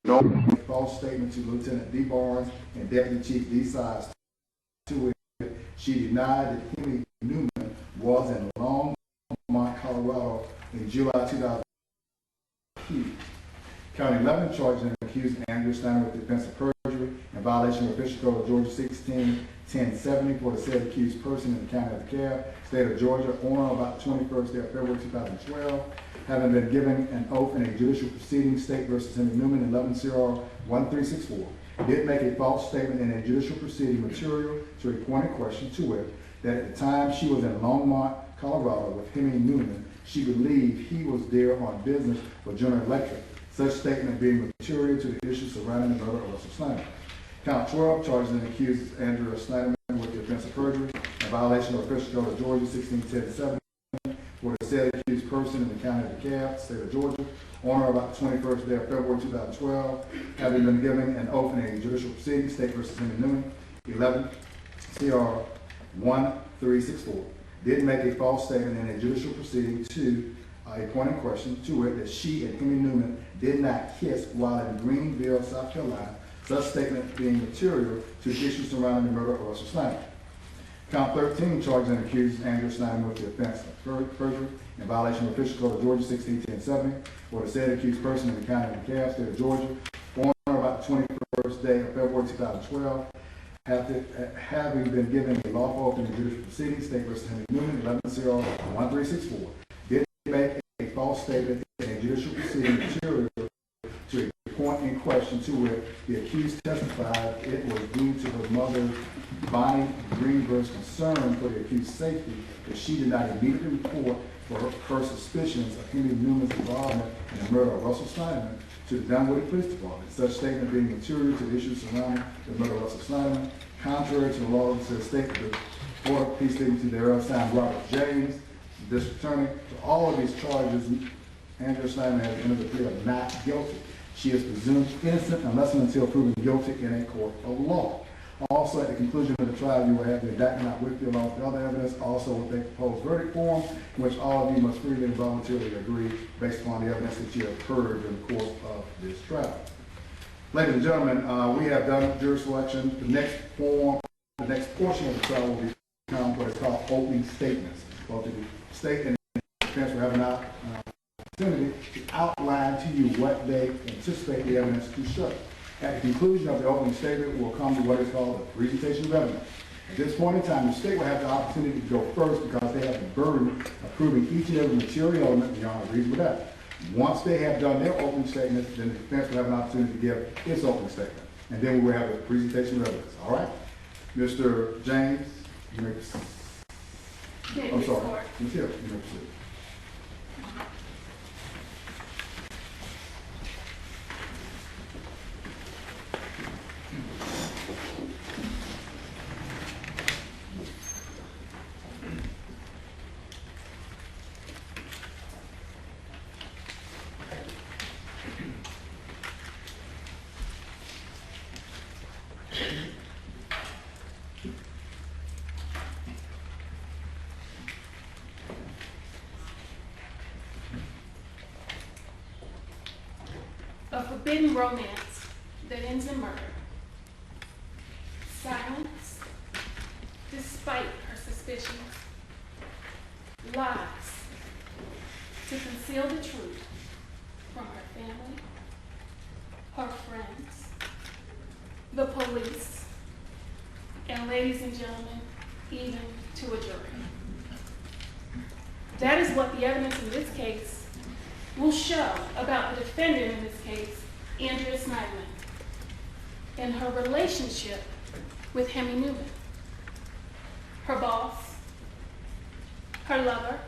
no false statement to Lieutenant D. Barnes and Deputy Chief D. Sides. To it, she denied that Henry Newman was in Longmont, Colorado in July 2000. Count 11 charges and accused Andrea Sneiderman with defense of perjury in violation of Official Code of Georgia 16-1070 for the said accused person in the county of DeKalb, state of Georgia, on or about the 21st day of February 2012, having been given an oath in a judicial proceeding, State versus Henry Newman, 11-0-1364. Did make a false statement in a judicial proceeding material to a point in question, to wit, that at the time she was in Longmont, Colorado with Henry Newman, she believed he was there on business for General Electric, such statement being material to the issue surrounding the murder of Russell Sneiderman. Count 12 charges and accuses Andrea Sneiderman with the offense of perjury in violation of Official Code of Georgia 16-1070 for the said accused person in the county of DeKalb, state of Georgia, on or about the 21st day of February 2012, having been given an oath in a judicial proceeding, State versus Henry Newman, 11 CR 1364. Did make a false statement in a judicial proceeding to a point in question, to it, that she and Henry Newman did not kiss while in Greenville, South Carolina, such statement being material to the issue surrounding the murder of Russell Sneiderman. Count 13 charges and accuses Andrea Sneiderman with the offense of perjury in violation of Official Code of Georgia 16-1070 for the said accused person in the county of DeKalb, state of Georgia, on or about the 21st day of February 2012, having been given a lawful oath in the judicial proceeding, State versus Henry Newman, 11-0-1364. Did make a false statement in a judicial proceeding material to a point in question, to which the accused testified it was due to her mother, Bonnie Greenberg's concern for the accused's safety that she did not immediately report for her suspicions of Henry Newman's involvement in the murder of Russell Sneiderman to the Dunwoody Police Department. Such statement being material to the issues surrounding the murder of Russell Sneiderman, contrary to the law of the state, the Board of Peace Dignity thereof, signed Robert James, the District Attorney. To all of these charges, Andrea Sneiderman has entered the plea of not guilty. She is presumed innocent unless and until proven guilty in a court of law. Also, at the conclusion of the trial, you will have the indictment not with you along with the other evidence, also with a proposed verdict form, in which all of you must freely and voluntarily agree based upon the evidence that you have heard during the course of this trial. Ladies and gentlemen, we have done jury selection. The next portion of the trial will become what is called opening statements. Both the state and the defense will have an opportunity to outline to you what they anticipate the evidence to show. At the conclusion of the opening statement, we'll come to what is called a presentation of evidence. At this point in time, the state will have the opportunity to go first because they have the burden of proving each and every material element beyond a reasonable doubt. Once they have done their opening statement, then the defense will have an opportunity to give its opening statement. And then we will have a presentation of evidence. All right? Mr. James, you may proceed. I'm sorry. Ms. Hill, you may proceed. A forbidden romance that ends in murder. Silence, despite her suspicions. Lies, to conceal the truth from her family, her friends, the police, and ladies and gentlemen, even to a jury. That is what the evidence in this case will show about the defendant in this case, Andrea Sneiderman, and her relationship with Henry Newman, her boss, her lover,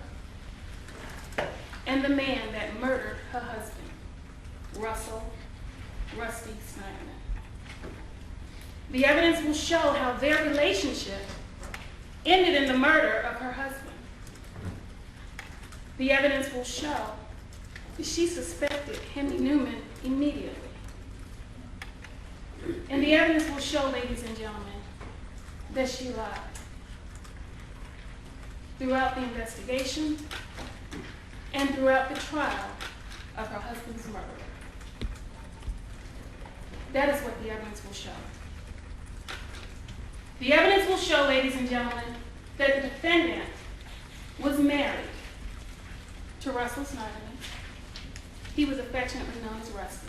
and the man that murdered her husband, Rusty Sneiderman. The evidence will show how their relationship ended in the murder of her husband. The evidence will show that she suspected Henry Newman immediately. And the evidence will show, ladies and gentlemen, that she lied. Throughout the investigation and throughout the trial of her husband's murder. That is what the evidence will show. The evidence will show, ladies and gentlemen, that the defendant was married to Russell Sneiderman. He was affectionately known as Rusty.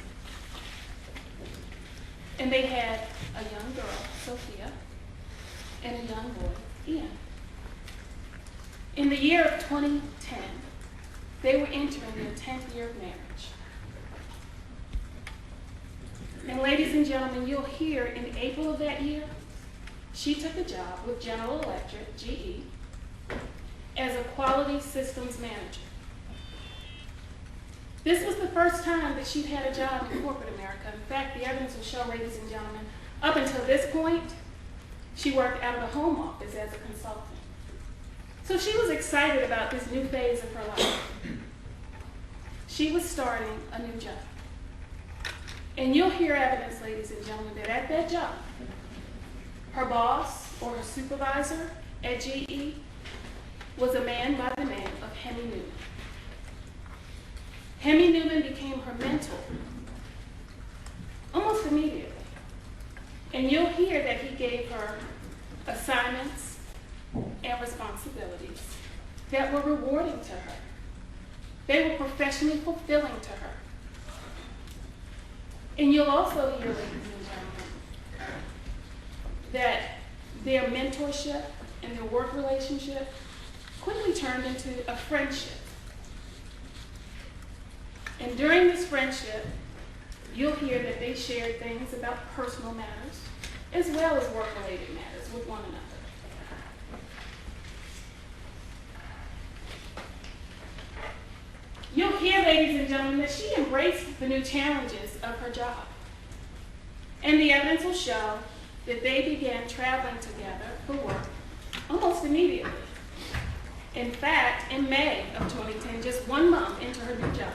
And they had a young girl, Sophia, and a young boy, Ian. In the year of 2010, they were entering their 10th year of marriage. And ladies and gentlemen, you'll hear in April of that year, she took a job with General Electric, GE, as a quality systems manager. This was the first time that she'd had a job in corporate America. In fact, the evidence will show, ladies and gentlemen, up until this point, she worked out of the home office as a consultant. So she was excited about this new phase of her life. She was starting a new job. And you'll hear evidence, ladies and gentlemen, that at that job, her boss or her supervisor at GE was a man by the name of Hemi Newman. Hemi Newman became her mentor almost immediately. And you'll hear that he gave her assignments and responsibilities that were rewarding to her. They were professionally fulfilling to her. And you'll also hear, ladies and gentlemen, that their mentorship and their work relationship quickly turned into a friendship. And during this friendship, you'll hear that they shared things about personal matters as well as work-related matters with one another. You'll hear, ladies and gentlemen, that she embraced the new challenges of her job. And the evidence will show that they began traveling together for work almost immediately. In fact, in May of 2010, just 1 month into her new job,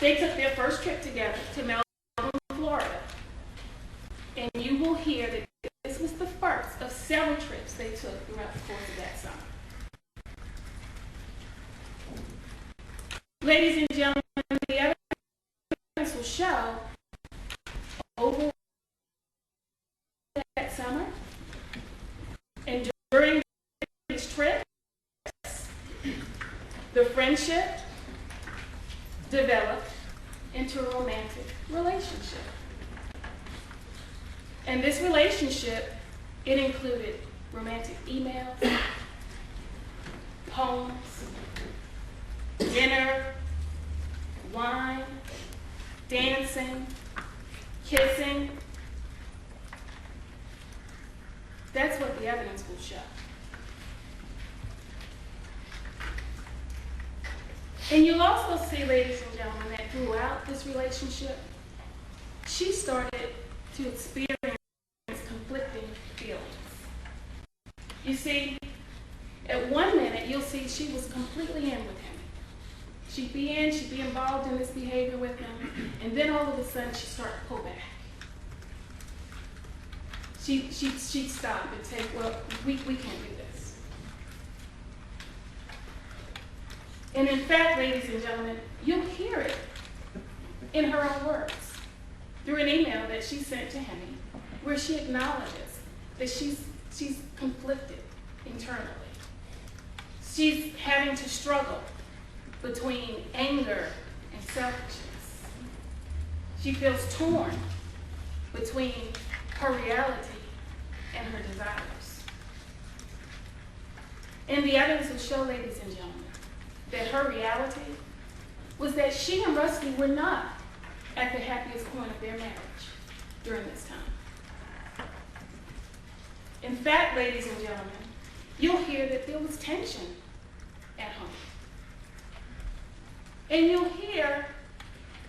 they took their first trip together to Melbourne, Florida. And you will hear that this was the first of several trips they took throughout the course of that summer. Ladies and gentlemen, the evidence will show over that summer and during these trips, the friendship developed into a romantic relationship. And this relationship, it included romantic emails, poems, dinner, wine, dancing, kissing. That's what the evidence will show. And you'll also see, ladies and gentlemen, that throughout this relationship, she started to experience conflicting feelings. You see, at one minute, you'll see she was completely in with him. She'd be involved in this behavior with him, and then all of a sudden, she'd start to pull back. She'd stop and say, well, we can't do this. And in fact, ladies and gentlemen, you'll hear it in her own words through an email that she sent to Hemi, where she acknowledges that she's conflicted internally. She's having to struggle between anger and selfishness. She feels torn between her reality and her desires. And the evidence will show, ladies and gentlemen, that her reality was that she and Rusty were not at the happiest point of their marriage during this time. In fact, ladies and gentlemen, you'll hear that there was tension at home. And you'll hear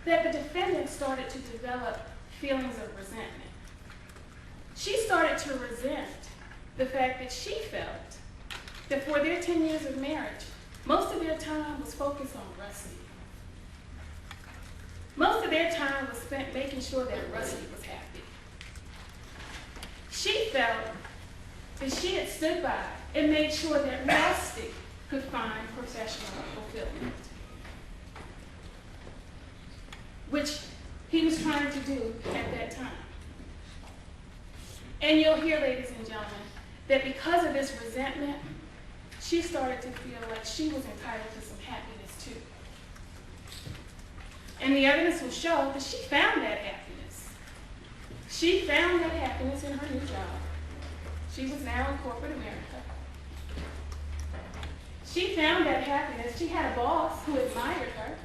that the defendant started to develop feelings of resentment. She started to resent the fact that she felt that for their 10 years of marriage, most of their time was focused on Rusty. Most of their time was spent making sure that Rusty was happy. She felt that she had stood by and made sure that Rusty could find professional fulfillment, which he was trying to do at that time. And you'll hear, ladies and gentlemen, that because of this resentment, she started to feel like she was entitled to some happiness too. And the evidence will show that she found that happiness. She found that happiness in her new job. She was now in corporate America. She found that happiness. She had a boss who admired her.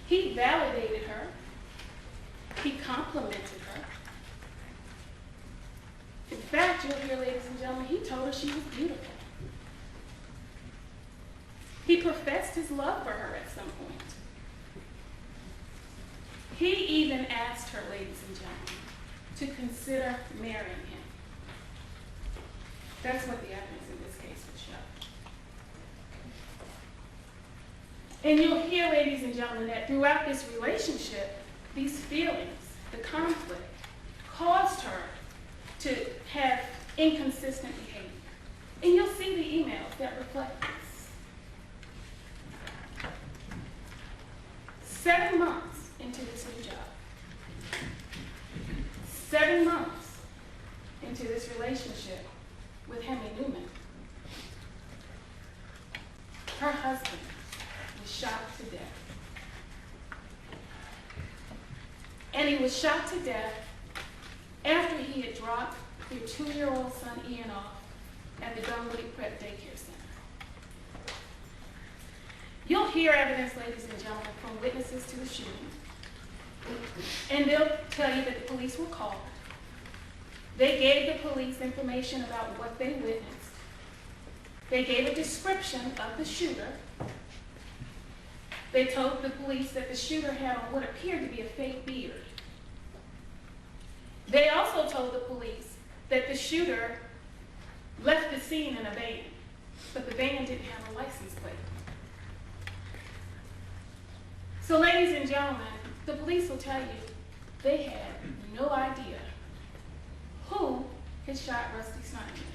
He validated her. He complimented her. In fact, you'll hear, ladies and gentlemen, he told her she was beautiful. He professed his love for her at some point. He even asked her, ladies and gentlemen, to consider marrying him. That's what the evidence in this case would show. And you'll hear, ladies and gentlemen, that throughout this relationship, these feelings, the conflict, caused her to have inconsistent behavior. And you'll see the emails that reflect this. 7 months into this new job, 7 months into this relationship with Henry Newman, her husband was shot to death. And he was shot to death after he had dropped their 2-year-old son Ian off at the Dunwoody Prep Daycare Center. You'll hear evidence, ladies and gentlemen, from witnesses to the shooting. And they'll tell you that the police were called. They gave the police information about what they witnessed. They gave a description of the shooter. They told the police that the shooter had on what appeared to be a fake beard. They also told the police that the shooter left the scene in a van, but the van didn't have a license plate. So, ladies and gentlemen, the police will tell you they had no idea who had shot Rusty Sneiderman.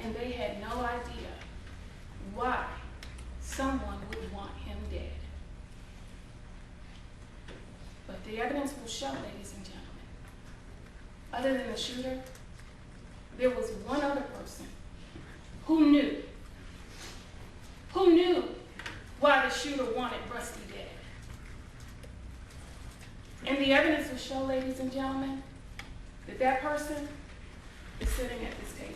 And they had no idea why someone would want him dead. But the evidence will show, ladies and gentlemen, other than the shooter, there was one other person who knew why the shooter wanted Rusty dead. And the evidence will show, ladies and gentlemen, that that person is sitting at this table.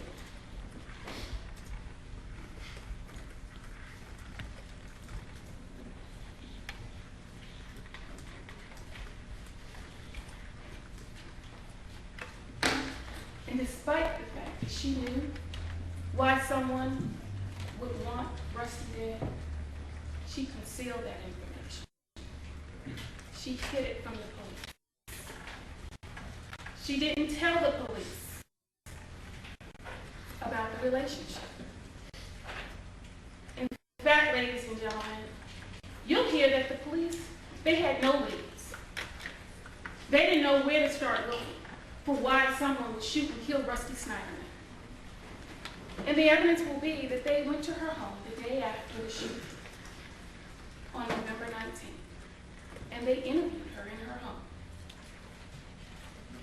And despite the fact that she knew why someone would want Rusty dead, she concealed that information. She hid it from the police. She didn't tell the police about the relationship. In fact, ladies and gentlemen, you'll hear that the police, they had no leads. They didn't know where to start looking for why someone would shoot and kill Rusty Sneiderman. And the evidence will be that they went to her home the day after the shooting on November 19th, and they interviewed her in her home.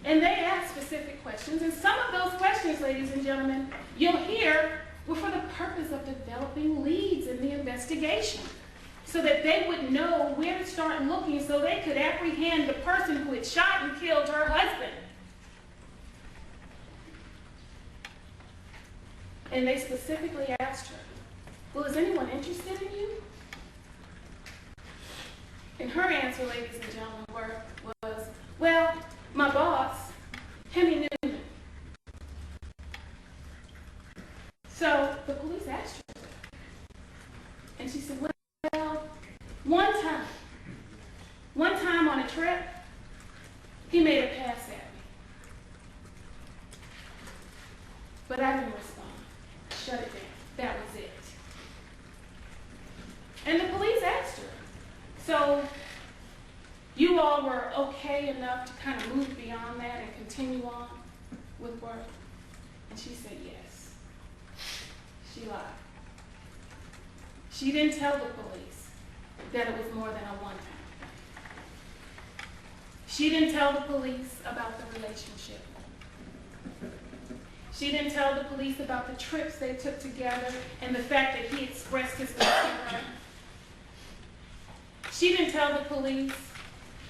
And they asked specific questions, and some of those questions, ladies and gentlemen, you'll hear were for the purpose of developing leads in the investigation, so that they would know where to start looking so they could apprehend the person who had shot and killed her husband. And they specifically asked her, well, is anyone interested in you? And her answer, ladies and gentlemen, was, well, my boss, Henry Newman. So the police asked her, and she said, well, one time on a trip, he made a pass at me. But I didn't respond. Shut it down. That was it. And the police asked her, so you all were okay enough to kind of move beyond that and continue on with work? And she said yes. She lied. She didn't tell the police that it was more than a one-time thing. She didn't tell the police about the relationship. She didn't tell the police about the trips they took together and the fact that he expressed his love to her. She didn't tell the police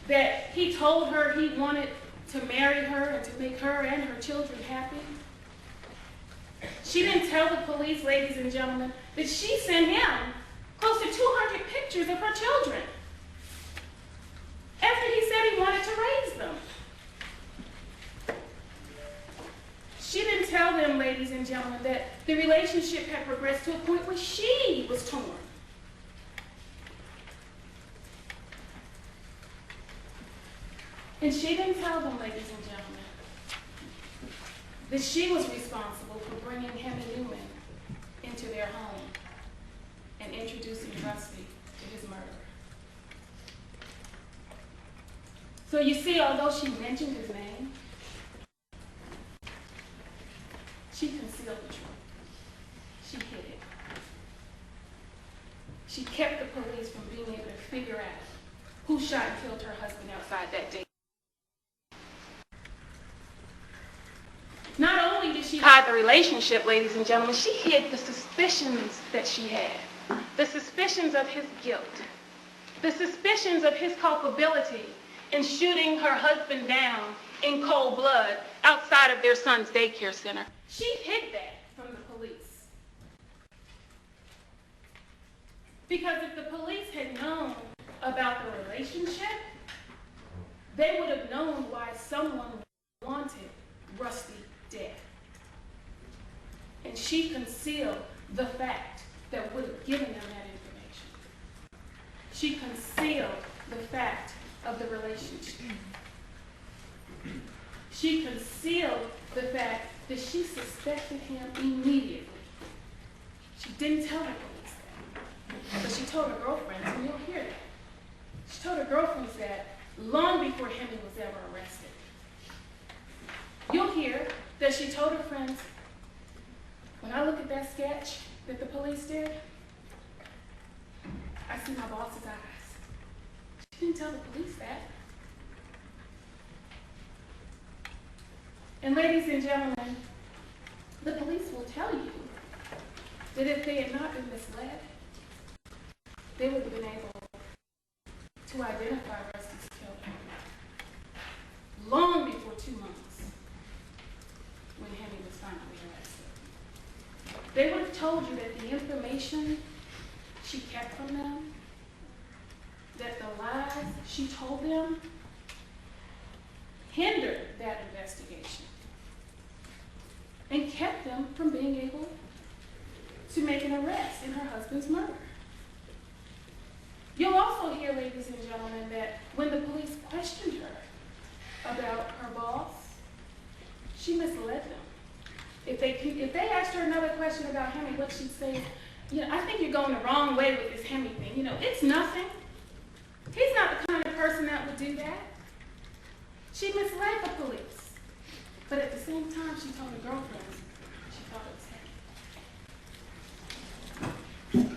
that he told her he wanted to marry her and to make her and her children happy. She didn't tell the police, ladies and gentlemen, that she sent him close to 200 pictures of her children after he said he wanted to raise them. She didn't tell them, ladies and gentlemen, that the relationship had progressed to a point where she was torn. And she didn't tell them, ladies and gentlemen, that she was responsible for bringing Hemi Newman into their home and introducing Rusty to his murderer. So you see, although she mentioned his name, she concealed the truth. She hid it. She kept the police from being able to figure out who shot and killed her husband outside that day. Not only did she hide the relationship, ladies and gentlemen, she hid the suspicions that she had. The suspicions of his guilt. The suspicions of his culpability in shooting her husband down in cold blood outside of their son's daycare center. She hid that from the police. Because if the police had known about the relationship, they would have known why someone wanted Rusty dead. And she concealed the fact that would have given them that information. She concealed the fact of the relationship. She concealed the fact that she suspected him immediately. She didn't tell the police that, but she told her girlfriends, and you'll hear that. She told her girlfriends that long before Hemi was ever arrested. You'll hear that she told her friends, when I look at that sketch that the police did, I see my boss's eyes. She didn't tell the police that. And ladies and gentlemen, the police will tell you that if they had not been misled, they would have been able to identify Rusty's killer long before 2 months when Hemi was finally arrested. They would have told you that the information she kept from them, that the lies she told them, hindered that investigation and kept them from being able to make an arrest in her husband's murder. You'll also hear, ladies and gentlemen, that when the police questioned her about her boss, she misled them. If they asked her another question about Hemi, what she'd say, I think you're going the wrong way with this Hemi thing. It's nothing. He's not the kind of person that would do that. She misled the police. But at the same time, she told her girlfriends she thought it was Hemi.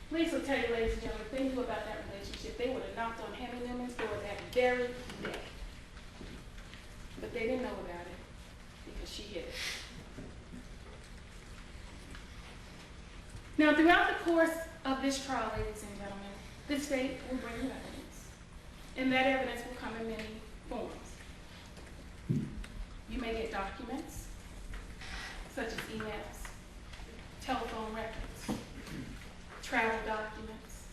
Police will tell you, ladies and gentlemen, if they knew about that relationship, they would have knocked on Hemi Newman's door that very day. But they didn't know about it because she hid it. Now, throughout the course of this trial, ladies and gentlemen, the state will bring you evidence. And that evidence will come in many forms. You may get documents, such as emails, telephone records, travel documents.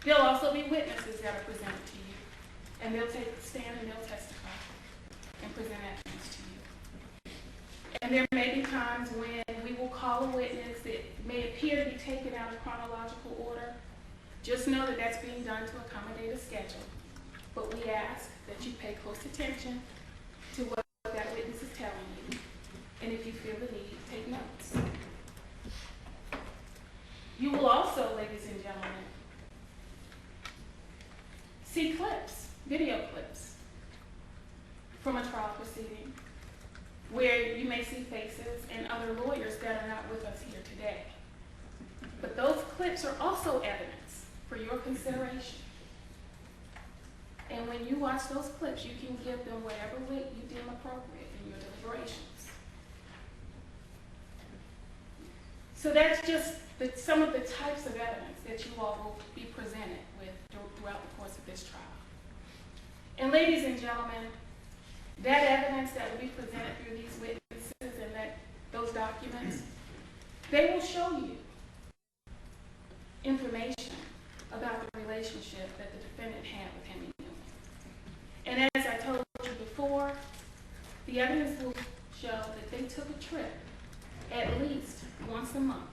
There'll also be witnesses that are presented to you, and they'll take the stand and they'll testify and present evidence to you. And there may be times when we will call a witness that may appear to be taken out of chronological order. Just know that that's being done to accommodate a schedule. But we ask that you pay close attention to what that witness is telling you. And if you feel the need, take notes. You will also, ladies and gentlemen, see clips, video clips, from a trial proceeding where you may see faces and other lawyers that are not with us here today. But those clips are also evidence for your consideration. And when you watch those clips, you can give them whatever weight you deem appropriate in your deliberations. So that's just some of the types of evidence that you all will be presented with throughout the course of this trial. And ladies and gentlemen, that evidence that will be presented through these witnesses and those documents, they will show you information about the relationship that the defendant had with Hemi Newman. And as I told you before, the evidence will show that they took a trip at least once a month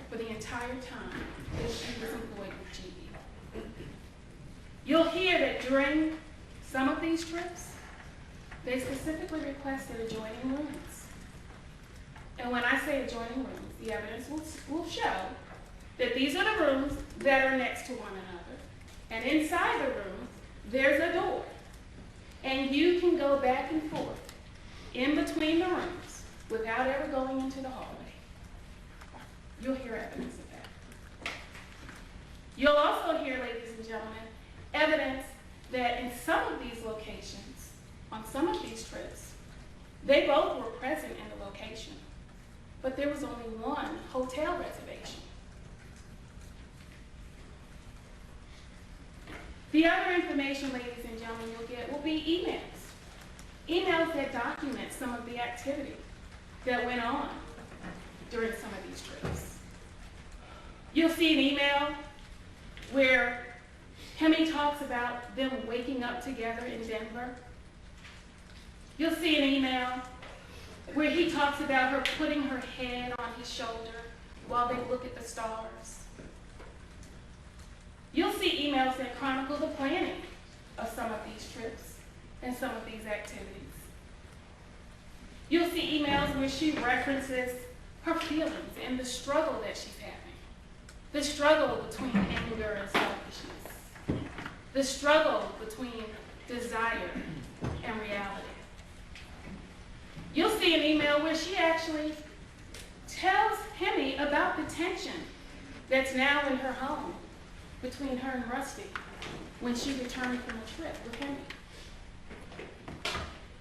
for the entire time that she was employed with GB. You'll hear that during some of these trips, they specifically requested adjoining rooms. And when I say adjoining rooms, the evidence will show that these are the rooms that are next to one another. And inside the room, there's a door. And you can go back and forth in between the rooms without ever going into the hallway. You'll hear evidence of that. You'll also hear, ladies and gentlemen, evidence that in some of these locations, on some of these trips, they both were present in the location, but there was only one hotel reservation. The other information, ladies and gentlemen, you'll get will be emails. Emails that document some of the activity that went on during some of these trips. You'll see an email where Hemi talks about them waking up together in Denver. You'll see an email where he talks about her putting her head on his shoulder while they look at the stars. You'll see emails that chronicle the planning of some of these trips and some of these activities. You'll see emails where she references her feelings and the struggle that she's having. The struggle between anger and selfishness. The struggle between desire and reality. You'll see an email where she actually tells Hemi about the tension that's now in her home between her and Rusty when she returned from a trip with Hemi.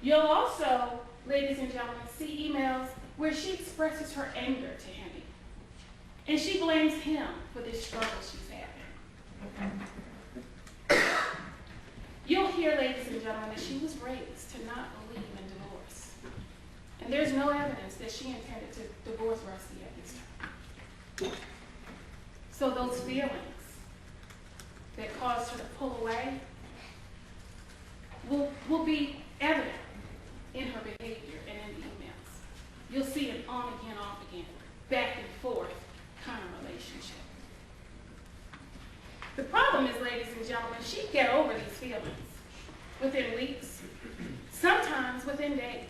You'll also, ladies and gentlemen, see emails where she expresses her anger to Hemi. And she blames him for this struggle she's having. You'll hear, ladies and gentlemen, that she was raised to not believe in divorce. And there's no evidence that she intended to divorce Rusty at this time. So those feelings that caused her to pull away will be evident in her behavior and in the emails. You'll see an on again, off again, back and forth kind of relationship. The problem is, ladies and gentlemen, she'd get over these feelings within weeks, sometimes within days,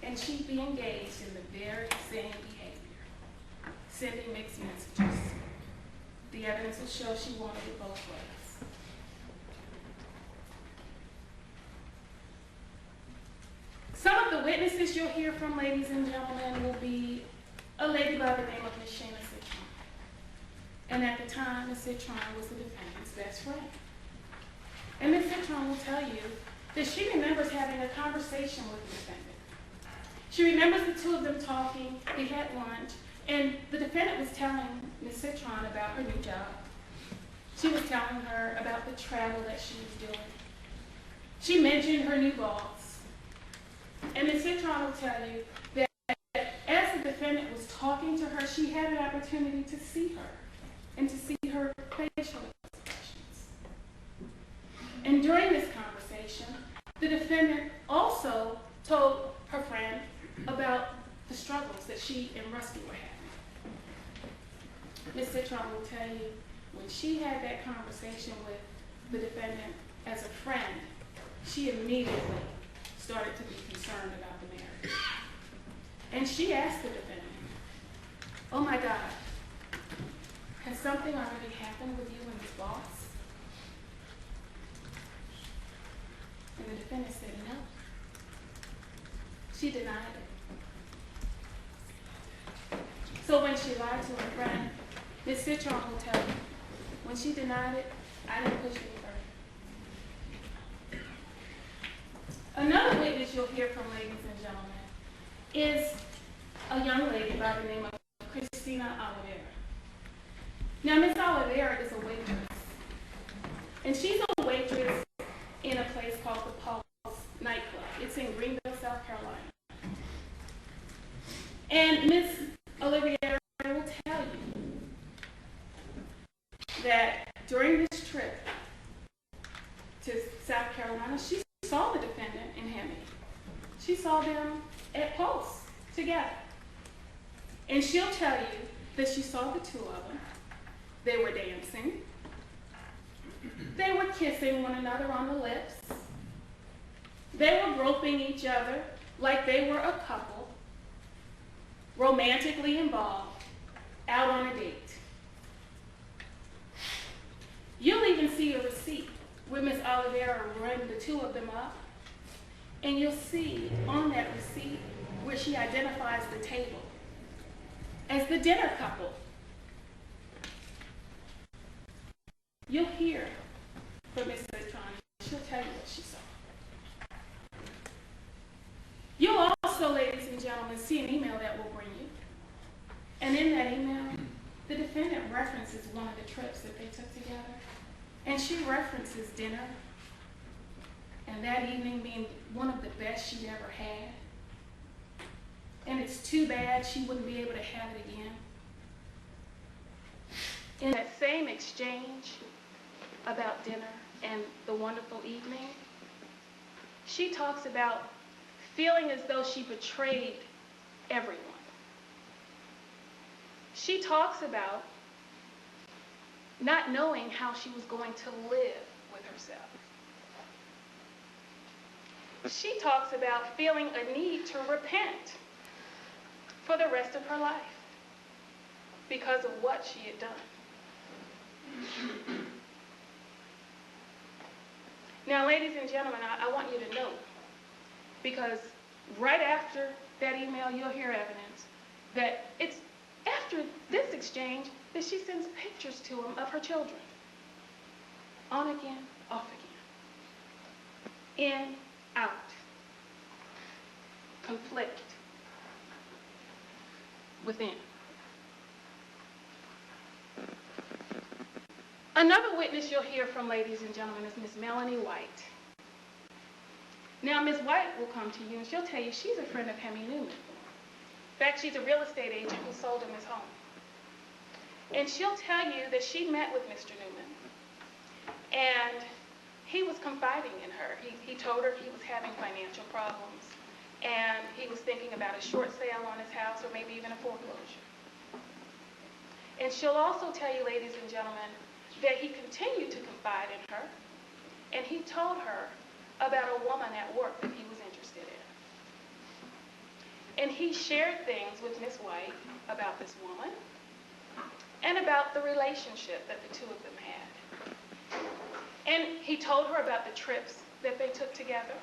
and she'd be engaged in the very same behavior, sending mixed messages. The evidence will show she wanted it both ways. Some of the witnesses you'll hear from, ladies and gentlemen, will be a lady by the name of Ms. Shayna Citron. And at the time, Ms. Citron was the defendant's best friend. And Ms. Citron will tell you that she remembers having a conversation with the defendant. She remembers the two of them talking, they had lunch, and the defendant was telling Ms. Citron about her new job. She was telling her about the travel that she was doing. She mentioned her new boss. And Ms. Citron will tell you that as the defendant was talking to her, she had an opportunity to see her and to see her facial expressions. And during this conversation, the defendant also told her friend about the struggles that she and Rusty were having. Ms. Citron will tell you when she had that conversation with the defendant as a friend, she immediately started to be concerned about the marriage. And she asked the defendant, "Oh my God, has something already happened with you and this boss?" And the defendant said no. She denied it. So when she lied to her friend, Ms. Citron will tell you, when she denied it, I didn't push any further. witness you'll hear from, ladies and gentlemen, is a young lady by the name of Christina Oliveira. Now, Miss Oliveira is a waitress, and she's a waitress in a place called the Pulse nightclub. It's in Greenville, South Carolina. And Miss Oliveira will tell you that during this trip to South Carolina, she saw the defendant and Hemi. She saw them at Pulse together. And she'll tell you that she saw the two of them. They were dancing. They were kissing one another on the lips. They were groping each other like they were a couple, romantically involved, out on a date. You'll even see a receipt where Miss Oliveira rang the two of them up, and you'll see on that receipt where she identifies the table as the dinner couple. You'll hear from Miss Citron. She'll tell you what she saw. You'll also, ladies and gentlemen, see an email that will bring you. And in that email, the defendant references one of the trips that they took together. And she references dinner, and that evening being one of the best she'd ever had. And it's too bad she wouldn't be able to have it again. In that same exchange about dinner and the wonderful evening, she talks about feeling as though she betrayed everyone. She talks about not knowing how she was going to live with herself. She talks about feeling a need to repent for the rest of her life because of what she had done. Now, ladies and gentlemen, I want you to know, because right after that email, you'll hear evidence that it's after this exchange that she sends pictures to him of her children. On again, off again. In, out. Conflict. Within. Another witness you'll hear from, ladies and gentlemen, is Miss Melanie White. Now, Miss White will come to you and she'll tell you she's a friend of Hemi Newman. In fact, she's a real estate agent who sold him his home. And she'll tell you that she met with Mr. Newman and he was confiding in her. He told her he was having financial problems and he was thinking about a short sale on his house or maybe even a foreclosure. And she'll also tell you, ladies and gentlemen, that he continued to confide in her and he told her about a woman at work that he was interested in. And he shared things with Miss White about this woman and about the relationship that the two of them had. And he told her about the trips that they took together.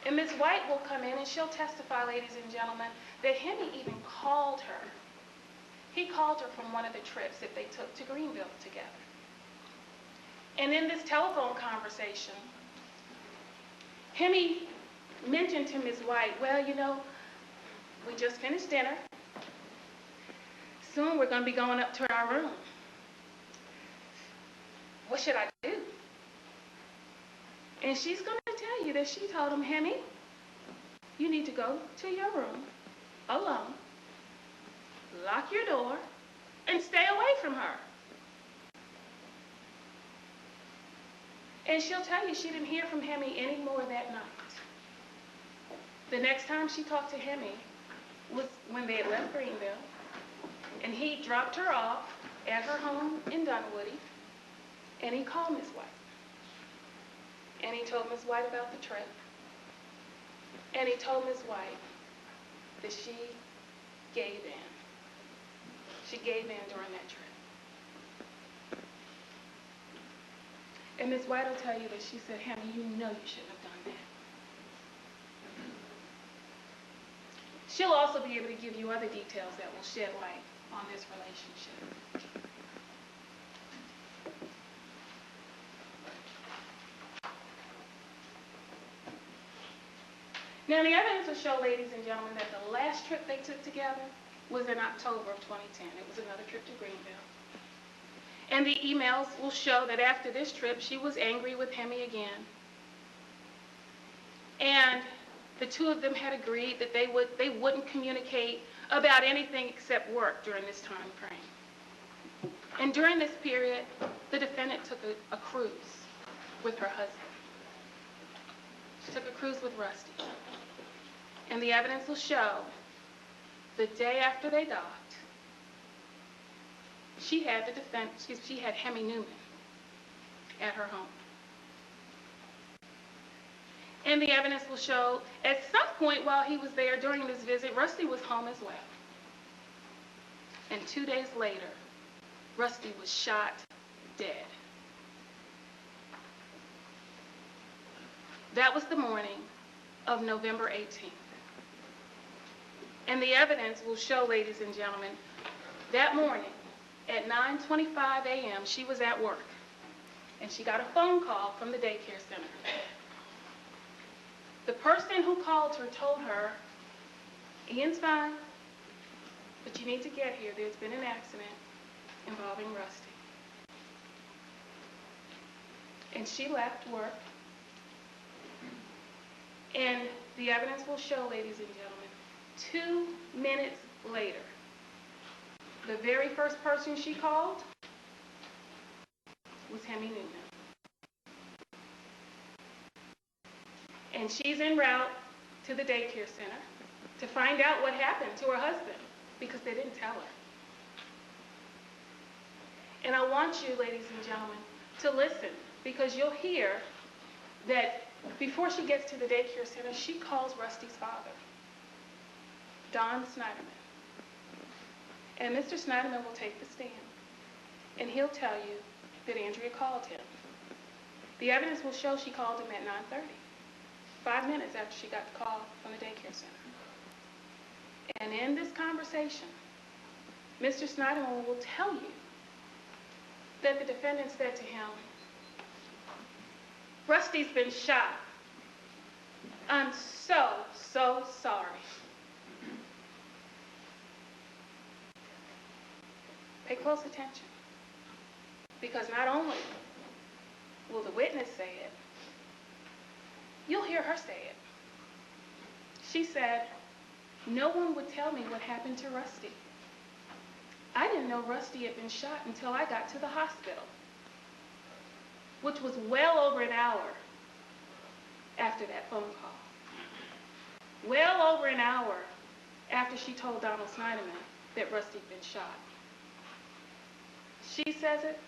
And Miss White will come in and she'll testify, ladies and gentlemen, that Hemi even called her. He called her from one of the trips that they took to Greenville together. And in this telephone conversation, Hemi mentioned to Miss White, well, you know, we just finished dinner. Soon we're going to be going up to our room. What should I do? And she's going to tell you that she told him, Hemi, you need to go to your room alone, lock your door, and stay away from her. And she'll tell you she didn't hear from Hemi anymore that night. The next time she talked to Hemi was when they had left Greenville, and he dropped her off at her home in Dunwoody, and he called Miss White. And he told Miss White about the trip, and he told Miss White that she gave in. She gave in during that trip. And Miss White will tell you that she said, Hemi, you know you shouldn't have done that. She'll also be able to give you other details that will shed light on this relationship. Now, the evidence will show, ladies and gentlemen, that the last trip they took together was in October of 2010. It was another trip to Greenville. And the emails will show that after this trip, she was angry with Hemi again. And the two of them had agreed that they wouldn't communicate about anything except work during this time frame. And during this period, the defendant took a cruise with her husband. She took a cruise with Rusty. And the evidence will show the day after they docked, she had Hemi Newman at her home. And the evidence will show at some point while he was there during this visit, Rusty was home as well. And 2 days later, Rusty was shot dead. That was the morning of November 18th. And the evidence will show, ladies and gentlemen, that morning at 9:25 a.m., she was at work. And she got a phone call from the daycare center. The person who called her told her, Ian's fine, but you need to get here. There's been an accident involving Rusty. And she left work. And the evidence will show, ladies and gentlemen, 2 minutes later, the very first person she called was Hemi Newman. And she's en route to the daycare center to find out what happened to her husband because they didn't tell her. And I want you, ladies and gentlemen, to listen because you'll hear that before she gets to the daycare center, she calls Rusty's father, Don Sneiderman. And Mr. Sneiderman will take the stand, and he'll tell you that Andrea called him. The evidence will show she called him at 9:30, 5 minutes after she got the call from the daycare center. And in this conversation, Mr. Sneiderman will tell you that the defendant said to him, Rusty's been shot. I'm so sorry. Pay close attention, because not only will the witness say it, you'll hear her say it. She said, no one would tell me what happened to Rusty. I didn't know Rusty had been shot until I got to the hospital, which was well over an hour after that phone call. Well over an hour after she told Donald Sneiderman that Rusty had been shot. She says it,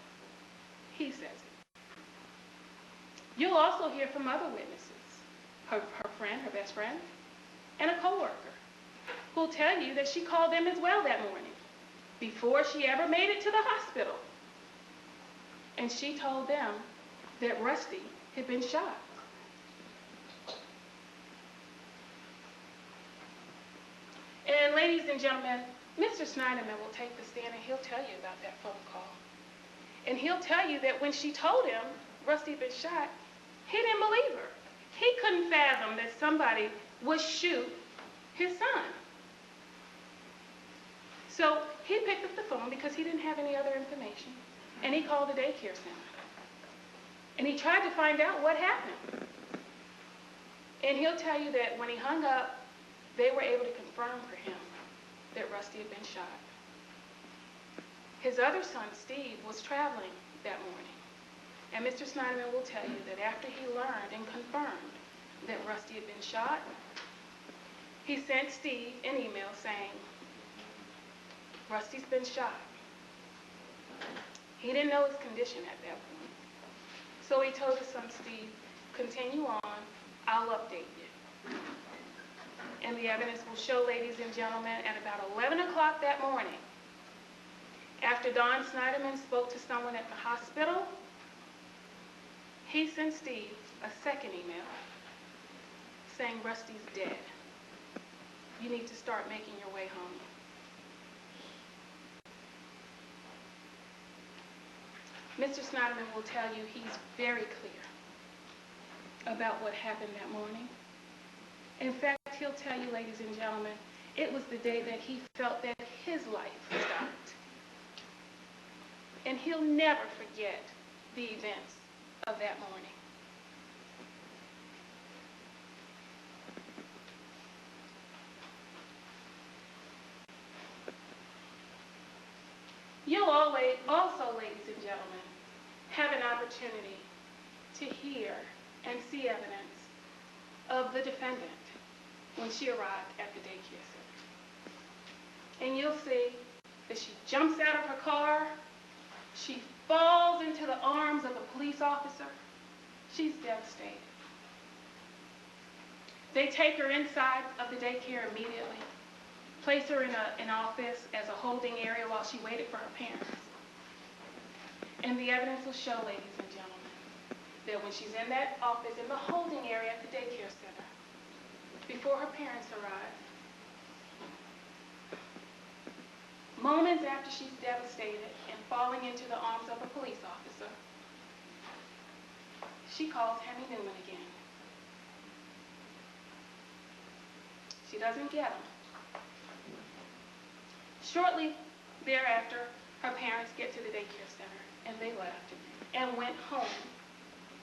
he says it. You'll also hear from other witnesses, her friend, her best friend, and a coworker, who'll tell you that she called them as well that morning, before she ever made it to the hospital. And she told them that Rusty had been shot. And ladies and gentlemen, Mr. Sneiderman will take the stand and he'll tell you about that phone call. And he'll tell you that when she told him Rusty had been shot, he didn't believe her. He couldn't fathom that somebody would shoot his son. So he picked up the phone because he didn't have any other information, and he called the daycare center. And he tried to find out what happened. And he'll tell you that when he hung up, they were able to confirm for him that Rusty had been shot. His other son, Steve, was traveling that morning. And Mr. Sneiderman will tell you that after he learned and confirmed that Rusty had been shot, he sent Steve an email saying, Rusty's been shot. He didn't know his condition at that point. So he told his son, Steve, continue on, I'll update you. And the evidence will show, ladies and gentlemen, at about 11 o'clock that morning, after Don Sneiderman spoke to someone at the hospital, he sent Steve a second email saying Rusty's dead. You need to start making your way home. Mr. Sneiderman will tell you he's very clear about what happened that morning. In fact, he'll tell you, ladies and gentlemen, it was the day that he felt that his life stopped. And he'll never forget the events of that morning. You'll always, also, ladies and gentlemen, have an opportunity to hear and see evidence of the defendant when she arrived at the daycare center. And you'll see that she jumps out of her car, she falls into the arms of a police officer. She's devastated. They take her inside of the daycare immediately, place her in an office as a holding area while she waited for her parents. And the evidence will show, ladies and gentlemen, that when she's in that office, in the holding area at the daycare center, before her parents arrive, moments after she's devastated and falling into the arms of a police officer, she calls Hemi Newman again. She doesn't get him. Shortly thereafter, her parents get to the daycare center, and they left and went home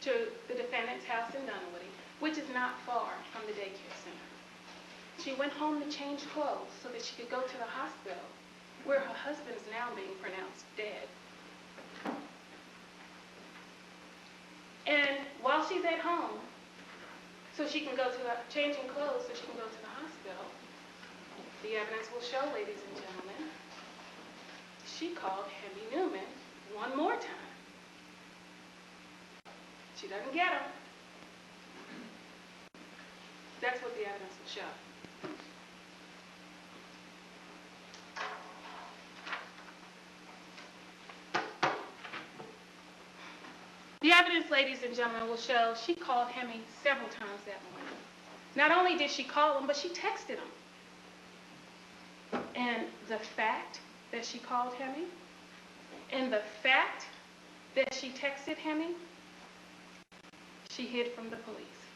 to the defendant's house in Dunwoody, which is not far from the daycare center. She went home to change clothes so that she could go to the hospital, where her husband's now being pronounced dead. And while she's at home, so she can go to the, changing clothes so she can go to the hospital, the evidence will show, ladies and gentlemen, she called Hemi Newman one more time. She doesn't get him. That's what the evidence will show. The evidence, ladies and gentlemen, will show she called Hemi several times that morning. Not only did she call him, but she texted him. And the fact that she called Hemi, and the fact that she texted Hemi, she hid from the police.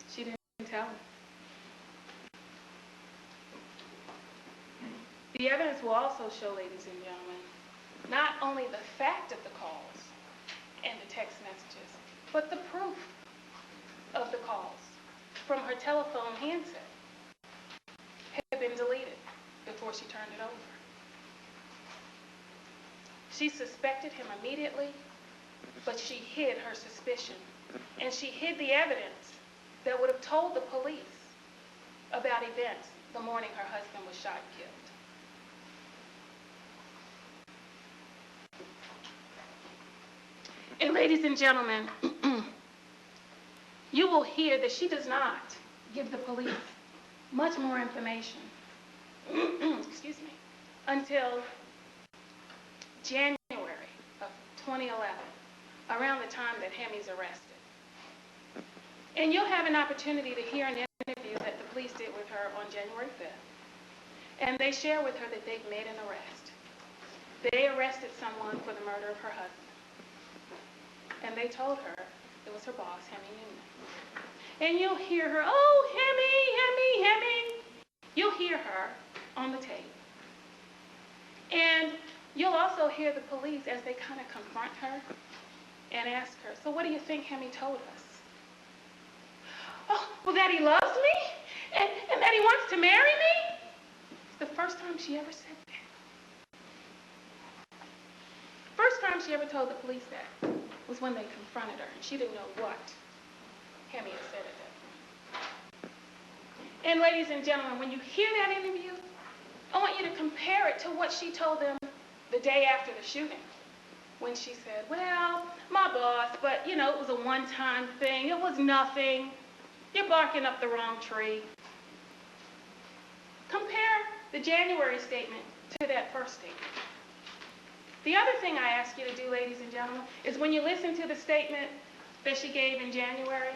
She didn't tell him. The evidence will also show, ladies and gentlemen, not only the fact of the calls and the text messages, but the proof of the calls from her telephone handset had been deleted before she turned it over. She suspected him immediately, but she hid her suspicion, and she hid the evidence that would have told the police about events the morning her husband was shot and killed. And ladies and gentlemen, you will hear that she does not give the police much more information, excuse me, until January of 2011, around the time that Hemi's arrested. And you'll have an opportunity to hear an interview that the police did with her on January 5th. And they share with her that they've made an arrest. They arrested someone for the murder of her husband. And they told her it was her boss, Hemi Newman. And you'll hear her, oh, Hemi. You'll hear her on the tape. And you'll also hear the police as they kind of confront her and ask her, so what do you think Hemi told us? Oh, well, that he loves me and that he wants to marry me? It's the first time she ever said that. First time she ever told the police that was when they confronted her, and she didn't know what Hemi had said at that point. And ladies and gentlemen, when you hear that interview, I want you to compare it to what she told them the day after the shooting, when she said, well, my boss, but you know, it was a one-time thing. It was nothing. You're barking up the wrong tree. Compare the January statement to that first statement. The other thing I ask you to do, ladies and gentlemen, is when you listen to the statement that she gave in January,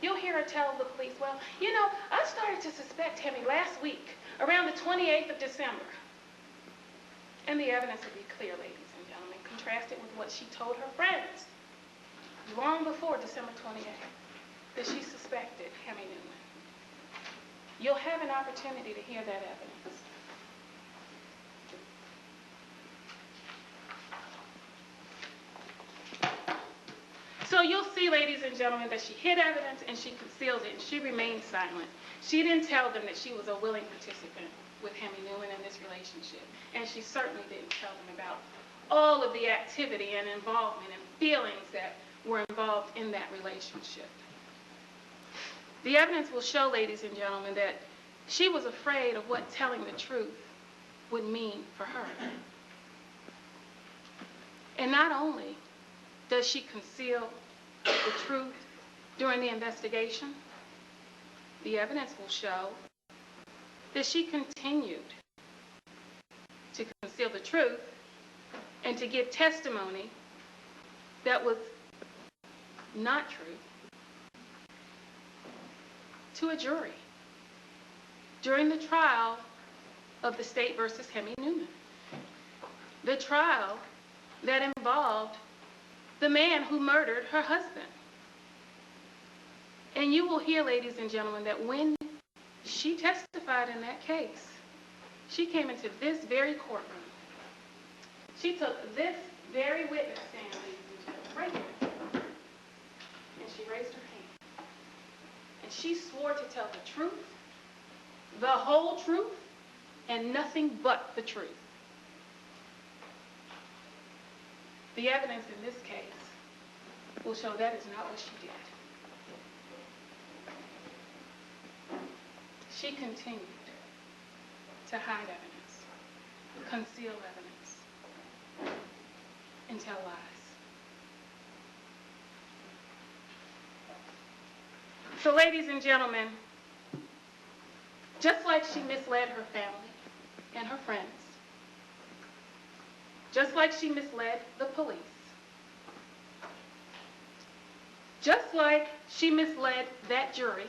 you'll hear her tell the police, well, you know, I started to suspect Hemi last week, around the 28th of December. And the evidence will be clear, ladies and gentlemen. Contrast it with what she told her friends long before December 28th, that she suspected Hemi Newman. You'll have an opportunity to hear that evidence. So you'll see, ladies and gentlemen, that she hid evidence and she concealed it and she remained silent. She didn't tell them that she was a willing participant with Hemi Newman in this relationship. And she certainly didn't tell them about all of the activity and involvement and feelings that were involved in that relationship. The evidence will show, ladies and gentlemen, that she was afraid of what telling the truth would mean for her. And not only does she conceal the truth during the investigation, the evidence will show that she continued to conceal the truth and to give testimony that was not true to a jury during the trial of the state versus Hemi Newman. The trial that involved the man who murdered her husband. And you will hear, ladies and gentlemen, that when she testified in that case, she came into this very courtroom. She took this very witness stand, ladies and gentlemen, right here, and she raised her hand. And she swore to tell the truth, the whole truth, and nothing but the truth. The evidence in this case will show that is not what she did. She continued to hide evidence, conceal evidence, and tell lies. So, ladies and gentlemen, just like she misled her family and her friends, just like she misled the police, just like she misled that jury,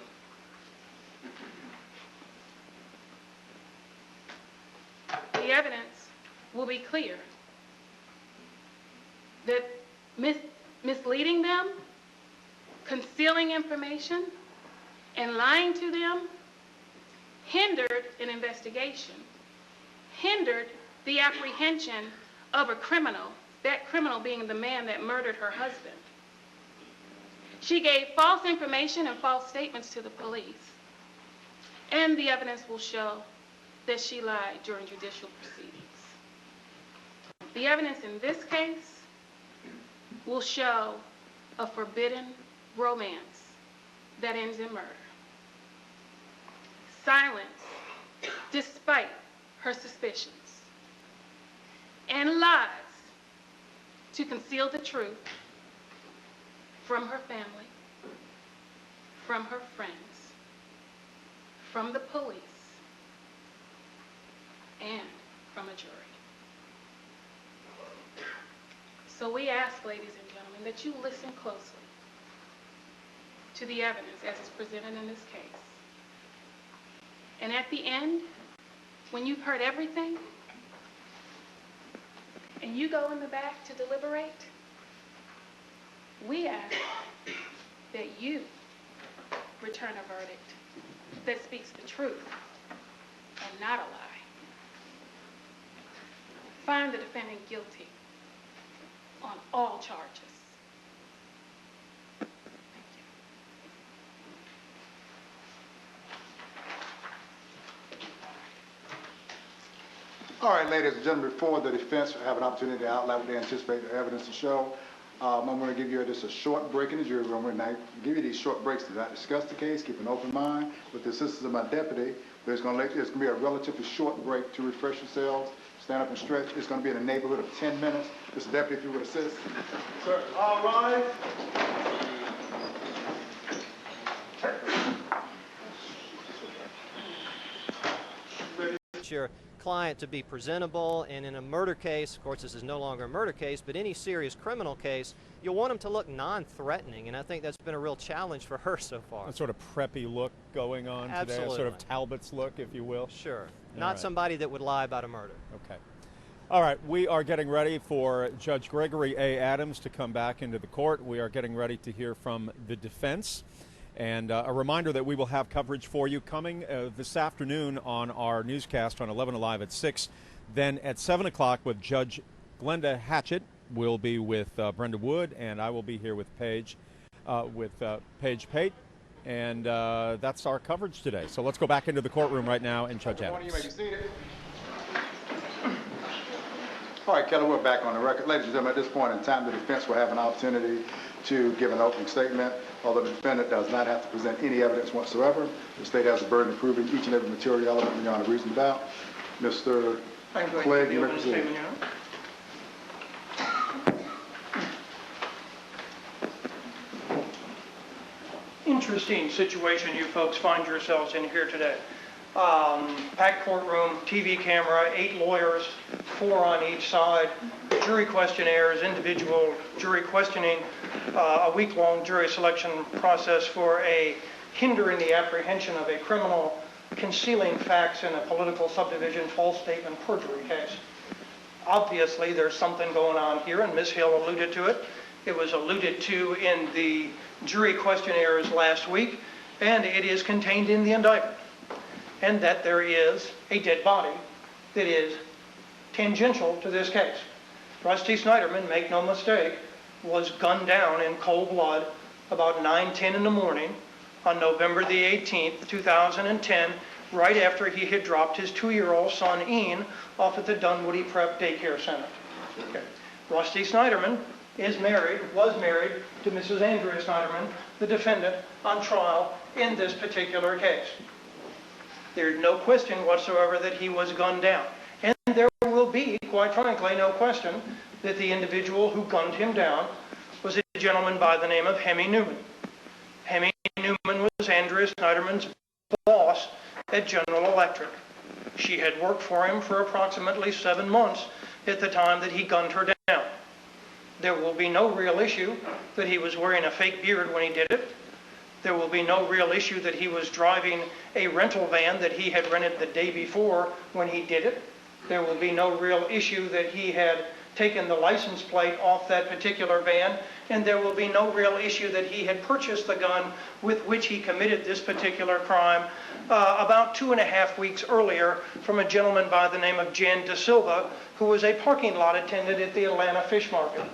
the evidence will be clear that misleading them, concealing information, and lying to them hindered an investigation, hindered the apprehension of a criminal, that criminal being the man that murdered her husband. She gave false information and false statements to the police, and the evidence will show that she lied during judicial proceedings. The evidence in this case will show a forbidden romance that ends in murder. Silence despite her suspicions, and lies to conceal the truth from her family, from her friends, from the police, and from a jury. So we ask, ladies and gentlemen, that you listen closely to the evidence as it's presented in this case. And at the end, when you've heard everything, and you go in the back to deliberate, we ask that you return a verdict that speaks the truth and not a lie. Find the defendant guilty on all charges. Thank you. All right, ladies and gentlemen, before the defense have an opportunity to outline what they anticipate the evidence to show, I'm going to give you just a short break in the jury room. We're going to give you these short breaks to not discuss the case, keep an open mind. With the assistance of my deputy, there's going to be a relatively short break to refresh yourselves, stand up and stretch. It's going to be in the neighborhood of 10 minutes. Mr. Deputy, if you would assist. Sir. All right. Your client to be presentable, and in a murder case, of course this is no longer a murder case, but any serious criminal case, you'll want them to look non-threatening, and I think that's been a real challenge for her so far. A sort of preppy look going on Absolutely. today, a sort of Talbot's look, if you will. Sure. Not somebody that would lie about a murder. Okay. All right, we are getting ready for Judge Gregory A. Adams to come back into the court. We are getting ready to hear from the defense. And a reminder that we will have coverage for you coming this afternoon on our newscast on 11 Alive at 6. Then at 7 o'clock with Judge Glenda Hatchett. We'll be with Brenda Wood, and I will be here with Paige Pate. And that's our coverage today. So let's go back into the courtroom right now and Judge Adams. All right, Kelly, we're back on the record. Ladies and gentlemen, at this point in time, the defense will have an opportunity to give an opening statement. Although the defendant does not have to present any evidence whatsoever, the state has the burden of proving each and every material element beyond a reasonable doubt. Mr. Clegg, you may proceed. Interesting situation you folks find yourselves in here today. Packed courtroom, TV camera, 8 lawyers, 4 on each side, jury questionnaires, individual jury questioning, a week-long jury selection process for hindering the apprehension of a criminal, concealing facts in a political subdivision, false statement, perjury case. Obviously, there's something going on here, and Ms. Hill alluded to it. It was alluded to in the jury questionnaires last week, and it is contained in the indictment. And that there is a dead body that is tangential to this case. Rusty Sneiderman, make no mistake, was gunned down in cold blood about 9:10 in the morning on November the 18th, 2010, right after he had dropped his 2-year-old son, Ian, off at the Dunwoody Prep Daycare Center. Okay. Rusty Sneiderman was married to Mrs. Andrea Sneiderman, the defendant on trial in this particular case. There's no question whatsoever that he was gunned down. And there will be, quite frankly, no question that the individual who gunned him down was a gentleman by the name of Hemi Newman. Hemi Newman was Andrea Sneiderman's boss at General Electric. She had worked for him for approximately 7 months at the time that he gunned her down. There will be no real issue that he was wearing a fake beard when he did it. There will be no real issue that he was driving a rental van that he had rented the day before when he did it. There will be no real issue that he had taken the license plate off that particular van. And there will be no real issue that he had purchased the gun with which he committed this particular crime about 2.5 weeks earlier from a gentleman by the name of Jan De Silva, who was a parking lot attendant at the Atlanta Fish Market.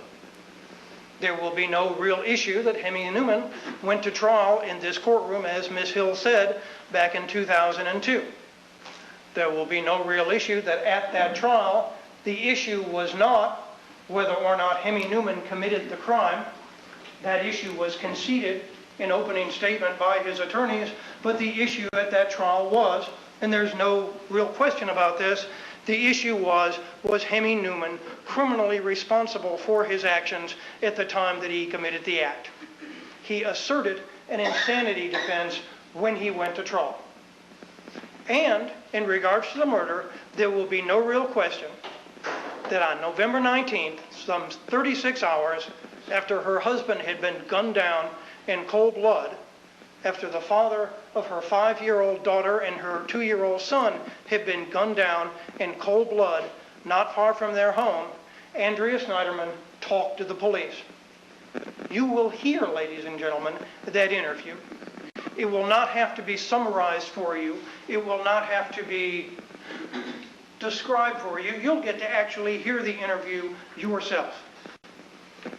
There will be no real issue that Hemi Newman went to trial in this courtroom, as Ms. Hill said, back in 2002. There will be no real issue that at that trial, the issue was not whether or not Hemi Newman committed the crime. That issue was conceded in opening statement by his attorneys, but the issue at that trial was, and there's no real question about this, the issue was Hemi Newman criminally responsible for his actions at the time that he committed the act? He asserted an insanity defense when he went to trial. And in regards to the murder, there will be no real question that on November 19th, some 36 hours after her husband had been gunned down in cold blood, after the father of her 5-year-old daughter and her 2-year-old son had been gunned down in cold blood, not far from their home, Andrea Sneiderman talked to the police. You will hear, ladies and gentlemen, that interview. It will not have to be summarized for you. It will not have to be described for you. You'll get to actually hear the interview yourself.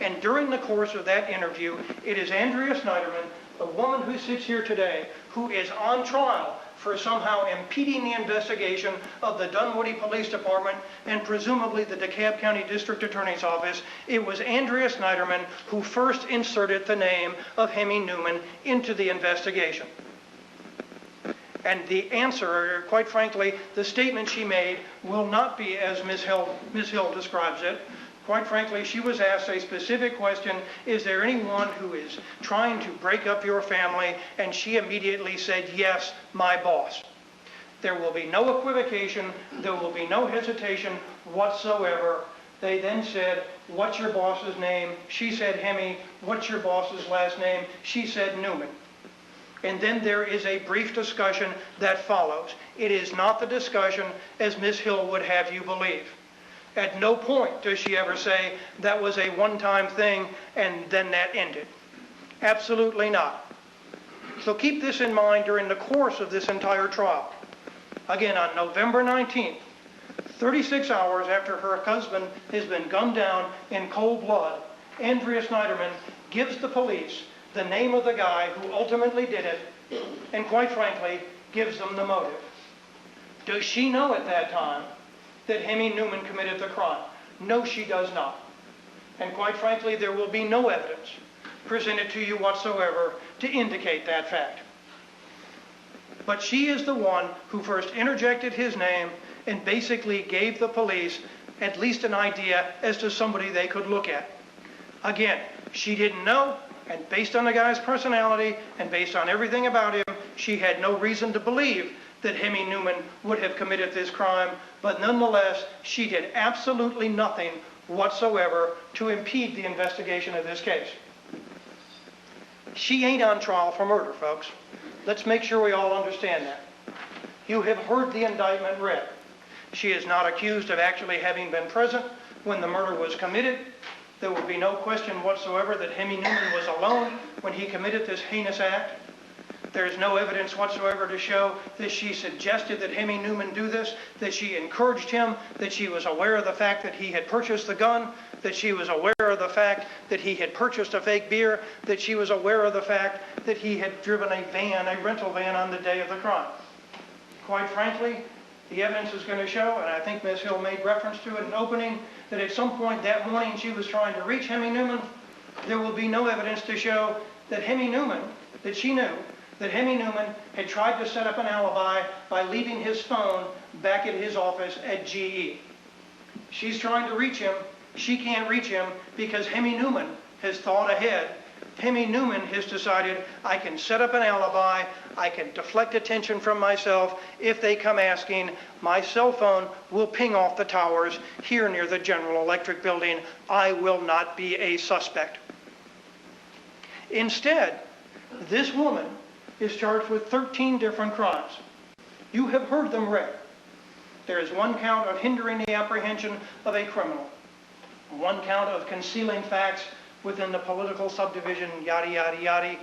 And during the course of that interview, it is Andrea Sneiderman, the woman who sits here today, who is on trial for somehow impeding the investigation of the Dunwoody Police Department and presumably the DeKalb County District Attorney's Office. It was Andrea Sneiderman who first inserted the name of Hemi Newman into the investigation. And the answer, quite frankly, the statement she made will not be as Ms. Hill describes it. Quite frankly, she was asked a specific question, is there anyone who is trying to break up your family? And she immediately said, yes, my boss. There will be no equivocation. There will be no hesitation whatsoever. They then said, what's your boss's name? She said, Hemi. What's your boss's last name? She said, Newman. And then there is a brief discussion that follows. It is not the discussion as Ms. Hill would have you believe. At no point does she ever say that was a one-time thing and then that ended. Absolutely not. So keep this in mind during the course of this entire trial. Again, on November 19th, 36 hours after her husband has been gunned down in cold blood, Andrea Sneiderman gives the police the name of the guy who ultimately did it, and quite frankly, gives them the motive. Does she know at that time that Hemi Newman committed the crime? No, she does not. And quite frankly, there will be no evidence presented to you whatsoever to indicate that fact. But she is the one who first interjected his name and basically gave the police at least an idea as to somebody they could look at. Again, she didn't know, and based on the guy's personality and based on everything about him, she had no reason to believe that Hemi Newman would have committed this crime, but nonetheless, she did absolutely nothing whatsoever to impede the investigation of this case. She ain't on trial for murder, folks. Let's make sure we all understand that. You have heard the indictment read. She is not accused of actually having been present when the murder was committed. There will be no question whatsoever that Hemi Newman was alone when he committed this heinous act. There is no evidence whatsoever to show that she suggested that Hemi Newman do this, that she encouraged him, that she was aware of the fact that he had purchased the gun, that she was aware of the fact that he had purchased a fake beer, that she was aware of the fact that he had driven a van, a rental van, on the day of the crime. Quite frankly, the evidence is going to show, and I think Ms. Hill made reference to it in opening, that at some point that morning she was trying to reach Hemi Newman. There will be no evidence to show that Hemi Newman, that she knew, that Hemi Newman had tried to set up an alibi by leaving his phone back at his office at GE. She's trying to reach him. She can't reach him because Hemi Newman has thought ahead. Hemi Newman has decided, I can set up an alibi, I can deflect attention from myself. If they come asking, my cell phone will ping off the towers here near the General Electric building. I will not be a suspect. Instead, this woman is charged with 13 different crimes. You have heard them read. There is one count of hindering the apprehension of a criminal, one count of concealing facts within the political subdivision, yada, yada, yada,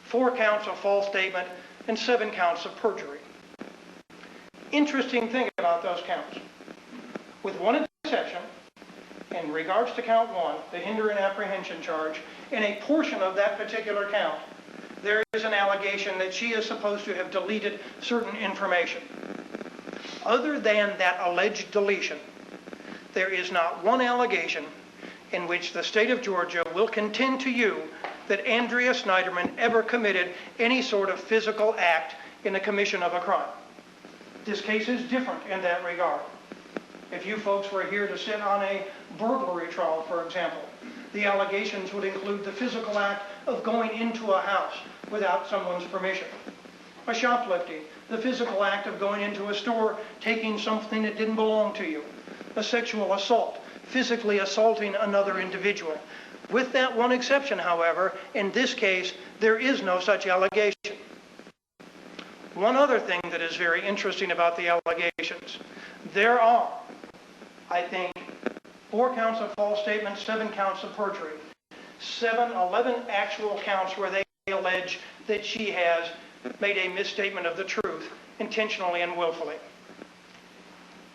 4 counts of false statement, and 7 counts of perjury. Interesting thing about those counts. With one exception, in regards to count 1, the hinder and apprehension charge, in a portion of that particular count, there is an allegation that she is supposed to have deleted certain information. Other than that alleged deletion, there is not one allegation in which the state of Georgia will contend to you that Andrea Sneiderman ever committed any sort of physical act in the commission of a crime. This case is different in that regard. If you folks were here to sit on a burglary trial, for example, the allegations would include the physical act of going into a house without someone's permission. A shoplifting, the physical act of going into a store, taking something that didn't belong to you. A sexual assault, physically assaulting another individual. With that one exception, however, in this case, there is no such allegation. One other thing that is very interesting about the allegations, there are, I think, 4 counts of false statements, 7 counts of perjury, 11 actual counts where they allege that she has made a misstatement of the truth intentionally and willfully.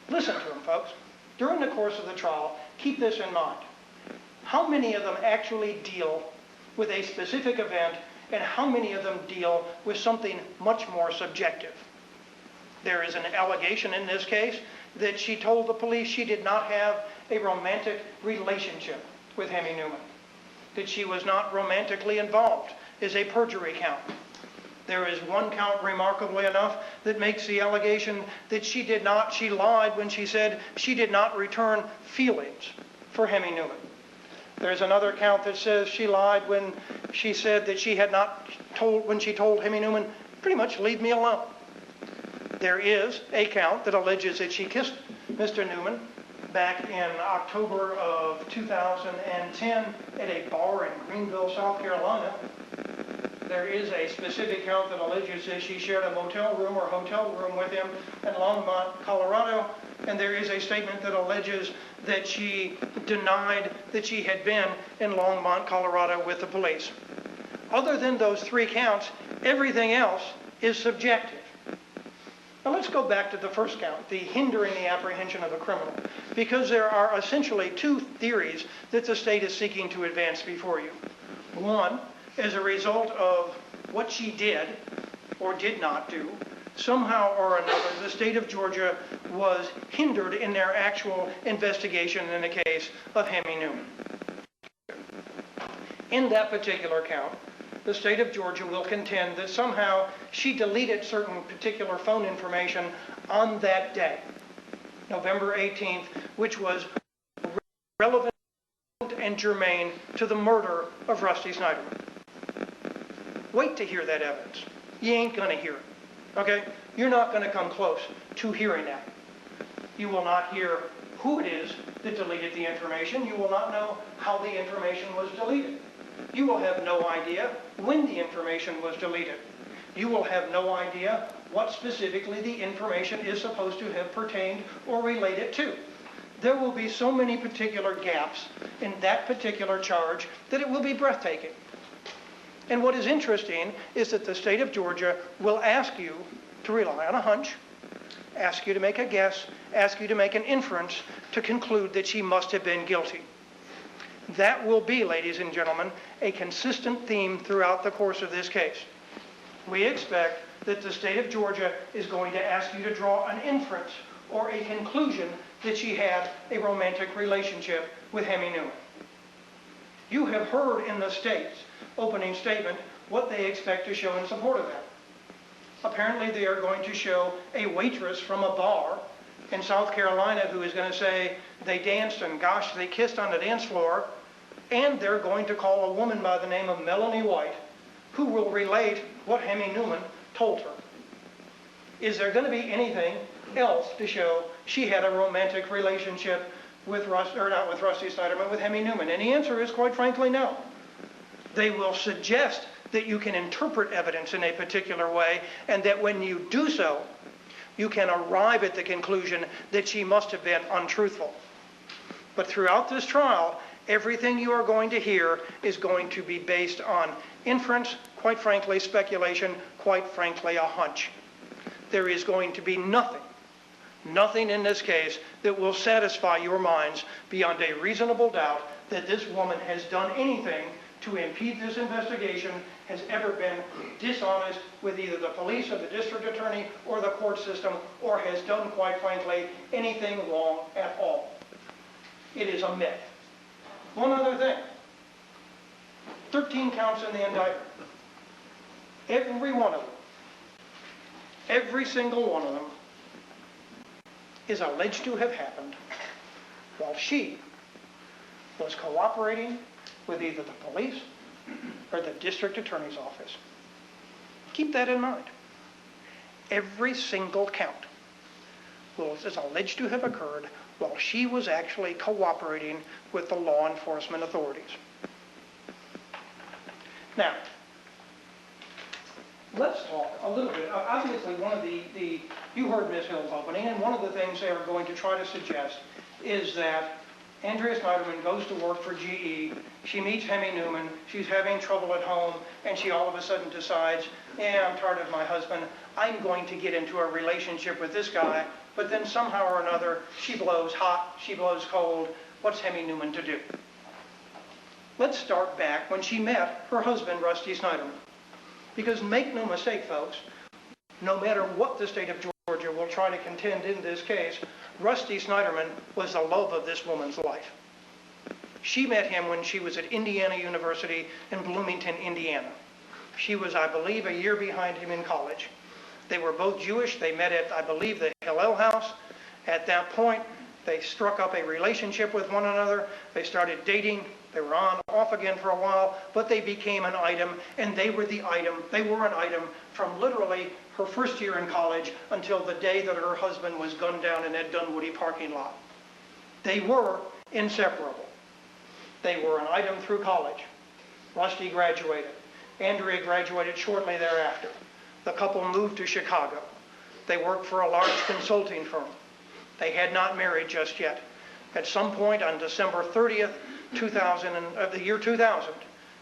Listen to them, folks. During the course of the trial, keep this in mind. How many of them actually deal with a specific event, and how many of them deal with something much more subjective? There is an allegation in this case that she told the police she did not have a romantic relationship with Hemi Newman, that she was not romantically involved, is a perjury count. There is one count, remarkably enough, that makes the allegation that she lied when she said she did not return feelings for Hemi Newman. There's another count that says she lied when she said that she had not told, when she told Hemi Newman, pretty much leave me alone. There is a count that alleges that she kissed Mr. Newman back in October of 2010 at a bar in Greenville, South Carolina. There is a specific count that alleges that she shared a motel room or hotel room with him in Longmont, Colorado. And there is a statement that alleges that she denied that she had been in Longmont, Colorado with the police. Other than those 3 counts, Everything else is subjective. Now let's go back to the first count, the hindering the apprehension of a criminal, because there are essentially two theories that the state is seeking to advance before you. One, as a result of what she did or did not do, somehow or another, the state of Georgia was hindered in their actual investigation in the case of Hemi Newman. In that particular count, the state of Georgia will contend that somehow she deleted certain particular phone information on that day, November 18th, which was relevant and germane to the murder of Rusty Sneiderman. Wait to hear that evidence. You ain't going to hear it, okay? You're not going to come close to hearing that. You will not hear who it is that deleted the information. You will not know how the information was deleted. You will have no idea when the information was deleted. You will have no idea what specifically the information is supposed to have pertained or related to. There will be so many particular gaps in that particular charge that it will be breathtaking. And what is interesting is that the state of Georgia will ask you to rely on a hunch, ask you to make a guess, ask you to make an inference to conclude that she must have been guilty. That will be, ladies and gentlemen, a consistent theme throughout the course of this case. We expect that the state of Georgia is going to ask you to draw an inference or a conclusion that she had a romantic relationship with Hemi Newman. You have heard in the state's opening statement what they expect to show in support of that. Apparently they are going to show a waitress from a bar in South Carolina who is going to say they danced and gosh, they kissed on the dance floor, and they're going to call a woman by the name of Melanie White who will relate what Hemi Newman told her. Is there going to be anything else to show she had a romantic relationship with not with Rusty Sneiderman, with Hemi Newman? And the answer is, quite frankly, no. They will suggest that you can interpret evidence in a particular way, and that when you do so, you can arrive at the conclusion that she must have been untruthful. But throughout this trial, everything you are going to hear is going to be based on inference, quite frankly, speculation, quite frankly, a hunch. There is going to be nothing in this case that will satisfy your minds beyond a reasonable doubt that this woman has done anything to impede this investigation, has ever been dishonest with either the police or the district attorney or the court system, or has done, quite frankly, anything wrong at all. It is a myth. One other thing. 13 counts in the indictment. Every one of them, every single one of them, is alleged to have happened while she was cooperating with either the police or the district attorney's office. Keep that in mind. Every single count is alleged to have occurred while she was actually cooperating with the law enforcement authorities. Now, let's talk a little bit. Obviously, one of you heard Ms. Hill's opening, and one of the things they are going to try to suggest is that Andrea Sneiderman goes to work for GE, she meets Hemi Newman, she's having trouble at home, and she all of a sudden decides, yeah, I'm tired of my husband, I'm going to get into a relationship with this guy, but then somehow or another, she blows hot, she blows cold. What's Hemi Newman to do? Let's start back when she met her husband, Rusty Sneiderman. Because make no mistake, folks, no matter what the state of Georgia will try to contend in this case, Rusty Sneiderman was the love of this woman's life. She met him when she was at Indiana University in Bloomington, Indiana. She was, I believe, a year behind him in college. They were both Jewish. They met at, I believe, the Hillel House. At that point, they struck up a relationship with one another. They started dating. They were on, off again for a while, but they became an item, and they were an item from literally her first year in college until the day that her husband was gunned down in that Dunwoody parking lot. They were inseparable. They were an item through college. Rusty graduated. Andrea graduated shortly thereafter. The couple moved to Chicago. They worked for a large consulting firm. They had not married just yet. At some point on December 30th, the year 2000,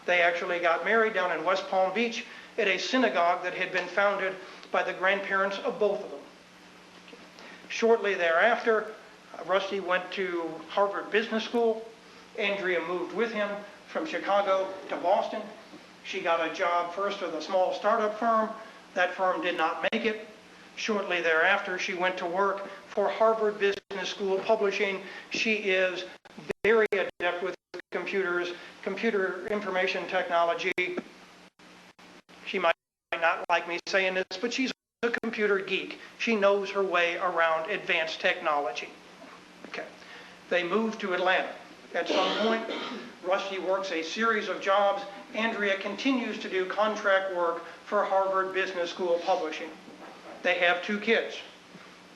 they actually got married down in West Palm Beach at a synagogue that had been founded by the grandparents of both of them. Shortly thereafter, Rusty went to Harvard Business School. Andrea moved with him from Chicago to Boston. She got a job first with a small startup firm. That firm did not make it. Shortly thereafter, she went to work for Harvard Business School Publishing. She is very adept with computers, computer information technology. She might not like me saying this, but she's a computer geek. She knows her way around advanced technology. Okay. They moved to Atlanta. At some point, Rusty works a series of jobs. Andrea continues to do contract work for Harvard Business School Publishing. They have 2 kids.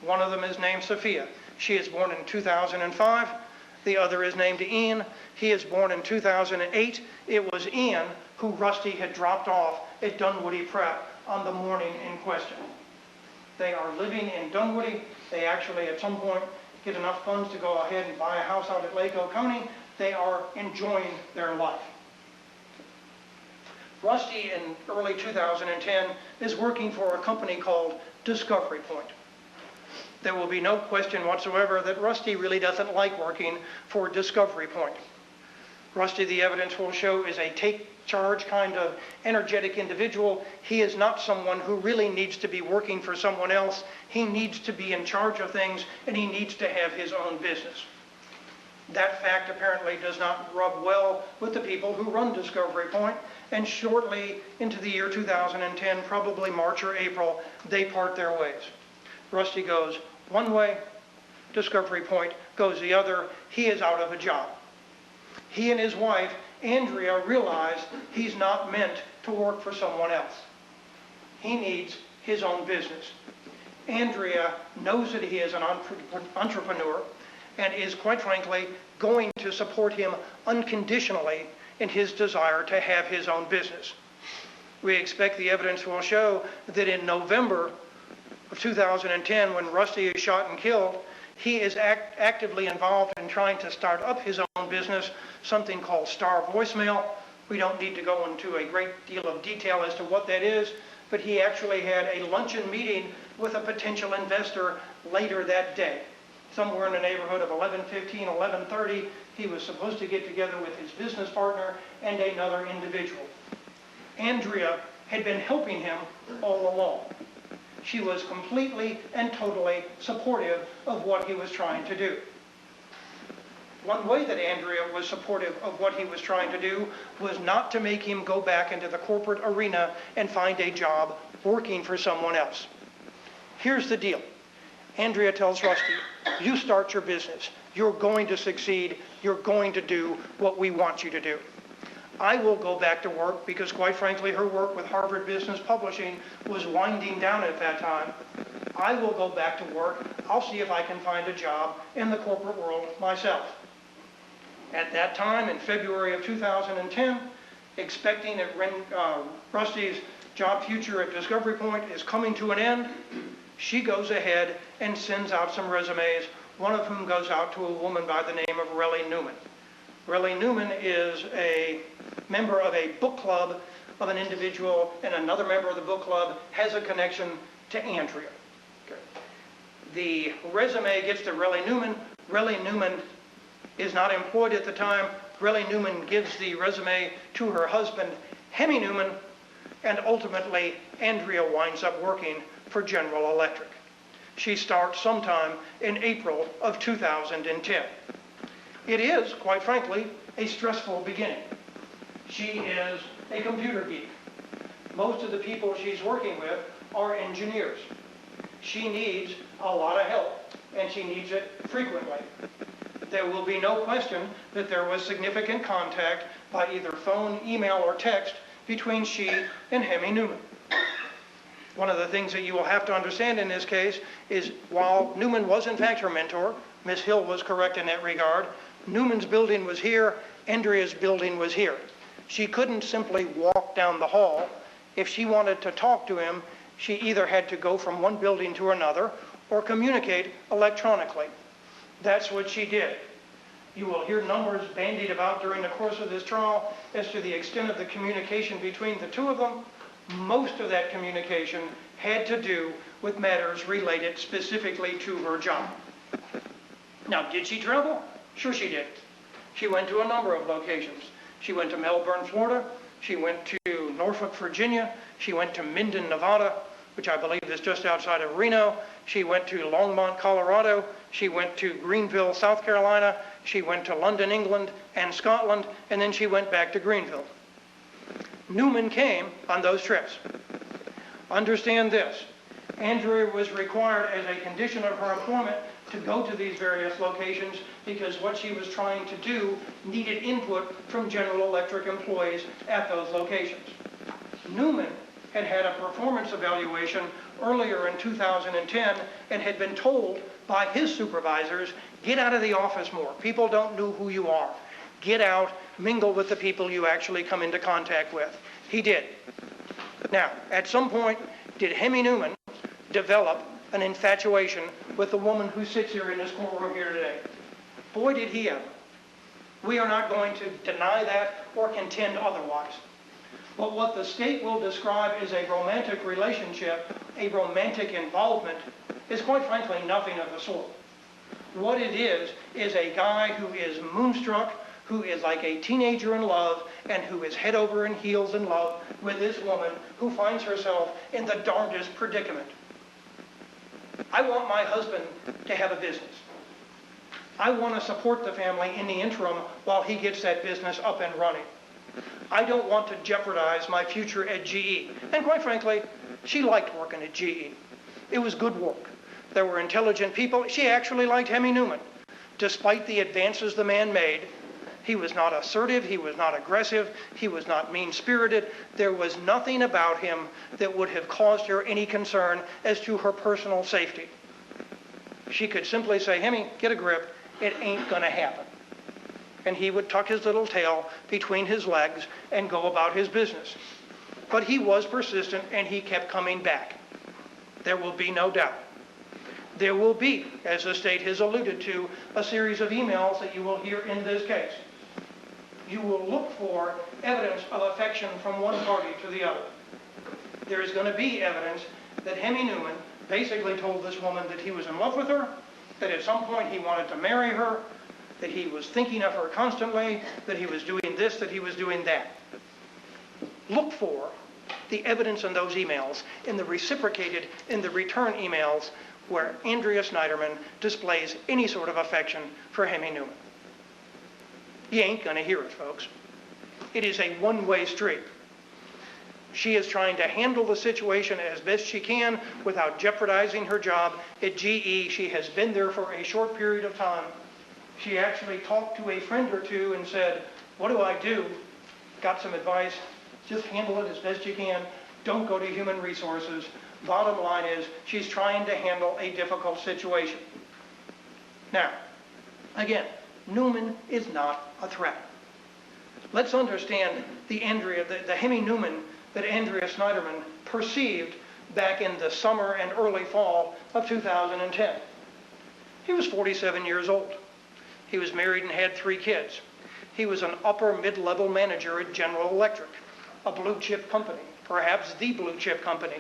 One of them is named Sophia. She is born in 2005. The other is named Ian. He is born in 2008. It was Ian who Rusty had dropped off at Dunwoody Prep on the morning in question. They are living in Dunwoody. They actually, at some point, get enough funds to go ahead and buy a house out at Lake Oconee. They are enjoying their life. Rusty, in early 2010, is working for a company called Discovery Point. There will be no question whatsoever that Rusty really doesn't like working for Discovery Point. Rusty, the evidence will show, is a take-charge kind of energetic individual. He is not someone who really needs to be working for someone else. He needs to be in charge of things, and he needs to have his own business. That fact apparently does not rub well with the people who run Discovery Point, and shortly into the year 2010, probably March or April, they part their ways. Rusty goes one way, Discovery Point goes the other. He is out of a job. He and his wife, Andrea, realize he's not meant to work for someone else. He needs his own business. Andrea knows that he is an entrepreneur and is, quite frankly, going to support him unconditionally in his desire to have his own business. We expect the evidence will show that in November of 2010, when Rusty is shot and killed, he is actively involved in trying to start up his own business, something called Star Voicemail. We don't need to go into a great deal of detail as to what that is, but he actually had a luncheon meeting with a potential investor later that day. Somewhere in the neighborhood of 11:15, 11:30, he was supposed to get together with his business partner and another individual. Andrea had been helping him all along. She was completely and totally supportive of what he was trying to do. One way that Andrea was supportive of what he was trying to do was not to make him go back into the corporate arena and find a job working for someone else. Here's the deal. Andrea tells Rusty, you start your business. You're going to succeed. You're going to do what we want you to do. I will go back to work because, quite frankly, her work with Harvard Business Publishing was winding down at that time. I will go back to work. I'll see if I can find a job in the corporate world myself. At that time, in February of 2010, expecting that Rusty's job future at Discovery Point is coming to an end, she goes ahead and sends out some resumes, one of whom goes out to a woman by the name of Relly Newman. Relly Newman is a member of a book club of an individual, and another member of the book club has a connection to Andrea. Okay. The resume gets to Relly Newman. Relly Newman is not employed at the time. Relly Newman gives the resume to her husband, Hemi Newman, and ultimately Andrea winds up working for General Electric. She starts sometime in April of 2010. It is, quite frankly, a stressful beginning. She is a computer geek. Most of the people she's working with are engineers. She needs a lot of help, and she needs it frequently. There will be no question that there was significant contact by either phone, email, or text between she and Hemi Newman. One of the things that you will have to understand in this case is while Newman was in fact her mentor, Ms. Hill was correct in that regard, Newman's building was here, Andrea's building was here. She couldn't simply walk down the hall. If she wanted to talk to him, she either had to go from one building to another or communicate electronically. That's what she did. You will hear numbers bandied about during the course of this trial as to the extent of the communication between the two of them. Most of that communication had to do with matters related specifically to her job. Now, did she travel? Sure she did. She went to a number of locations. She went to Melbourne, Florida. She went to Norfolk, Virginia. She went to Minden, Nevada, which I believe is just outside of Reno. She went to Longmont, Colorado. She went to Greenville, South Carolina. She went to London, England, and Scotland, and then she went back to Greenville. Newman came on those trips. Understand this. Andrea was required as a condition of her employment to go to these various locations because what she was trying to do needed input from General Electric employees at those locations. Newman had had a performance evaluation earlier in 2010 and had been told by his supervisors, get out of the office more. People don't know who you are. Get out, mingle with the people you actually come into contact with. He did. Now, at some point, did Hemi Newman develop an infatuation with the woman who sits here in this courtroom here today? Boy, did he ever. We are not going to deny that or contend otherwise. But what the state will describe as a romantic relationship, a romantic involvement, is quite frankly nothing of the sort. What it is a guy who is moonstruck, who is like a teenager in love, and who is head over and heels in love with this woman who finds herself in the darndest predicament. I want my husband to have a business. I want to support the family in the interim while he gets that business up and running. I don't want to jeopardize my future at GE. And quite frankly, she liked working at GE. It was good work. There were intelligent people. She actually liked Hemi Newman. Despite the advances the man made, he was not assertive, he was not aggressive, he was not mean-spirited. There was nothing about him that would have caused her any concern as to her personal safety. She could simply say, Hemi, get a grip, it ain't gonna happen. And he would tuck his little tail between his legs and go about his business. But he was persistent and he kept coming back. There will be no doubt. There will be, as the state has alluded to, a series of emails that you will hear in this case. You will look for evidence of affection from one party to the other. There is going to be evidence that Hemi Newman basically told this woman that he was in love with her, that at some point he wanted to marry her, that he was thinking of her constantly, that he was doing this, that he was doing that. Look for the evidence in those emails, in the reciprocated, in the return emails, where Andrea Sneiderman displays any sort of affection for Hemi Newman. You ain't gonna hear it, folks. It is a one-way street. She is trying to handle the situation as best she can without jeopardizing her job at GE. She has been there for a short period of time. She actually talked to a friend or two and said, what do I do? Got some advice. Just handle it as best you can. Don't go to human resources. Bottom line is, she's trying to handle a difficult situation. Now, again, Newman is not a threat. Let's understand the Hemi Newman that Andrea Sneiderman perceived back in the summer and early fall of 2010. He was 47 years old. He was married and had 3 kids. He was an upper mid-level manager at General Electric, a blue-chip company, perhaps the blue-chip company.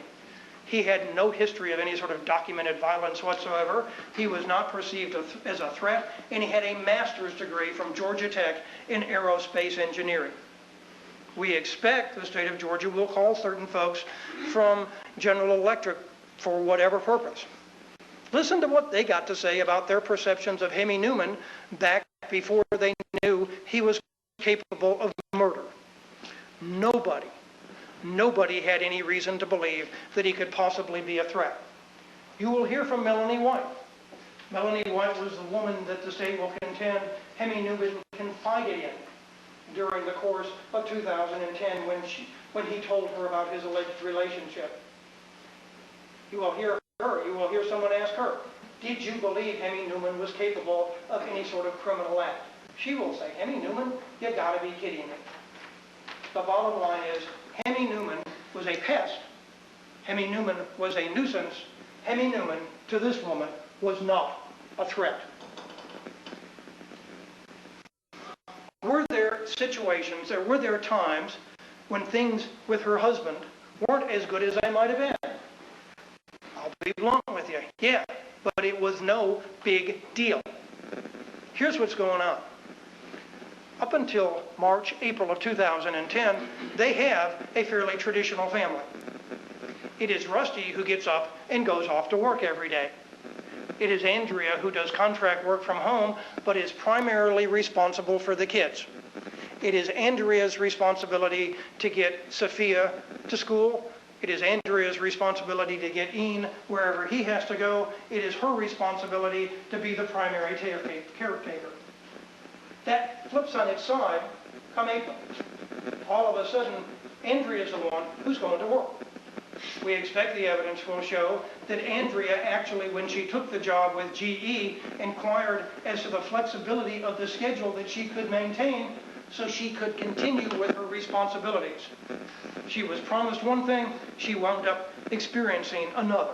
He had no history of any sort of documented violence whatsoever. He was not perceived as a threat, and he had a master's degree from Georgia Tech in aerospace engineering. We expect the state of Georgia will call certain folks from General Electric for whatever purpose. Listen to what they got to say about their perceptions of Hemi Newman back before they knew he was capable of murder. Nobody had any reason to believe that he could possibly be a threat. You will hear from Melanie White. Melanie White was the woman that the state will contend Hemi Newman confided in during the course of 2010 when he told her about his alleged relationship. You will hear someone ask her, did you believe Hemi Newman was capable of any sort of criminal act? She will say, Hemi Newman, you gotta be kidding me. The bottom line is, Hemi Newman was a pest. Hemi Newman was a nuisance. Hemi Newman, to this woman, was not a threat. Were there situations, were there times when things with her husband weren't as good as they might have been. I'll be blunt with you. Yeah, but it was no big deal. Here's what's going on. Up until March, April of 2010, they have a fairly traditional family. It is Rusty who gets up and goes off to work every day. It is Andrea who does contract work from home, but is primarily responsible for the kids. It is Andrea's responsibility to get Sophia to school. It is Andrea's responsibility to get Ian wherever he has to go. It is her responsibility to be the primary caretaker. That flips on its side come April. All of a sudden, Andrea's the one who's going to work. We expect the evidence will show that Andrea actually, when she took the job with GE, inquired as to the flexibility of the schedule that she could maintain so she could continue with her responsibilities. She was promised one thing, she wound up experiencing another.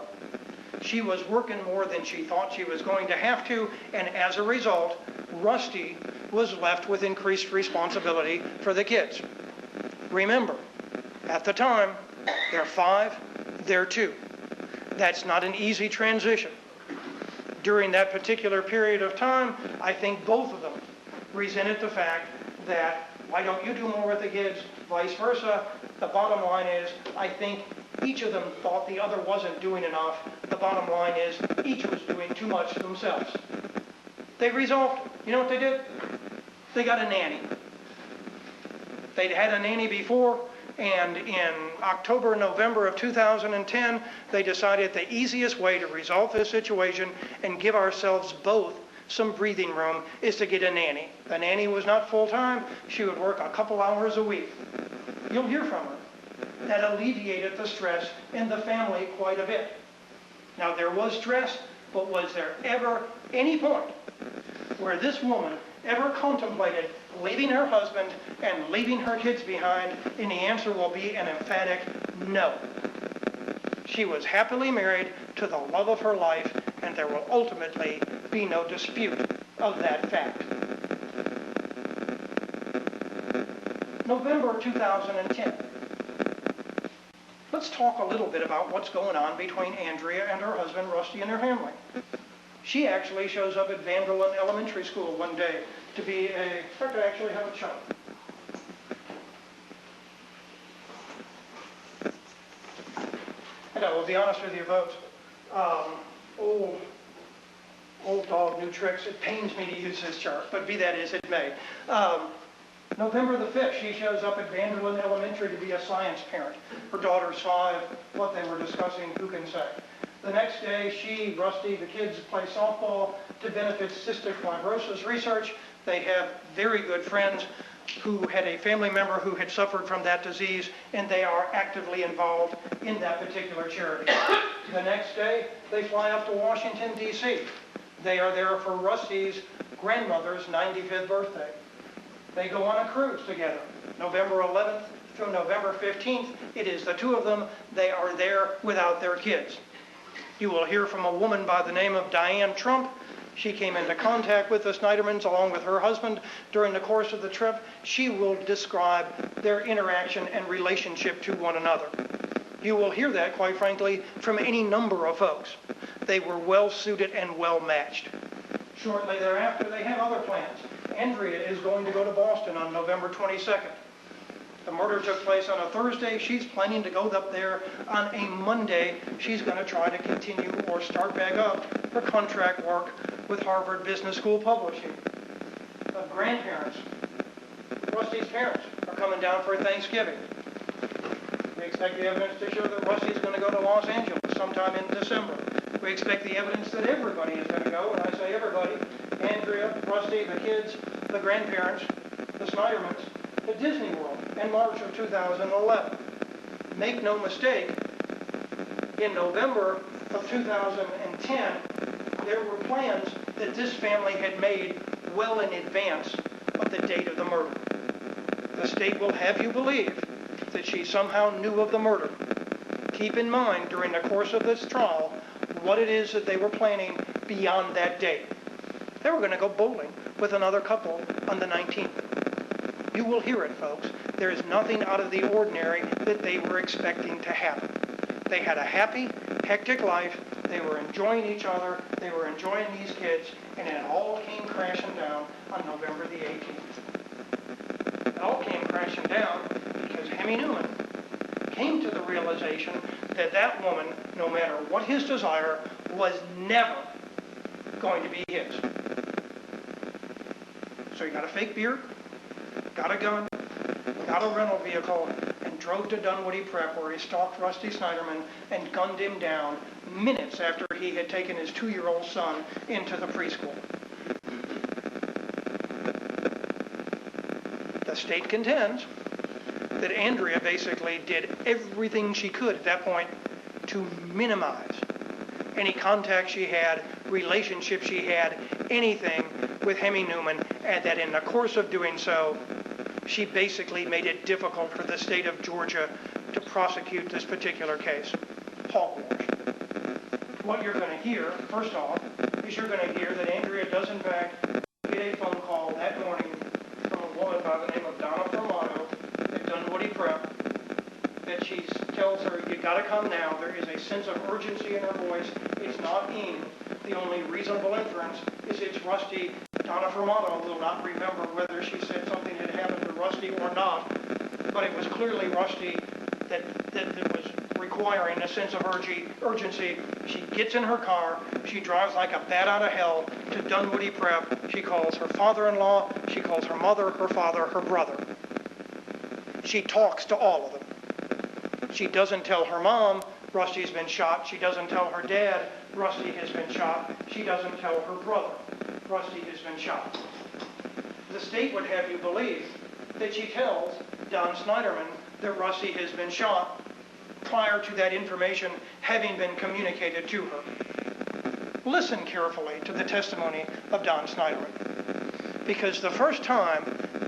She was working more than she thought she was going to have to, and as a result, Rusty was left with increased responsibility for the kids. Remember, at the time, they're 5, they're 2. That's not an easy transition. During that particular period of time, I think both of them resented the fact that, why don't you do more with the kids, vice versa. The bottom line is, I think each of them thought the other wasn't doing enough. The bottom line is, each was doing too much themselves. They resolved, you know what they did? They got a nanny. They'd had a nanny before, and in October, November of 2010, they decided the easiest way to resolve this situation and give ourselves both some breathing room is to get a nanny. The nanny was not full-time. She would work a couple hours a week. You'll hear from her. That alleviated the stress in the family quite a bit. Now, there was stress, but was there ever any point where this woman ever contemplated leaving her husband and leaving her kids behind? And the answer will be an emphatic no. She was happily married to the love of her life, and there will ultimately be no dispute of that fact. November 2010. Let's talk a little bit about what's going on between Andrea and her husband, Rusty, and their family. She actually shows up at Vanderlyn Elementary School one day to be a, in fact, I actually have a chart. And I will be honest with you folks, old dog, new tricks. It pains me to use this chart, but be that as it may. November the 5th, she shows up at Vanderlyn Elementary to be a science parent. Her daughter's 5, what they were discussing, who can say? The next day, she, Rusty, the kids play softball to benefit cystic fibrosis research. They have very good friends who had a family member who had suffered from that disease, and they are actively involved in that particular charity. The next day, they fly up to Washington, D.C. They are there for Rusty's grandmother's 95th birthday. They go on a cruise together, November 11th through November 15th. It is the two of them. They are there without their kids. You will hear from a woman by the name of Diane Trump. She came into contact with the Sneidermans along with her husband during the course of the trip. She will describe their interaction and relationship to one another. You will hear that, quite frankly, from any number of folks. They were well suited and well matched. Shortly thereafter, they have other plans. Andrea is going to go to Boston on November 22nd. The murder took place on a Thursday. She's planning to go up there on a Monday. She's going to try to continue or start back up her contract work with Harvard Business School Publishing. The grandparents, Rusty's parents, are coming down for Thanksgiving. We expect the evidence to show that Rusty's going to go to Los Angeles sometime in December. We expect the evidence that everybody is going to go, and I say everybody, Andrea, Rusty, the kids, the grandparents, the Sneidermans, to Disney World in March of 2011. Make no mistake, in November of 2010, there were plans that this family had made well in advance of the date of the murder. The state will have you believe that she somehow knew of the murder. Keep in mind during the course of this trial what it is that they were planning beyond that date. They were going to go bowling with another couple on the 19th. You will hear it, folks. There is nothing out of the ordinary that they were expecting to happen. They had a happy, hectic life. They were enjoying each other. They were enjoying these kids. And it all came crashing down on November the 18th. It all came crashing down because Hemi Newman came to the realization that that woman, no matter what his desire, was never going to be his. So he got a fake beard, got a gun, got a rental vehicle, and drove to Dunwoody Prep, where he stalked Rusty Sneiderman and gunned him down minutes after he had taken his 2-year-old son into the preschool. The state contends that Andrea basically did everything she could at that point to minimize any contact she had, relationship she had, anything with Hemi Newman, and that in the course of doing so, she basically made it difficult for the state of Georgia to prosecute this particular case. Hogwash. What you're going to hear, first off, is you're going to hear that Andrea does in fact get a phone call that morning from a woman by the name of Donna Formato at Dunwoody Prep, that she tells her, you got to come now. There is a sense of urgency in her voice. It's not Ian. The only reasonable inference is it's Rusty. Donna Formato will not remember whether she said something had happened to Rusty or not, but it was clearly Rusty that was requiring a sense of urgency. She gets in her car. She drives like a bat out of hell to Dunwoody Prep. She calls her father-in-law. She calls her mother, her father, her brother. She talks to all of them. She doesn't tell her mom Rusty's been shot. She doesn't tell her dad Rusty has been shot. She doesn't tell her brother Rusty has been shot. The state would have you believe that she tells Don Sneiderman that Rusty has been shot prior to that information having been communicated to her. Listen carefully to the testimony of Don Sneiderman, because the first time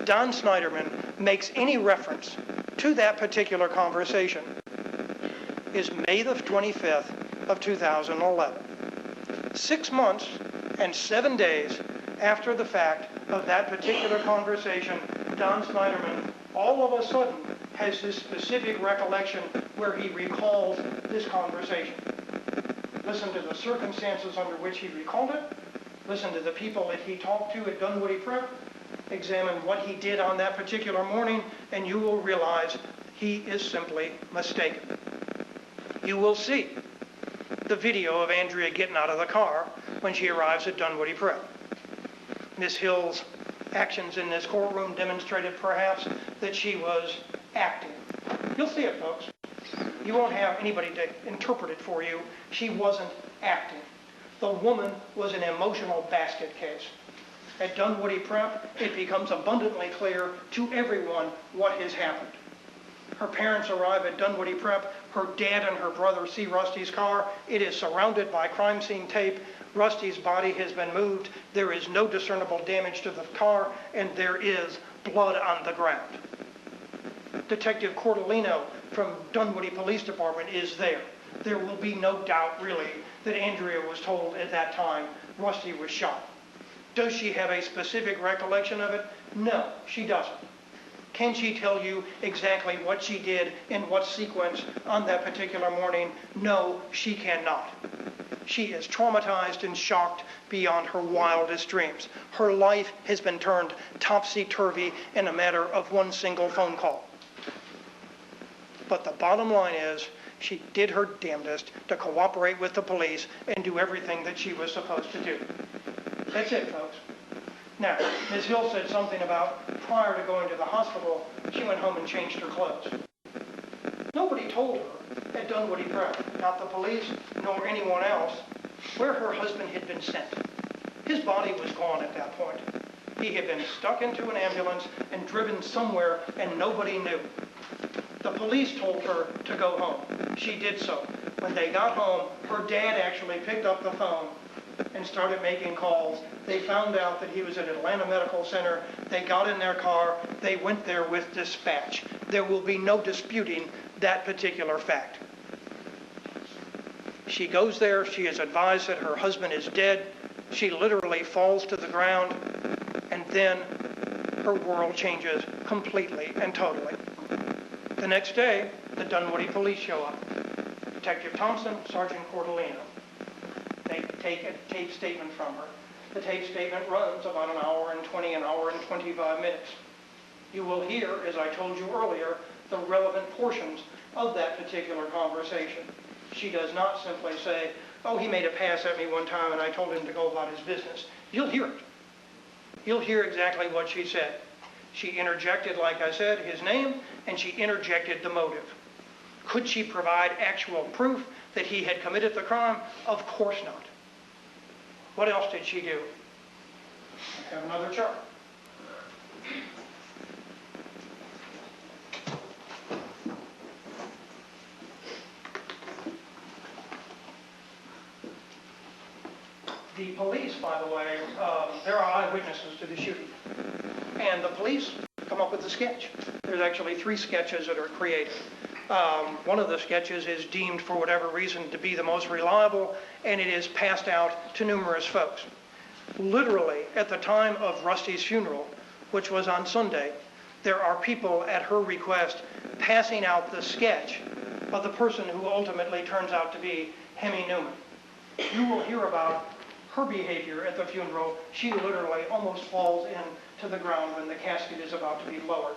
Don Sneiderman makes any reference to that particular conversation is May the 25th of 2011. 6 months and 7 days after the fact of that particular conversation, Don Sneiderman all of a sudden has this specific recollection where he recalls this conversation. Listen to the circumstances under which he recalled it. Listen to the people that he talked to at Dunwoody Prep. Examine what he did on that particular morning, and you will realize he is simply mistaken. You will see the video of Andrea getting out of the car when she arrives at Dunwoody Prep. Ms. Hill's actions in this courtroom demonstrated perhaps that she was acting. You'll see it, folks. You won't have anybody to interpret it for you. She wasn't acting. The woman was an emotional basket case. At Dunwoody Prep, it becomes abundantly clear to everyone what has happened. Her parents arrive at Dunwoody Prep. Her dad and her brother see Rusty's car. It is surrounded by crime scene tape. Rusty's body has been moved. There is no discernible damage to the car, and there is blood on the ground. Detective Cordolino from Dunwoody Police Department is there. There will be no doubt, really, that Andrea was told at that time Rusty was shot. Does she have a specific recollection of it? No, she doesn't. Can she tell you exactly what she did in what sequence on that particular morning? No, she cannot. She is traumatized and shocked beyond her wildest dreams. Her life has been turned topsy-turvy in a matter of one single phone call. But the bottom line is, she did her damnedest to cooperate with the police and do everything that she was supposed to do. That's it, folks. Now, Ms. Hill said something about prior to going to the hospital, she went home and changed her clothes. Nobody told her at Dunwoody Prep, not the police nor anyone else, where her husband had been sent. His body was gone at that point. He had been stuck into an ambulance and driven somewhere, and nobody knew. The police told her to go home. She did so. When they got home, her dad actually picked up the phone and started making calls. They found out that he was at Atlanta Medical Center. They got in their car. They went there with dispatch. There will be no disputing that particular fact. She goes there. She is advised that her husband is dead. She literally falls to the ground. And then her world changes completely and totally. The next day, the Dunwoody police show up. Detective Thompson, Sergeant Cordellino. They take a tape statement from her. The tape statement runs about an hour and 25 minutes. You will hear, as I told you earlier, the relevant portions of that particular conversation. She does not simply say, oh, he made a pass at me one time and I told him to go about his business. You'll hear it. You'll hear exactly what she said. She interjected, like I said, his name, and she interjected the motive. Could she provide actual proof that he had committed the crime? Of course not. What else did she do? I have another chart. The police, by the way, there are eyewitnesses to the shooting. And the police come up with a sketch. There's actually 3 sketches that are created. One of the sketches is deemed, for whatever reason, to be the most reliable, and it is passed out to numerous folks. Literally, at the time of Rusty's funeral, which was on Sunday, there are people at her request passing out the sketch of the person who ultimately turns out to be Hemi Newman. You will hear about her behavior at the funeral. She literally almost falls into the ground when the casket is about to be lowered.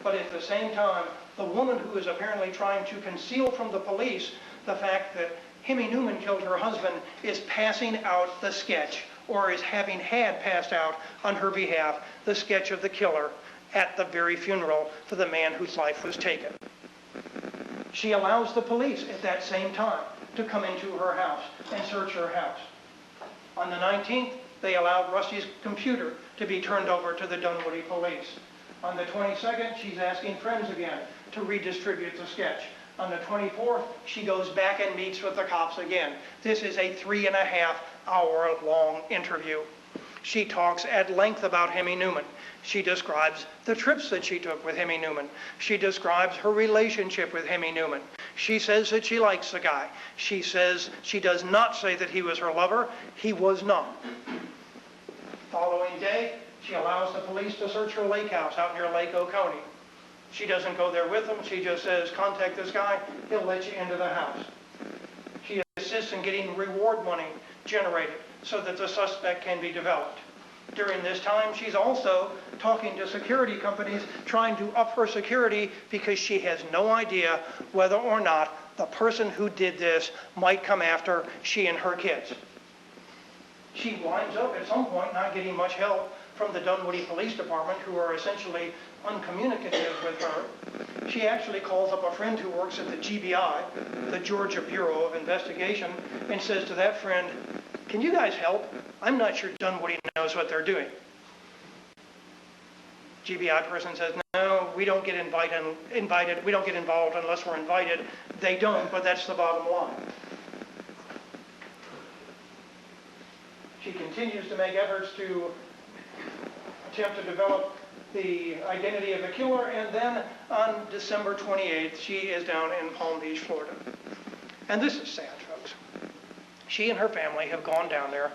But at the same time, the woman who is apparently trying to conceal from the police the fact that Hemi Newman killed her husband is passing out the sketch, or is having had passed out on her behalf the sketch of the killer at the very funeral for the man whose life was taken. She allows the police at that same time to come into her house and search her house. On the 19th, they allowed Rusty's computer to be turned over to the Dunwoody police. On the 22nd, she's asking friends again to redistribute the sketch. On the 24th, she goes back and meets with the cops again. This is a 3.5-hour-long interview. She talks at length about Hemi Newman. She describes the trips that she took with Hemi Newman. She describes her relationship with Hemi Newman. She says that she likes the guy. She says she does not say that he was her lover. He was not. Following day, she allows the police to search her lake house out near Lake Oconee. She doesn't go there with them. She just says, contact this guy. He'll let you into the house. She assists in getting reward money generated so that the suspect can be developed. During this time, she's also talking to security companies, trying to up her security because she has no idea whether or not the person who did this might come after she and her kids. She winds up at some point not getting much help from the Dunwoody Police Department, who are essentially uncommunicative with her. She actually calls up a friend who works at the GBI, the Georgia Bureau of Investigation, and says to that friend, can you guys help? I'm not sure Dunwoody knows what they're doing. GBI person says, no, we don't get invited. We don't get involved unless we're invited. They don't, but that's the bottom line. She continues to make efforts to attempt to develop the identity of the killer, and then on December 28th, she is down in Palm Beach, Florida. And this is sad, folks. She and her family have gone down there.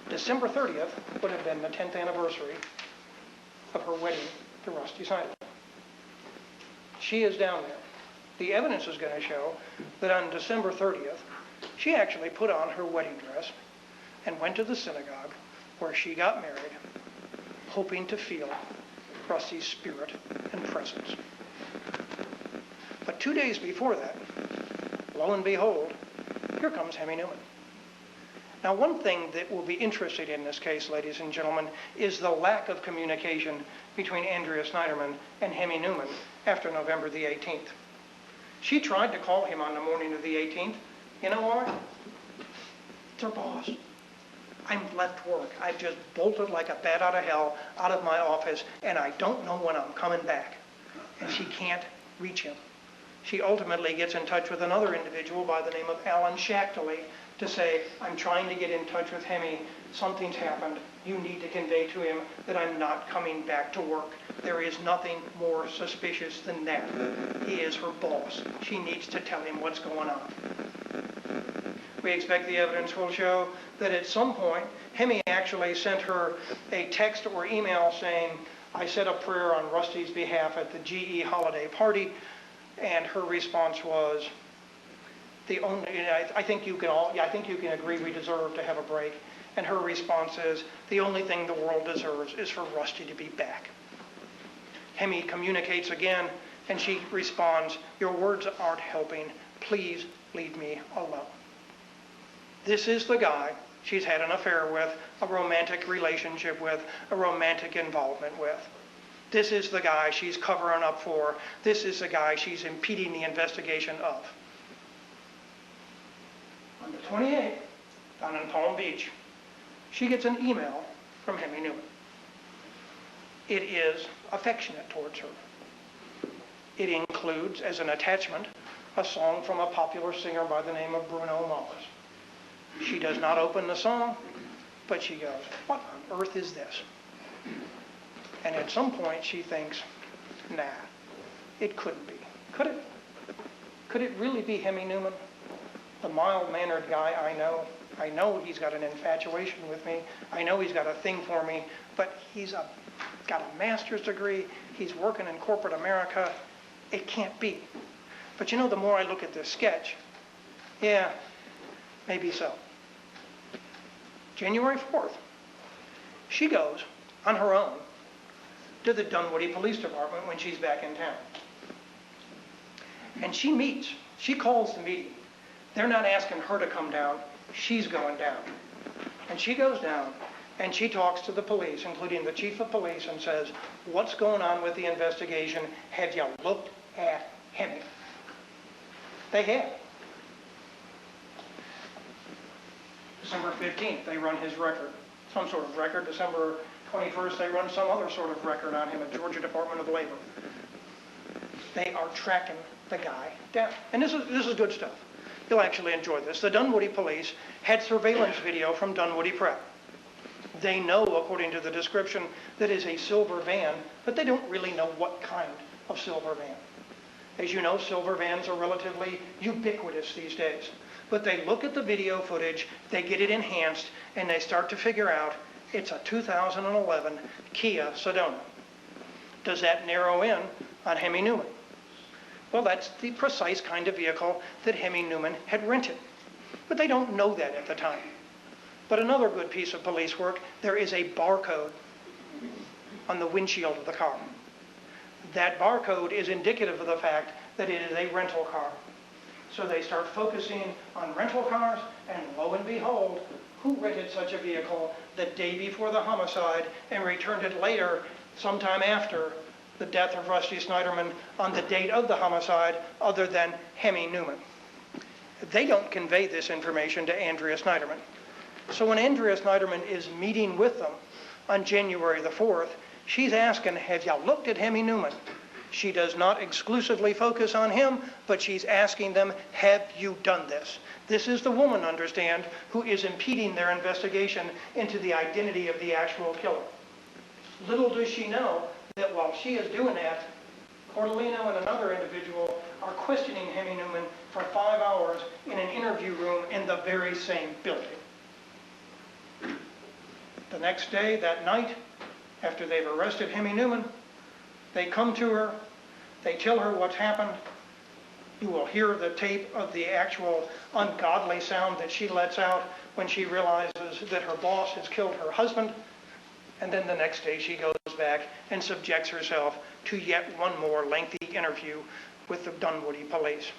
December 30th would have been the 10th anniversary of her wedding to Rusty Sneiderman. She is down there. The evidence is going to show that on December 30th, she actually put on her wedding dress and went to the synagogue where she got married, hoping to feel Rusty's spirit and presence. But 2 days before that, lo and behold, here comes Hemi Newman. Now, one thing that will be interesting in this case, ladies and gentlemen, is the lack of communication between Andrea Sneiderman and Hemi Newman after November the 18th. She tried to call him on the morning of the 18th. You know why? It's her boss. I'm left work. I've just bolted like a bat out of hell out of my office, and I don't know when I'm coming back. And she can't reach him. She ultimately gets in touch with another individual by the name of Alan Shackley to say, I'm trying to get in touch with Hemi. Something's happened. You need to convey to him that I'm not coming back to work. There is nothing more suspicious than that. He is her boss. She needs to tell him what's going on. We expect the evidence will show that at some point, Hemi actually sent her a text or email saying, I said a prayer on Rusty's behalf at the GE holiday party, and her response was, I think you can agree we deserve to have a break. And her response is, the only thing the world deserves is for Rusty to be back. Hemi communicates again, and she responds, your words aren't helping. Please leave me alone. This is the guy she's had an affair with, a romantic relationship with, a romantic involvement with. This is the guy she's covering up for. This is the guy she's impeding the investigation of. On the 28th, down in Palm Beach, she gets an email from Hemi Newman. It is affectionate towards her. It includes, as an attachment, a song from a popular singer by the name of Bruno Mars. She does not open the song, but she goes, what on earth is this? And at some point she thinks, nah, it couldn't be. Could it? Could it really be Hemi Newman? The mild-mannered guy I know. I know he's got an infatuation with me. I know he's got a thing for me, but he's got a master's degree. He's working in corporate America. It can't be. But you know, the more I look at this sketch, yeah, maybe so. January 4th, she goes on her own to the Dunwoody Police Department when she's back in town. And she calls the meeting. They're not asking her to come down, she's going down. And she goes down and she talks to the police, including the chief of police, and says, what's going on with the investigation? Have you looked at Hemi? They have. December 15th, they run his record, some sort of record. December 21st, they run some other sort of record on him at Georgia Department of Labor. They are tracking the guy down. And this is good stuff. You'll actually enjoy this. The Dunwoody police had surveillance video from Dunwoody Prep. They know, according to the description, that is a silver van, but they don't really know what kind of silver van. As you know, silver vans are relatively ubiquitous these days. But they look at the video footage, they get it enhanced, and they start to figure out it's a 2011 Kia Sedona. Does that narrow in on Hemi Newman? Well, that's the precise kind of vehicle that Hemi Newman had rented. But they don't know that at the time. But another good piece of police work, there is a barcode on the windshield of the car. That barcode is indicative of the fact that it is a rental car. So they start focusing on rental cars, and lo and behold, who rented such a vehicle the day before the homicide and returned it later, sometime after the death of Rusty Sneiderman, on the date of the homicide, other than Hemi Newman? They don't convey this information to Andrea Sneiderman. So when Andrea Sneiderman is meeting with them on January the 4th, she's asking, have you looked at Hemi Newman? She does not exclusively focus on him, but she's asking them, have you done this? This is the woman, understand, who is impeding their investigation into the identity of the actual killer. Little does she know that while she is doing that, Cordellino and another individual are questioning Hemi Newman for 5 hours in an interview room in the very same building. The next day, that night, after they've arrested Hemi Newman, they come to her, they tell her what's happened. You will hear the tape of the actual ungodly sound that she lets out when she realizes that her boss has killed her husband. And then the next day she goes back and subjects herself to yet one more lengthy interview with the Dunwoody police.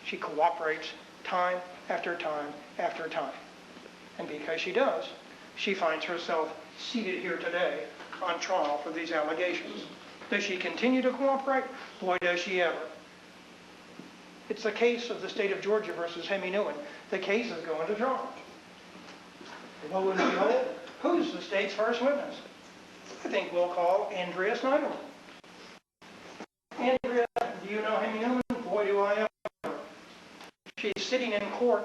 She cooperates time after time after time. And because she does, she finds herself seated here today on trial for these allegations. Does she continue to cooperate? Boy, does she ever. It's the case of the state of Georgia versus Hemi Newman. The case is going to trial. Lo and behold, who's the state's first witness? I think we'll call Andrea Sneiderman. Andrea, do you know Hemi Newman? Boy, do I ever. She's sitting in court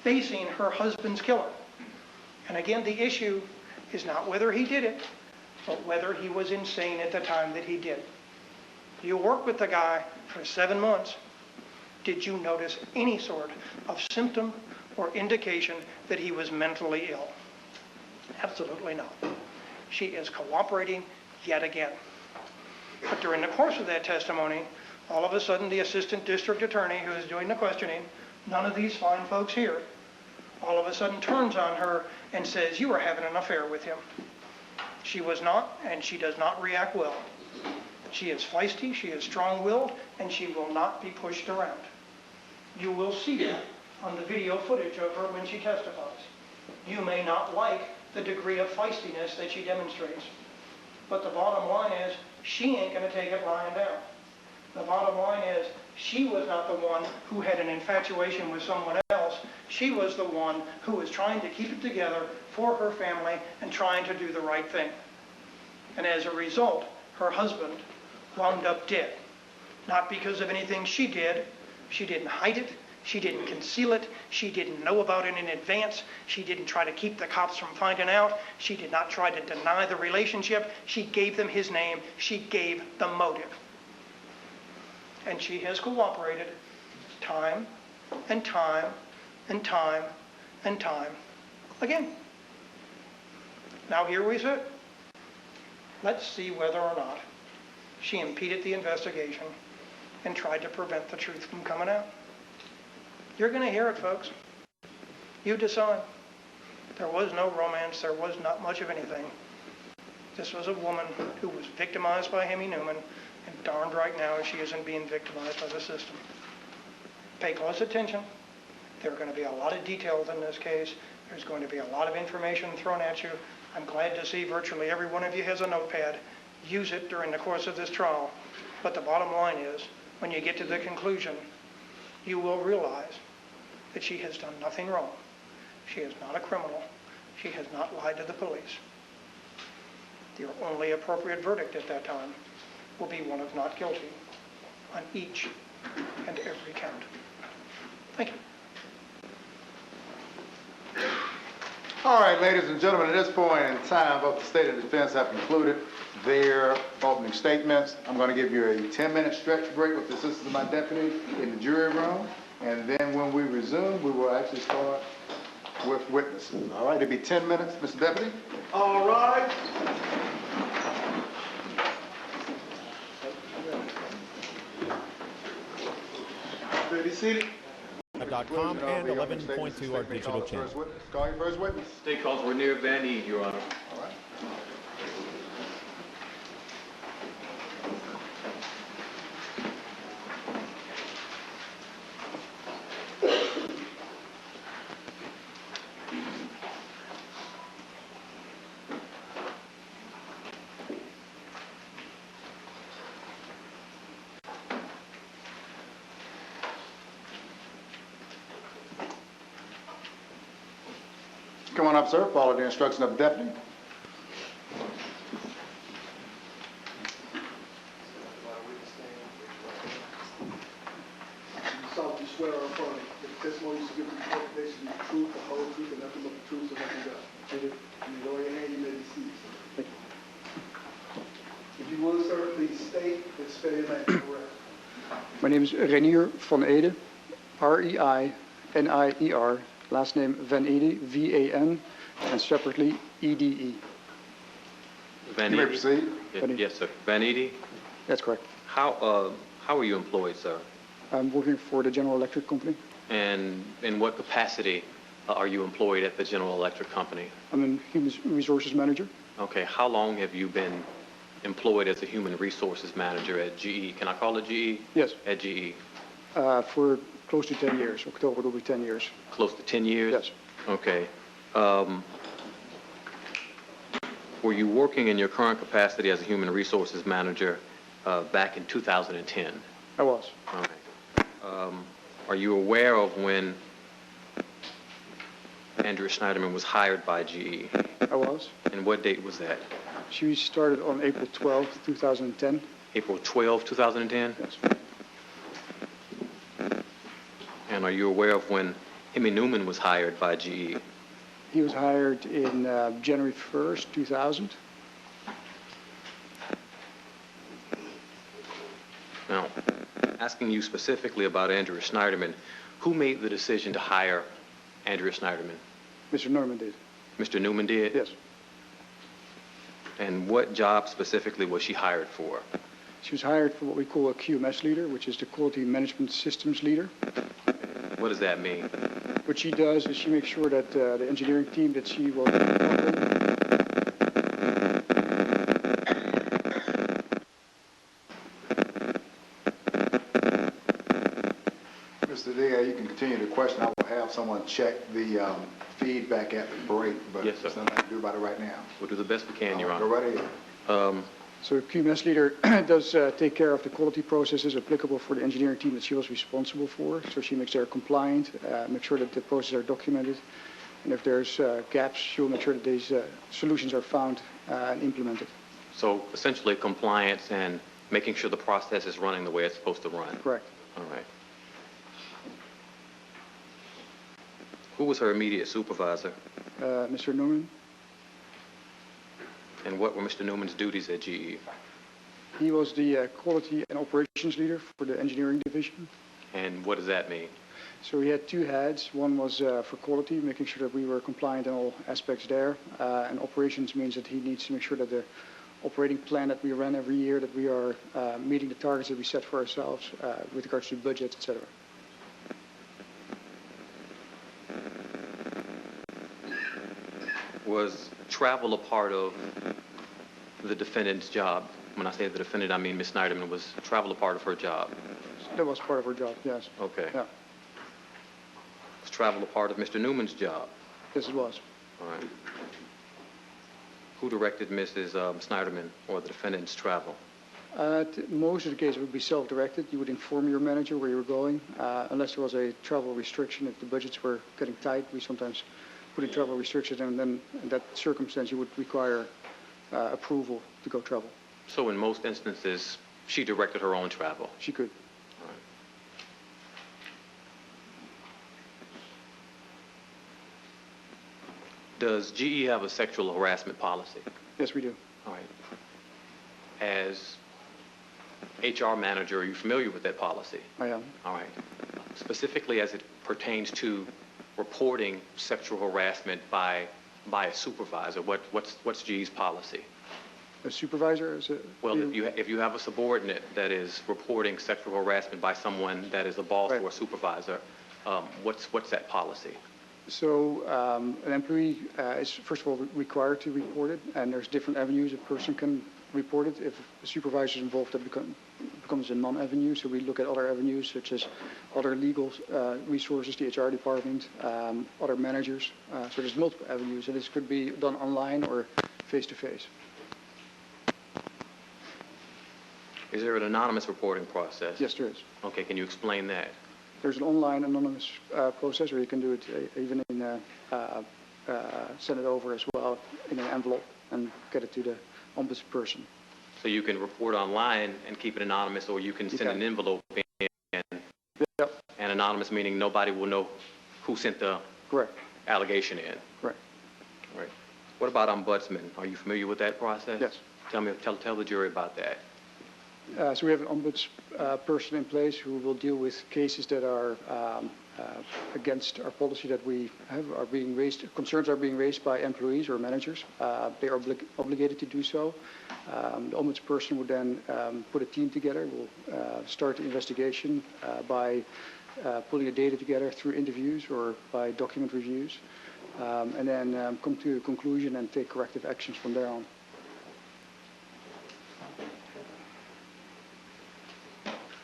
facing her husband's killer. And again, the issue is not whether he did it, but whether he was insane at the time that he did. You worked with the guy for 7 months. Did you notice any sort of symptom or indication that he was mentally ill? Absolutely not. She is cooperating yet again. But during the course of that testimony, all of a sudden the assistant district attorney who is doing the questioning, none of these fine folks here, all of a sudden turns on her and says, "You were having an affair with him." She was not, and she does not react well. She is feisty, she is strong-willed, and she will not be pushed around. You will see that on the video footage of her when she testifies. You may not like the degree of feistiness that she demonstrates, but the bottom line is she ain't going to take it lying down. The bottom line is she was not the one who had an infatuation with someone else. She was the one who was trying to keep it together for her family and trying to do the right thing. And as a result, her husband wound up dead. Not because of anything she did. She didn't hide it. She didn't conceal it. She didn't know about it in advance. She didn't try to keep the cops from finding out. She did not try to deny the relationship. She gave them his name. She gave the motive. And she has cooperated time and time and time and time again. Now here we sit. Let's see whether or not she impeded the investigation and tried to prevent the truth from coming out. You're going to hear it, folks. You decide. There was no romance. There was not much of anything. This was a woman who was victimized by Hemi Newman, and darned right now she isn't being victimized by the system. Pay close attention. There are going to be a lot of details in this case. There's going to be a lot of information thrown at you. I'm glad to see virtually every one of you has a notepad. Use it during the course of this trial. But the bottom line is, when you get to the conclusion, you will realize that she has done nothing wrong. She is not a criminal. She has not lied to the police. The only appropriate verdict at that time will be one of not guilty on each and every count. Thank you. All right, ladies and gentlemen, at this point in time, both the state and defense have concluded their opening statements. I'm going to give you a 10-minute stretch break with the assistance of my deputy in the jury room. And then when we resume, we will actually start with witnesses. All right, it'll be 10 minutes, Mr. Deputy. All right. Be seated. .com and 11.2 our digital channel. Call your first witness. State calls Rainier Van Eed, Your Honor. All right. Come on up, sir. Follow the instruction of the deputy. You solemnly swear or affirm that the testimony you give before the nation is the truth, the whole truth, and nothing but the truth, so nothing but. I do. You lower your hand, you may be seated, sir. Thank you. If you will, sir, please state and spell your name correct. My name is Rainier van Ede, R-E-I-N-I-E-R, last name Van Ede, V-A-N, and separately E-D-E. Van You may Eede? proceed. Yes, sir. Van Eede, That's correct. how are you employed, sir? I'm working for the General Electric Company. And in what capacity are you employed at the General Electric Company? I'm a human resources manager. Okay, how long have you been employed as a human resources manager at GE? Can I call it GE? Yes, At GE? for close to 10 years. October will be 10 years. Close to 10 years? Yes. Okay. Were you working in your current capacity as a human resources manager back in 2010? I was. All right. Are you aware of when Andrea Sneiderman was hired by GE? I was. And what date was that? She started on April 12, 2010. April 12, 2010? Yes. And are you aware of when Hemi Newman was hired by GE? He was hired in January 1st, 2000. Now, asking you specifically about Andrea Sneiderman, who made the decision to hire Andrea Sneiderman? Mr. Norman did. Mr. Newman did? Yes. And what job specifically was she hired for? She was hired for what we call a QMS leader, which is the Quality Management Systems leader. What does that mean? What she does is she makes sure that the engineering team that she will operate. Mr. Dia, you can continue the question. I will have someone check the feedback at the break, but Yes, sir. there's nothing I can do about it right now. We'll do the best we can, Your Go Honor. right ahead. So QMS leader does take care of the quality processes applicable for the engineering team that she was responsible for. So she makes sure they're compliant, make sure that the processes are documented, and if there's gaps, she'll make sure that these solutions are found and implemented. So essentially compliance and making sure the process is running the way it's supposed to run. Correct. All right. Who was her immediate supervisor? Mr. Newman, And what were Mr. Newman's duties at GE? he was the quality and operations leader for the engineering division. And what does that mean? So he had two heads. One was for quality, making sure that we were compliant in all aspects there. And operations means that he needs to make sure that the operating plan that we run every year, that we are meeting the targets that we set for ourselves with regards to budgets, etc. Was travel a part of the defendant's job? When I say the defendant, I mean Ms. Sneiderman. Was travel a part of her job? That was part of our job, yes. Okay. Yeah, Was travel a part of Mr. Newman's job? yes, it was. All right. Who directed Mrs. Sneiderman or the defendant's travel? Most of the cases would be self-directed. You would inform your manager where you were going, unless there was a travel restriction. If the budgets were getting tight, we sometimes put in travel restrictions, and then in that circumstance, you would require approval to go travel. So in most instances, she directed her own travel. She could. All right. Does GE have a sexual harassment policy? Yes, we do. All right. As HR manager, are you familiar with that policy? I am. All right. Specifically as it pertains to reporting sexual harassment by a supervisor, what's GE's policy? A supervisor is a... Well, if you have a subordinate that is reporting sexual harassment by someone that is a boss Right. or a supervisor, what's that policy? So an employee is, first of all, required to report it, and there's different avenues a person can report it. If a supervisor is involved, that becomes a non-avenue. So we look at other avenues, such as other legal resources, the HR department, other managers. So there's multiple avenues, and this could be done online or face-to-face. Is there an anonymous reporting process? Yes, there is. Okay, can you explain that? There's an online anonymous process, or you can do it even in send it over as well in an envelope and get it to the ombudsperson. So you can report online and keep it anonymous, or you can send an envelope in, Yep. and anonymous meaning nobody will know who sent the Correct. allegation in. Correct. Right. What about ombudsman? Are you familiar with that process? Yes. Tell the jury about that. So we have an ombudsperson in place who will deal with cases that are against our policy that we have, are being raised, concerns are being raised by employees or managers. They are obligated to do so. The ombudsperson would then put a team together, will start the investigation by pulling the data together through interviews or by document reviews, and then come to a conclusion and take corrective actions from there on.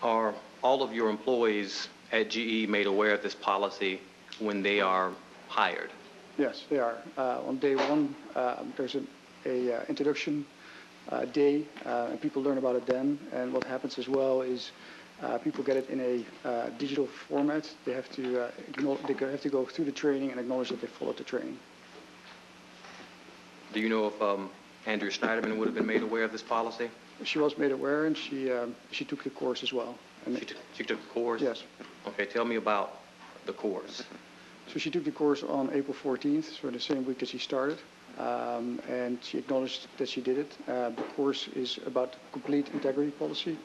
Are all of your employees at GE made aware of this policy when they are hired? Yes, they are. On day one, there's an introduction day, and people learn about it then. And what happens as well is people get it in a digital format. They have to go through the training and acknowledge that they followed the training. Do you know if Andrea Sneiderman would have been made aware of this policy? She was made aware, and she took the course as well. And She took the course? Yes. Okay, tell me about the course. So she took the course on April 14th, so the same week that she started, and she acknowledged that she did it. The course is about complete integrity policy,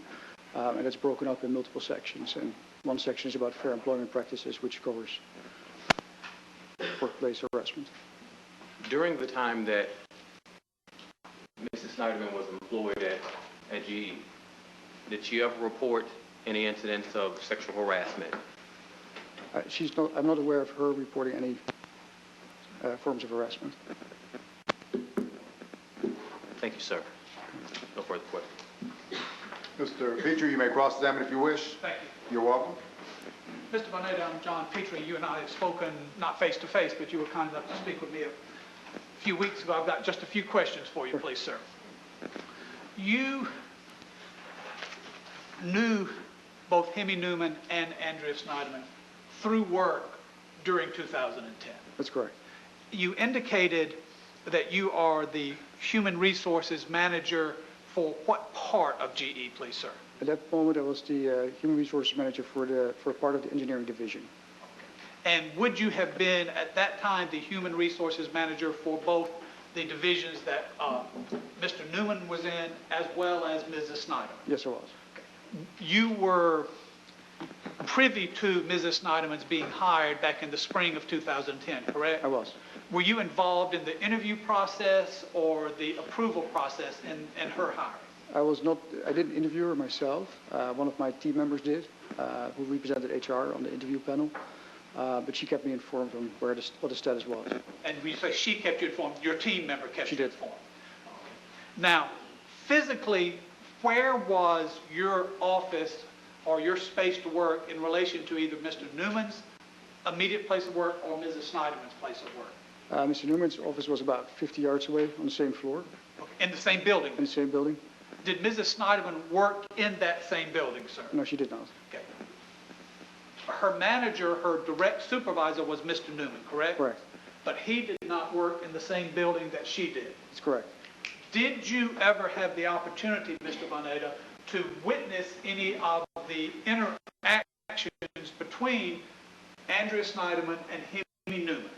and it's broken up in multiple sections. And one section is about fair employment practices, which covers workplace harassment. During the time that Mrs. Sneiderman was employed at GE, did she ever report any incidents of sexual harassment? I'm not aware of her reporting any forms of harassment. Thank you, sir. No further questions. Mr. Petrie, you may cross-examine if you wish. Thank you. You're welcome. Mr. Boneta, I'm John Petrie. You and I have spoken, not face-to-face, but you were kind enough to speak with me a few weeks ago. I've got just a few questions for you, please, sir. You knew both Hemi Newman and Andrea Sneiderman through work during 2010. That's correct. You indicated that you are the human resources manager for what part of GE, please, sir? At that moment, I was the human resources manager for part of the engineering division. And would you have been, at that time, the human resources manager for both the divisions that Mr. Newman was in, as well as Mrs. Sneiderman? Yes, I was. You were privy to Mrs. Sneiderman's being hired back in the spring of 2010, correct? I was. Were you involved in the interview process or the approval process in her hiring? I didn't interview her myself. One of my team members did, who represented HR on the interview panel. But she kept me informed on what the status was. And when you say she kept you informed, your team member kept you informed? Now, physically, where was your office or your space to work in relation to either Mr. Newman's immediate place of work or Mrs. Sneiderman's place of work? Mr. Newman's office was about 50 yards away on the same floor. Okay. In the same building? In the same building. Did Mrs. Sneiderman work in that same building, sir? No, she did not. Okay. Her manager, her direct supervisor was Mr. Newman, correct? Correct. But he did not work in the same building that she did? That's correct. Did you ever have the opportunity, Mr. Boneta, to witness any of the interactions between Andrea Sneiderman and Hemi Newman?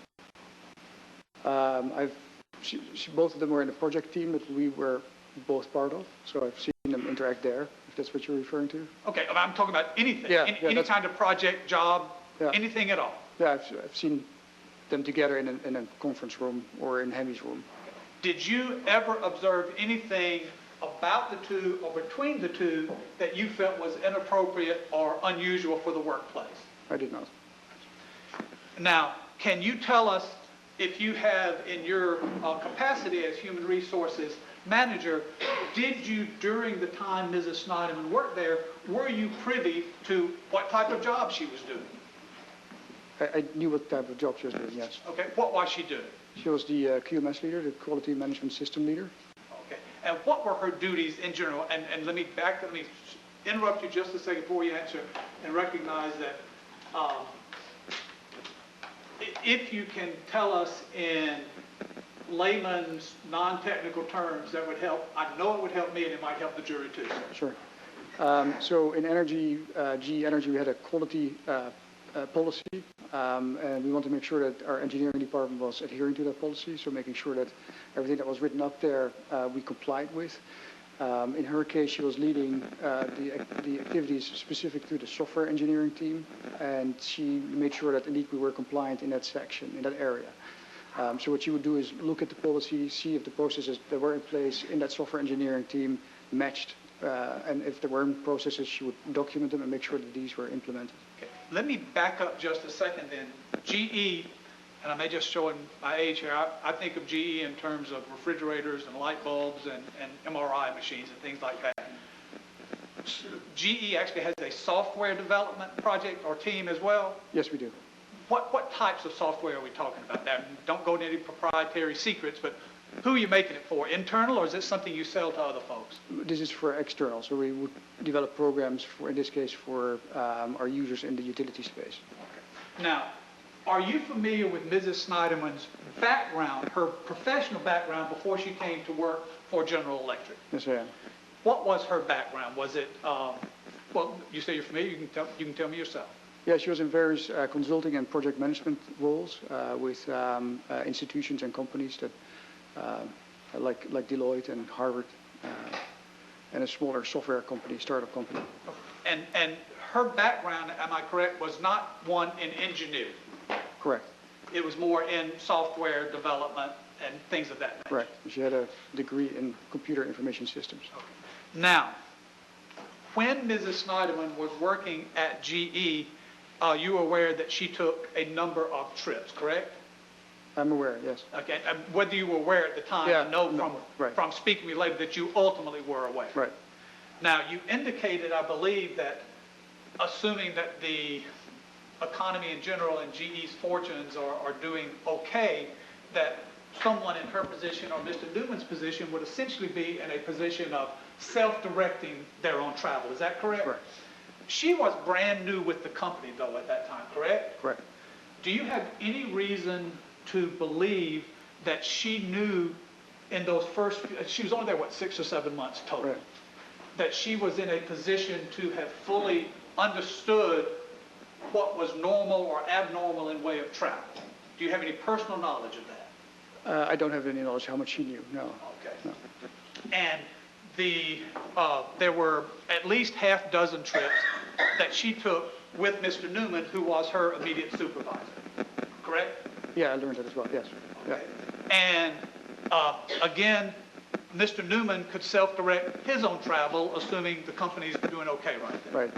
Both of them were in a project team that we were both part of, so I've seen them interact there, if that's what you're referring to. Okay, I'm talking about anything, any kind of project, job, anything at all. Yeah, I've seen them together in a conference room or in Hemi's room. Did you ever observe anything about the two or between the two that you felt was inappropriate or unusual for the workplace? I did not. Now, can you tell us if you have in your capacity as human resources manager, did you, during the time Mrs. Sneiderman worked there, were you privy to what type of job she was doing? I knew what type of job she was doing, yes. Okay, what was she doing? She was the QMS leader, the Quality Management System leader. Okay, and what were her duties in general? And let me interrupt you just a second before you answer and recognize that if you can tell us in layman's non-technical terms, that would help. I know it would help me and it might help the jury too. Sure. So in energy, GE Energy, we had a quality policy, and we want to make sure that our engineering department was adhering to that policy, so making sure that everything that was written up there we complied with. In her case, she was leading the activities specific to the software engineering team, and she made sure that indeed we were compliant in that section, in that area. So what she would do is look at the policy, see if the processes that were in place in that software engineering team matched, and if there weren't processes, she would document them and make sure that these were implemented. Okay. Let me back up just a second then. GE, and I may just show in my age here, I think of GE in terms of refrigerators and light bulbs and MRI machines and things like that. GE actually has a software development project or team as well? Yes, we do. What types of software are we talking about there? Don't go into any proprietary secrets, but who are you making it for? Internal, or is this something you sell to other folks? This is for external, so we would develop programs for, in this case, for our users in the utility space. Okay. Now, are you familiar with Mrs. Sneiderman's background, her professional background before she came to work for General Electric? Yes, I am. What was her background? Was it, well, you say you're familiar, you can tell me yourself. Yeah, she was in various consulting and project management roles with institutions and companies that, like Deloitte and Harvard, and a smaller software company, startup company. And her background, am I correct, was not one in engineering? Correct. it was more in software development and things of that nature. Correct. She had a degree in computer information systems. Now, when Mrs. Sneiderman was working at GE, you were aware that she took a number of trips, correct? I'm aware, yes. Okay, whether you were aware at the time, Yeah, I know no, right. from speaking with you later that you ultimately were aware. Right. Now, you indicated, I believe, that assuming that the economy in general and GE's fortunes are doing okay, that someone in her position or Mr. Newman's position would essentially be in a position of self-directing their own travel. Is that correct? Correct. She was brand new with the company, though, at that time, correct? Correct. Do you have any reason to believe that she knew in those first, she was only there, what, 6 or 7 months total? Right. That she was in a position to have fully understood what was normal or abnormal in way of travel? Do you have any personal knowledge of that? I don't have any knowledge how much she knew, no. Okay. No. And there were at least half dozen trips that she took with Mr. Newman, who was her immediate supervisor, correct? Yeah, I learned that as well, yes. Okay. And again, Mr. Newman could self-direct his own travel, assuming the company's doing okay right there. Right.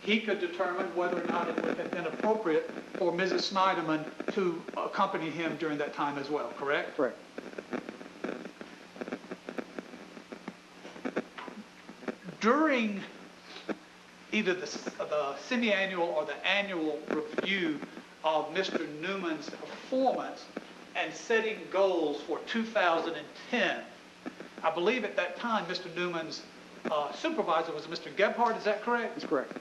He could determine whether or not it would have been appropriate for Mrs. Sneiderman to accompany him during that time as well, correct? Correct. During either the semi-annual or the annual review of Mr. Newman's performance and setting goals for 2010, I believe at that time Mr. Newman's supervisor was Mr. Gebhardt, is that correct? That's correct.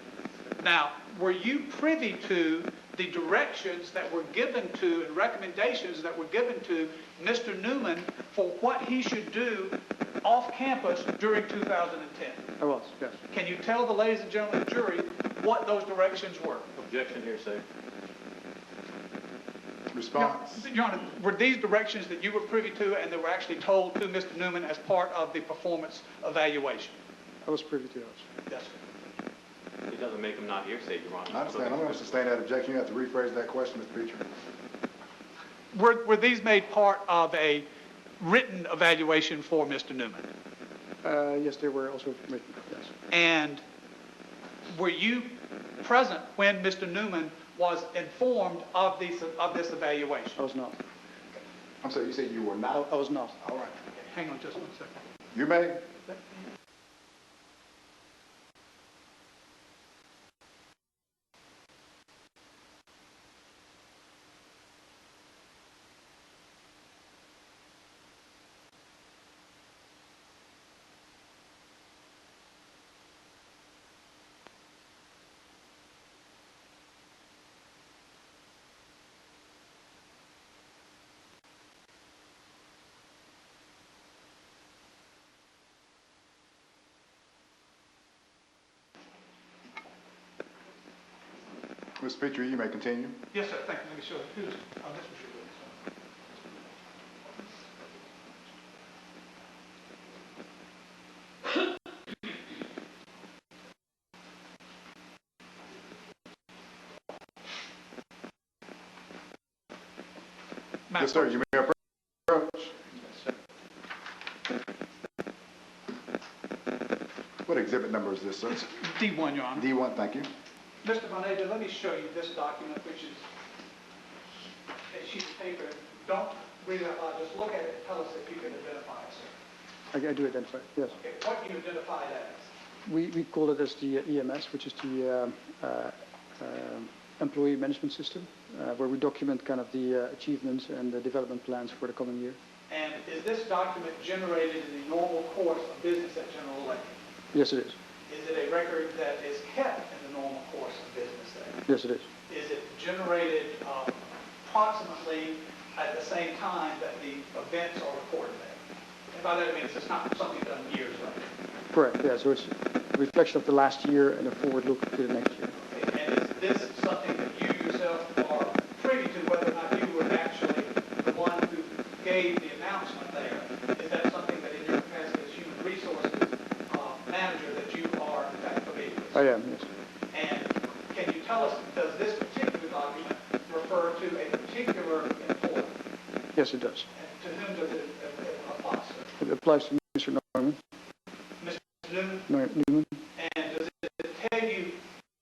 Now, were you privy to the directions that were given to and recommendations that were given to Mr. Newman for what he should do off campus during 2010? I was, yes. Can you tell the ladies and gentlemen of the jury what those directions were? Objection here, sir. Response. Your Honor, were these directions that you were privy to and that were actually told to Mr. Newman as part of the performance evaluation? I was privy to those. Yes, sir. It doesn't make him not hearsay, Your Honor. I understand. I'm going to sustain that objection. You have to rephrase that question, Mr. Beecher. Were these made part of a written evaluation for Mr. Newman? Yes, they were also written, yes. And were you present when Mr. Newman was informed of this evaluation? I was not. I'm sorry, you said you were not? I was not. All right. Hang on just 1 second. You may. Mr. Beecher, you may continue. Yes, sir. Thank you. Let me show you. This was your witness. Yes, sir. You may approach. Yes, sir. What exhibit number is this, sir? It's D1, Your Honor. D1, thank you. Mr. Boneta, let me show you this document, which is a sheet of paper. Don't read it out loud. Just look at it and tell us if you can identify it, sir. I do identify it, yes. Okay, what do you identify it as? We call it as the EMS, which is the employee management system, where we document kind of the achievements and the development plans for the coming year. And is this document generated in the normal course of business at General Electric? Yes, it is. Is it a record that is kept in the normal course of business there? Yes, it is. Is it generated approximately at the same time that the events are recorded there? And by that I mean it's not something done years later. Correct, yeah. So it's a reflection of the last year and a forward look to the next year. Okay. And is this something that you yourself are privy to, whether or not you were actually the one who gave the announcement there? Is that something that in your capacity as human resources manager that you are in fact familiar with? I am, yes. And can you tell us, does this particular document refer to a particular Yes, it does. And to whom does it apply, sir? It applies to Mr. Neumann. Mr. Newman? Newman. And does it tell you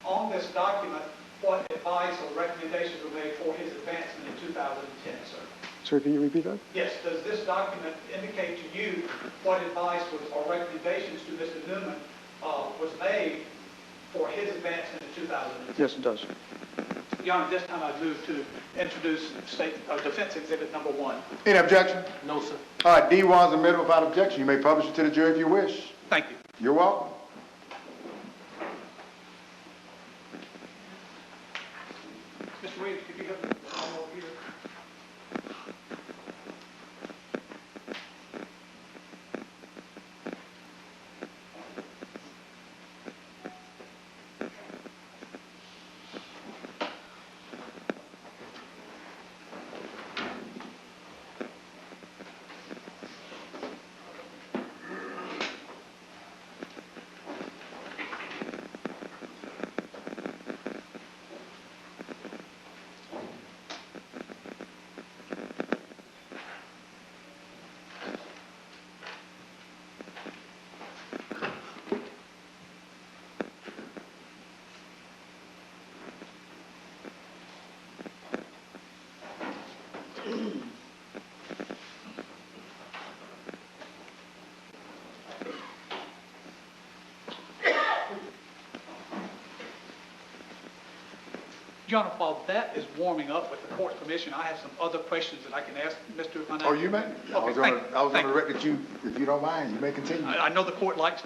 on this document what advice or recommendations were made for his advancement in 2010, sir? Sorry, can you repeat that? Yes, does this document indicate to you what advice was, or recommendations to Mr. Newman was made for his advancement in 2010? Yes, it does. Your Honor, this time I move to introduce Defense Exhibit Number 1. Any objection? No, sir. All right, D1 is admitted without objection. You may publish it to the jury if you wish. Thank you. You're welcome. Mr. Williams, could you help me one more here? Your Honor, while that is warming up with the court's permission, I have some other questions that I can ask Mr. Van Oh, you may. I was Okay, going to thank you. direct you, if you don't mind, you may continue. I know the court likes,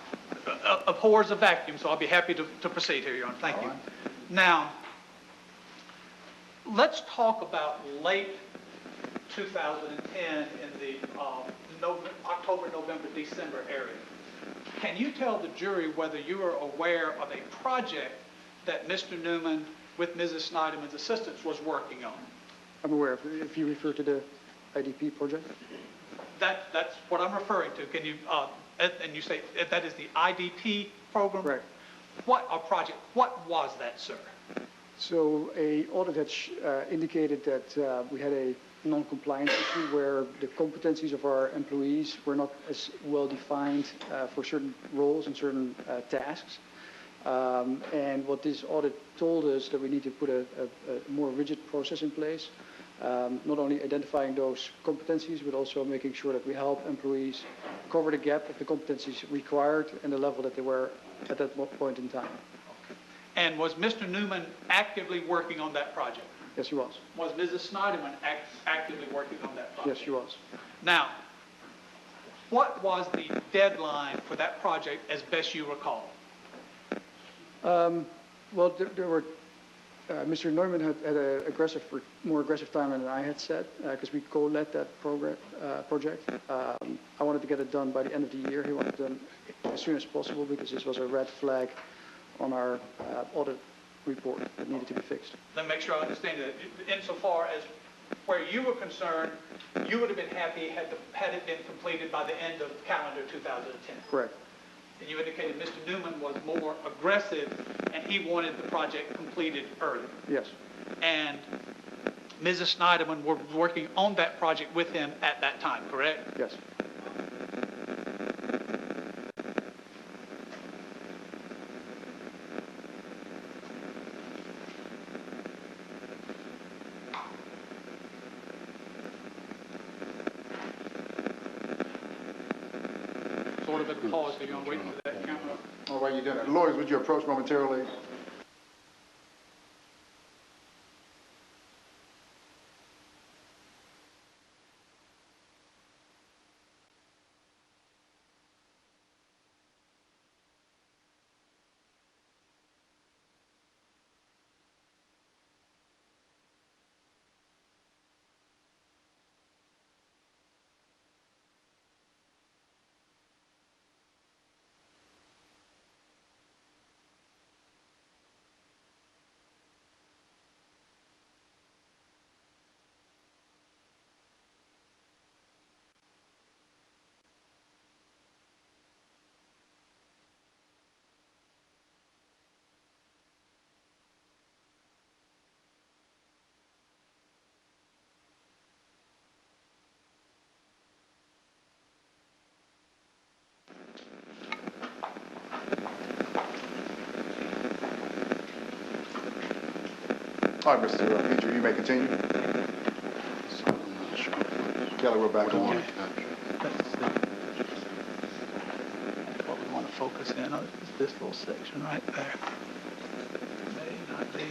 abhors a vacuum, so I'll be happy to proceed here, Your Honor. Thank All you. right. Now, let's talk about late 2010 in the October, November, December area. Can you tell the jury whether you are aware of a project that Mr. Newman, with Mrs. Sneiderman's assistance, was working on? I'm aware of it. If you refer to the IDP project. That's what I'm referring to. Can you, and you say that is the IDP program? Right. What was that, sir? So a audit had indicated that we had a non-compliance issue where the competencies of our employees were not as well defined for certain roles and certain tasks. And what this audit told us that we need to put a more rigid process in place, not only identifying those competencies, but also making sure that we help employees cover the gap of the competencies required and the level that they were at that point in time. And was Mr. Newman actively working on that project? Yes, he was. Was Mrs. Sneiderman actively working on that project? Yes, she was. Now, what was the deadline for that project as best you recall? Well, there were, Mr. Neumann had a more aggressive timeline than I had set because we co-led that project. I wanted to get it done by the end of the year. He wanted it done as soon as possible because this was a red flag on our audit report that needed to be fixed. Let me make sure I understand that. Insofar as where you were concerned, you would have been happy had it been completed by the end of calendar 2010. Correct. And you indicated Mr. Newman was more aggressive and he wanted the project completed early. Yes. And Mrs. Sneiderman was working on that project with him at that time, correct? Yes. Sort of at the pause there, I'm waiting for that camera. Oh, while you're doing that, lawyers, would you approach momentarily? All right, Mr. Petrie, you may continue. Kelly, we're back on. Let's see. What we want to focus in on is this little section right there. May not be.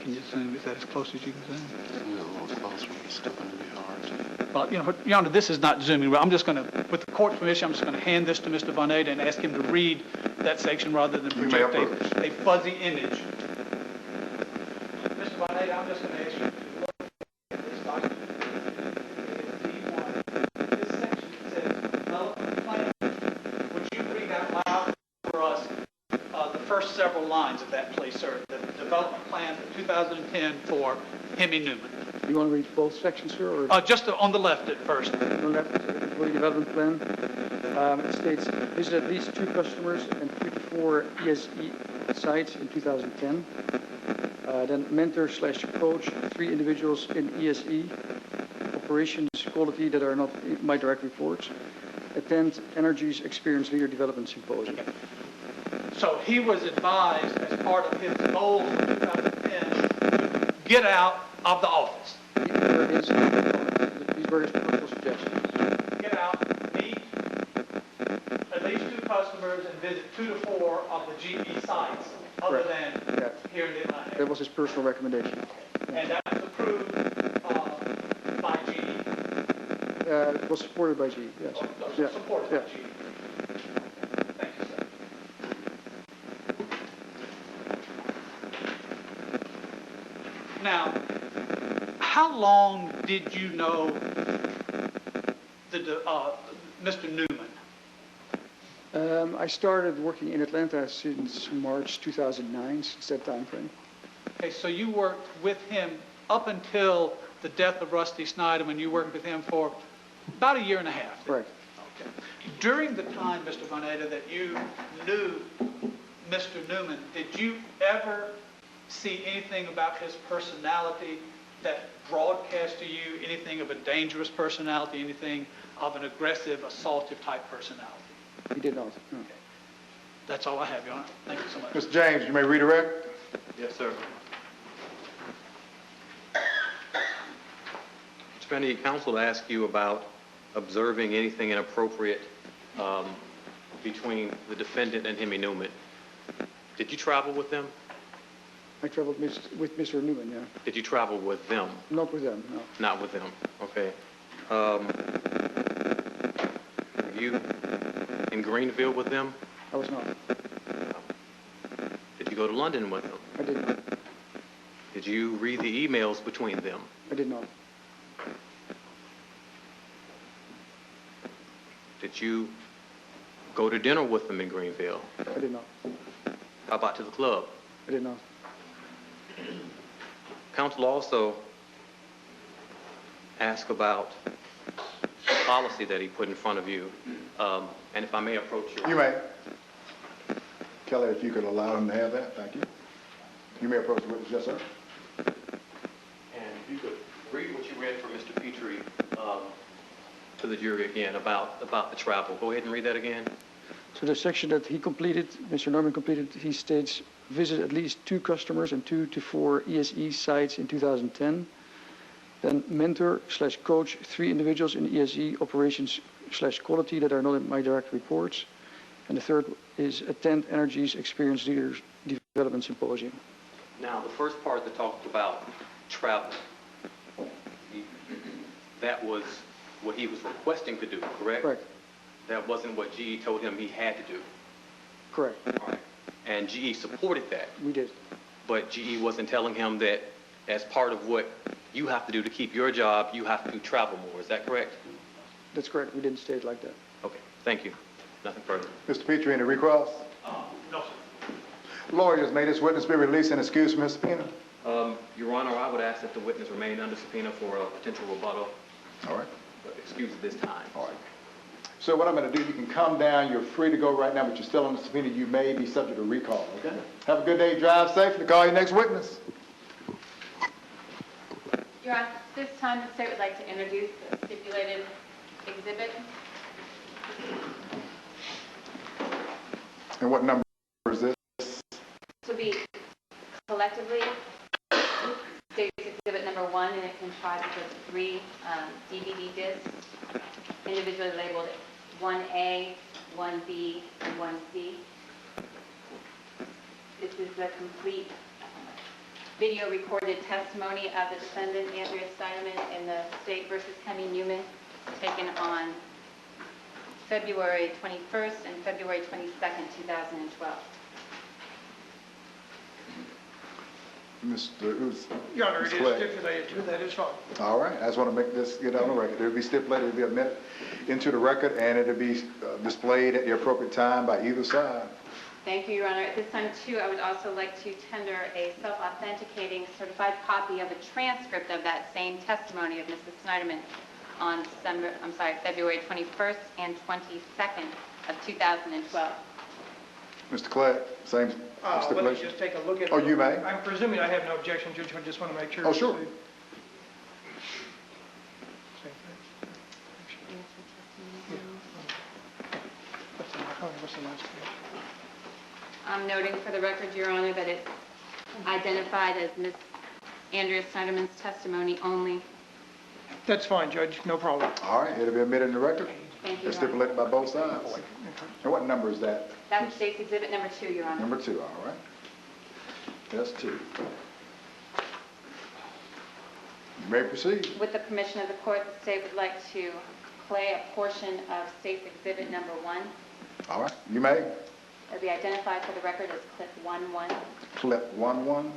Can you zoom? Is that as close as you can zoom? Yeah, a little closer. It's still going to be hard. Well, you know, Your Honor, this is not zooming. I'm just going to, with the court's permission, I'm just going to hand this to Mr. Boneta and ask him to read that section rather than You may project approach. a fuzzy image. Mr. Boneta, I'm just going to ask you to look at this document. D1. This section says development plan. Would you read out loud for us the first several lines of that, please, sir? The development plan for 2010 for Hemi Newman. You want to read both sections, sir, or? Just on the left at first. On the left, employee development plan. It states, visit at least 2 customers and 3 to 4 ESE sites in 2010. Then mentor/coach 3 individuals in ESE. Operations quality that are not my direct reports. Attend Energy's Experience Leader Development Symposium. So he was advised as part of his goals for 2010 to get out of the office. These were his proposal suggestions. Get out, meet at least 2 customers and visit 2 to 4 of the GE sites other Correct. than Yeah. here in the Atlanta area. That was his personal recommendation. And that was approved by GE. It was supported by GE, yes. Yeah. Supported Yeah. by GE. Thank you, sir. Now, how long did you know Mr. Newman? I started working in Atlanta since March 2009, since that time frame. Okay, so you worked with him up until the death of Rusty Sneiderman. You worked with him for about 1.5 years. Correct. Okay. During the time, Mr. Boneta, that you knew Mr. Newman, did you ever see anything about his personality that broadcast to you anything of a dangerous personality, anything of an aggressive, assaultive type personality? He did not. No. That's all I have, Your Honor. Thank you so much. Mr. James, you may redirect. Yes, sir. Mr. Benny, counsel asked you about observing anything inappropriate between the defendant and Hemi Newman. Did you travel with them? I traveled with Mr. Newman, yeah. Did you travel with them? Not with them, no. Not with them. Okay. Were you in Greenville with them? I was not. Did you go to London with them? I did not. Did you read the emails between them? I did not. Did you go to dinner with them in Greenville? I did not. How about to the club? I did not. Counsel also asked about the policy that he put in front of you. And if I may approach you. You may. Kelly, if you could allow him to have that, thank you. You may approach the witness, yes, sir. And if you could read what you read for Mr. Petrie to the jury again about the travel. Go ahead and read that again. So the section that he completed, Mr. Norman completed, he states, visit at least 2 customers and 2 to 4 ESE sites in 2010. Then mentor/coach 3 individuals in ESE operations/quality that are not in my direct reports. And the third is attend Energy's Experience Leaders Development Symposium. Now, the first part that talked about travel, that was what he was requesting to do, correct? Correct. That wasn't what GE told him he had to do. Correct. All right. And GE supported that. We did. But GE wasn't telling him that as part of what you have to do to keep your job, you have to travel more. Is that correct? That's correct. We didn't state it like that. Okay. Thank you. Nothing further. Mr. Petrie, any recross? No, sir. Lawyers, may this witness be released and excused from his subpoena? Your Honor, I would ask that the witness remain under subpoena for a potential rebuttal. All right. But excuse at this time. All right. So what I'm going to do, you can come down. You're free to go right now, but you're still on the subpoena. You may be subject to recall, okay? Have a good day. Drive safely. Call your next witness. Your Honor, this time the state would like to introduce the stipulated exhibit. And what number is this? This will be collectively comprised of 3 DVD discs, individually labeled 1A, 1B, and 1C. This is the complete video recorded testimony of the defendant, Andrea Sneiderman, in the State versus Hemi Newman, taken on February 21st and February 22nd, 2012. Your Honor, it is Mr. Clay. stipulated to that. It's fine. All right, I just want to make this get on the record. It'll be stipulated, it'll be admitted into the record, and it'll be displayed at the appropriate time by either side. Thank you, Your Honor. At this time, too, I would also like to tender a self-authenticating certified copy of a transcript of that same testimony of Mrs. Sneiderman on February 21st and 22nd of 2012. Mr. Clay, same Let me stipulation? just take a look at it. Oh, you may. I'm presuming I have no objection, Judge. I just want to make sure. Oh, sure. Same thing. What's the last page? I'm noting for the record, Your Honor, that it's identified as Ms. Andrea Sneiderman's testimony only. That's fine, Judge. No problem. All right, it'll be admitted in the record. Thank you, It's Your Honor. stipulated by both sides. And what number is that? That's State's Exhibit number 2, Your Honor. Number 2, all right. That's 2. You may proceed. With the permission of the court, the State would like to play a portion of State's Exhibit number 1. All right, you may. It'll be identified for the record as clip 1-1. Clip 1-1.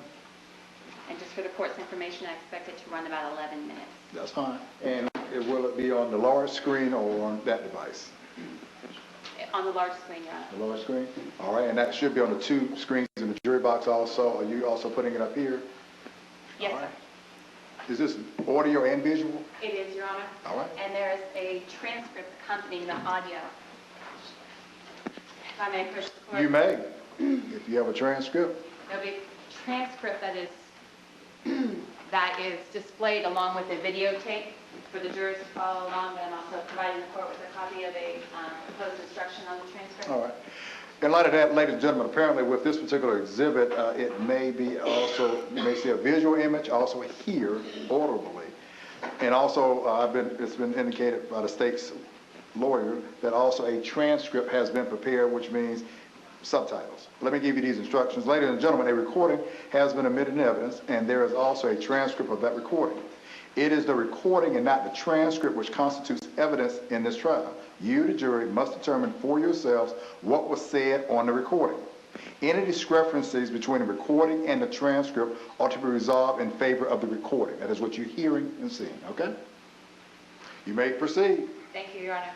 And just for the court's information, I expect it to run about 11 minutes. That's fine. And will it be on the large screen or on that device? On the large screen, Your Honor. The large screen? All right, and that should be on the 2 screens in the jury box also. Are you also putting it up here? Yes, All sir. right. Is this audio and visual? It is, Your Honor. All right. And there is a transcript accompanying the audio. If I may push the court. You may, if you have a transcript. There'll be a transcript that is displayed along with a videotape for the jurors to follow along, but I'm also providing the court with a copy of a proposed instruction on the transcript. All right. In light of that, ladies and gentlemen, apparently with this particular exhibit, it may be also, you may see a visual image, also hear audibly. And also, it's been indicated by the state's lawyer that also a transcript has been prepared, which means subtitles. Let me give you these instructions. Ladies and gentlemen, a recording has been admitted in evidence, and there is also a transcript of that recording. It is the recording and not the transcript which constitutes evidence in this trial. You, the jury, must determine for yourselves what was said on the recording. Any discrepancies between the recording and the transcript ought to be resolved in favor of the recording. That is what you're hearing and seeing, okay? You may proceed. Thank you, Your Honor.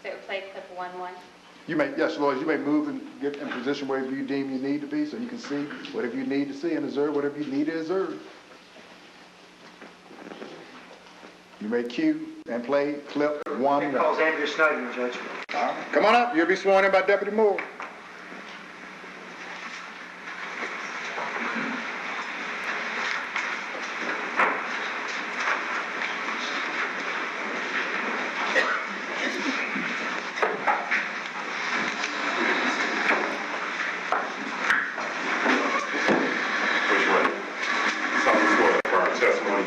So it would play clip 1-1. You may, yes, Lord, you may move and get in position wherever you deem you need to be so you can see whatever you need to see and observe whatever you need to observe. You may cue and play clip 1. Calls Andrea Sneiderman, Judge. All right. Come on up. You'll be sworn in by Deputy Moore.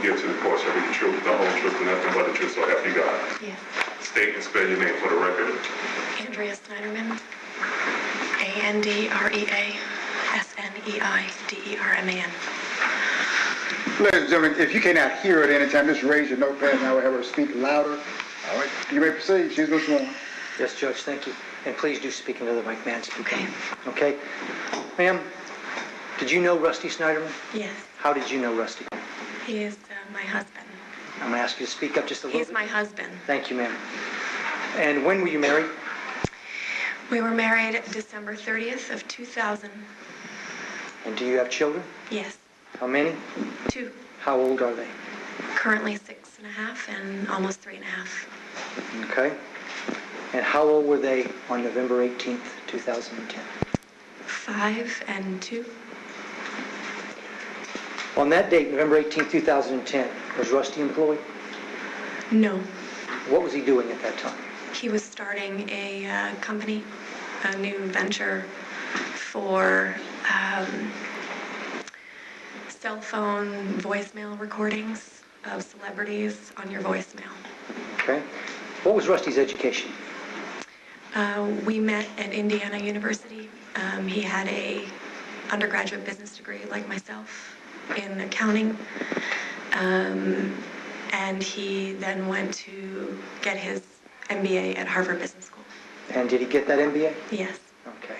Give to the court shall be the truth, the whole truth, and nothing but the truth, so help you God. Yes. State and spell your name for the record. Andrea Sneiderman. ANDREA SNEIDERMAN. Ladies and gentlemen, if you cannot hear at any time, just raise your notepad and I will have her speak louder. All right. You may proceed. She's been sworn. Yes, Judge, thank you. And please do speak into the mic, man. Okay. Okay. Ma'am, did you know Rusty Sneiderman? Yes. How did you know Rusty? He is my husband. I'm going to ask you to speak up just a little bit. He's my husband. Thank you, ma'am. And when were you married? We were married December 30th of 2000. And do you have children? Yes. How many? 2. How old are they? Currently 6.5 and almost 3.5. Okay. And how old were they on November 18th, 2010? 5 and 2. On that date, November 18th, 2010, was Rusty employed? No. What was he doing at that time? He was starting a company, a new venture for cell phone voicemail recordings. of celebrities on your voicemail. Okay. What was Rusty's education? We met at Indiana University. He had a undergraduate business degree like myself in accounting. And he then went to get his MBA at Harvard Business School. And did he get that MBA? Yes. Okay.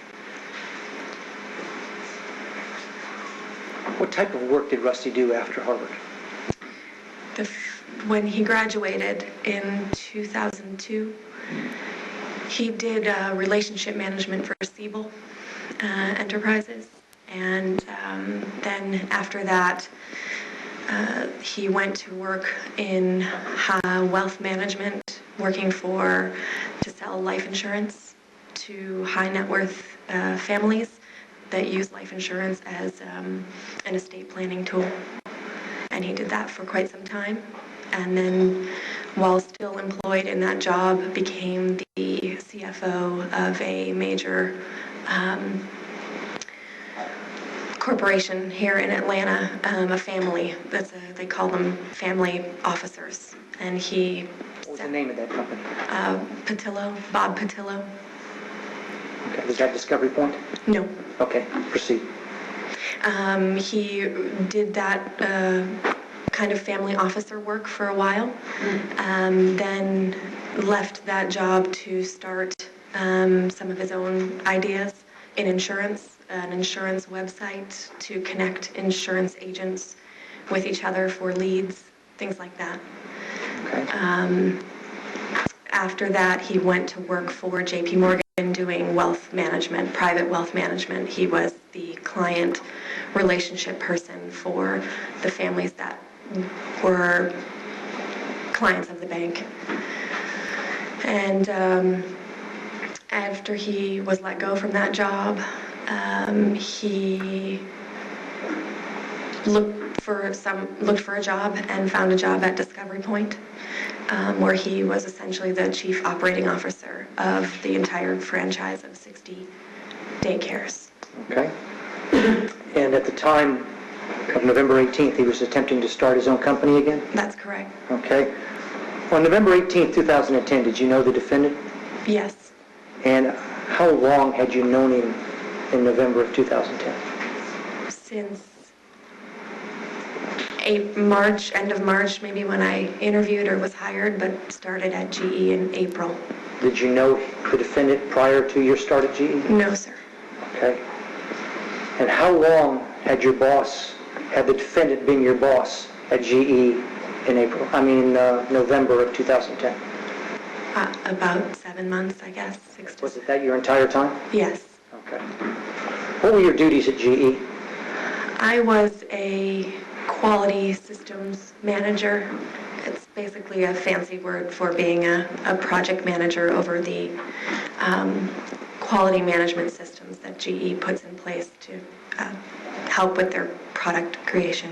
What type of work did Rusty do after Harvard? When he graduated in 2002, he did relationship management for Siebel Enterprises. And then after that, he went to work in wealth management, working to sell life insurance to high net worth families that use life insurance as an estate planning tool. And he did that for quite some time. And then, while still employed in that job, became the CFO of a major corporation here in Atlanta, a family. They call them family officers. And he... What was the name of that company? Bob Patillo. Okay. Was that Discovery Point? No. Okay. Proceed. He did that kind of family officer work for a while, then left that job to start some of his own ideas in insurance, an insurance website to connect insurance agents with each other for leads, things like that. Okay. After that, he went to work for JP Morgan doing wealth management, private wealth management. He was the client relationship person for the families that were clients of the bank. And after he was let go from that job, he looked for a job and found a job at Discovery Point, where he was essentially the chief operating officer of the entire franchise of 60 daycares. Okay. And at the time of November 18th, he was attempting to start his own company again? That's correct. Okay. On November 18th, 2010, did you know the defendant? Yes. And how long had you known him in November of 2010? Since end of March, maybe, when I interviewed or was hired, but started at GE in April. Did you know the defendant prior to your start at GE? No, sir. Okay. And how long had the defendant been your boss at GE in November of 2010? About 7 months, I guess. 6 Was it that your entire time? Yes. Okay. What were your duties at GE? I was a quality systems manager. It's basically a fancy word for being a project manager over the quality management systems that GE puts in place to help with their product creation.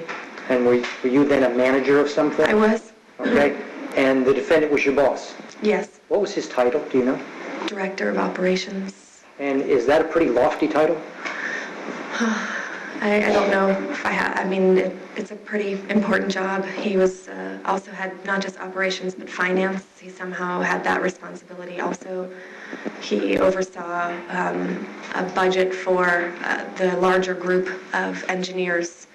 And were you then a manager of something? I was. Okay. And the defendant was your boss? Yes. What was his title? Do you know? Director of Operations. And is that a pretty lofty title? I don't know if I have. I mean, it's a pretty important job. He was also had not just operations but finance. He somehow had that responsibility. Also, he oversaw a budget for the larger group of engineers,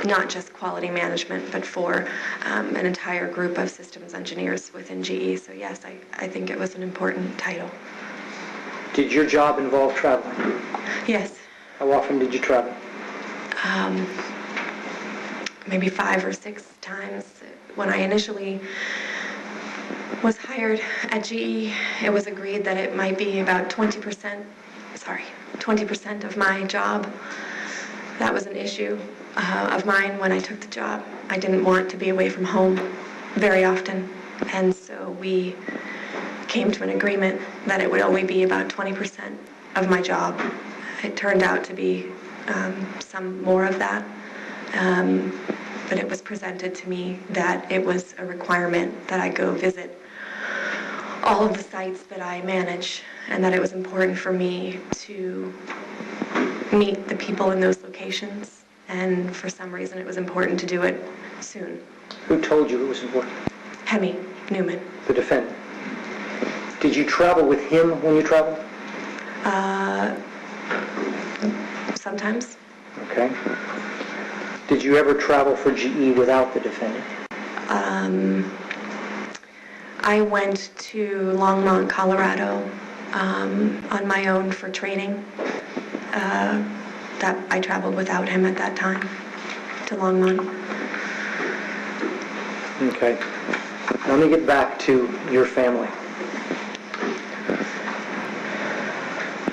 not just quality management, but for an entire group of systems engineers within GE. So yes, I think it was an important title. Did your job involve traveling? Yes. How often did you travel? Maybe 5 or 6 times. When I initially was hired at GE, it was agreed that it might be about 20% of my job. That was an issue of mine when I took the job. I didn't want to be away from home very often, and so we came to an agreement that it would only be about 20% of my job. It turned out to be some more of that, but it was presented to me that it was a requirement that I go visit all of the sites that I manage, and that it was important for me to meet the people in those locations and for some reason it was important to do it soon. Who told you it was important? Hemi Newman. The defendant. Did you travel with him when you traveled? Sometimes. Okay. Did you ever travel for GE without the defendant? I went to Longmont, Colorado, on my own for training. That I traveled without him at that time to Longmont. Okay. Let me get back to your family.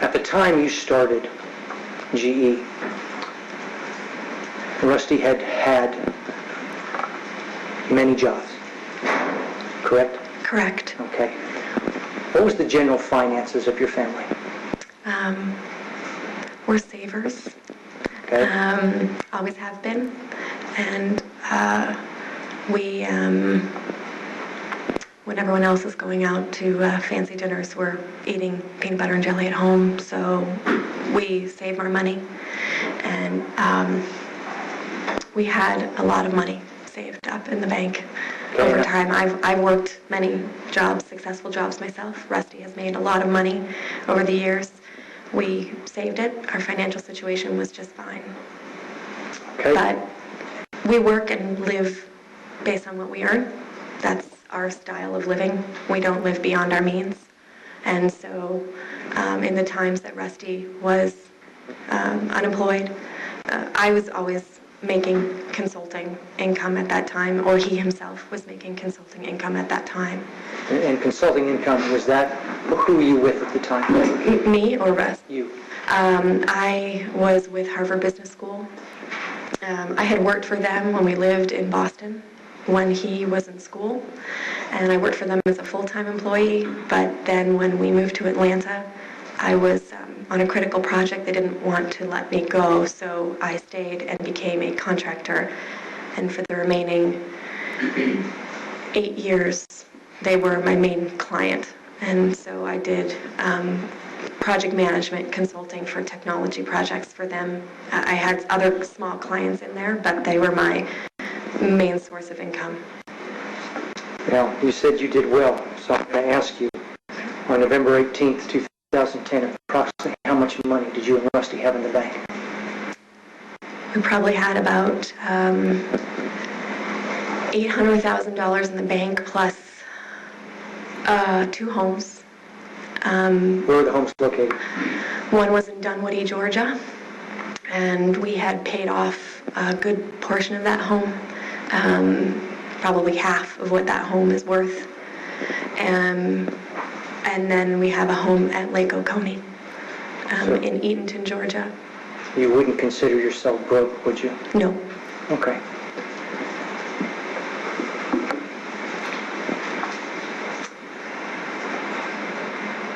At the time you started GE, Rusty had had many jobs, correct? Correct. Okay. What was the general finances of your family? We're savers. Okay. Always have been. And we, when everyone else is going out to fancy dinners, we're eating peanut butter and jelly at home. So we save our money. And we had a lot of money saved up in the bank over time. I've worked many jobs, successful jobs myself. Rusty has made a lot of money over the years. We saved it. Our financial situation was just fine. Okay. But we work and live based on what we earn. That's our style of living. We don't live beyond our means. And so in the times that Rusty was unemployed, I was always making consulting income at that time, or he himself was making consulting income at that time. And consulting income, was that, who were you with at the time? Me or Russ? You. I was with Harvard Business School. I had worked for them when we lived in Boston when he was in school, and I worked for them as a full-time employee, but then when we moved to Atlanta, I was on a critical project. They didn't want to let me go, so I stayed and became a contractor, and for the remaining 8 years, they were my main client, and so I did project management consulting for technology projects for them. I had other small clients in there, but they were my main source of income. Now, you said you did well, so I'm going to ask you, on November 18th, 2010, approximately how much money did you and Rusty have in the bank? We probably had about $800,000 in the bank, plus 2 homes. Where were the homes located? One was in Dunwoody, Georgia, and we had paid off a good portion of that home, probably half of what that home is worth. And then we have a home at Lake Oconee in Eatonton, Georgia. You wouldn't consider yourself broke, would you? No. Okay.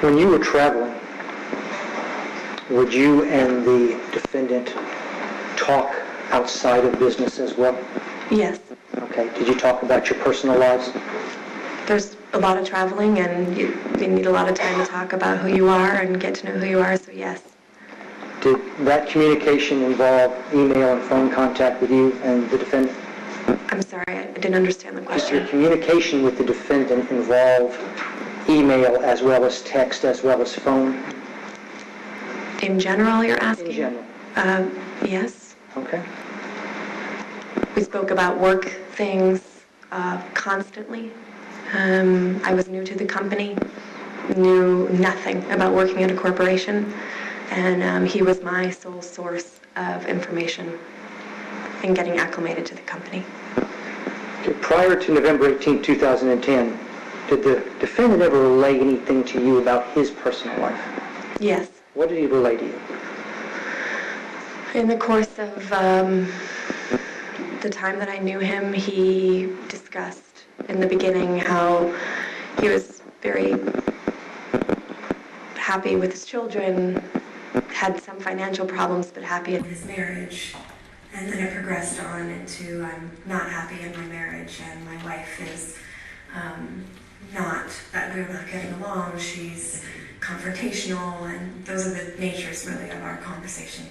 When you were traveling, would you and the defendant talk outside of business as well? Yes. Okay. Did you talk about your personal lives? There's a lot of traveling, and you need a lot of time to talk about who you are and get to know who you are, so yes. Did that communication involve email and phone contact with you and the defendant? I'm sorry, I didn't understand the Did question. your communication with the defendant involve email as well as text as well as phone? In general, you're asking? In general. Yes. Okay. We spoke about work things constantly. I was new to the company, knew nothing about working at a corporation, and he was my sole source of information in getting acclimated to the company. Okay. Prior to November 18, 2010, did the defendant ever relay anything to you about his personal life? Yes. What did he relay to you? In the course of the time that I knew him, he discussed in the beginning how he was very happy with his children, had some financial problems, but happy in his marriage. And then it progressed on into I'm not happy in my marriage, and my wife is that we're not getting along. She's confrontational, and those are the natures really of our conversation.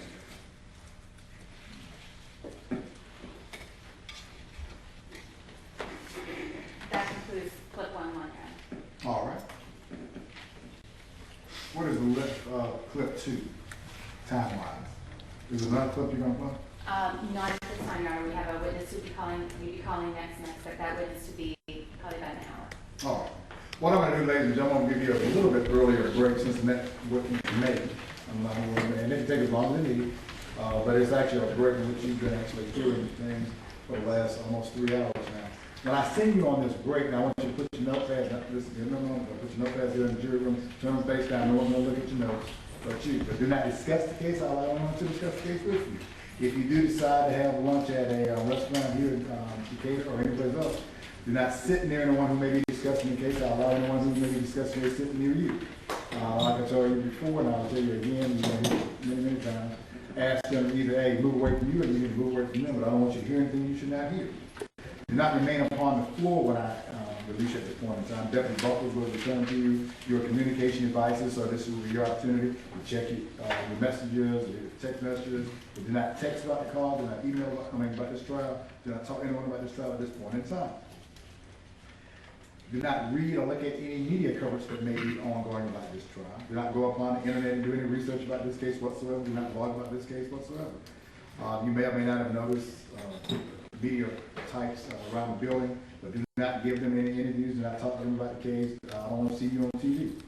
is clip 1 line. All right. What is clip 2, time-wise? Is there another clip you're going to play? Not at this time, Your Honor. We have a witness who'll be calling, next, and expect that witness to be probably about an hour. All right. What I'm going to do, ladies and gentlemen, I'm going to give you a little bit earlier break since that's what you made. And it can take as long as it needs, but it's actually a break in which you've been actually hearing things for the last almost 3 hours now. When I send you on this break, now I want you to put your notepads, not this, put your notepads here in the jury room, turn them face down, no one's going to look at your notes, but do not discuss the case. I'll allow anyone to discuss the case with you. If you do decide to have lunch at a restaurant here in Decatur or anyplace else, do not sit near anyone who may be discussing the case. I'll allow anyone who may be discussing the case sitting near you. Like I told you before, and I'll tell you again, many times, ask them either, hey, move away from you, or you need to move away from them, but I don't want you to hear anything you should not hear. Do not remain upon the floor when I release you at this point in time. Deputy Buckles will return to you your communication devices, so this will be your opportunity to check your messages, your text messages. But do not text about the call, do not email about this trial, do not talk to anyone about this trial at this point in time. Do not read or look at any media coverage that may be ongoing about this trial. Do not go upon the internet and do any research about this case whatsoever. Do not blog about this case whatsoever. You may or may not have noticed media types around the building, but do not give them any interviews. Do not talk to them about the case. I don't want to see you on TV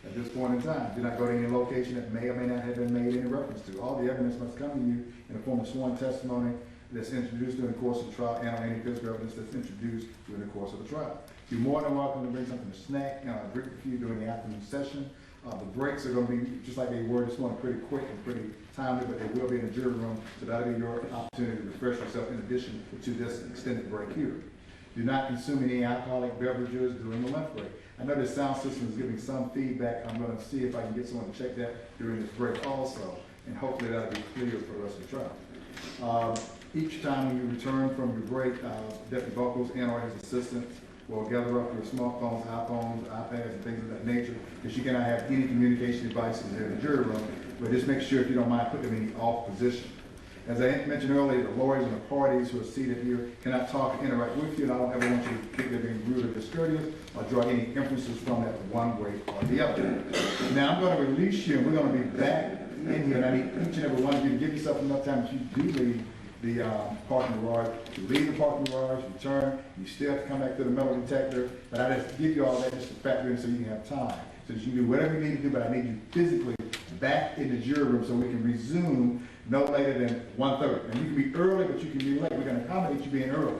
at this point in time. Do not go to any location that may or may not have been made any reference to. All the evidence must come to you in the form of sworn testimony that's introduced during the course of the trial, and any physical evidence that's introduced during the course of the trial. You're more than welcome to bring something to snack and I'll drink with you during the afternoon session. The breaks are going to be just like they were this morning, pretty quick and pretty timely, but they will be in the jury room, so that'll be your opportunity to refresh yourself in addition to this extended break here. Do not consume any alcoholic beverages during the lunch break. I know the sound system is giving some feedback. I'm going to see if I can get someone to check that during this break also, and hopefully that'll be clear for the rest of the trial. Each time when you return from your break, Deputy Buckles and or his assistants will gather up your smartphones, iPhones, iPads, and things of that nature, because you cannot have any communication devices in the jury room, but just make sure, if you don't mind, put them in the off position. As I mentioned earlier, the lawyers and the parties who are seated here cannot talk and interact with you, and I don't ever want you to think they're being rude or discourteous or draw any inferences from that one way or the other. Now, I'm going to release you, and we're going to be back in here, and I need each and every one of you to give yourself enough time that you do leave the parking garage. You leave the parking garage, you turn, you still have to come back to the metal detector, but I just give you all that just to factor in so you can have time. So that you can do whatever you need to do, but I need you physically back in the jury room so we can resume no later than 1:30. And you can be early, but you can be late. We're going to accommodate you being early.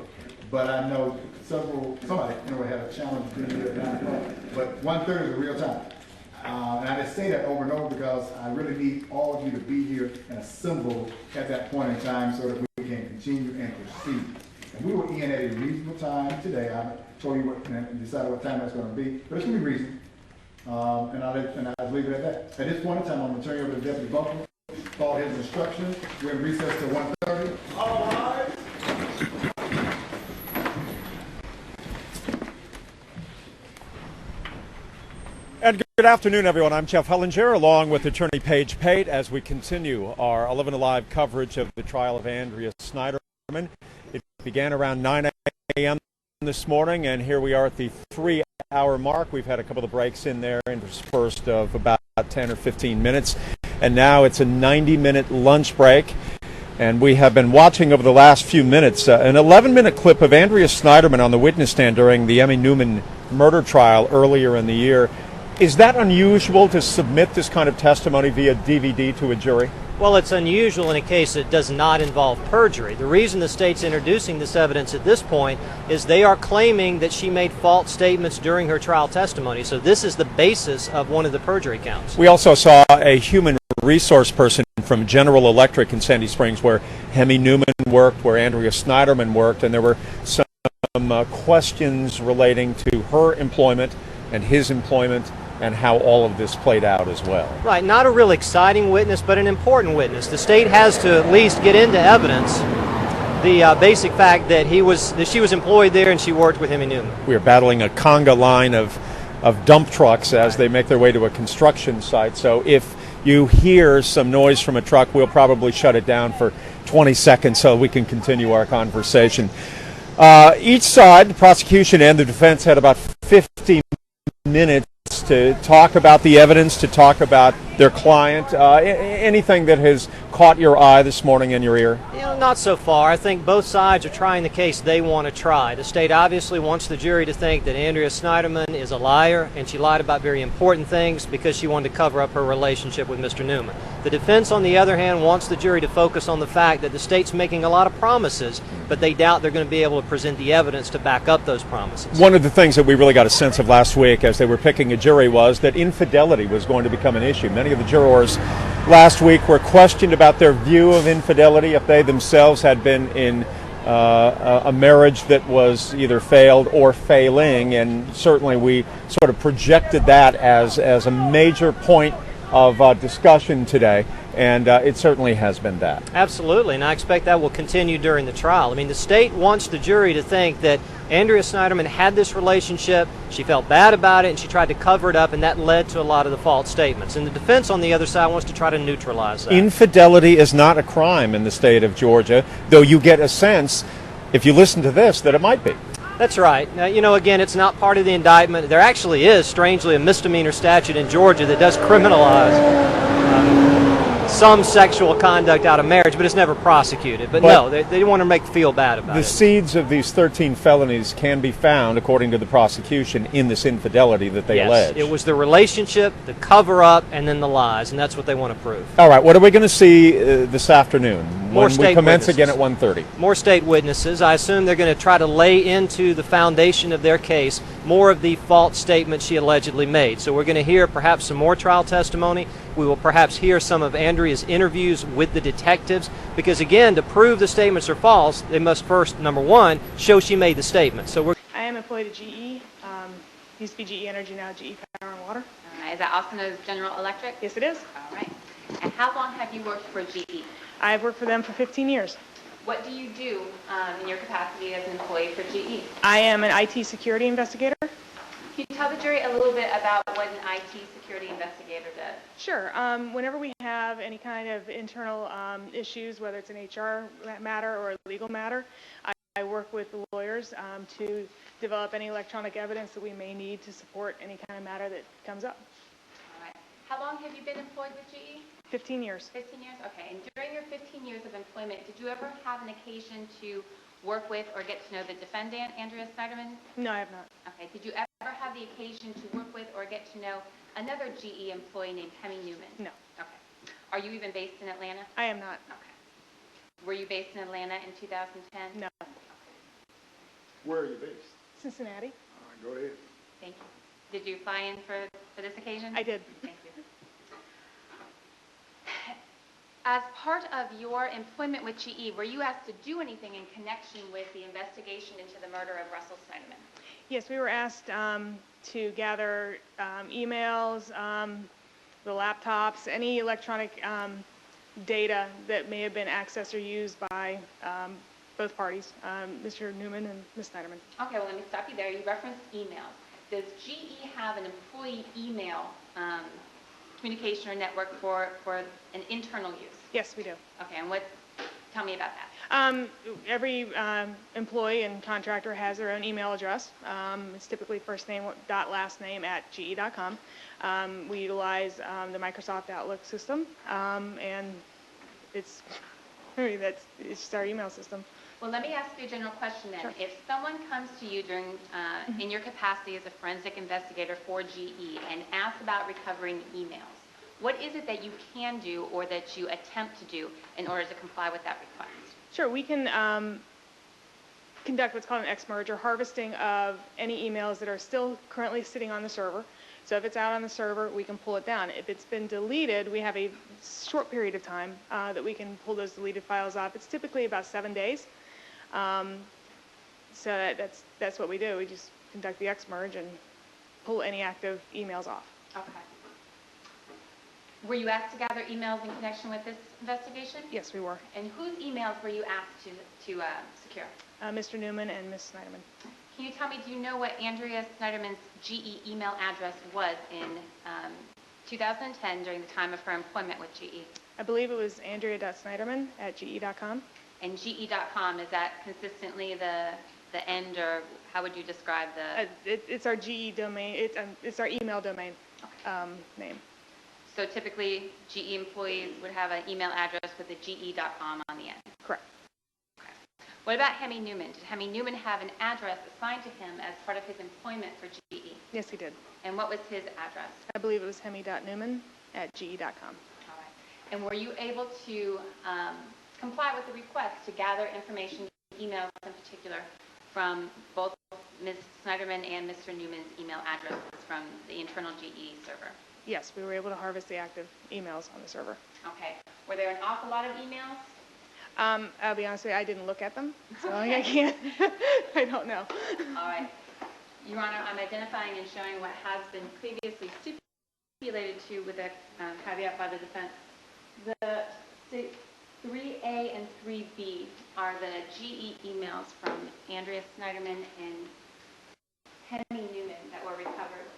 But I know somebody anyway had a challenge being here at 9 o'clock, but 1:30 is a real time. And I just say that over and over because I really need all of you to be here and assemble at that point in time so that we can continue and proceed. And we will end at a reasonable time today. I told you what, and decided what time that's going to be, but it's going to be reasonable. And I'll leave it at that. At this point in time, I'm going to turn you over to Deputy Buckles. Follow his instructions. We're in recess till 1:30. All right. And good afternoon, everyone. I'm Jeff Hellinger, along with Attorney Paige Pate, as we continue our 11 Alive coverage of the trial of Andrea Sneiderman. It began around 9 a.m. this morning, and here we are at the 3-hour mark. We've had a couple of breaks in there, interspersed of about 10 or 15 minutes, and now it's a 90-minute lunch break. And we have been watching over the last few minutes an 11-minute clip of Andrea Sneiderman on the witness stand during the Emmy Newman murder trial earlier in the year. Is that unusual to submit this kind of testimony via DVD to a jury? Well, it's unusual in a case that does not involve perjury. The reason the state's introducing this evidence at this point is they are claiming that she made false statements during her trial testimony. So this is the basis of one of the perjury counts. We also saw a human resource person from General Electric in Sandy Springs where Emmy Newman worked, where Andrea Sneiderman worked, and there were some questions relating to her employment and his employment and how all of this played out as well. Right, not a real exciting witness, but an important witness. The state has to at least get into evidence the basic fact that she was employed there and she worked with Emmy Newman. We are battling a conga line of dump trucks as they make their way to a construction site. So if you hear some noise from a truck, we'll probably shut it down for 20 seconds so we can continue our conversation. Each side, the prosecution and the defense, had about 50 minutes to talk about the evidence, to talk about their client. Anything that has caught your eye this morning and your ear? You know, not so far. I think both sides are trying the case they want to try. The state obviously wants the jury to think that Andrea Sneiderman is a liar, and she lied about very important things because she wanted to cover up her relationship with Mr. Newman. The defense, on the other hand, wants the jury to focus on the fact that the state's making a lot of promises, but they doubt they're going to be able to present the evidence to back up those promises. One of the things that we really got a sense of last week as they were picking a jury was that infidelity was going to become an issue. Many of the jurors last week were questioned about their view of infidelity, if they themselves had been in a marriage that was either failed or failing, and certainly we sort of projected that as a major point of discussion today, and it certainly has been that. Absolutely, and I expect that will continue during the trial. I mean, the state wants the jury to think that Andrea Sneiderman had this relationship, she felt bad about it, and she tried to cover it up, and that led to a lot of the false statements. And the defense, on the other side, wants to try to neutralize that. Infidelity is not a crime in the state of Georgia, though you get a sense, if you listen to this, that it might be. That's right. Now, you know, again, it's not part of the indictment. There actually is, strangely, a misdemeanor statute in Georgia that does criminalize some sexual conduct out of marriage, but it's never prosecuted. But no, they want to make feel bad about it. The seeds of these 13 felonies can be found, according to the prosecution, in this infidelity that they allege. It was the relationship, the cover-up, and then the lies, and that's what they want to prove. All right, what are we going to see this afternoon More when we state commence witnesses. again at 1:30? More state witnesses. I assume they're going to try to lay into the foundation of their case more of the false statements she allegedly made. So we're going to hear perhaps some more trial testimony. We will perhaps hear some of Andrea's interviews with the detectives, because again, to prove the statements are false, they must first, number one, show she made the statement. So I am employed at GE. Used to be GE Energy, now GE Power and Water. Is that also known as General Electric? Yes, it is. All right. And how long have you worked for GE? I've worked for them for 15 years. What do you do in your capacity as an employee for GE? I am an IT security investigator. Can you tell the jury a little bit about what an IT security investigator does? Sure. Whenever we have any kind of internal issues, whether it's an HR matter or a legal matter, I work with the lawyers to develop any electronic evidence that we may need to support any kind of matter that comes up. All right. How long have you been employed with GE? 15 years. 15 years? Okay. And during your 15 years of employment, did you ever have an occasion to work with or get to know the defendant, Andrea Sneiderman? No, I have not. Okay. Did you ever have the occasion to work with or get to know another GE employee named Hemi Newman? No. Okay. Are you even based in Atlanta? I am not. Okay. Were you based in Atlanta in 2010? No. Where are you based? Cincinnati. All right, go ahead. Thank you. Did you fly in for this occasion? I did. Thank you. As part of your employment with GE, were you asked to do anything in connection with the investigation into the murder of Russell Sneiderman? Yes, we were asked to gather emails, the laptops, any electronic data that may have been accessed or used by both parties, Mr. Newman and Ms. Sneiderman. Okay, well, let me stop you there. You referenced emails. Does GE have an employee email communication or network for an internal use? Yes, we do. Okay, and tell me about that. Every employee and contractor has their own email address. It's typically first name dot last name at ge.com. We utilize the Microsoft Outlook system, and it's just our email system. Well, let me ask you a general question then. Sure. If someone comes to you in your capacity as a forensic investigator for GE and asks about recovering emails, what is it that you can do or that you attempt to do in order to comply with that request? Sure, we can conduct what's called an X-merge, or harvesting of any emails that are still currently sitting on the server. So if it's out on the server, we can pull it down. If it's been deleted, we have a short period of time that we can pull those deleted files off. It's typically about 7 days. So that's what we do. We just conduct the X-merge and pull any active emails off. Okay. Were you asked to gather emails in connection with this investigation? Yes, we were. And whose emails were you asked to secure? Mr. Newman and Ms. Sneiderman. Can you tell me, do you know what Andrea Sneiderman's GE email address was in 2010 during the time of her employment with GE? I believe it was andrea.sneiderman@ge.com. And GE.com, is that consistently the the end, or how would you describe the? It's our GE domain. It's our email domain name. So typically, GE employees would have an email address with a ge.com on the end. Correct. Okay. What about Hemi Newman? Did Hemi Newman have an address assigned to him as part of his employment for GE? Yes, he did. And what was his address? I believe it was hemi.newman@ge.com. All right. And were you able to comply with the request to gather information, emails in particular, from both Ms. Sneiderman and Mr. Newman's email addresses from the internal GE server? Yes, we were able to harvest the active emails on the server. Okay. Were there an awful lot of emails? I'll be honest with you, I didn't look at them, so I can't, I don't know. All right. Your Honor, I'm identifying and showing what has been previously stipulated to with a caveat by the defense. The 3A and 3B are the GE emails from Andrea Sneiderman and Hemi Newman that were recovered.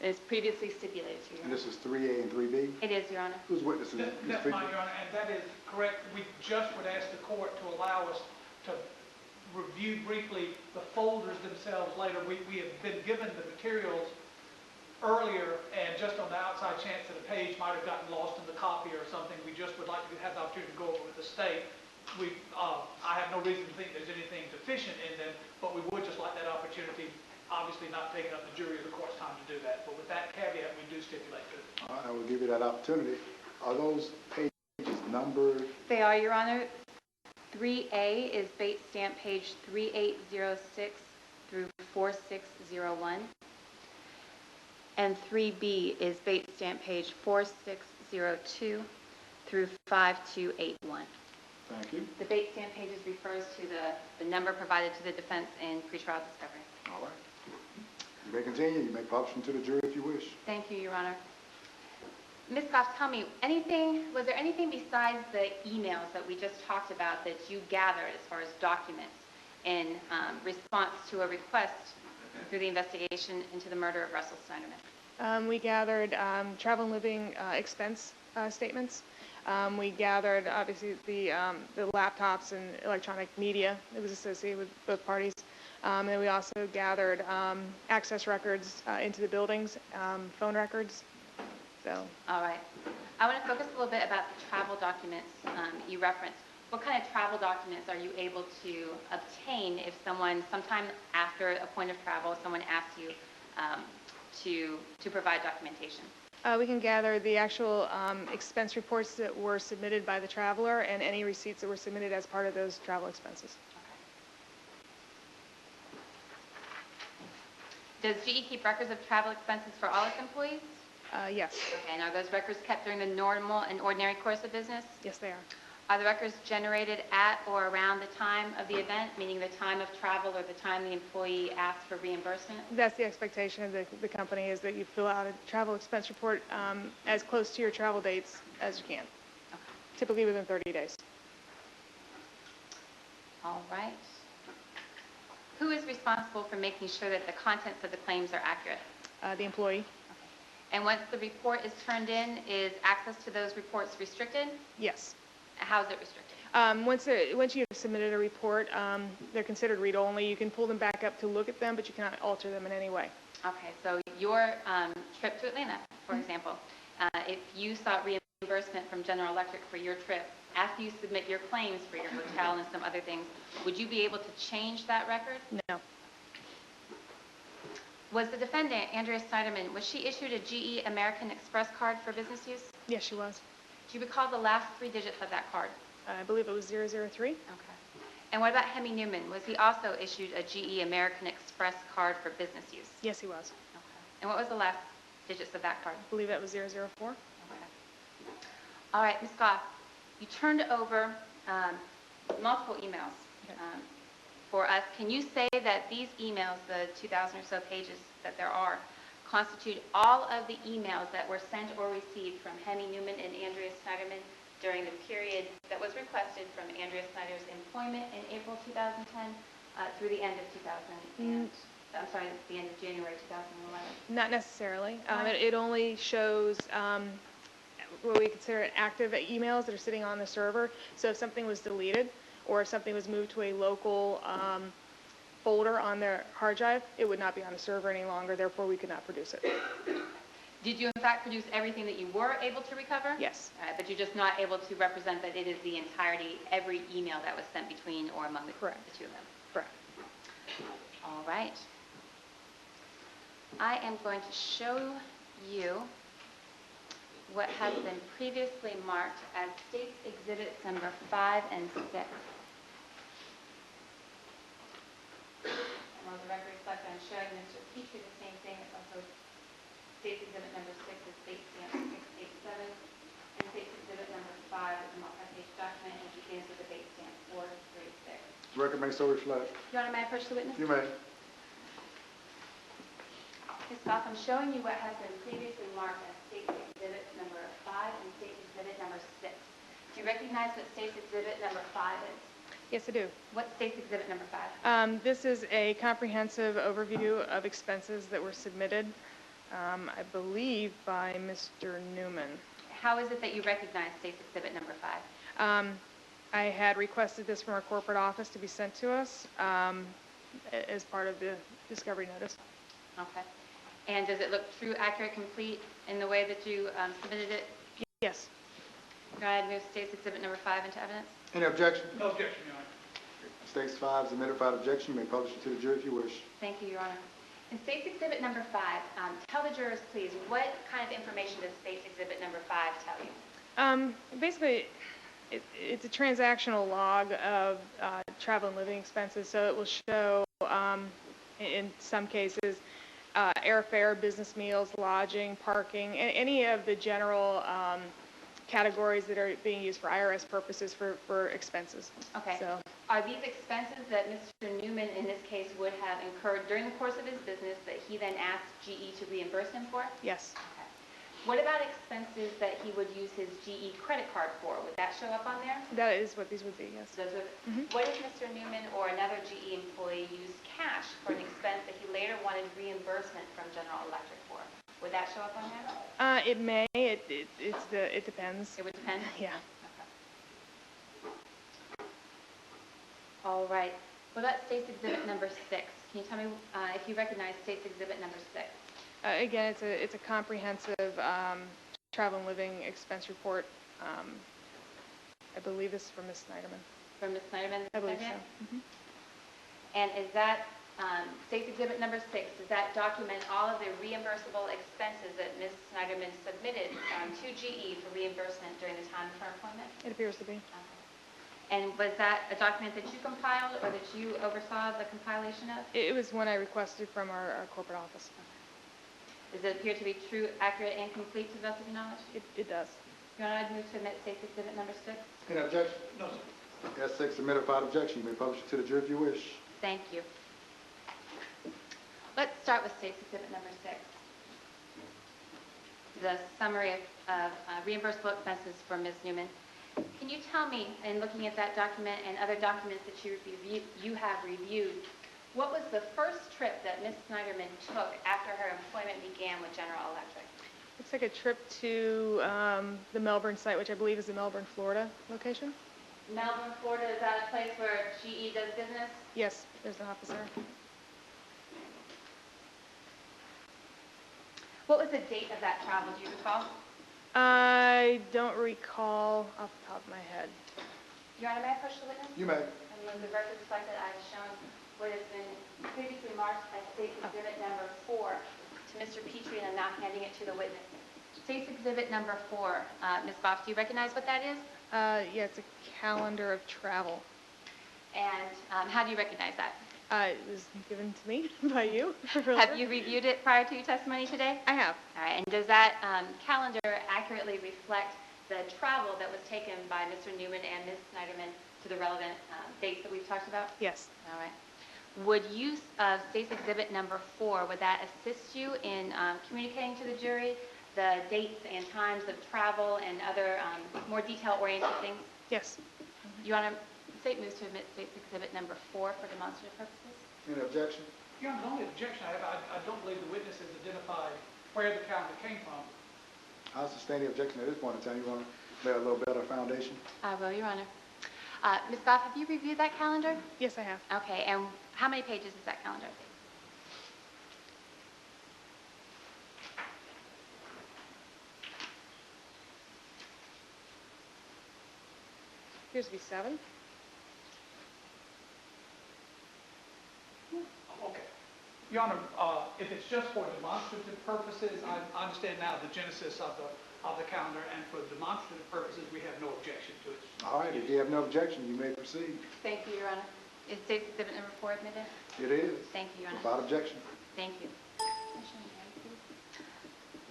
It is previously stipulated to you. And this is 3A and 3B? It is, Your Honor. Who's witnessing this? That's fine, Your Honor, and that is correct. We just would ask the court to allow us to review briefly the folders themselves later. We have been given the materials earlier, and just on the outside chance that a page might have gotten lost in the copy or something, we just would like to have the opportunity to go over with the state. I have no reason to think there's anything deficient in them, but we would just like that opportunity, obviously not taking up the jury or the court's time to do that. But with that caveat, we do stipulate to it. All right, I will give you that opportunity. Are those pages numbered? They are, Your Honor. 3A is bait stamp page 3806 through 4601. And 3B is bait stamp page 4602 through 5281. Thank you. The bait stamp pages refers to the number provided to the defense in pretrial discovery. All right. You may continue. You may publish them to the jury if you wish. Thank you, Your Honor. Ms. Goff, tell me, was there anything besides the emails that we just talked about that you gathered as far as documents in response to a request through the investigation into the murder of Russell Sneiderman? We gathered travel and living expense statements. We gathered, obviously, the laptops and electronic media that was associated with both parties. And we also gathered access records into the buildings, phone records. So. All right. I want to focus a little bit about the travel documents you referenced. What kind of travel documents are you able to obtain if sometime after a point of travel, someone asks you to provide documentation? We can gather the actual expense reports that were submitted by the traveler and any receipts that were submitted as part of those travel expenses. Okay. Does GE keep records of travel expenses for all its employees? Yes. Okay, and are those records kept during the normal and ordinary course of business? Yes, they are. Are the records generated at or around the time of the event, meaning the time of travel or the time the employee asks for reimbursement? That's the expectation of the company, is that you fill out a travel expense report as close to your travel dates as you can, typically within 30 days. All right. Who is responsible for making sure that the contents of the claims are accurate? The employee. And once the report is turned in, is access to those reports restricted? Yes. How is it restricted? Once you have submitted a report, they're considered read-only. You can pull them back up to look at them, but you cannot alter them in any way. Okay, so your trip to Atlanta, for example, if you sought reimbursement from General Electric for your trip, after you submit your claims for your hotel and some other things, would you be able to change that record? No. Was the defendant, Andrea Sneiderman, was she issued a GE American Express card for business use? Yes, she was. Do you recall the last 3 digits of that card? I believe it was 003. Okay. And what about Hemi Newman? Was he also issued a GE American Express card for business use? Yes, he was. Okay. And what was the last digits of that card? I believe that was 004. Okay. All right, Ms. Goff, you turned over multiple emails for us. Can you say that these emails, the 2,000 or so pages that there are, constitute all of the emails that were sent or received from Hemi Newman and Andrea Sneiderman during the period that was requested from Andrea Snyder's employment in April 2010 through the end of 2000 I'm sorry, the end of January 2011? Not necessarily. It only shows what we consider active emails that are sitting on the server. So if something was deleted, or if something was moved to a local folder on their hard drive, it would not be on a server any longer, therefore we could not produce it. Did you in fact produce everything that you were able to recover? Yes. All right, but you're just not able to represent that it is the entirety, every email that was sent between or among the two of them? Correct. All right. I am going to show you what has been previously marked as State's Exhibits number 5 and 6. And on the record reflect, I'm showing Mr. Petrie the same thing. It's also State's Exhibit number 6 is state stamp 687, and State's Exhibit number 5 is a multi-page document and begins with the date stamp 436. Record may so reflect. Your Honor, may I approach the witness? You may. Ms. Goff, I'm showing you what has been previously marked as State's Exhibit number 5 and State's Exhibit number 6. Do you recognize what State's Exhibit number 5 is? Yes, I do. What's State's Exhibit number 5? This is a comprehensive overview of expenses that were submitted, I believe, by Mr. Newman. How is it that you recognize State's Exhibit number 5? I had requested this from our corporate office to be sent to us as part of the discovery notice. Okay. And does it look true, accurate, complete in the way that you submitted it? Yes. Can I move State's Exhibit number 5 into evidence? Any objection? No objection, Your Honor. States 5 is admitted without objection. You may publish it to the jury if you wish. Thank you, Your Honor. In State's Exhibit number 5, tell the jurors, please, what kind of information does State's Exhibit number 5 tell you? Basically, it's a transactional log of travel and living expenses, so it will show, in some cases, airfare, business meals, lodging, parking, and any of the general categories that are being used for IRS purposes for expenses. Okay. So, are these expenses that Mr. Newman, in this case, would have incurred during the course of his business that he then asked GE to reimburse him for? yes. Okay. What about expenses that he would use his GE credit card for? Would that show up on there? That is what these would be, yes. Those are, What if Mr. Newman or another GE employee used cash for an expense that he later wanted reimbursement from General Electric for? Would that show up on there? It may. It depends. It would depend? Yeah. Okay. All right. What about State's Exhibit number 6? Can you tell me if you recognize State's Exhibit number 6? Again, it's a comprehensive travel and living expense report. I believe this is from Ms. Sneiderman. From Ms. Sneiderman? I believe so. And is that State's Exhibit number 6, does that document all of the reimbursable expenses that Ms. Sneiderman submitted to GE for reimbursement during the time of her employment? It appears to be. And was that a document that you compiled or that you oversaw the compilation of? It was one I requested from our corporate office. Does it appear to be true, accurate, and complete to the best of your knowledge? It does. Your Honor, I'd move to admit State's Exhibit number 6. Any objection? No, sir. That's 6 admitted without objection. You may publish it to the jury if you wish. Thank you. Let's start with State's Exhibit number 6. The summary of reimbursable expenses for Ms. Newman. Can you tell me, in looking at that document and other documents that you have reviewed, what was the first trip that Ms. Sneiderman took after her employment began with General Electric? Looks like a trip to the Melbourne site, which I believe is the Melbourne, Florida location. Melbourne, Florida, is that a place where GE does business? Yes, there's an office there. What was the date of that travel, do you recall? I don't recall off the top of my head. Your Honor, may I approach the witness? You may. And when the record reflects that I've shown what has been previously marked as State's Exhibit number 4 to Mr. Petrie, and I'm now handing it to the witness. State's Exhibit number 4, Ms. Boff, do you recognize what that is? Yeah, it's a calendar of travel. And how do you recognize that? It was given to me by you. Have you reviewed it prior to your testimony today? I have. All right, and does that calendar accurately reflect the travel that was taken by Mr. Newman and Ms. Sneiderman to the relevant dates that we've talked about? Yes. All right. Would use of State's Exhibit number 4, would that assist you in communicating to the jury the dates and times of travel and other more detail-oriented things? Yes. You want to, State moves to admit State's Exhibit number 4 for demonstrative purposes? Any objection? Your Honor, the only objection I have, I don't believe the witness has identified where the calendar came from. I'll sustain the objection at this point in time. You want to lay a little better foundation? I will, Your Honor. Ms. Goff, have you reviewed that calendar? Yes, I have. Okay, and how many pages is that calendar? Appears to be 7. Okay. Your Honor, if it's just for demonstrative purposes, I understand now the genesis of the calendar, and for demonstrative purposes, we have no objection to it. All right, if you have no objection, you may proceed. Thank you, Your Honor. Is State's Exhibit number 4 admitted? It is. Thank you, Your Honor. Without objection. Thank you.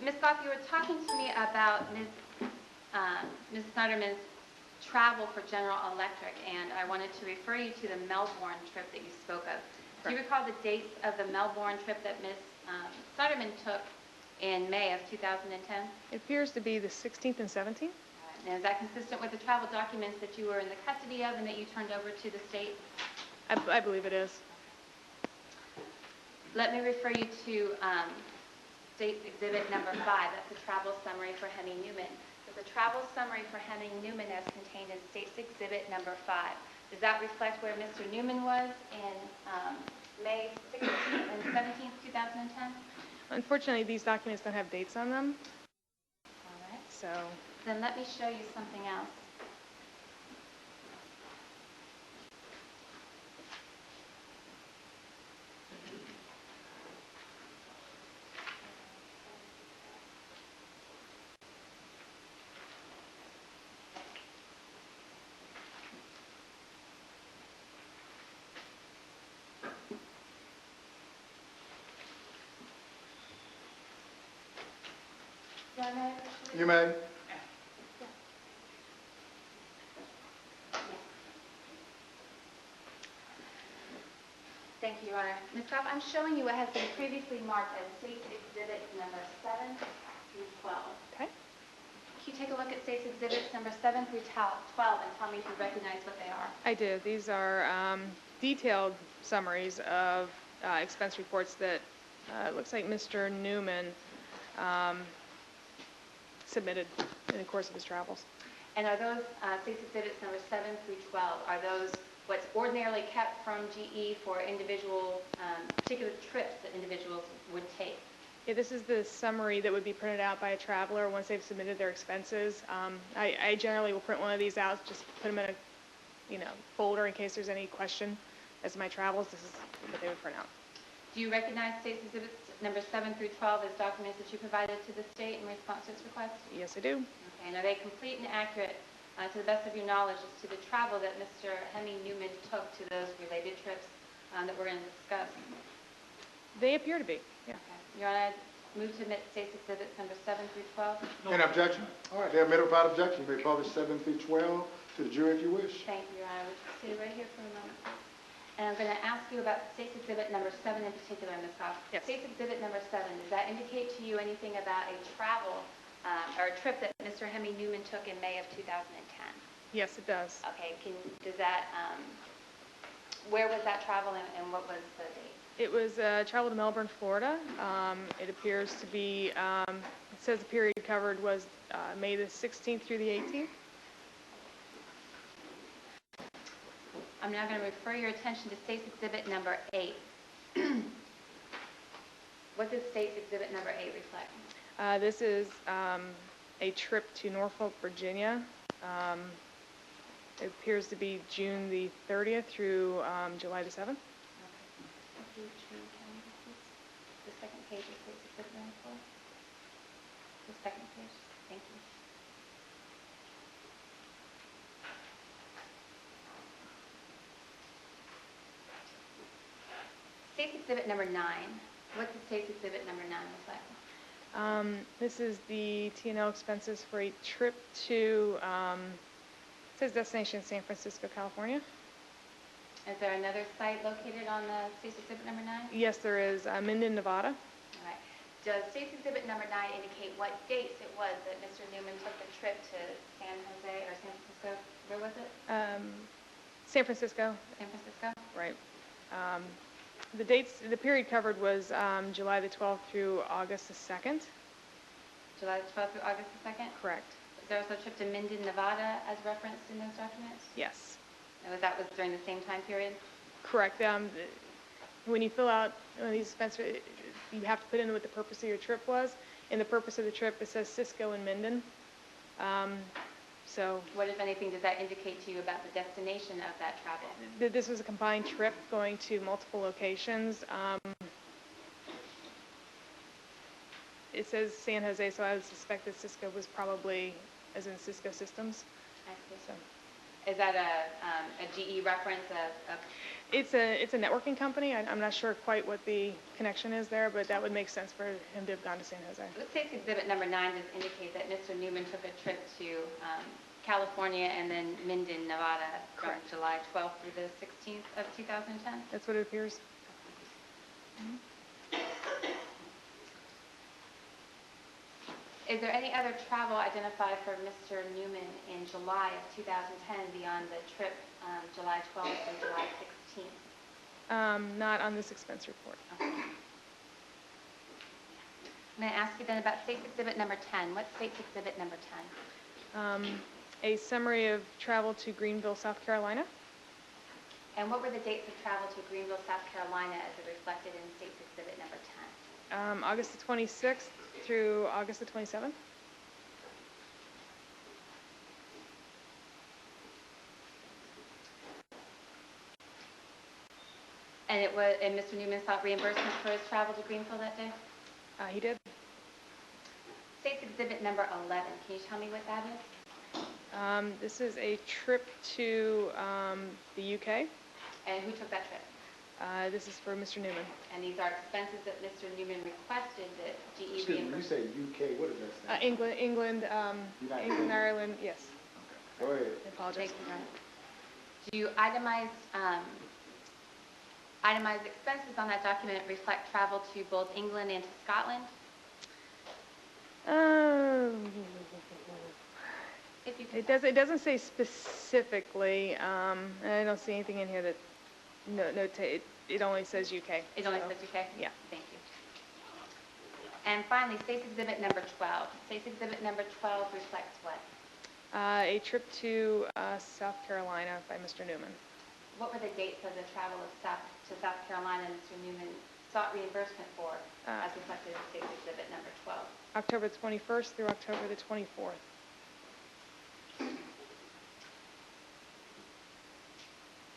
Ms. Goff, you were talking to me about Ms. Sneiderman's travel for General Electric, and I wanted to refer you to the Melbourne trip that you spoke of. Do you recall the dates of the Melbourne trip that Ms. Sneiderman took in May of 2010? It appears to be the 16th and 17th. And is that consistent with the travel documents that you were in the custody of and that you turned over to the state? I believe it is. Let me refer you to State Exhibit number 5. That's the travel summary for Henny Newman. The travel summary for Henny Newman as contained in State's Exhibit number 5. Does that reflect where Mr. Newman was in May 16th and 17th, 2010? Unfortunately, these documents don't have dates on them. All right. So Then let me show you something else. You may. Thank you, Your Honor. Ms. Goff, I'm showing you what has been previously marked as State's Exhibit number 7 through 12. okay. Can you take a look at State's Exhibits number 7 through 12 and tell me if you recognize what they are? I did. These are detailed summaries of expense reports that it looks like Mr. Newman submitted in the course of his travels. And are those State's Exhibits number 7 through 12, are those what's ordinarily kept from GE for individual, particular trips that individuals would take? Yeah, this is the summary that would be printed out by a traveler once they've submitted their expenses. I generally will print one of these out, just put them in a folder in case there's any question as to my travels. This is what they would print out. Do you recognize State's Exhibits number 7 through 12 as documents that you provided to the state in response to its request? Yes, I do. Okay, and are they complete and accurate to the best of your knowledge as to the travel that Mr. Henny Newman took to those related trips that we're going to discuss? They appear to be, yeah. Okay. Your Honor, I move to admit State's Exhibits number 7 through 12. Any objection? All right, they're admitted without objection. You may publish 7 through 12 to the jury if you wish. Thank you, Your Honor. Would you sit right here for a moment, please? And I'm going to ask you about State's Exhibit number 7 in particular, Ms. Goff. Yes. State's Exhibit number 7, does that indicate to you anything about a travel or a trip that Mr. Henny Newman took in May of 2010? Yes, it does. Okay, does that, where was that travel and what was the date? It was travel to Melbourne, Florida. It appears to be, it says the period covered was May the 16th through the 18th. I'm now going to refer your attention to State's Exhibit number 8. What does State's Exhibit number 8 reflect? This is a trip to Norfolk, Virginia. It appears to be June the 30th through July the 7th. Okay. The second page of State's Exhibit number 4. The second page. Thank you. State's Exhibit number 9. What does State's Exhibit number 9 reflect? This is the T&L expenses for a trip to, it says destination San Francisco, California. Is there another site located on the State's Exhibit number 9? Yes, there is. Minden, Nevada. All right. Does State's Exhibit number 9 indicate what dates it was that Mr. Newman took the trip to San Jose or San Francisco? Where was it? San Francisco. San Francisco? Right. The dates, the period covered was July the 12th through August the 2nd. July the 12th through August the 2nd? Correct. Is there also a trip to Minden, Nevada as referenced in those documents? Yes. That was during the same time period? Correct. When you fill out one of these expense, you have to put in what the purpose of your trip was. In the purpose of the trip, it says Cisco and Minden. So what, if anything, does that indicate to you about the destination of that travel? This was a combined trip going to multiple locations. It says San Jose, so I would suspect that Cisco was probably, as in Cisco Systems. I see. So. Is that a GE reference? It's a networking company. I'm not sure quite what the connection is there, but that would make sense for him to have gone to San Jose. State's Exhibit number 9 does indicate that Mr. Newman took a trip to California and then Minden, Nevada from July 12th through the 16th of 2010? That's what it appears. Is there any other travel identified for Mr. Newman in July of 2010 beyond the trip July 12th and July 16th? Not on this expense report. Okay. I'm going to ask you then about State's Exhibit number 10. What's State's Exhibit number 10? A summary of travel to Greenville, South Carolina. And what were the dates of travel to Greenville, South Carolina as reflected in State's Exhibit number 10? August the 26th through August the 27th. And Mr. Newman sought reimbursement for his travel to Greenville that day? He did. State's Exhibit number 11. Can you tell me what that is? This is a trip to the UK. And who took that trip? This is for Mr. Newman. And these are expenses that Mr. Newman requested that GE Excuse me, when you reimburse. say UK, what does that stand England, United England, Kingdom. Ireland, yes. for? Go ahead. I apologize. Thank you, Ron. Do you itemized expenses on that document reflect travel to both England and to Scotland? If you could It doesn't say specifically. I don't see anything in here that notate. It only says UK. It only so, says UK? Yeah. Thank you. And finally, State's Exhibit number 12. State's Exhibit number 12 reflects what? A trip to South Carolina by Mr. Newman. What were the dates of the travel to South Carolina Mr. Newman sought reimbursement for, as reflected in State's Exhibit number 12? October 21st through October the 24th.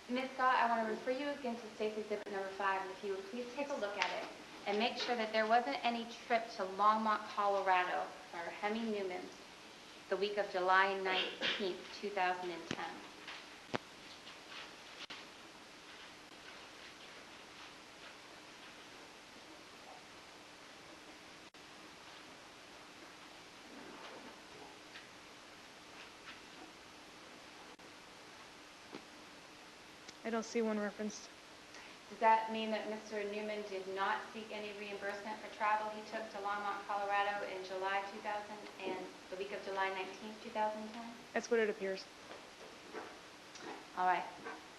Ms. Scott, I want to refer you again to State's Exhibit number 5, and if you would please take a look at it and make sure that there wasn't any trip to Longmont, Colorado for Hemi Newman the week of July 19th, 2010. I don't see one referenced. Does that mean that Mr. Newman did not seek any reimbursement for travel he took to Longmont, Colorado in July 2000 and the week of July 19th, 2010? That's what it appears. All right.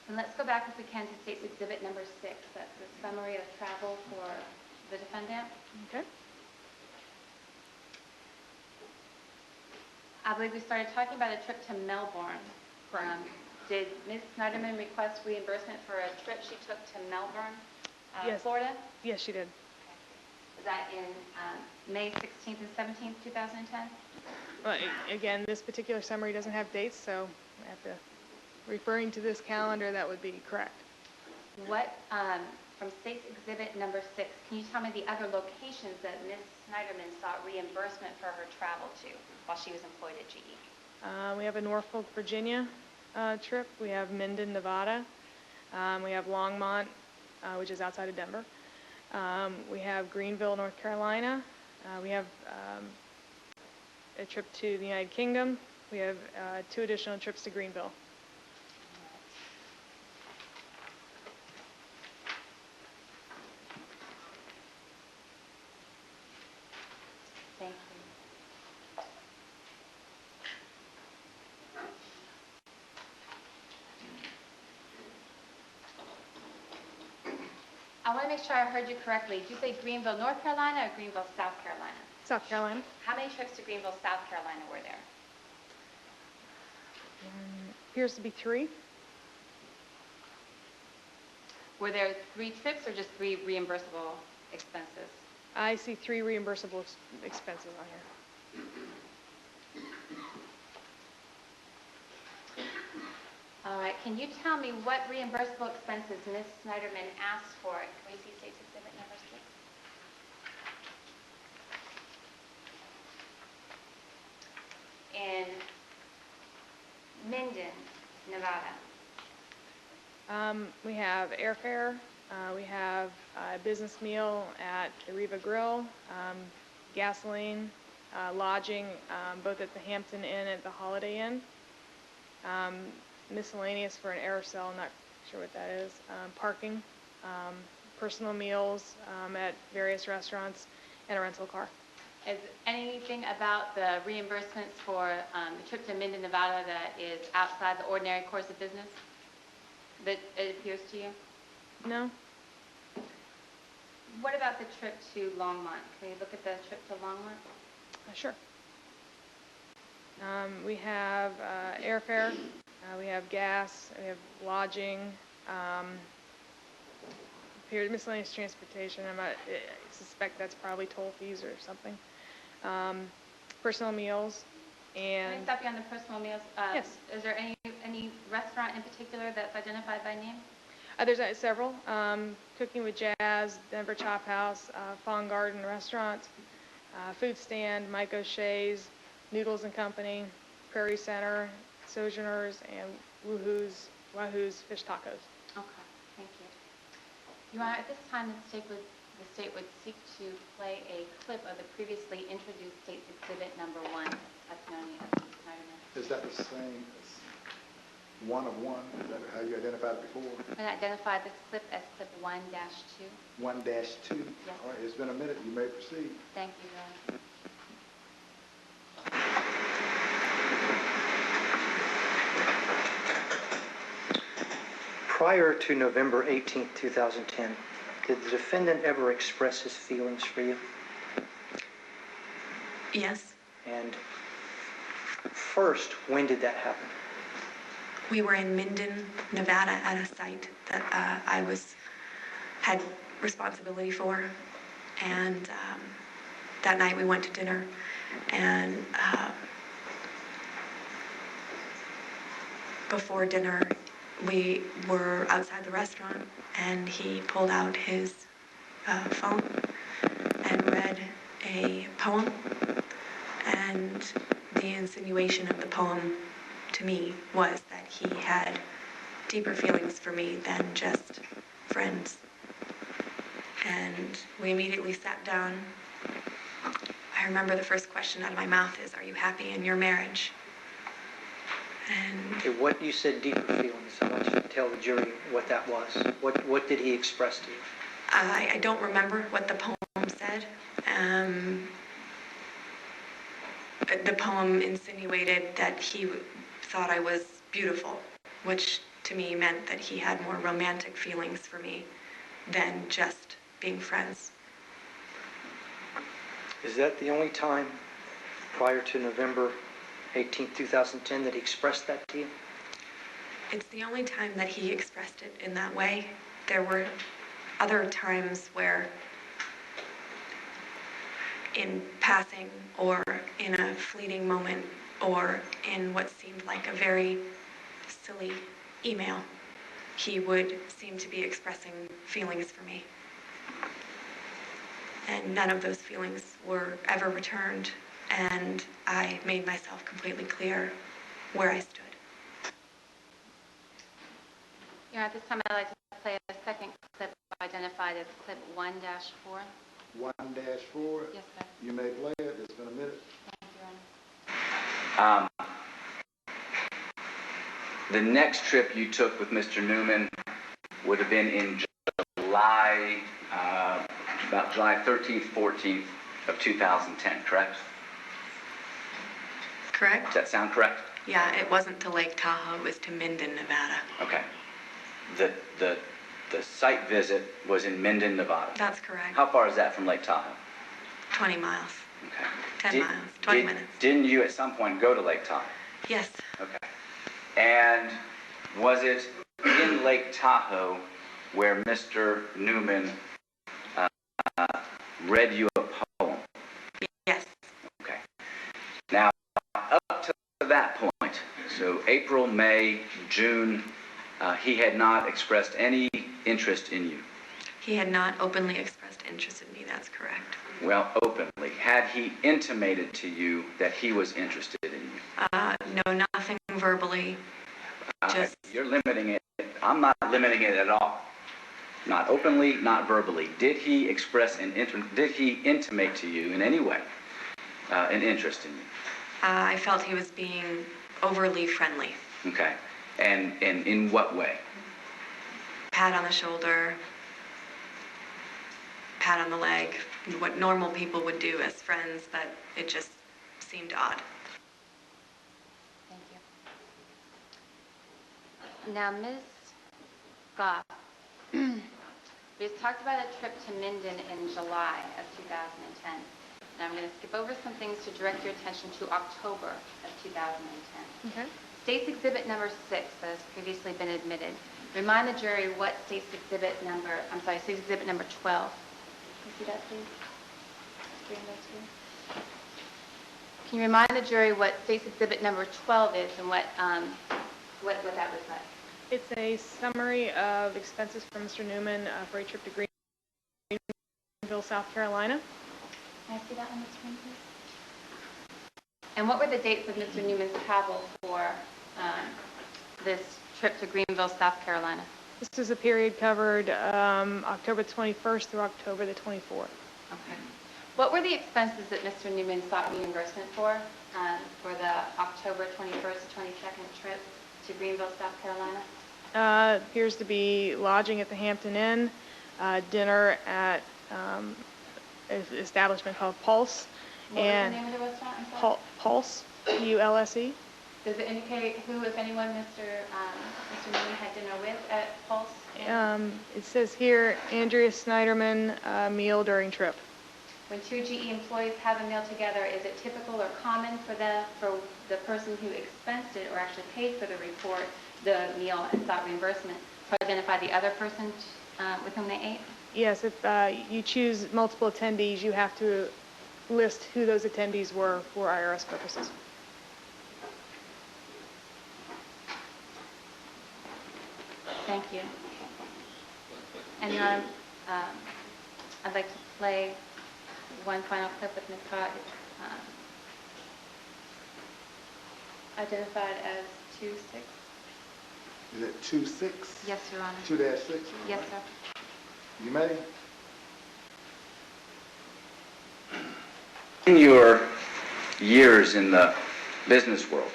And let's go back, if we can, to State's Exhibit number 6. That's the summary of travel for the defendant. Okay. I believe we started talking about a trip to Melbourne. Did Ms. Sneiderman request reimbursement for a trip she took to Melbourne, Yes. Florida? Yes, she did. Was that in May 16th and 17th, 2010? Well, again, this particular summary doesn't have dates, so I have to, referring to this calendar, that would be correct. What, from State's Exhibit number 6, can you tell me the other locations that Ms. Sneiderman sought reimbursement for her travel to while she was employed at GE? We have a Norfolk, Virginia trip. We have Minden, Nevada. We have Longmont, which is outside of Denver. We have Greenville, North Carolina. We have a trip to the United Kingdom. We have 2 additional trips to Greenville. Thank you. I want to make sure I heard you correctly. Did you say Greenville, North Carolina, or Greenville, South Carolina? South Carolina. How many trips to Greenville, South Carolina were there? Appears to be 3. Were there 3 trips or just 3 reimbursable expenses? I see 3 reimbursable expenses on here. All right, can you tell me what reimbursable expenses Ms. Sneiderman asked for? Can we see State's Exhibit number 6? In Minden, Nevada. We have airfare, we have a business meal at the Riva Grill, gasoline, lodging, both at the Hampton Inn and the Holiday Inn, miscellaneous for an aerosol, I'm not sure what that is, parking, personal meals at various restaurants, and a rental car. Is anything about the reimbursements for the trip to Minden, Nevada that is outside the ordinary course of business that it appears to you? No. What about the trip to Longmont? Can we look at the trip to Longmont? Sure. We have airfare, we have gas, we have lodging, miscellaneous transportation. I suspect that's probably toll fees or something. Personal meals, and... Can I stop you on the personal meals? Yes. Is there any restaurant in particular that's identified by name? There's several. Cooking with Jazz, Denver Chop House, Fawn Garden Restaurant, Food Stand, Mike O'Shea's, Noodles and Company, Prairie Center, Sojourners, and Wahoo's Fish Tacos. Okay, thank you. Your Honor, at this time, the state would seek to play a clip of the previously introduced State's Exhibit number 1, testimony of Ms. Sneiderman. Is that the same as one of one? Is that how you identified it before? I'm going to identify this clip as clip 1-2. 1-2? Yes. All right, it's been a minute. You may proceed. Thank you, Your Honor. Prior to November 18, 2010, did the defendant ever express his feelings for you? Yes. And first, when did that happen? We were in Minden, Nevada at a site that I had responsibility for. And that night we went to dinner, and before dinner we were outside the restaurant, and he pulled out his phone and read a poem, and the insinuation of the poem to me was that he had deeper feelings for me than just friends. And we immediately sat down. I remember the first question out of my mouth is, "Are you happy in your marriage?" And Okay, what you said, deeper feelings, I want you to tell the jury what that was. What did he express to you? I don't remember what the poem said. The poem insinuated that he thought I was beautiful, which to me meant that he had more romantic feelings for me than just being friends. Is that the only time prior to November 18, 2010 that he expressed that to you? It's the only time that he expressed it in that way. There were other times where, in passing or in a fleeting moment or in what seemed like a very silly email, he would seem to be expressing feelings for me. And none of those feelings were ever returned, and I made myself completely clear where I stood. At this time, I'd like to play a second clip identified as clip 1-4. 1-4? Yes, sir. You may play it. It's been a minute. Thank you, Your Honor. The next trip you took with Mr. Newman would have been in July, about July 13th, 14th of 2010, correct? Correct? Does that sound correct? Yeah, it wasn't to Lake Tahoe, it was to Minden, Nevada. Okay. The site visit was in Minden, Nevada. That's correct. How far is that from Lake Tahoe? 20 miles. Okay. 10 miles, 20 minutes. Didn't you at some point go to Lake Tahoe? Yes. Okay. And was it in Lake Tahoe where Mr. Newman read you a poem? Yes. Okay. Now, up to that point, so April, May, June, he had not expressed any interest in you. He had not openly expressed interest in me, that's correct. Well, openly. Had he intimated to you that he was interested in you? No, nothing verbally. Just You're limiting it. I'm not limiting it at all. Not openly, not verbally. Did he express did he intimate to you in any way an interest in you? I felt he was being overly friendly. Okay. And in what way? Pat on the shoulder, pat on the leg, what normal people would do as friends, but it just seemed odd. Thank you. Now, Ms. Goff, we just talked about a trip to Minden in July of 2010. Now, I'm going to skip over some things to direct your attention to October of 2010. Okay. State's Exhibit number 6 that has previously been admitted. Remind the jury what State's Exhibit number, State's Exhibit number 12. Can you see that, please? Bring that to you. Can you remind the jury what State's Exhibit number 12 is and what that reflects? It's a summary of expenses for Mr. Newman for a trip to Greenville, South Carolina. Can I see that on the screen, please? And what were the dates of Mr. Newman's travel for this trip to Greenville, South Carolina? This is a period covered October 21st through October the 24th. Okay. What were the expenses that Mr. Newman sought reimbursement for the October 21st to 22nd trip to Greenville, South Carolina? Appears to be lodging at the Hampton Inn, dinner at an establishment called Pulse. What was the name of the restaurant? I'm sorry? Pulse, P-U-L-S-E. Does it indicate who, if anyone, Mr. Newman had dinner with at Pulse? It says here, Andrea Sneiderman, meal during trip. When two GE employees have a meal together, is it typical or common for the person who expensed it or actually paid for the meal and sought reimbursement to identify the other person with whom they ate? Yes, if you choose multiple attendees, you have to list who those attendees were for IRS purposes. Thank you. And now I'd like to play one final clip with Ms. Cott, identified as 2-6. Is it 2-6? Yes, Your Honor. 2-6? Yes, sir. You may. In your years in the business world,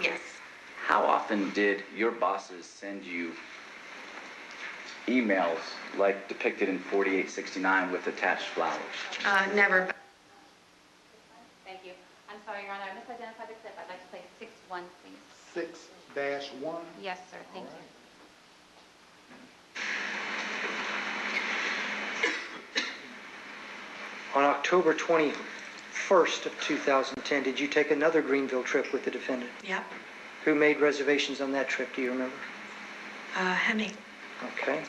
Yes. how often did your bosses send you emails like depicted in 4869 with attached flowers? Never. Thank you. I'm sorry, Your Honor, I misidentified the clip. I'd like to play 6-1, please. 6-1? Yes, sir. Thank you. On October 21st of 2010, did you take another Greenville trip with the defendant? Yep. Who made reservations on that trip, do you remember? Hemi. Okay.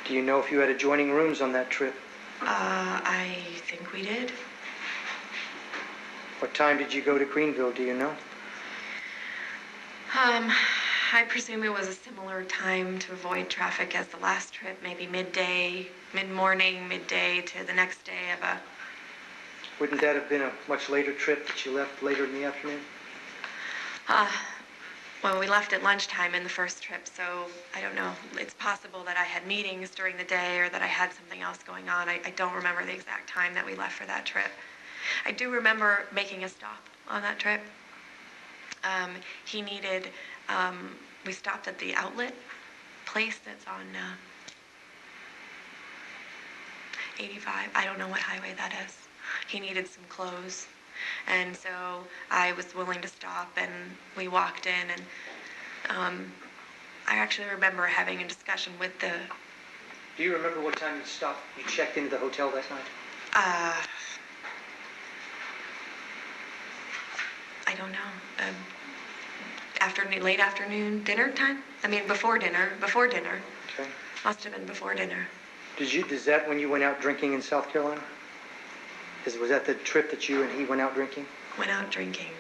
Do you know if you had adjoining rooms on that trip? I think we did. What time did you go to Greenville, do you know? I presume it was a similar time to avoid traffic as the last trip, maybe midday, mid-morning, midday to the next day of a... Wouldn't that have been a much later trip that you left later in the afternoon? Well, we left at lunchtime in the first trip, so I don't know. It's possible that I had meetings during the day or that I had something else going on. I don't remember the exact time that we left for that trip. I do remember making a stop on that trip. He needed, we stopped at the outlet place that's on 85. I don't know what highway that is. He needed some clothes. And so I was willing to stop, and we walked in, and I actually remember having a discussion with the... Do you remember what time you stopped, you checked into the hotel that night? I don't know. Late afternoon, dinner time? I mean, before dinner. Okay. Must have been before dinner. Is that when you went out drinking in South Carolina? Was that the trip that you and he went out drinking? Went out drinking.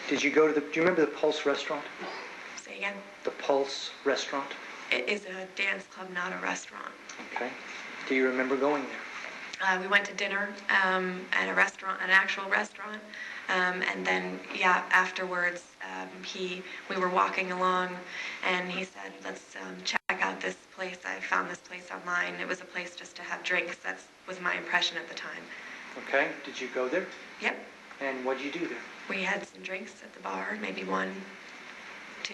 Did you go to do you remember the Pulse restaurant? Say again? The Pulse restaurant? It is a dance club, not a restaurant. Okay. Do you remember going there? We went to dinner at a restaurant, an actual restaurant, and then, yeah, afterwards, we were walking along, and he said, let's check out this place. I found this place online. It was a place just to have drinks. That was my impression at the time. Okay. Did you go there? Yep. And what did you do there? We had some drinks at the bar, maybe 1, 2.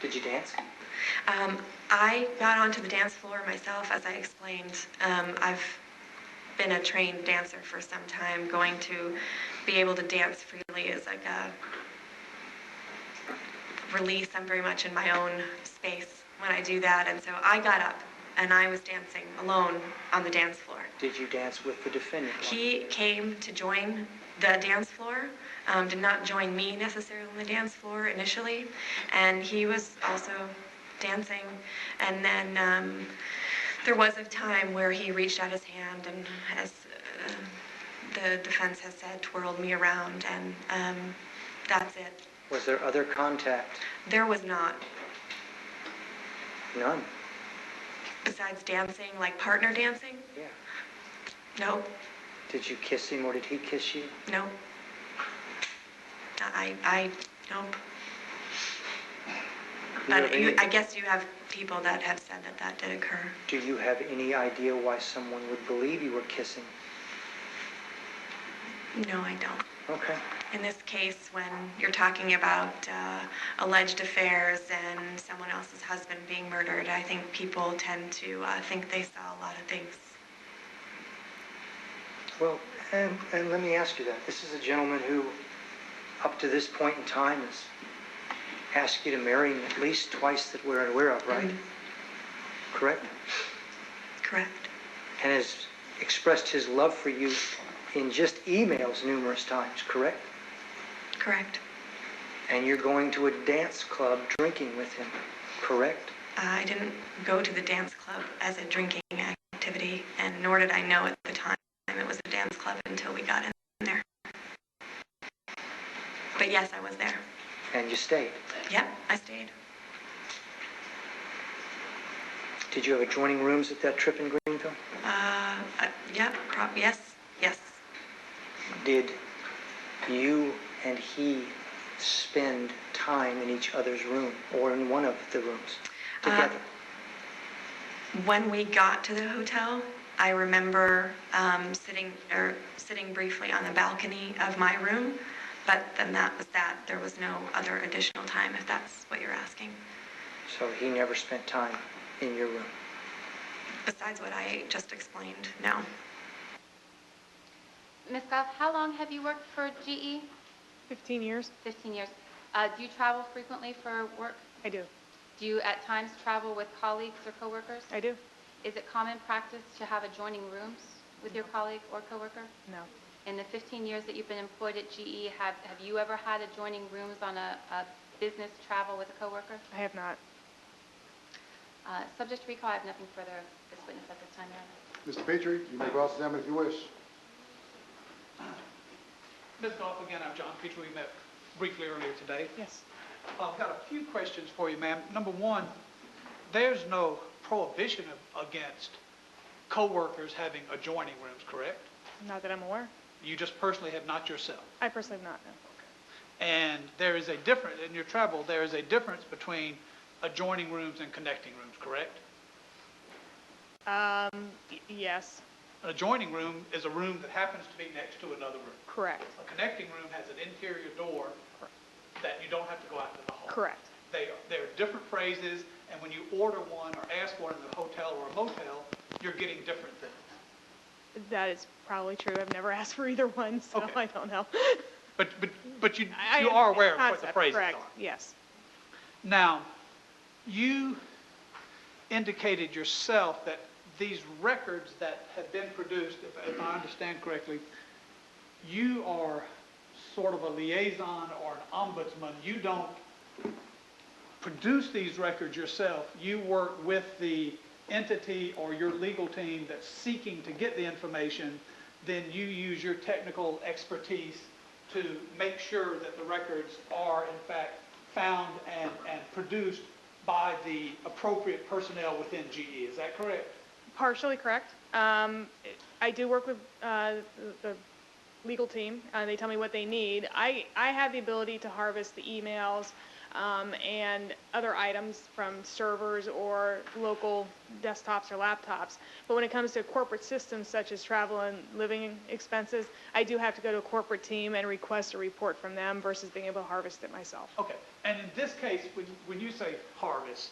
Did you dance? I got onto the dance floor myself, as I explained. I've been a trained dancer for some time. Going to be able to dance freely is like a release. I'm very much in my own space when I do that, and so I got up and I was dancing alone on the dance floor. Did you dance with the defendant? He came to join the dance floor, did not join me necessarily on the dance floor initially, and he was also dancing, and then there was a time where he reached out his hand and, as the defense has said, twirled me around, and that's it. Was there other contact? There was not. None? Besides dancing, like partner dancing? Yeah. No. Did you kiss him or did he kiss you? No. Nope. But I guess you have people that have said that that did occur. Do you have any idea why someone would believe you were kissing? No, I don't. Okay. In this case, when you're talking about alleged affairs and someone else's husband being murdered, I think people tend to think they saw a lot of things. Well, and let me ask you that. This is a gentleman who, up to this point in time, has asked you to marry him at least twice that we're aware of, right? Mm-hmm. Correct? Correct. And has expressed his love for you in just emails numerous times, correct? Correct. And you're going to a dance club drinking with him, correct? I didn't go to the dance club as a drinking activity, and nor did I know at the time it was a dance club until we got in there. But yes, I was there. And you stayed? Yep, I stayed. Did you have adjoining rooms at that trip in Greenville? Yep, yes. Did you and he spend time in each other's room or in one of the rooms together? When we got to the hotel, I remember sitting briefly on the balcony of my room, but then that was that. There was no other additional time, if that's what you're asking. So he never spent time in your room? Besides what I just explained, no. Ms. Goff, how long have you worked for GE? 15 years. 15 years. Do you travel frequently for work? I do. Do you at times travel with colleagues or coworkers? I do. Is it common practice to have adjoining rooms with your colleague or coworker? No. In the 15 years that you've been employed at GE, have you ever had adjoining rooms on a business travel with a coworker? I have not. Subject to recall, I have nothing further this witness at this time, Your Honor. Mr. Petrie, you may cross-examine if you wish. Ms. Goff, again, I'm John Petrie. We met briefly earlier today. Yes. I've got a few questions for you, ma'am. Number one, there's no prohibition against co-workers having adjoining rooms, correct? Not that I'm aware. You just personally have not yourself? I personally have not, no. And there is a difference, in your travel, there is a difference between adjoining rooms and connecting rooms, correct? Yes. An adjoining room is a room that happens to be next to another room. Correct. A connecting room has an interior door that you don't have to go out to the hall. Correct. They're different phrases, and when you order one or ask one in a hotel or a motel, you're getting different things. That is probably true. I've never asked for either one, so Okay. I don't know. But you are aware of what the phrases correct. are. Yes. Now, you indicated yourself that these records that have been produced, if I understand correctly, you are sort of a liaison or an ombudsman. You don't produce these records yourself. You work with the entity or your legal team that's seeking to get the information, then you use your technical expertise to make sure that the records are in fact found and produced by the appropriate personnel within GE. Is that correct? Partially correct. I do work with the legal team. They tell me what they need. I have the ability to harvest the emails and other items from servers or local desktops or laptops. But when it comes to corporate systems such as travel and living expenses, I do have to go to a corporate team and request a report from them versus being able to harvest it myself. Okay. And in this case, when you say harvest,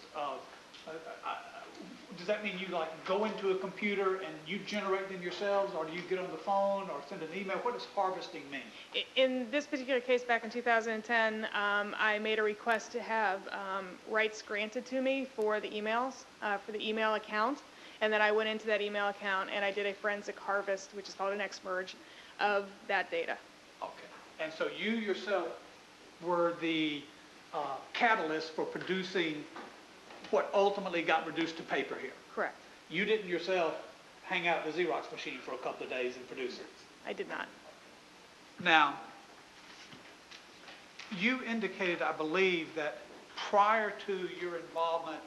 does that mean you like go into a computer and you generate them yourselves, or do you get on the phone or send an email? What does harvesting mean? In this particular case back in 2010, I made a request to have rights granted to me for the emails, for the email account, and then I went into that email account and I did a forensic harvest, which is called an X-merge, of that data. Okay. And so you yourself were the catalyst for producing what ultimately got reduced to paper here. Correct. You didn't yourself hang out the Xerox machine for a couple of days and produce it. I did not. Now, you indicated, I believe, that prior to your involvement,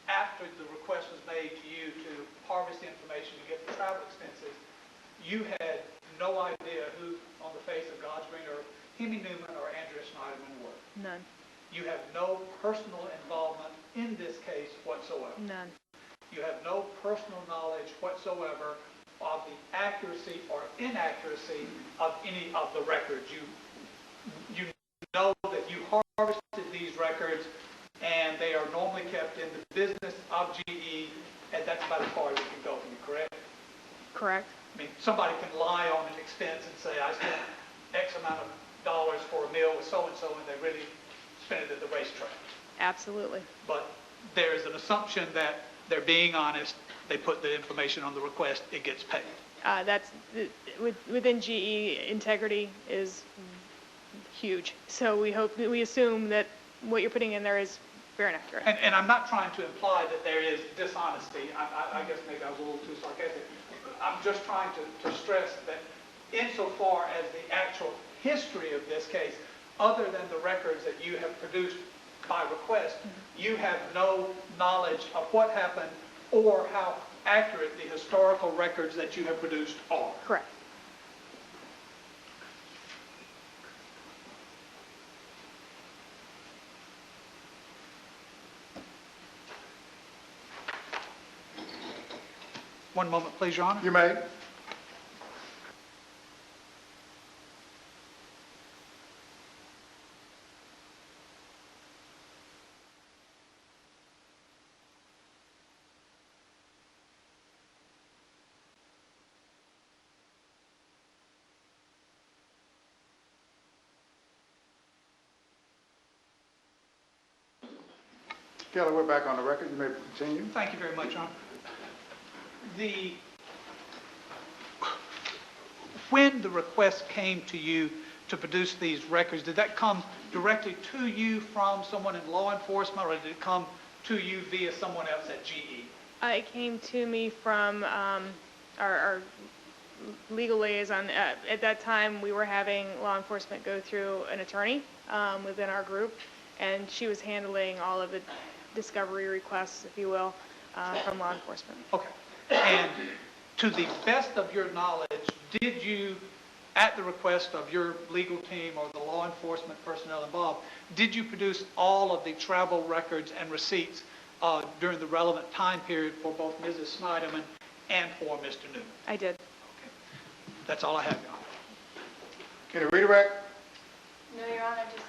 after the request was made to you to harvest the information to get the travel expenses, you had no idea who on the face of God's green earth Hemi Newman or Andrea Sneiderman were. None. You have no personal involvement in this case whatsoever. None. You have no personal knowledge whatsoever of the accuracy or inaccuracy of any of the records. You know that you harvested these records and they are normally kept in the business of GE, and that's about as far as it can go for you, correct? Correct. I mean, somebody can lie on an expense and say, I spent X amount of dollars for a meal with so-and-so, and they really spent it at the racetrack. Absolutely. But there is an assumption that they're being honest, they put the information on the request, it gets paid. Within GE, integrity is huge. So we assume that what you're putting in there is fair and accurate. And I'm not trying to imply that there is dishonesty. I guess maybe I was a little too sarcastic. I'm just trying to stress that insofar as the actual history of this case, other than the records that you have produced by request, you have no knowledge of what happened or how accurate the historical records that you have produced are. Correct. One moment, please, Your Honor. You may. Kelly, we're back on the record. You may continue. Thank you very much, Your Honor. When the request came to you to produce these records, did that come directly to you from someone in law enforcement, or did it come to you via someone else at GE? It came to me from our legal liaison. At that time, we were having law enforcement go through an attorney within our group, and she was handling all of the discovery requests, if you will, from law enforcement. Okay. And to the best of your knowledge, did you, at the request of your legal team or the law enforcement personnel involved, did you produce all of the travel records and receipts during the relevant time period for both Mrs. Sneiderman and for Mr. Newman? I did. Okay. That's all I have, Your Honor. Can you redirect? No, Your Honor, just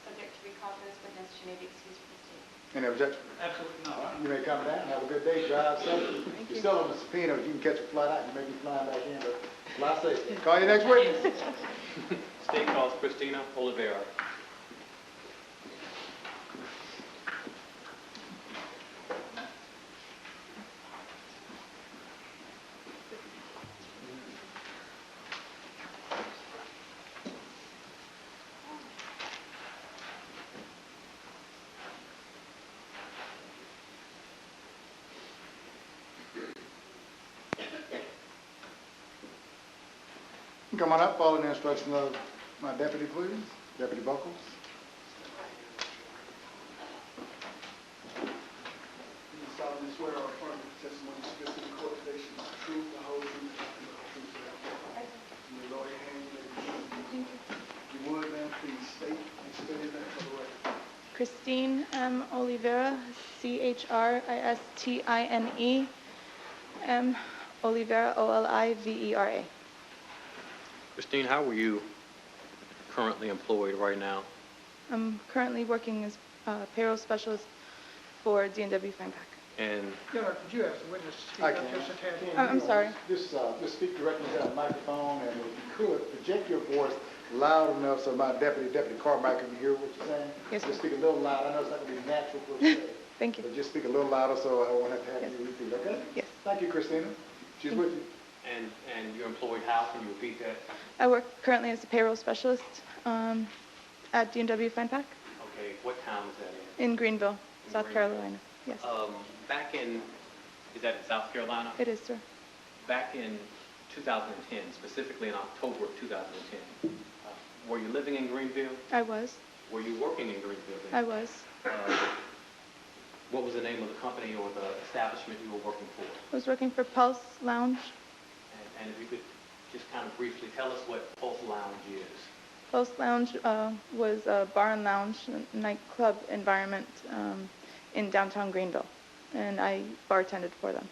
subject to recall for this witness, she may be excused from the stand. Any objection? Absolutely not. All right, you may come down. Have a good day. Drive safe. You're still on the subpoena. You can catch a flight out. You may be flying back in, but fly safe. Call your next witness. State calls Christina Oliveira. Come on up, follow the instruction of my deputy, please. Deputy Buckles. Do you solemnly swear or affirm that the testimony you give to the court today should be the truth, the whole truth, and nothing but the truth, so help you God? You may lower your hand, you may be seated. If you would, then please state and spell your name for the record. Christine M. Oliveira, Christine M. Oliveira, Olivera. Christine, how are you currently employed right now? I'm currently working as a payroll specialist for D&W Fine-Pack. And Could you ask the witness to speak I up can. just a tad? I'm sorry. Just speak directly to that microphone, and if you could, project your voice loud enough so my Deputy Carmichael can hear what you're saying. Yes, Just sir. speak a little loud. I know it's not going to be natural for you to say. Thank you. But just speak a little louder so I won't have to have Yes. you repeat, okay? Yes. Thank you, Christina. She's with you. and you're employed how? Can you repeat that? I work currently as a payroll specialist at D&W Fine-Pack Okay, what town is that in? in Greenville, In South Greenville. Carolina. Yes, Back in, is that in South Carolina? it is, sir. Back in 2010, specifically in October of 2010, were you living in Greenville? I was. Were you working in Greenville then? I was. What was the name of the company or the establishment you were working for? I was working for Pulse Lounge. And if you could just kind of briefly tell us what Pulse Lounge is. Pulse Lounge was a bar and lounge nightclub environment in downtown Greenville, and I bartended for them.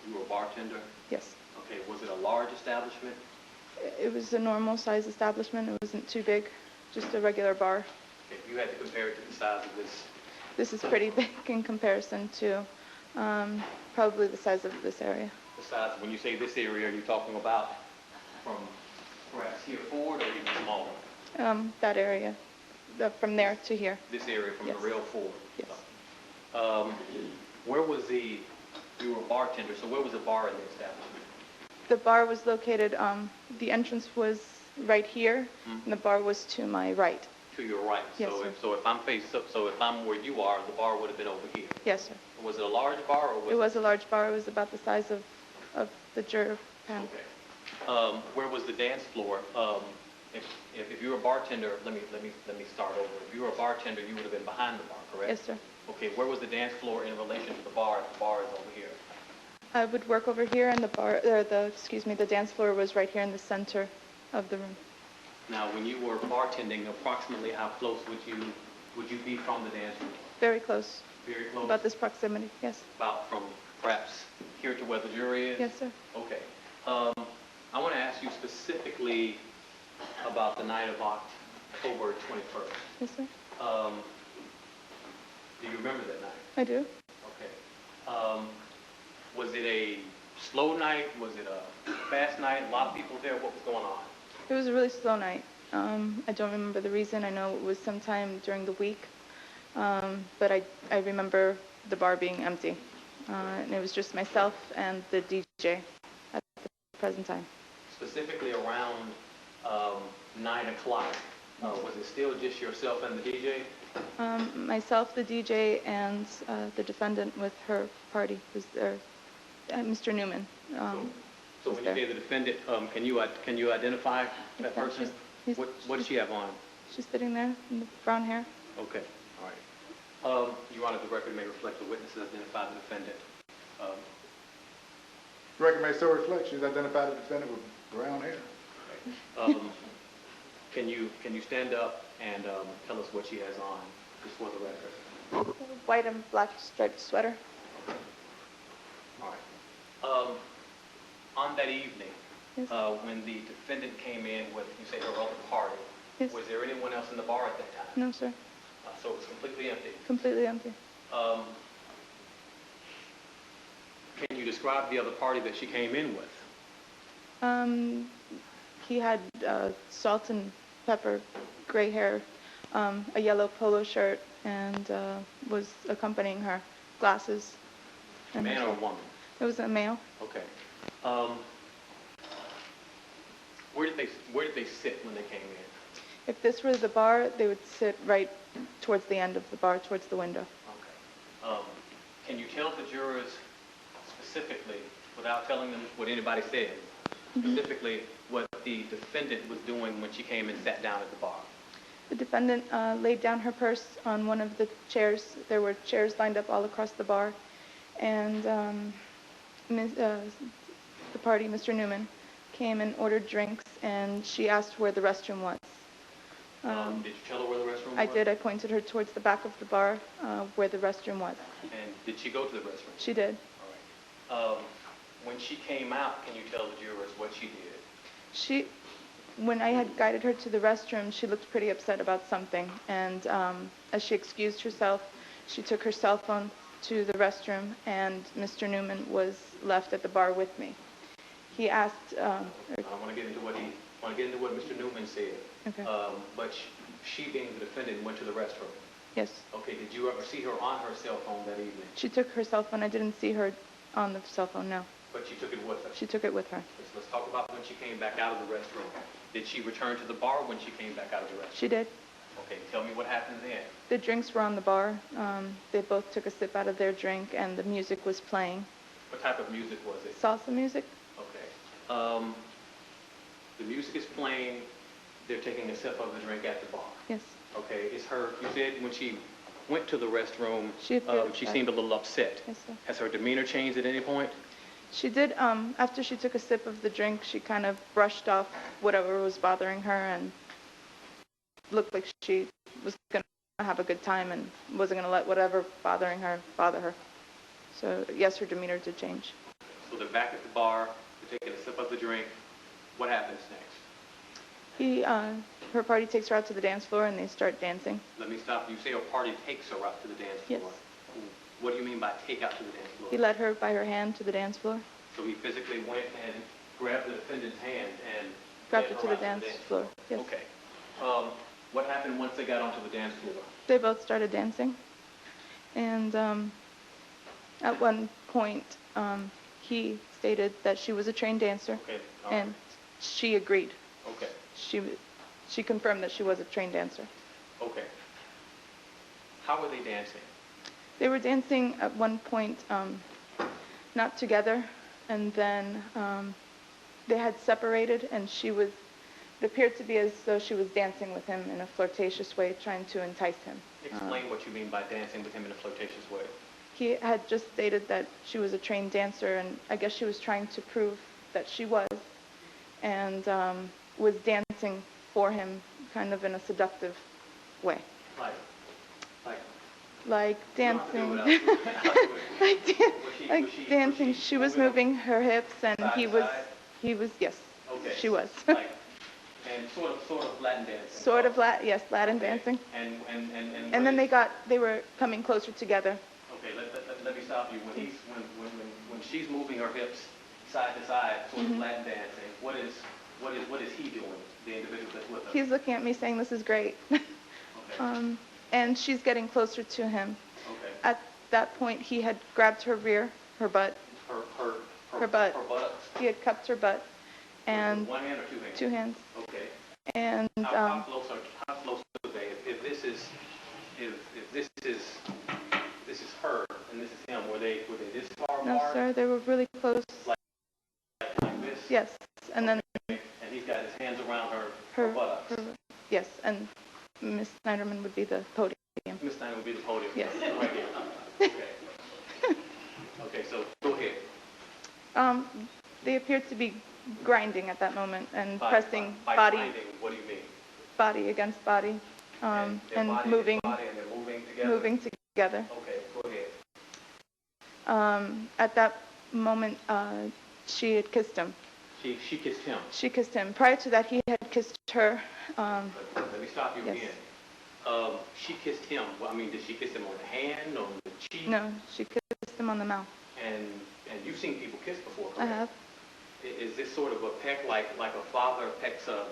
You were a bartender? Yes. Okay, was it a large establishment? It was a normal size establishment. It wasn't too big, just a regular bar. If you had to compare it to the size of this, This is pretty big in comparison to probably the size of this area. the size, when you say this area, are you talking about from perhaps here forward or even smaller? That area, from there to here. This area from Yes. the rail forward? Yes. Where was you were a bartender, so where was the bar in the establishment? The bar was located, the entrance was right here, and the bar was to my right. To your right? Yes, So sir. if I'm where you are, the bar would have been over here? Yes, sir. Was it a large bar or was It was a large bar. It was about the size of the juror panel. Okay. Where was the dance floor? If you were a bartender, let me start over. If you were a bartender, you would have been behind the bar, correct? Yes, sir. Okay, where was the dance floor in relation to the bar if the bar is over here? I would work over here, and the dance floor was right here in the center of the room. Now, when you were bartending, approximately how close would you be from the dance floor? Very close. Very close? About this proximity, yes. About from perhaps here to where the jury is? Yes, sir. Okay. I want to ask you specifically about the night of October 21st. Yes, sir. Do you remember that night? I do. Okay. Was it a slow night? Was it a fast night? A lot of people there? What was going on? It was a really slow night. I don't remember the reason. I know it was sometime during the week, but I remember the bar being empty, and it was just myself and the DJ at the present time. Specifically around 9 o'clock, was it still just yourself and the DJ? Myself, the DJ, and the defendant with her party was there. Mr. Newman. So when you say the defendant, can you identify that person? What does she have on? She's sitting there in the brown hair. Okay, all right. Your Honor, the record may reflect the witnesses identify the defendant. The record may so reflect she's identified the defendant with brown hair. Can you stand up and tell us what she has on, just for the record? White and black striped sweater. All right. On that evening, Yes. when the defendant came in with, you say, her other party, Yes. was there anyone else in the bar at that time? No, sir. So it was completely empty. Completely empty. Can you describe the other party that she came in with? He had salt and pepper, gray hair, a yellow polo shirt, and was accompanying her. Glasses. A man or a woman? It was a male. Okay. Where did they sit when they came in? If this were the bar, they would sit right towards the end of the bar, towards the window. Okay. Can you tell the jurors specifically, without telling them what anybody said, specifically what the defendant was doing when she came and sat down at the bar. The defendant laid down her purse on one of the chairs. There were chairs lined up all across the bar, and the party, Mr. Newman, came and ordered drinks, and she asked where the restroom was. Did you tell her where the restroom was? I did. I pointed her towards the back of the bar where the restroom was. And did she go to the restroom? She did. All right. When she came out, can you tell the jurors what she did? When I had guided her to the restroom, she looked pretty upset about something, and as she excused herself, she took her cell phone to the restroom, and Mr. Newman was left at the bar with me. He asked... I want to get into what Mr. Newman said. Okay. But she, being the defendant, went to the restroom. Yes. Okay, did you ever see her on her cell phone that evening? She took her cell phone. I didn't see her on the cell phone, no. But she took it with her? She took it with her. Let's talk about when she came back out of the restroom. Did she return to the bar when she came back out of the restroom? She did. Okay, tell me what happened then. The drinks were on the bar. They both took a sip out of their drink, and the music was playing. What type of music was it? Salsa music. Okay. The music is playing. They're taking a sip of the drink at the bar. Yes. Okay, you said when she went to the restroom, she seemed a little upset. Yes, sir. Has her demeanor changed at any point? She did. After she took a sip of the drink, she kind of brushed off whatever was bothering her and looked like she was going to have a good time and wasn't going to let whatever bothering her bother her. So, yes, her demeanor did change. So they're back at the bar, they're taking a sip of the drink. What happens next? Her party takes her out to the dance floor and they start dancing. Let me stop. You say her party takes her out to the dance floor. Yes. What do you mean by take out to the dance floor? He led her by her hand to the dance floor. So he physically went and grabbed the defendant's hand and grabbed led her to the dance floor. Yes. Okay. What happened once they got onto the dance floor? They both started dancing. And at one point, he stated that she was a trained dancer. Okay. And she agreed. Okay. She confirmed that she was a trained dancer. Okay. How were they dancing? They were dancing at one point, not together, and then they had separated, and it appeared to be as though she was dancing with him in a flirtatious way, trying to entice him. Explain what you mean by dancing with him in a flirtatious way. He had just stated that she was a trained dancer, and I guess she was trying to prove that she was, and was dancing for him kind of in a seductive way. Like dancing. like dancing. She was moving her hips, and he was, yes, okay. She was. And sort of Latin dancing. Sort of yes, Latin dancing. And then they were coming closer together. Okay, let me stop you. When she's moving her hips side to side, sort of Latin dancing, what is he doing? The individual that's with her. He's looking at me saying, "This is great." Okay. And she's getting closer to him. Okay. At that point, he had grabbed her rear, her butt. Her butt. Her buttocks. He had cupped her butt. And one hand or two hands? 2 hands. Okay. And how close are they? If this is her and this is him, were they this far apart? No, sir, they were really close. Like this? Yes, and then. And he's got his hands around her buttocks. Yes, and Miss Sneiderman would be the podium. Miss Sneiderman would be the podium. Yes. Right here. Okay. Okay, so go ahead. They appeared to be grinding at that moment and pressing by body. Grinding, what do you mean? Body against body, and body moving. Body and they're moving together. Moving together. Okay, go ahead. At that moment, she had kissed him. She kissed him. She kissed him. Prior to that, he had kissed her. Let me stop you yes. again. She kissed him. Well, I mean, did she kiss him on the hand, on the cheek? No, she kissed him on the mouth. And you've seen people kiss before, correct? I have. Is this sort of a peck like a father pecks a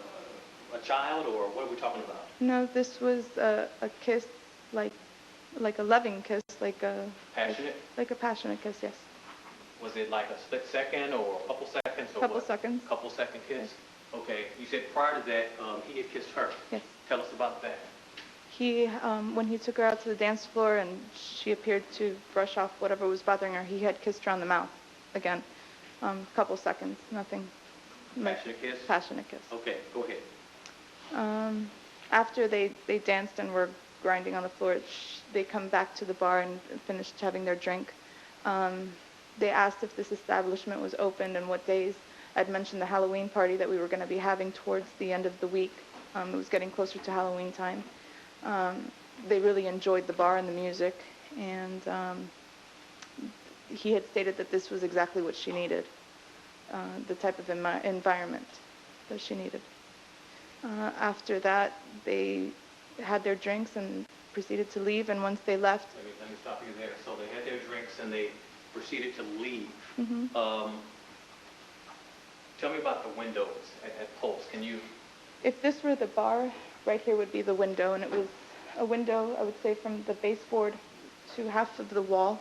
child, or what are we talking about? No, this was a kiss like a loving kiss, like a passionate. Like a passionate kiss, yes. Was it like a split second or a couple seconds? Or couple what? seconds. Couple second kiss. Yes. Okay. You said prior to that he had kissed her. Yes. Tell us about that. He, when he took her out to the dance floor and she appeared to brush off whatever was bothering her, he had kissed her on the mouth again. Couple seconds, nothing Passionate kiss? Passionate kiss. Okay, go ahead. After they danced and were grinding on the floor, they come back to the bar and finished having their drink. They asked if this establishment was open and what days. I'd mentioned the Halloween party that we were going to be having towards the end of the week. It was getting closer to Halloween time. They really enjoyed the bar and the music, and he had stated that this was exactly what she needed, the type of environment that she needed. After that, they had their drinks and proceeded to leave, and once they left... Let me stop you there. So they had their drinks and they proceeded to leave. Mm-hmm. Tell me about the windows at Pulse. Can you... If this were the bar, right here would be the window, and it was a window, I would say, from the baseboard to half of the wall.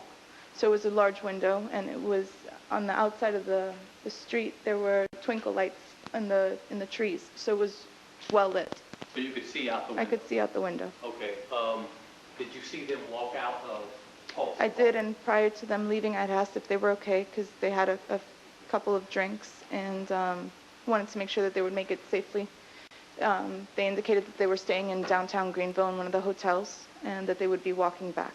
So it was a large window, and it was on the outside of the street. There were twinkle lights in the trees, so it was well lit. So you could see out the window? I could see out the window. Okay. Did you see them walk out of Pulse? I did, and prior to them leaving, I'd asked if they were okay, because they had a couple of drinks and wanted to make sure that they would make it safely. They indicated that they were staying in downtown Greenville in one of the hotels, and that they would be walking back.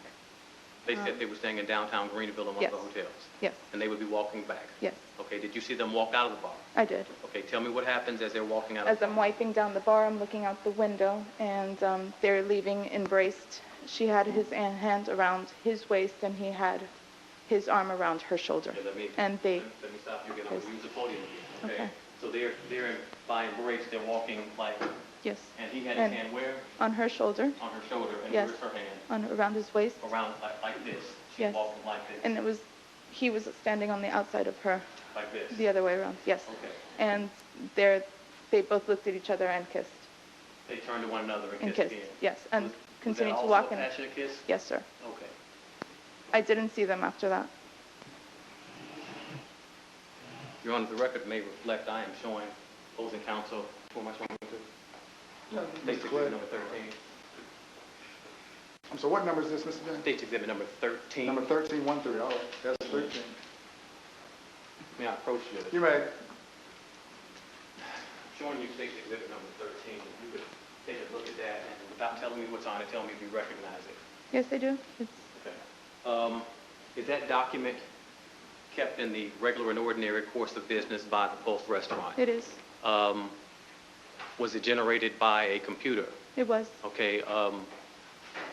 They said they were staying in downtown Greenville in one of the hotels? Yes. And they would be walking back? Yes. Okay. Did you see them walk out of the bar? I did. Okay. Tell me what happens as they're walking out of As I'm wiping down the bar, I'm looking out the window, and they're leaving embraced. She had his hand around his waist, and he had his arm around her shoulder. Okay, let me stop you again. I'm going to use the podium again. Okay. So they're by embrace, they're walking like... Yes. And he had his hand where? On her shoulder. On her shoulder. And yes. Where's her hand? Around his waist. Around like this. She yes. walked like this. And he was standing on the outside of her. Like this. The other way around. Yes. Okay. And they both looked at each other and kissed. They turned to one another and kissed again. Yes. And continued to walk. walk in. Was that also a passionate kiss? Yes, sir. Okay. I didn't see them after that. Your Honor, the record may reflect I am showing opposing counsel. Who am I showing to? No, State's Exhibit number 13. So what number is this, Mr. James? State's Exhibit number 13. Number 13, 1-3. All right, that's 13. May I approach you? You may. Showing you State's Exhibit number 13. If you could take a look at that and without telling me what's on it, tell me if you recognize it. Yes, I do. Okay. Is that document kept in the regular and ordinary course of business by the Pulse restaurant? It is. Was it generated by a computer? It was. Okay.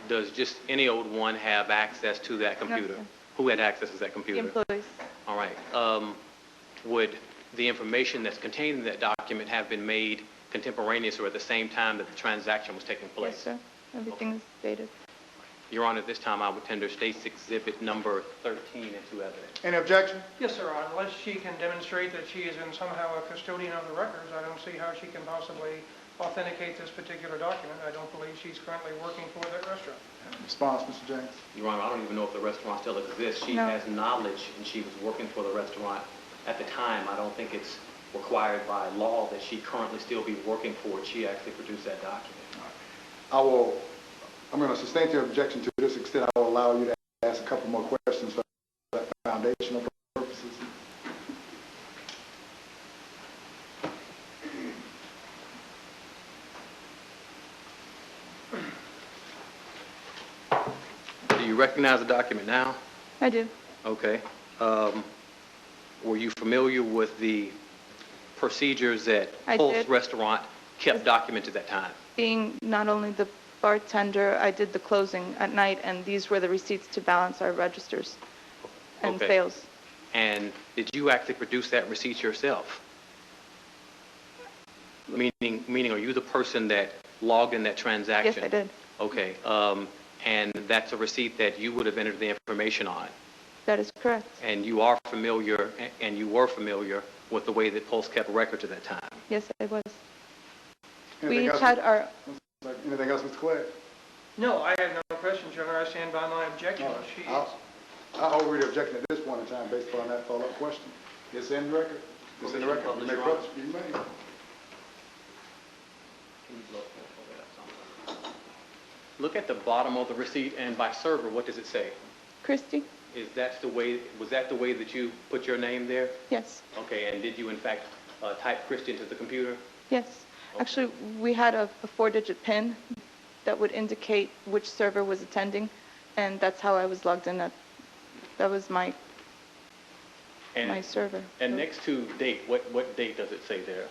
Does just any old one have access to that computer? No, who had access to that computer? The employees. All right. Would the information that's contained in that document have been made contemporaneous or at the same time that the transaction was taking place? Yes, sir. Everything is stated. Your Honor, at this time I would tender State's Exhibit number 13 into evidence. Any objection? Yes, sir. Unless she can demonstrate that she is in somehow a custodian of the records, I don't see how she can possibly authenticate this particular document. I don't believe she's currently working for that restaurant. Response, Mr. James. Your Honor, I don't even know if the restaurant still exists. She No. has knowledge and she was working for the restaurant at the time. I don't think it's required by law that she currently still be working for it. She actually produced that document. I'm going to sustain your objection to this extent. I will allow you to ask a couple more questions for that foundational purposes. Do you recognize the document now? I do. Okay. Were you familiar with the procedures that I Pulse did. Restaurant kept documented at that time? Being not only the bartender, I did the closing at night, and these were the receipts to balance our registers and Okay. sales. And did you actually produce that receipt yourself? Meaning, are you the person that logged in that transaction? Yes, I did. Okay. And that's a receipt that you would have entered the information on. That is correct. And you are familiar, and you were familiar with the way that Pulse kept records at that time. Yes, I was. Anything We each else? had our... Anything else, Mr. Clegg? No, I have no questions, Your Honor. I stand by my objection. She is. I'll override the objection at this point in time based upon that follow-up question. It's in the record. It's in the record. You may publish. You may. Look at the bottom of the receipt, and by server, what does it say? Christy? Was that the way that you put your name there? Yes. Okay, and did you in fact type Christie into the computer? Yes. Actually, we had a 4-digit PIN that would indicate which server was attending, and that's how I was logged in. That was my server. And next to date, what date does it say there?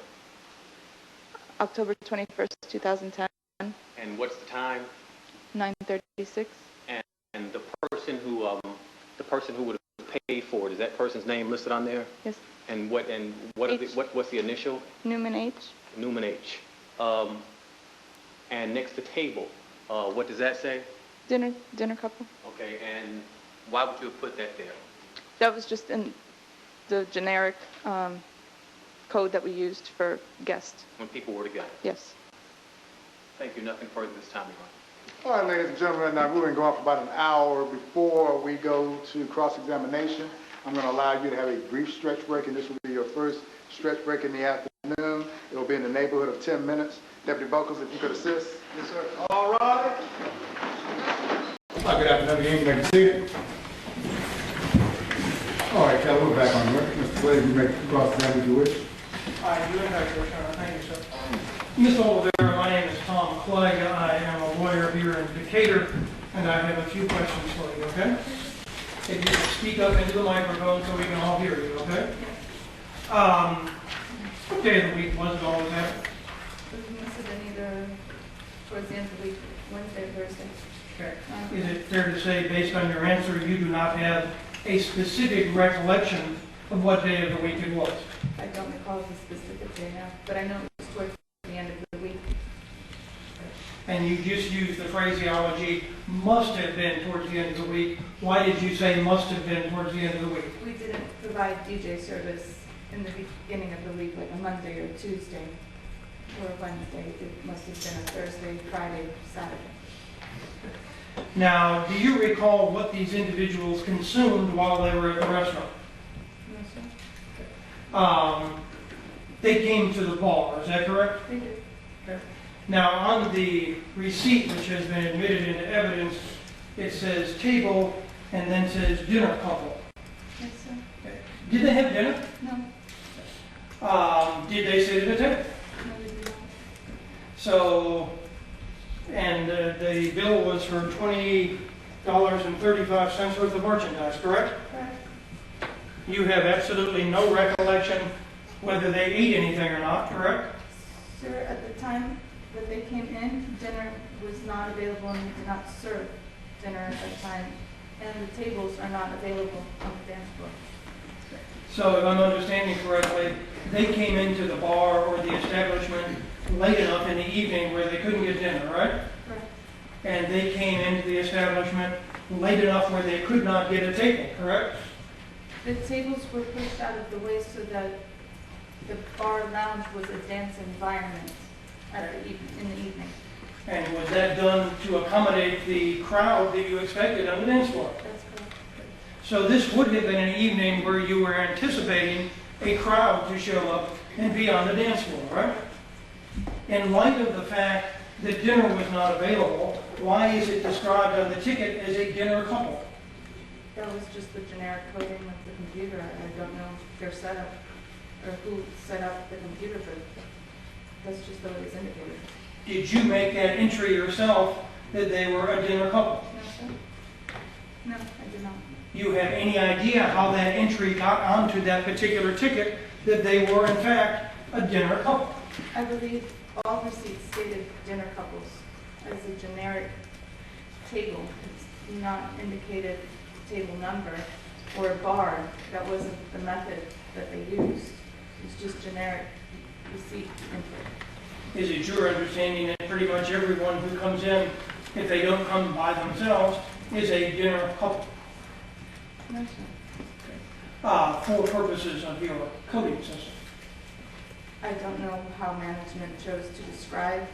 October 21st, 2010. And what's the time? 9:36. And the person who would have paid for it, is that person's name listed on there? Yes. And what's the initial? Newman H. Newman H. And next to table, what does that say? Dinner couple. Okay, and why would you have put that there? That was just in the generic code that we used for guests. When people were together? Yes. Thank you. Nothing further this time, Your Honor. All right, ladies and gentlemen, now we're going to go on for about an hour before we go to cross-examination. I'm going to allow you to have a brief stretch break, and this will be your first stretch break in the afternoon. It will be in the neighborhood of 10 minutes. Deputy Buckles, if you could assist. Yes, sir. All right. Good afternoon. You may be seated. All right, Kelly, we're back on work. Mr. Blaze, you may cross-examine if you wish. I do, Your Honor. Thank you, sir. Ms. Oliveira, my name is Tom Clegg. I am a lawyer here in Decatur, and I have a few questions for you, okay? If you can speak up into the microphone so we can all hear you, okay? What day of the week was it always at? It must have been either towards the end of the week, Wednesday, Thursday. Okay. Is it fair to say, based on your answer, you do not have a specific recollection of what day of the week it was? I don't recall the specific day now, but I know it was towards the end of the week. And you just used the phraseology, must have been towards the end of the week. Why did you say must have been towards the end of the week? We didn't provide DJ service in the beginning of the week, like a Monday or Tuesday or a Wednesday. It must have been a Thursday, Friday, Saturday. Now, do you recall what these individuals consumed while they were at the restaurant? No, sir. They came to the bar, is that correct? They did. Okay. Now, on the receipt which has been admitted into evidence, it says table and then says dinner couple. Yes, sir. Okay. Did they have dinner? No. Did they sit at a table? No, they did not. So, and the bill was for $20.35 worth of merchandise, correct? Correct. You have absolutely no recollection whether they ate anything or not, correct? Sir, at the time that they came in, dinner was not available and we did not serve dinner at that time. And the tables are not available on the dance floor. So if I'm understanding correctly, they came into the bar or the establishment late enough in the evening where they couldn't get dinner, right? Correct. And they came into the establishment late enough where they could not get a table, correct? The tables were pushed out of the way so that the bar lounge was a dance environment in the evening. And was that done to accommodate the crowd that you expected on the dance floor? That's correct. So this would have been an evening where you were anticipating a crowd to show up and be on the dance floor, right? In light of the fact that dinner was not available, why is it described on the ticket as a dinner couple? That was just the generic coding of the computer. I don't know their setup or who set up the computer, but that's just the way it's indicated. Did you make that entry yourself that they were a dinner couple? No, sir. No, I did not. You have any idea how that entry got onto that particular ticket that they were in fact a dinner couple? I believe all receipts stated dinner couples as a generic table. It's not indicated table number or a bar. That wasn't the method that they used. It's just generic receipt input. Is it your understanding that pretty much everyone who comes in, if they don't come by themselves, is a dinner couple? No, sir. For purposes of your coding system? I don't know how management chose to describe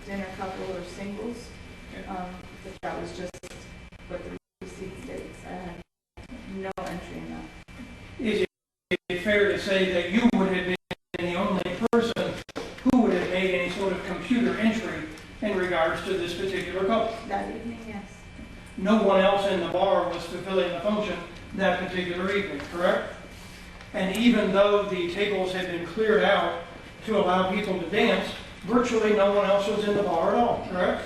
dinner couple or singles. But that was just what the receipt states. I had no entry in that. Is it fair to say that you would have been the only person who would have made any sort of computer entry in regards to this particular couple? That evening, yes. No one else in the bar was fulfilling the function that particular evening, correct? And even though the tables had been cleared out to allow people to dance, virtually no one else was in the bar at all, correct?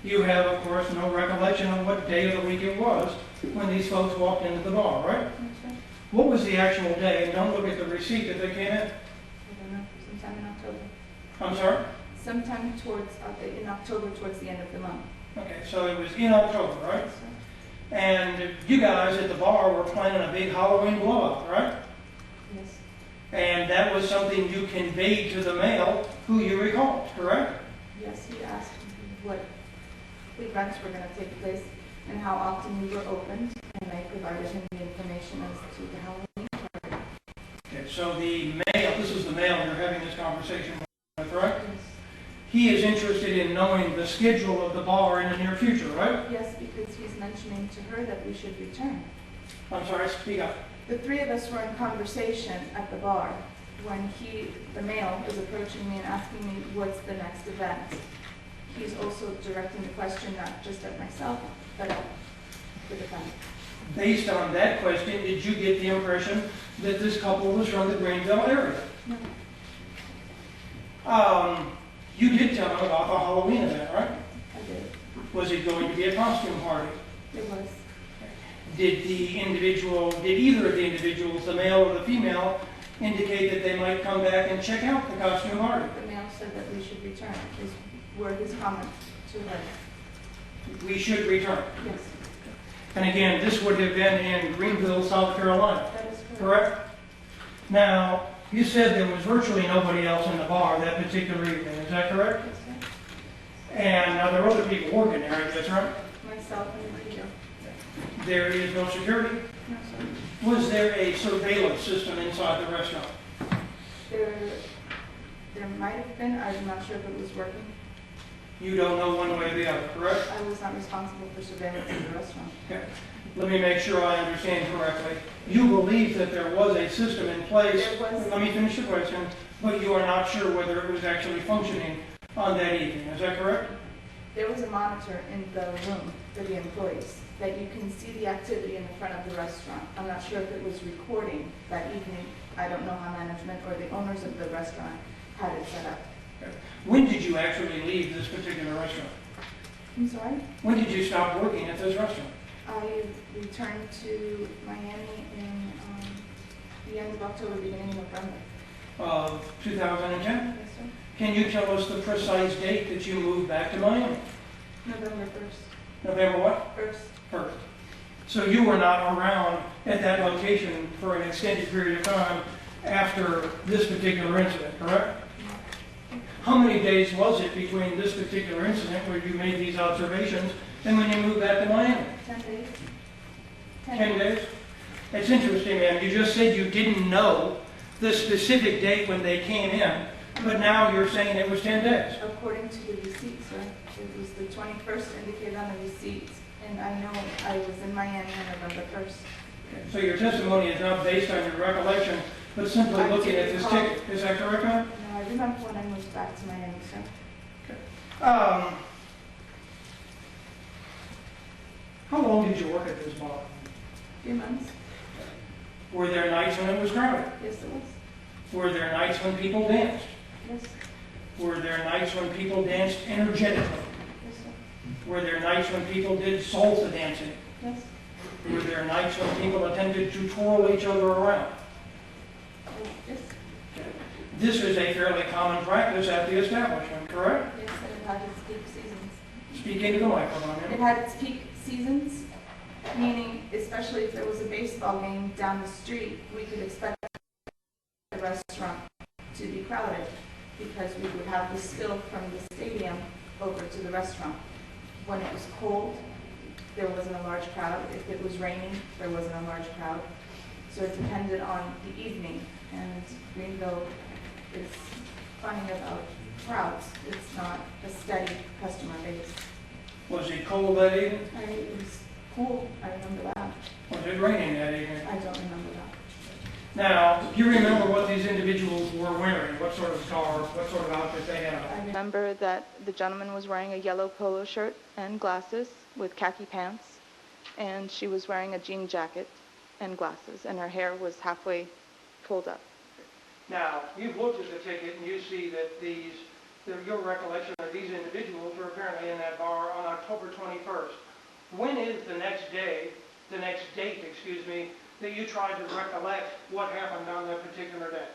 You have, of course, no recollection of what day of the week it was when these folks walked into the bar, right? What was the actual day? And don't look at the receipt that they came in. I don't know, sometime in October. I'm sorry? Sometime in October, towards the end of the month. Okay, so it was in October, right? And you guys at the bar were planning a big Halloween blowout, right? Yes. And that was something you conveyed to the male who you recalled, correct? Yes, he asked what events were going to take place and how often we were opened, and I provided him the information as to the Halloween party. Okay, so the male, this is the male you're having this conversation with, correct? Yes. He is interested in knowing the schedule of the bar in the near future, right? Yes, because he's mentioning to her that we should return. I'm sorry, speak up. The three of us were in conversation at the bar when the male, is approaching me and asking me what's the next event. He's also directing the question not just at myself, but at the defendant. Based on that question, did you get the impression that this couple was from the Greenville area? No. You did tell him about the Halloween event, right? I did. Was it going to be a costume party? It was. Did either of the individuals, the male or the female, indicate that they might come back and check out the costume party? The male said that we should return. Were his comments to her. We should return. Yes. And again, this would have been in Greenville, South Carolina. That is correct? Now, you said there was virtually nobody else in the bar that particular evening. Is that correct? Yes, sir. And now there were other people working there, I guess, right? Myself and the video. There is no security? No, sir. Was there a surveillance system inside the restaurant? There might have been. I'm not sure if it was working. You don't know one way or the other, correct? I was not responsible for surveillance in the restaurant. Okay. Let me make sure I understand correctly. You believe that there was a system in place. Let me finish the question. But you are not sure whether it was actually functioning on that evening. Is that correct? There was a monitor in the room for the employees that you can see the activity in the front of the restaurant. I'm not sure if it was recording that evening. I don't know how management or the owners of the restaurant had it set up. Okay. When did you actually leave this particular restaurant? I'm sorry? When did you stop working at this restaurant? I returned to Miami in the end of October, beginning of November. Of 2010? Yes, sir. Can you tell us the precise date that you moved back to Miami? November 1st. November what? 1st. So you were not around at that location for an extended period of time after this particular incident, correct? How many days was it between this particular incident where you made these observations and when you moved back to Miami? 10 days. 10 days? It's interesting, ma'am. You just said you didn't know the specific date when they came in, but now you're saying it was 10 days. According to the receipt, sir, it was the 21st indicated on the receipt, and I know I was in Miami on November 1st. Okay. So your testimony is not based on your recollection, but simply looking at this ticket. Is that correct, ma'am? No, I remember when I moved back to Miami, sir. Okay. How long did you work at this bar? A few months. Were there nights when it was crowded? Yes, it was. Were there nights when people danced? Yes. Were there nights when people danced energetically? Yes, sir. Were there nights when people did salsa dancing? Yes. Were there nights when people attempted to twirl each other around? Yes. This is a fairly common practice at the establishment, correct? Yes, and it had its peak seasons. Speak into the microphone. It had its peak seasons, meaning especially if there was a baseball game down the street, we could expect the restaurant to be crowded because we would have the spill from the stadium over to the restaurant. When it was cold, there wasn't a large crowd. If it was raining, there wasn't a large crowd. So it depended on the evening, and Greenville is funny about crowds. It's not a steady customer base. Was it cold that evening? It was cool, I remember that. Was it raining that evening? I don't remember that. Now, do you remember what these individuals were wearing? What sort of garb, what sort of outfit they had on? I remember that the gentleman was wearing a yellow polo shirt and glasses with khaki pants, and she was wearing a jean jacket and glasses, and her hair was halfway pulled up. Now, you've looked at the ticket and you see that your recollection of these individuals were apparently in that bar on October 21st. When is the next date, that you tried to recollect what happened on that particular day?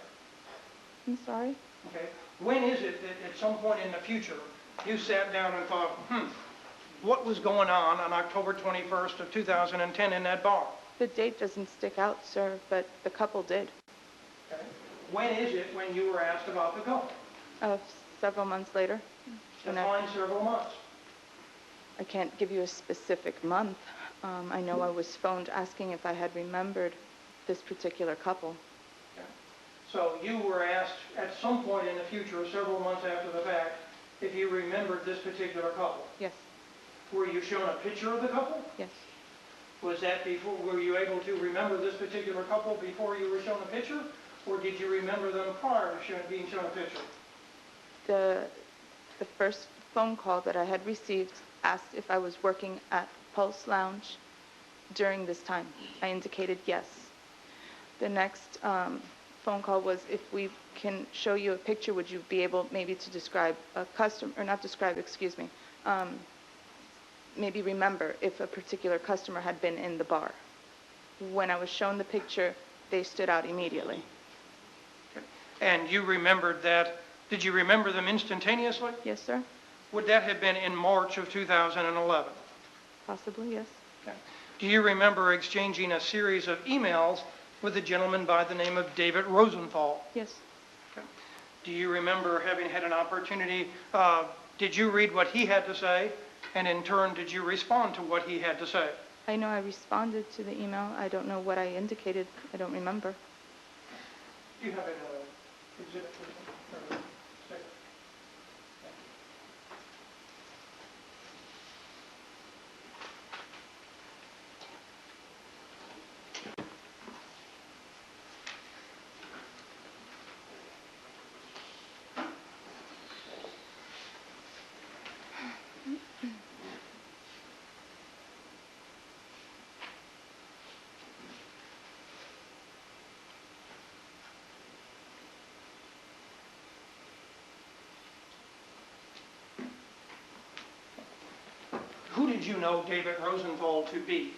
I'm sorry? Okay. When is it that at some point in the future you sat down and thought, what was going on October 21st of 2010 in that bar? The date doesn't stick out, sir, but the couple did. Okay. When is it when you were asked about the couple? Several months later. Define several months. I can't give you a specific month. I know I was phoned asking if I had remembered this particular couple. Okay. So you were asked at some point in the future, several months after the fact, if you remembered this particular couple. Yes. Were you shown a picture of the couple? Yes. Was that before, were you able to remember this particular couple before you were shown a picture? Or did you remember them prior to being shown a picture? The first phone call that I had received asked if I was working at Pulse Lounge during this time. I indicated yes. The next phone call was, if we can show you a picture, would you be able maybe to describe a customer, or not describe, excuse me, maybe remember if a particular customer had been in the bar. When I was shown the picture, they stood out immediately. Okay. And you remembered that, did you remember them instantaneously? Yes, sir. Would that have been in March of 2011? Possibly, yes. Okay. Do you remember exchanging a series of emails with a gentleman by the name of David Rosenthal? Yes. Okay. Do you remember having had an opportunity, did you read what he had to say, and in turn, did you respond to what he had to say? I know I responded to the email. I don't know what I indicated. I don't remember. Do you have an exhibit, please? Who did you know David Rosenthal to be?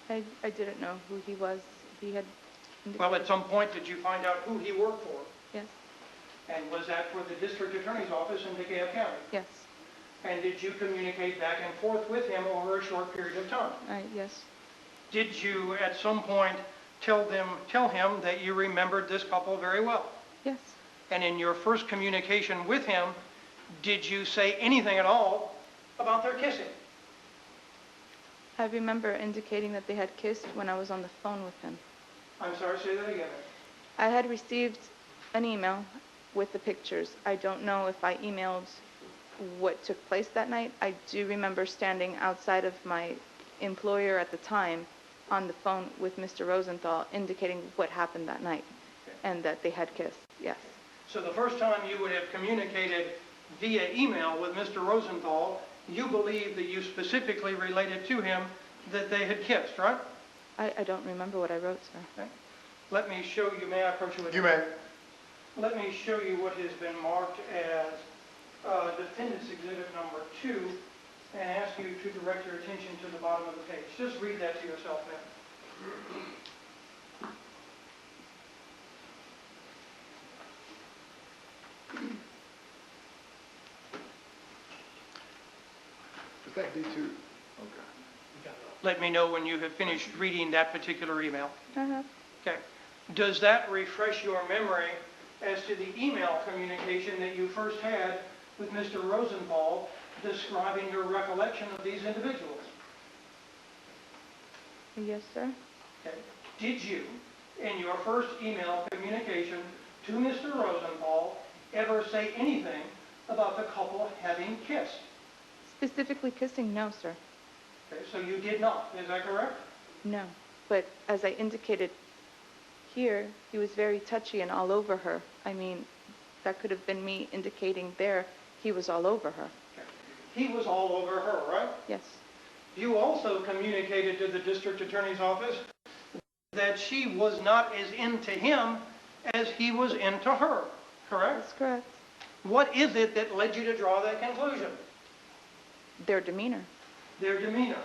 I didn't know who he was. He had indicated. Well, at some point, did you find out who he worked for? Yes. And was that for the district attorney's office in DeKalb County? Yes. And did you communicate back and forth with him over a short period of time? Yes. Did you, at some point, tell him that you remembered this couple very well? Yes. And in your first communication with him, did you say anything at all about their kissing? I remember indicating that they had kissed when I was on the phone with him. I'm sorry, say that again. I had received an email with the pictures. I don't know if I emailed what took place that night. I do remember standing outside of my employer at the time on the phone with Mr. Rosenthal indicating what happened that night and that they had kissed, yes. So the first time you would have communicated via email with Mr. Rosenthal, you believe that you specifically related to him that they had kissed, right? I don't remember what I wrote, sir. Okay. Let me show you, may I approach you with You may. Let me show you what has been marked as Defendant's Exhibit number 2 and ask you to direct your attention to the bottom of the page. Just read that to yourself then. Is that D2? Okay. Let me know when you have finished reading that particular email. Uh-huh. Okay. Does that refresh your memory as to the email communication that you first had with Mr. Rosenthal describing your recollection of these individuals? Yes, sir. Okay. Did you, in your first email communication to Mr. Rosenthal, ever say anything about the couple having kissed? Specifically kissing, no, sir. Okay, so you did not, is that correct? No, but as I indicated here, he was very touchy and all over her. I mean, that could have been me indicating there he was all over her. Okay. He was all over her, right? Yes. You also communicated to the district attorney's office that she was not as into him as he was into her, correct? That's correct. What is it that led you to draw that conclusion? Their demeanor. Their demeanor.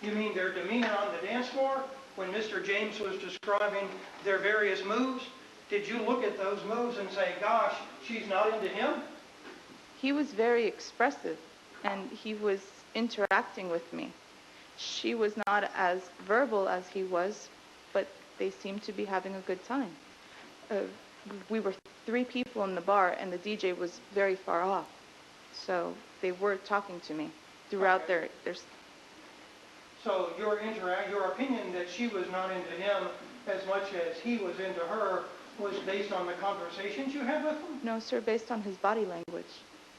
You mean their demeanor on the dance floor when Mr. James was describing their various moves? Did you look at those moves and say, gosh, she's not into him? He was very expressive, and he was interacting with me. She was not as verbal as he was, but they seemed to be having a good time. We were 3 people in the bar, and the DJ was very far off. So they were talking to me throughout their So your opinion that she was not into him as much as he was into her was based on the conversations you had with him? No, sir, based on his body language.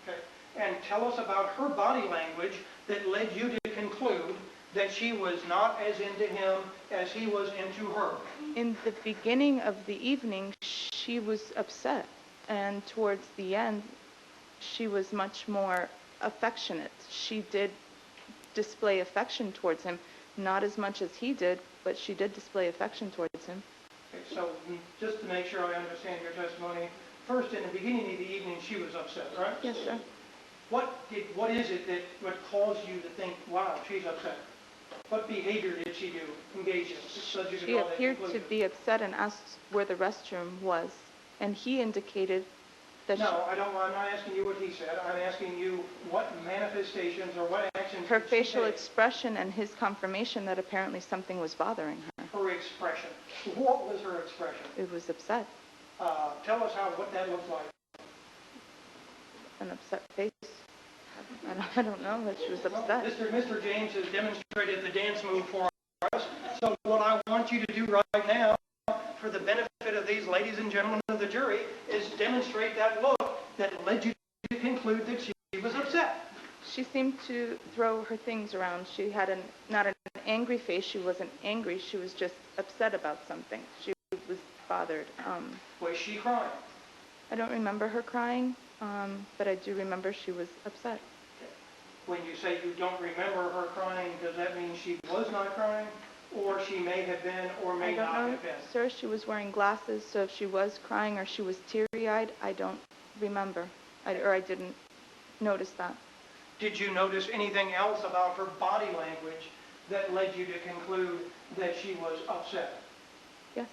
Okay. And tell us about her body language that led you to conclude that she was not as into him as he was into her. In the beginning of the evening, she was upset, and towards the end, she was much more affectionate. She did display affection towards him, not as much as he did, but she did display affection towards him. Okay, so just to make sure I understand your testimony, first in the beginning of the evening she was upset, right? Yes, sir. What is it that would cause you to think, wow, she's upset? What behavior did she do, engage in? So you could She draw that appeared to conclusion? be upset and asked where the restroom was, and he indicated that No, I'm not asking you what he said. I'm asking you what manifestations or what actions her did she facial take? expression and his confirmation that apparently something was bothering her. Her expression. What was her expression? It was upset, Tell us what that looked like. an upset face. I don't know, but she was upset. Mr. James has demonstrated the dance move for us. So what I want you to do right now, for the benefit of these ladies and gentlemen of the jury, is demonstrate that look that led you to conclude that she was upset. She seemed to throw her things around. She had not an angry face. She wasn't angry. She was just upset about something. She was bothered. Was she crying? I don't remember her crying, but I do remember she was upset. When you say you don't remember her crying, does that mean she was not crying, or she may have been, or may not have been? Sir, she was wearing glasses, so if she was crying or she was teary-eyed, I don't remember, or I didn't notice that. Did you notice anything else about her body language that led you to conclude that she was upset? Yes.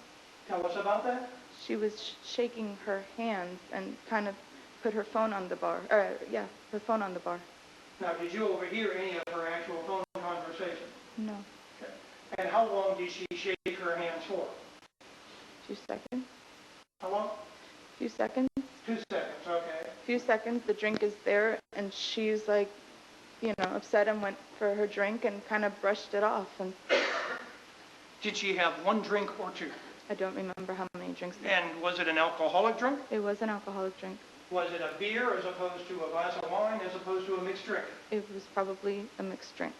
Tell us about that. She was shaking her hands and kind of put her phone on the bar. Her phone on the bar. Now, did you overhear any of her actual phone conversation? No. Okay. And how long did she shake her hands for? 2 seconds. How long? Few seconds. 2 seconds, okay. Few seconds, the drink is there, and she's like, upset and went for her drink and kind of brushed it off. And Did she have 1 drink or 2? I don't remember how many drinks. And was it an alcoholic drink? It was an alcoholic drink. Was it a beer as opposed to a glass of wine as opposed to a mixed drink? It was probably a mixed drink.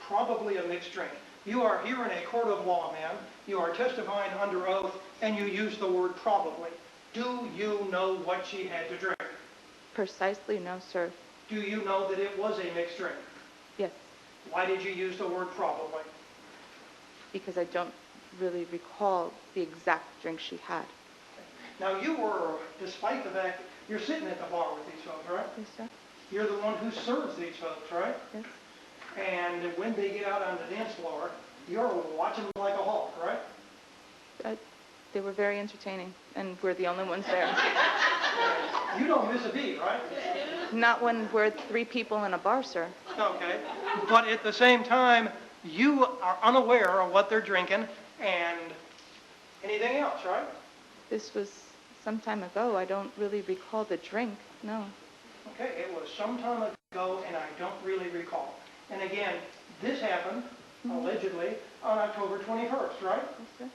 Probably a mixed drink. You are here in a court of law, ma'am. You are testifying under oath, and you use the word probably. Do you know what she had to drink? Precisely, no, sir. Do you know that it was a mixed drink? Yes. Why did you use the word probably? Because I don't really recall the exact drink she had. Now you were, despite the fact, you're sitting at the bar with these folks, right? Yes, sir. You're the one who serves these folks, right? Yes. And when they get out on the dance floor, you're watching them like a hawk, right? They were very entertaining, and we're the only ones there. You don't miss a beat, right? Not when we're 3 people in a bar, sir. Okay. But at the same time, you are unaware of what they're drinking and anything else, right? This was some time ago. I don't really recall the drink, no. Okay, it was some time ago, and I don't really recall. And again, this happened, allegedly, on October 21st, right? Yes, sir.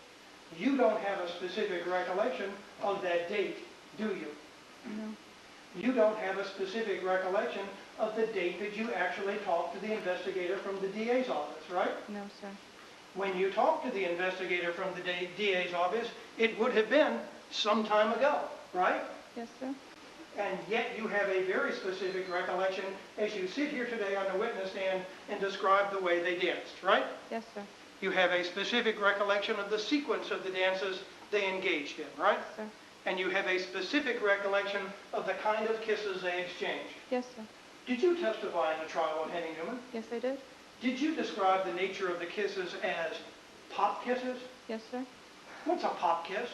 You don't have a specific recollection of that date, do you? No. You don't have a specific recollection of the date that you actually talked to the investigator from the DA's office, right? No, sir. When you talked to the investigator from the DA's office, it would have been some time ago, right? Yes, sir. And yet you have a very specific recollection as you sit here today on the witness stand and describe the way they danced, right? Yes, sir. You have a specific recollection of the sequence of the dances they engaged in, right? Sir. And you have a specific recollection of the kind of kisses they exchanged. Yes, sir. Did you testify in the trial of Henny Newman? Yes, I did. Did you describe the nature of the kisses as pop kisses? Yes, sir. What's a pop kiss?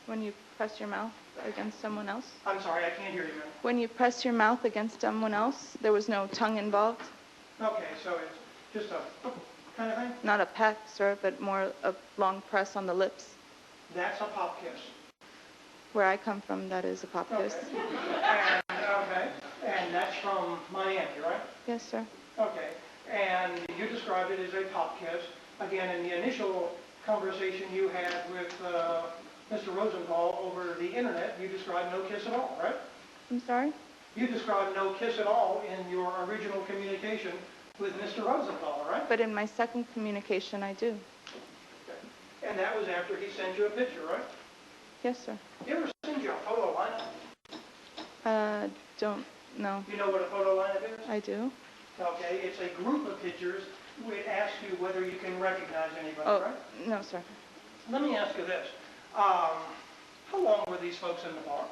When you press your mouth against someone else. I'm sorry, I can't hear you, ma'am. When you press your mouth against someone else, there was no tongue involved. Okay, so it's just a kind of thing? Not a peck, sir, but more a long press on the lips. That's a pop kiss. Where I come from, that is a pop kiss. Okay, and that's from Miami, right? Yes, sir. Okay, and you described it as a pop kiss. Again, in the initial conversation you had with Mr. Rosenthal over the internet, you described no kiss at all, right? I'm sorry? You described no kiss at all in your original communication with Mr. Rosenthal, right? But in my second communication, I do. Okay. And that was after he sent you a picture, right? Yes, sir. He ever send you a photo lineup? Don't know. You know what a photo lineup is? I do. Okay, it's a group of pictures. It asks you whether you can recognize anybody, Oh, right? no, sir. Let me ask you this. How long were these folks in the bar?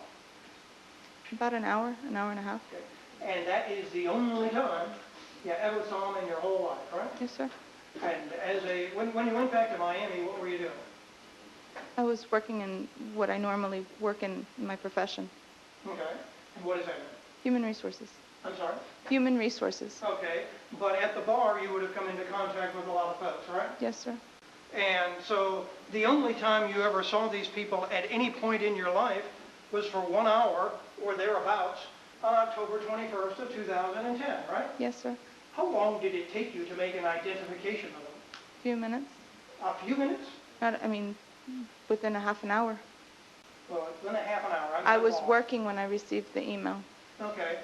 About an hour and a half. Okay. And that is the only time you ever saw them in your whole life, right? Yes, sir. And when you went back to Miami, what were you doing? I was working in what I normally work in my profession. Okay. And what is that? Human resources. I'm sorry? Human resources. Okay. But at the bar, you would have come into contact with a lot of folks, right? Yes, sir. And so the only time you ever saw these people at any point in your life was for 1 hour or thereabouts on October 21st of 2010, right? Yes, sir. How long did it take you to make an identification of them? A few minutes. A few minutes? Within a half an hour. Well, within a half an hour. I was working when I received the email. Okay.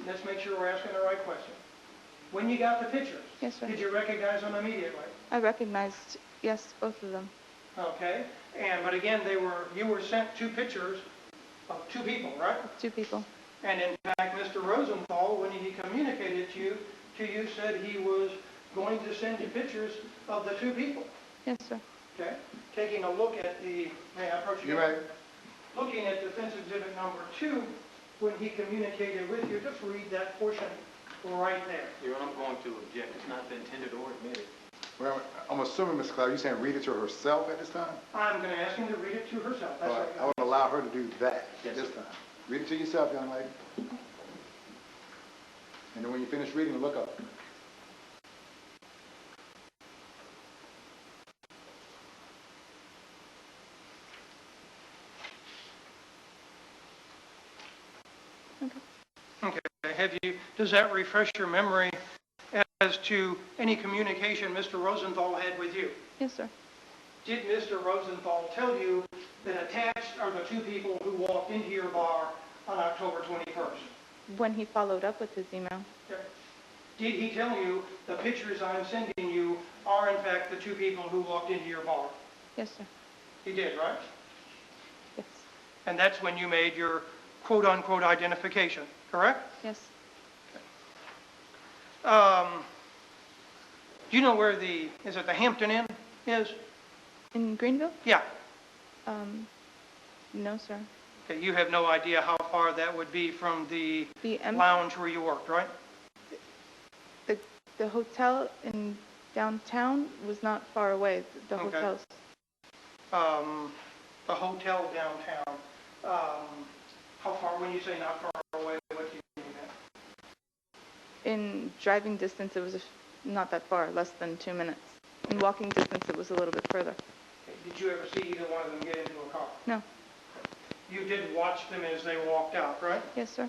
Let's make sure we're asking the right question. When you got the pictures, yes, sir. Did you recognize them immediately? I recognized, yes, both of them. Okay. But again, you were sent 2 pictures of 2 people, right? 2 people. And in fact, Mr. Rosenthal, when he communicated to you, said he was going to send you pictures of the 2 people. Yes, sir. Okay. Taking a look at may I approach you? You're right. Looking at defense exhibit number 2, when he communicated with you, just read that portion right there. Your Honor, I'm going to object. It's not been intended or admitted. Well, I'm assuming, Ms. Cloud, you're saying read it to herself at this time? I'm going to ask him to read it to herself. That's All right. I would allow her to do that at this time. Read it to yourself, young lady. And then when you finish reading, look up. Okay. Does that refresh your memory as to any communication Mr. Rosenthal had with you? Yes, sir. Did Mr. Rosenthal tell you that attached are the 2 people who walked into your bar on October 21st? When he followed up with his email. Okay. Did he tell you the pictures I'm sending you are in fact the 2 people who walked into your bar? Yes, sir. He did, right? Yes. And that's when you made your quote-unquote identification, correct? Yes. Do you know where is it the Hampton Inn is? In Greenville? Yeah. No, sir. Okay, you have no idea how far that would be from the lounge where you worked, right? The hotel in downtown was not far away, the Okay. hotels. The hotel downtown, how far, when you say not far away, what do you mean that? In driving distance, it was not that far, less than 2 minutes. In walking distance, it was a little bit further. Okay. Did you ever see either one of them get into a car? No. You did watch them as they walked out, right? Yes, sir.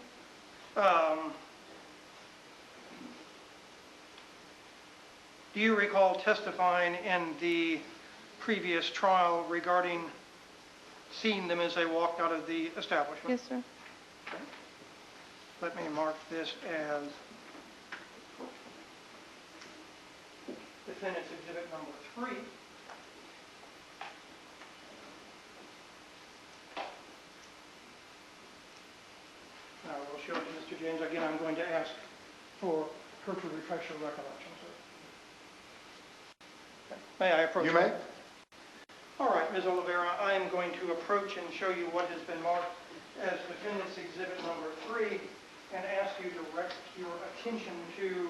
Do you recall testifying in the previous trial regarding seeing them as they walked out of the establishment? Yes, sir. Okay. Let me mark this as defendant's exhibit number 3. Now we'll show it to Mr. James. Again, I'm going to ask for her to refresh her recollection, sir. May I approach? You may. All right, Ms. Oliveira, I am going to approach and show you what has been marked as Defendant's Exhibit number 3 and ask you to direct your attention to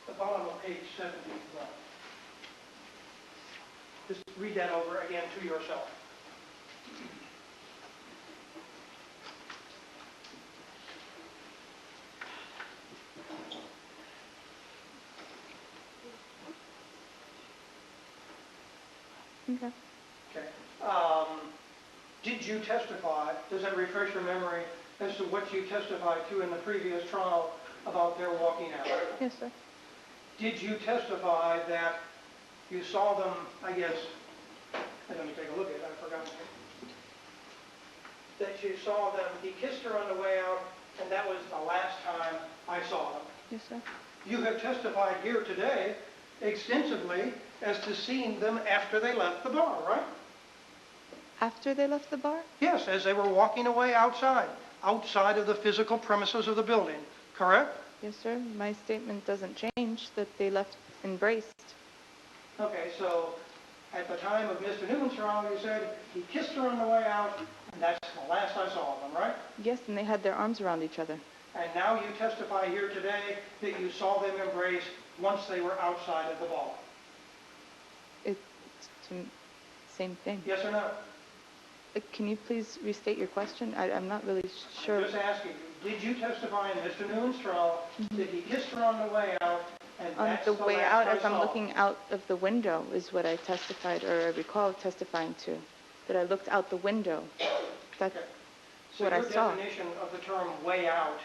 the bottom of page 71. Just read that over again to yourself. Okay. Okay. Did you testify, does that refresh your memory as to what you testified to in the previous trial about their walking out? Yes, sir. Did you testify that you saw them, I guess, let me take a look at it, I forgot. That you saw them, he kissed her on the way out, and that was the last time I saw them? Yes, sir. You have testified here today extensively as to seeing them after they left the bar, right? After they left the bar? Yes, as they were walking away outside of the physical premises of the building, correct? Yes, sir. My statement doesn't change that they left embraced. Okay, so at the time of Mr. Newman's trial, you said he kissed her on the way out, and that's the last I saw of them, right? Yes, and they had their arms around each other. And now you testify here today that you saw them embrace once they were outside of the bar. It's the same thing. Yes or no? Can you please restate your question? I'm not really sure. I'm just asking you, did you testify in Mr. Newman's trial that he kissed her on the way out, and On that's the the way last out, I as I'm saw? looking out of the window, is what I testified, or I recall testifying to, that I looked out the window. That's So what I your saw. definition of the term way out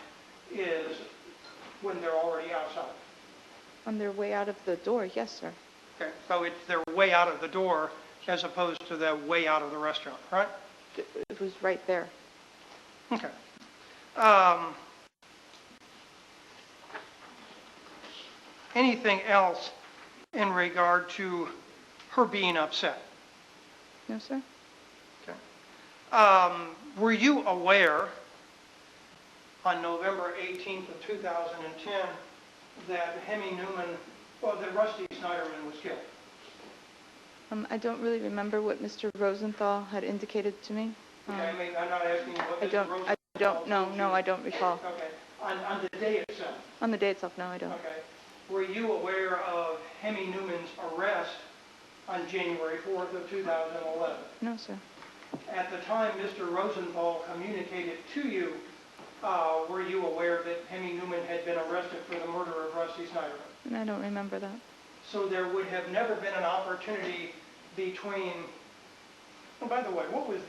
is when they're already outside? On their way out of the door, yes, sir. Okay, so it's their way out of the door as opposed to their way out of the restaurant, right? It was right there. Okay. Anything else in regard to her being upset? No, sir. Okay. Were you aware on November 18th of 2010 that that Rusty Sneiderman was killed? I don't really remember what Mr. Rosenthal had indicated to me. Okay, I mean, I'm not asking you what I Mr. don't. Rosenthal I don't. No, told no, you. I don't recall. Okay. On the day itself? On the day itself, no, I don't. Okay. Were you aware of Hemi Newman's arrest on January 4th of 2011? No, sir. At the time Mr. Rosenthal communicated to you, were you aware that Hemi Newman had been arrested for the murder of Rusty Sneiderman? And I don't remember that. So there would have never been an opportunity between, oh, by the way, what was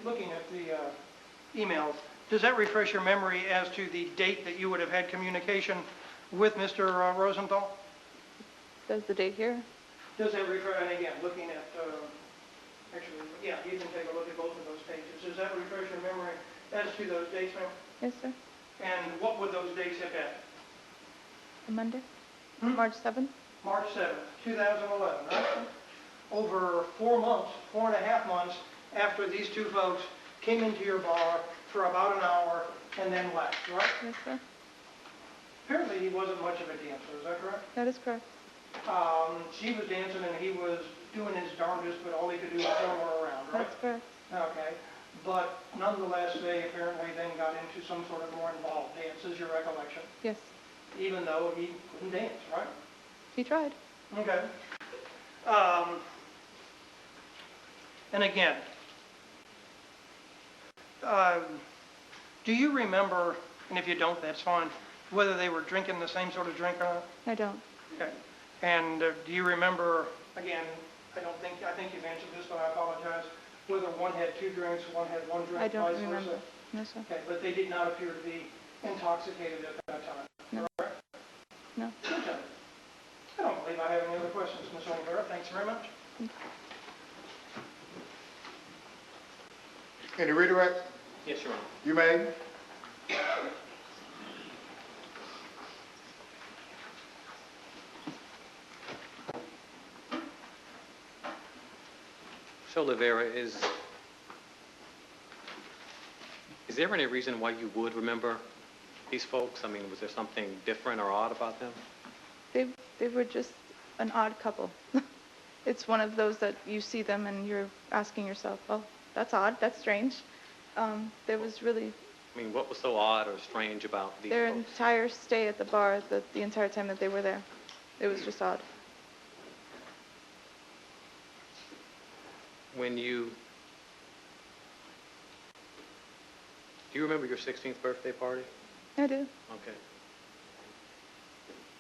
looking at the emails, does that refresh your memory as to the date that you would have had communication with Mr. Rosenthal? Does the date here? Does that refresh, and again, looking at, actually, yeah, you can take a look at both of those pages. Does that refresh your memory as to those dates, ma'am? Yes, sir. And what would those dates have been? A Monday? March 7th? March 7th, 2011, right? Over 4 months, 4.5 months after these two folks came into your bar for about an hour and then left, right? Yes, sir. Apparently he wasn't much of a dancer, is that correct? That is correct. She was dancing and he was doing his darndest, but all he could do was throw her around, right? That's correct. Okay. But nonetheless, they apparently then got into some sort of more involved dance, is your recollection? Yes. Even though he couldn't dance, right? He tried. Okay. And again, do you remember, and if you don't, that's fine, whether they were drinking the same sort of drink or not? I don't. Okay. And do you remember, again, I think you've answered this, but I apologize, whether one had 2 drinks, one had 1 drink, I don't vice remember. versa? No, sir. Okay, but they did not appear to be intoxicated at that time, No. correct? No. Good job. I don't believe I have any other questions, Ms. Oliveira. Thanks very much. Any redirect? Yes, Your Honor. You may. So, Oliveira, is there any reason why you would remember these folks? I mean, was there something different or odd about them? They were just an odd couple. It's one of those that you see them and you're asking yourself, oh, that's odd, that's strange. There was really I mean, what was so odd or strange about these their folks? entire stay at the bar, the entire time that they were there. It was just odd. When you... Do you remember your 16th birthday party? I do. Okay.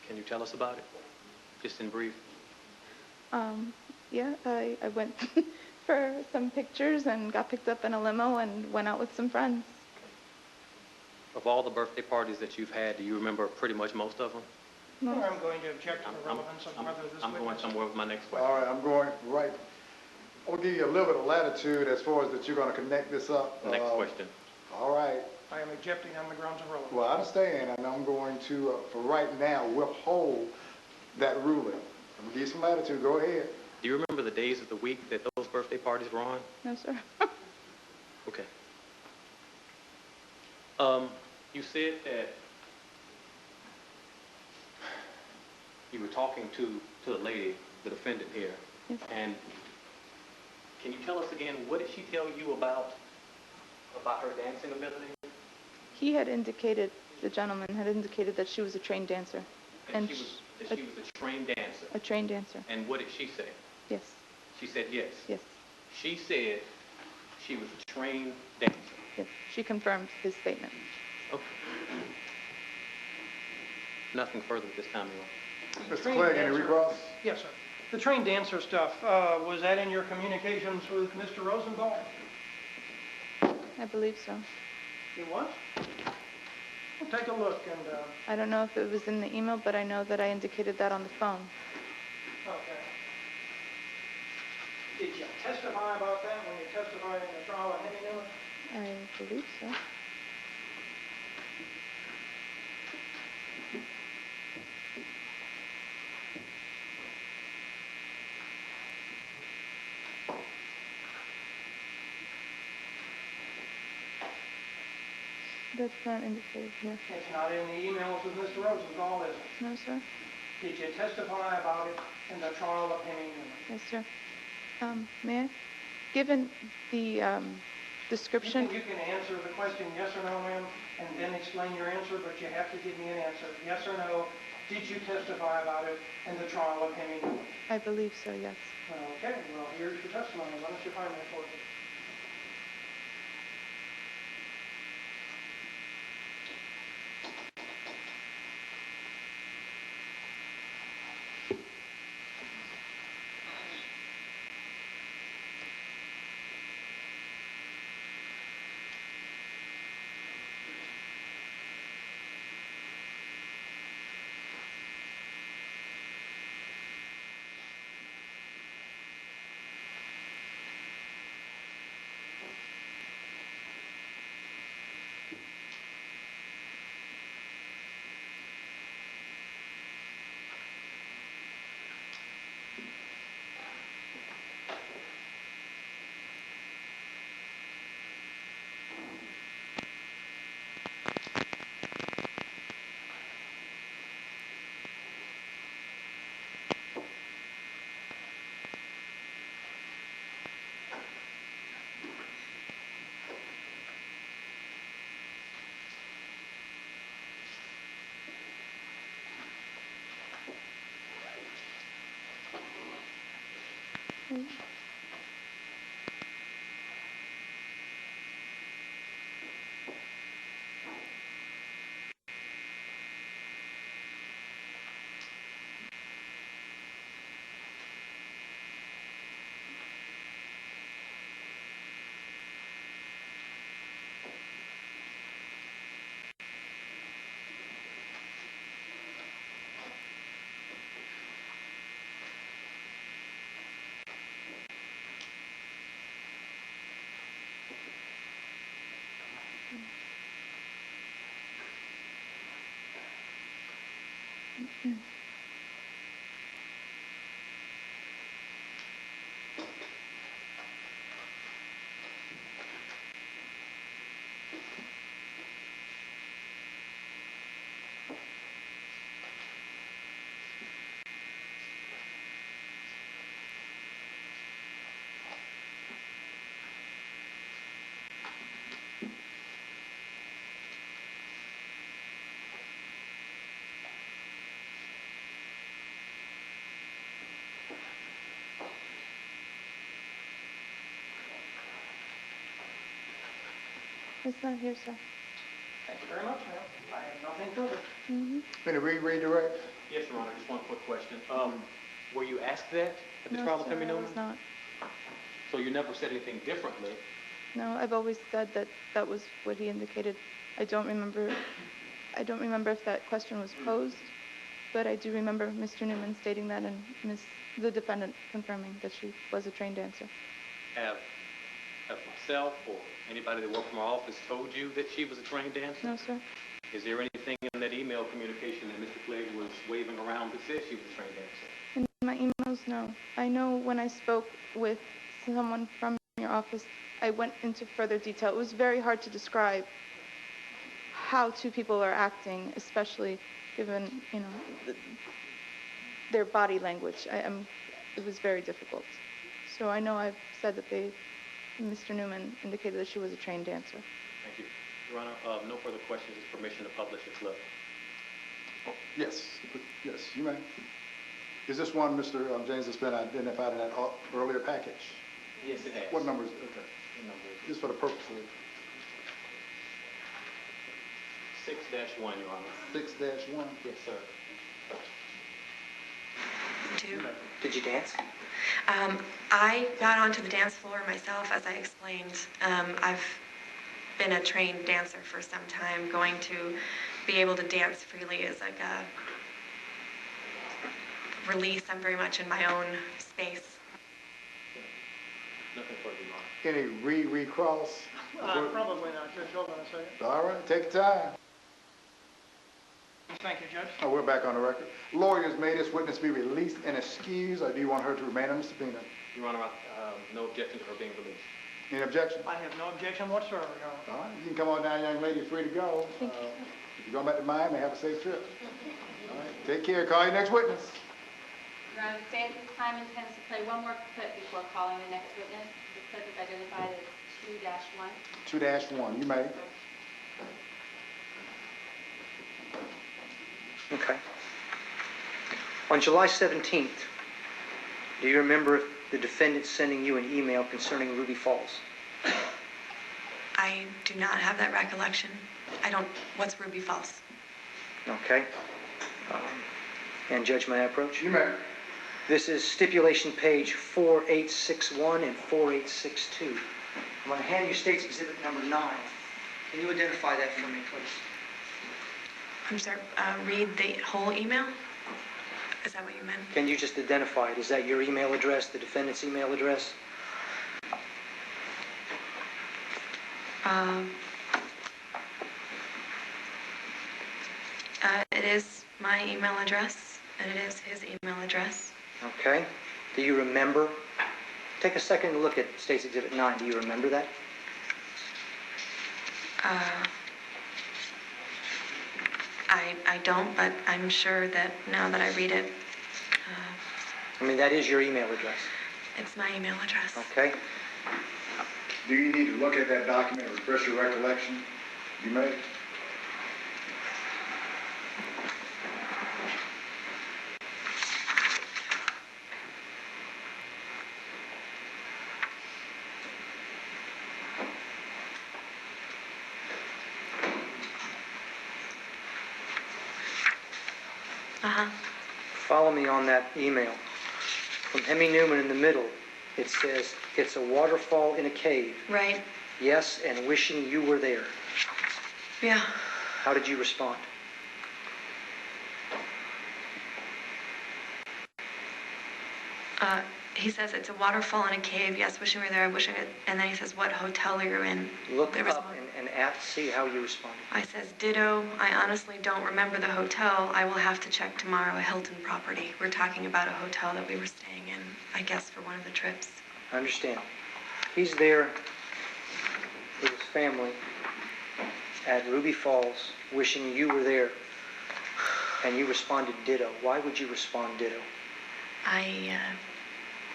Can you tell us about it? Just in brief. Yeah, I went for some pictures and got picked up in a limo and went out with some friends. Of all the birthday parties that you've had, do you remember pretty much most of them? No. I'm going to object to the relevance of whether this I'm going witness... somewhere with my next question. All right, I'm going right. I'll give you a little bit of latitude as far as that you're going to connect this up. Next question. All right. I am objecting on the grounds of relevance. Well, I understand, and I'm going to, for right now, withhold that ruling. I'm going to give you some latitude. Go ahead. Do you remember the days of the week that those birthday parties were on? No, sir. Okay. You said that you were talking to the lady, the defendant here. Yes. And can you tell us again, what did she tell you about her dancing ability? He had indicated, the gentleman had indicated that she was a trained dancer. That she was a trained dancer. A trained dancer. And what did she say? Yes. She said yes. Yes. She said she was a trained dancer. Yes. She confirmed his statement. Okay. Nothing further at this time, Your Honor. Mr. Clegg, any recross? Yes, sir. The trained dancer stuff, was that in your communications with Mr. Rosenthal? I believe so. It was? Well, take a look and, I don't know if it was in the email, but I know that I indicated that on the phone. okay. Did you testify about that when you testified in the trial of Henry Newman? I believe so. That's not indicated here. It's not in the emails with Mr. Rosenthal, is it? No, sir. Did you testify about it in the trial of Henry Newman? Yes, sir. May I? Given the description... You can answer the question yes or no, ma'am, and then explain your answer, but you have to give me an answer. Yes or no, did you testify about it in the trial of Henry Newman? I believe so, yes. Okay, well, here's your testimony. Why don't you find that for us? It's not here, sir. Thank you very much, ma'am. I have nothing further. Any redirect? Yes, Your Honor, just one quick question. Were you asked that at the No, trial of sir, Henry I Newman? was not. So you never said anything differently? No, I've always said that that was what he indicated. I don't remember if that question was posed, but I do remember Mr. Newman stating that and the defendant confirming that she was a trained dancer. Have myself or anybody that worked from our office told you that she was a trained dancer? No, sir. Is there anything in that email communication that Mr. Clegg was waving around that says she was a trained dancer? In my emails, no. I know when I spoke with someone from your office, I went into further detail. It was very hard to describe how two people are acting, especially given, their body language. It was very difficult. So I know I've said that Mr. Newman indicated that she was a trained dancer. Thank you. Your Honor, no further questions. It's permission to publish this letter. Yes, yes, you may. Is this one, Mr. James, that's been identified in that earlier package? Yes, it has. What number is it? Okay. What number is it? Just for the purpose of 6-1, Your Honor. 6-1? Yes, sir. Two. Did you dance? I got onto the dance floor myself, as I explained. I've been a trained dancer for some time. Going to be able to dance freely is like a release. I'm very much in my own space. Nothing further, Your Honor. Any recross? Probably not, Judge. Hold on a second. All right, take your time. Thank you, Judge. Oh, we're back on the record. Lawyers, may this witness be released and excused, or do you want her to remain under subpoena? Your Honor, no objection to her being released. Any objection? I have no objection whatsoever, Your Honor. All right, you can come on down, young lady. You're free to go. If you're going back to Miami, have a safe trip. All right, take care. Call your next witness. Your Honor, the state at this time intends to play one more clip before calling the next witness. The clip is identified as 2-1. 2-1, you may. Okay. On July 17th, do you remember the defendant sending you an email concerning Ruby Falls? I do not have that recollection. What's Ruby Falls? Okay. And Judge, may I approach? You may. This is stipulation page 4861 and 4862. I'm going to hand you State's Exhibit number 9. Can you identify that for me, please? I'm sorry, read the whole email? Is that what you meant? Can you just identify it? Is that your email address, the defendant's email address? It is my email address, and it is his email address. Okay. Do you remember? Take a second to look at State's Exhibit 9. Do you remember that? I don't, but I'm sure that now that I read it, that is your email address. it's my email address. Okay. Do you need to look at that document and refresh your recollection? You may. Follow me on that email. From Hemi Newman in the middle, it says, it's a waterfall in a cave. Right. Yes, and wishing you were there. Yeah. How did you respond? He says it's a waterfall in a cave. Yes, wishing we were there. Wishing it. And then he says, "What hotel are you in?" Look up and see how you responded. I says, "Ditto. I honestly don't remember the hotel. I will have to check tomorrow. A Hilton property. We're talking about a hotel that we were staying in, I guess, for one of the trips." I understand. He's there with his family at Ruby Falls, wishing you were there, and you responded ditto. Why would you respond ditto?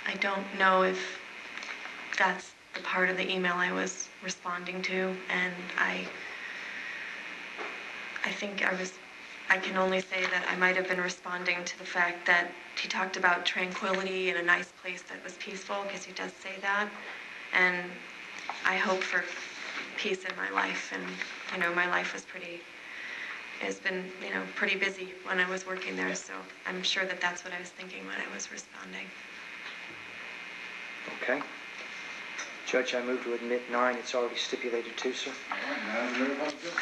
I don't know if that's the part of the email I was responding to, and I think I can only say that I might have been responding to the fact that he talked about tranquility and a nice place that was peaceful, because he does say that, and I hope for peace in my life. And, you know, my life was has been, you know, pretty busy when I was working there. So I'm sure that that's what I was thinking when I was responding. Okay. Judge, I move to admit 9. It's already stipulated to, sir. All right, 9 is ready, Judge.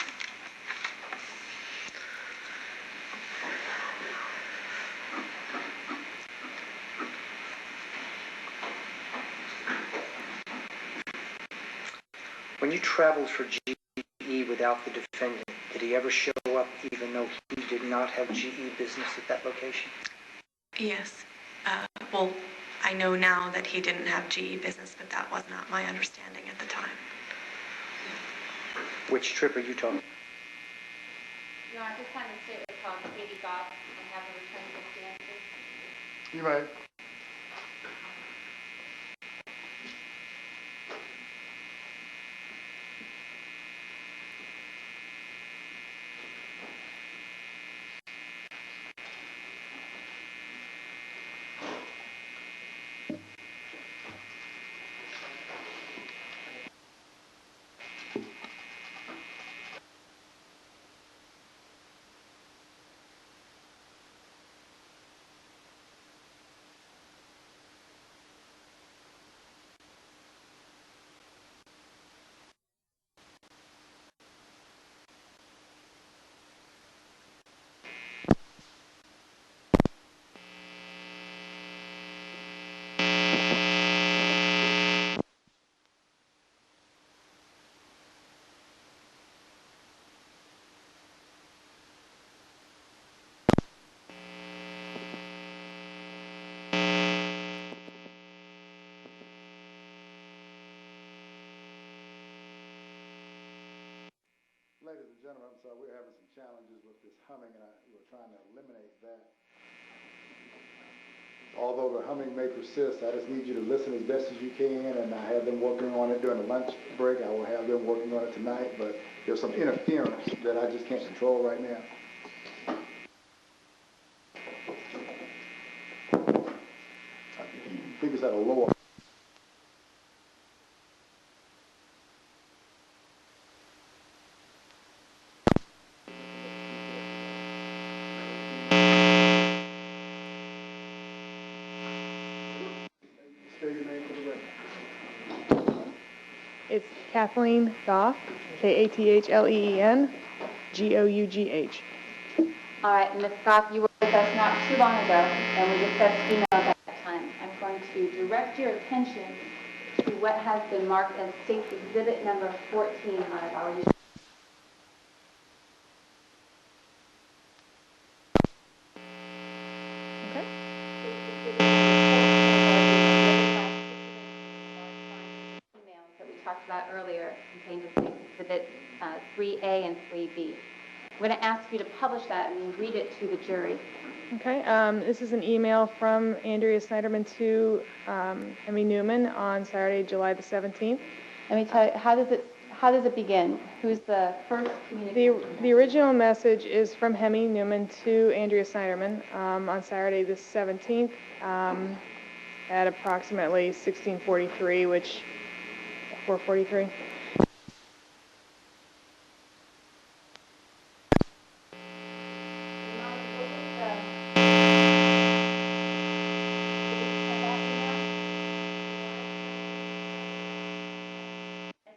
When you traveled for GE without the defendant, did he ever show up even though he did not have GE business at that location? Yes. Well, I know now that he didn't have GE business, but that was not my understanding at the time. Which trip are you talking? Your Honor, this time the state would call Katie Goff and have her return to the answers. You may. Ladies and gentlemen, I'm sorry, we're having some challenges with this humming, and we're trying to eliminate that. Although the humming may persist, I just need you to listen as best as you can, and I have them working on it during the lunch break. I will have them working on it tonight, but there's some interference that I just can't control right now. I think it's at a lower. It's Kathleen Gough, Kathleen Gough. All right, Ms. Goff, you were with us not too long ago, and we discussed emails at that time. I'm going to direct your attention to what has been marked as State's Exhibit number 14 on our use. That we talked about earlier contained in State's Exhibit 3A and 3B. I'm going to ask you to publish that and read it to the jury. Okay, this is an email from Andrea Sneiderman to Emmy Newman on Saturday, July the 17th. Let me tell you, how does it begin? Who's the first communicator? The original message is from Hemi Newman to Andrea Sneiderman on Saturday the 17th at approximately 16:43, which 4:43.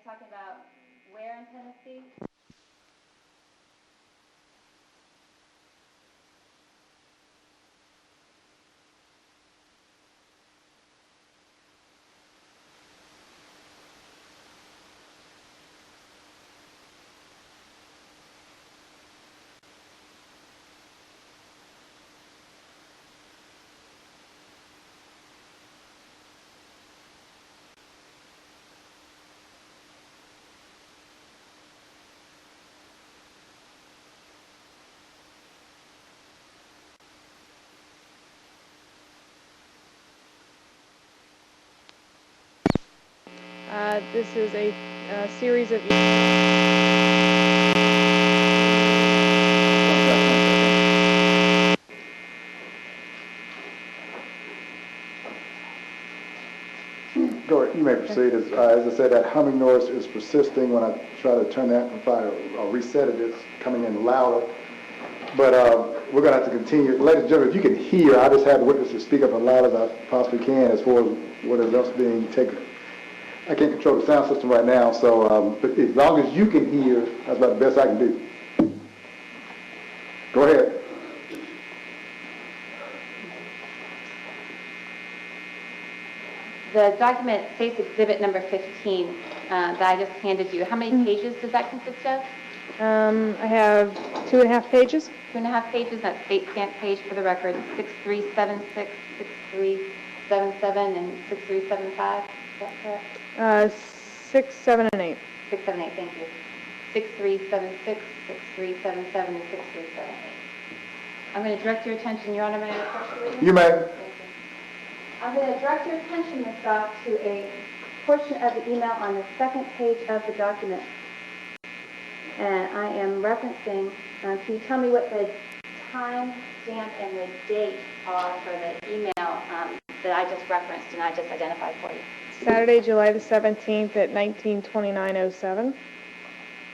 Talking about where in Tennessee? This is a series of Go ahead. You may proceed. As I said, that humming noise is persisting. When I try to turn the amplifier or reset it, it's coming in louder. But we're going to have to continue. Ladies and gentlemen, if you can hear, I just had the witnesses speak up as loud as I possibly can as far as what is else being taken. I can't control the sound system right now, so but as long as you can hear, that's about the best I can do. Go ahead. The document states exhibit number 15 that I just handed you. How many pages does that consist of? I have 2.5 pages. 2.5 pages. That's 8 stamp page for the record. 6376, 6377, and 6375. Is that correct? 6, 7, and 8. 6, 7, 8. Thank you. 6376, 6377, and 6378. I'm going to direct your attention, Your Honor. May I approach the witness? You may. Thank you. I'm going to direct your attention, Ms. Goff, to a portion of the email on the second page of the document. And I am referencing, can you tell me what the time stamp and the date are for the email that I just referenced and I just identified for you? Saturday, July the 17th at 19:29:07,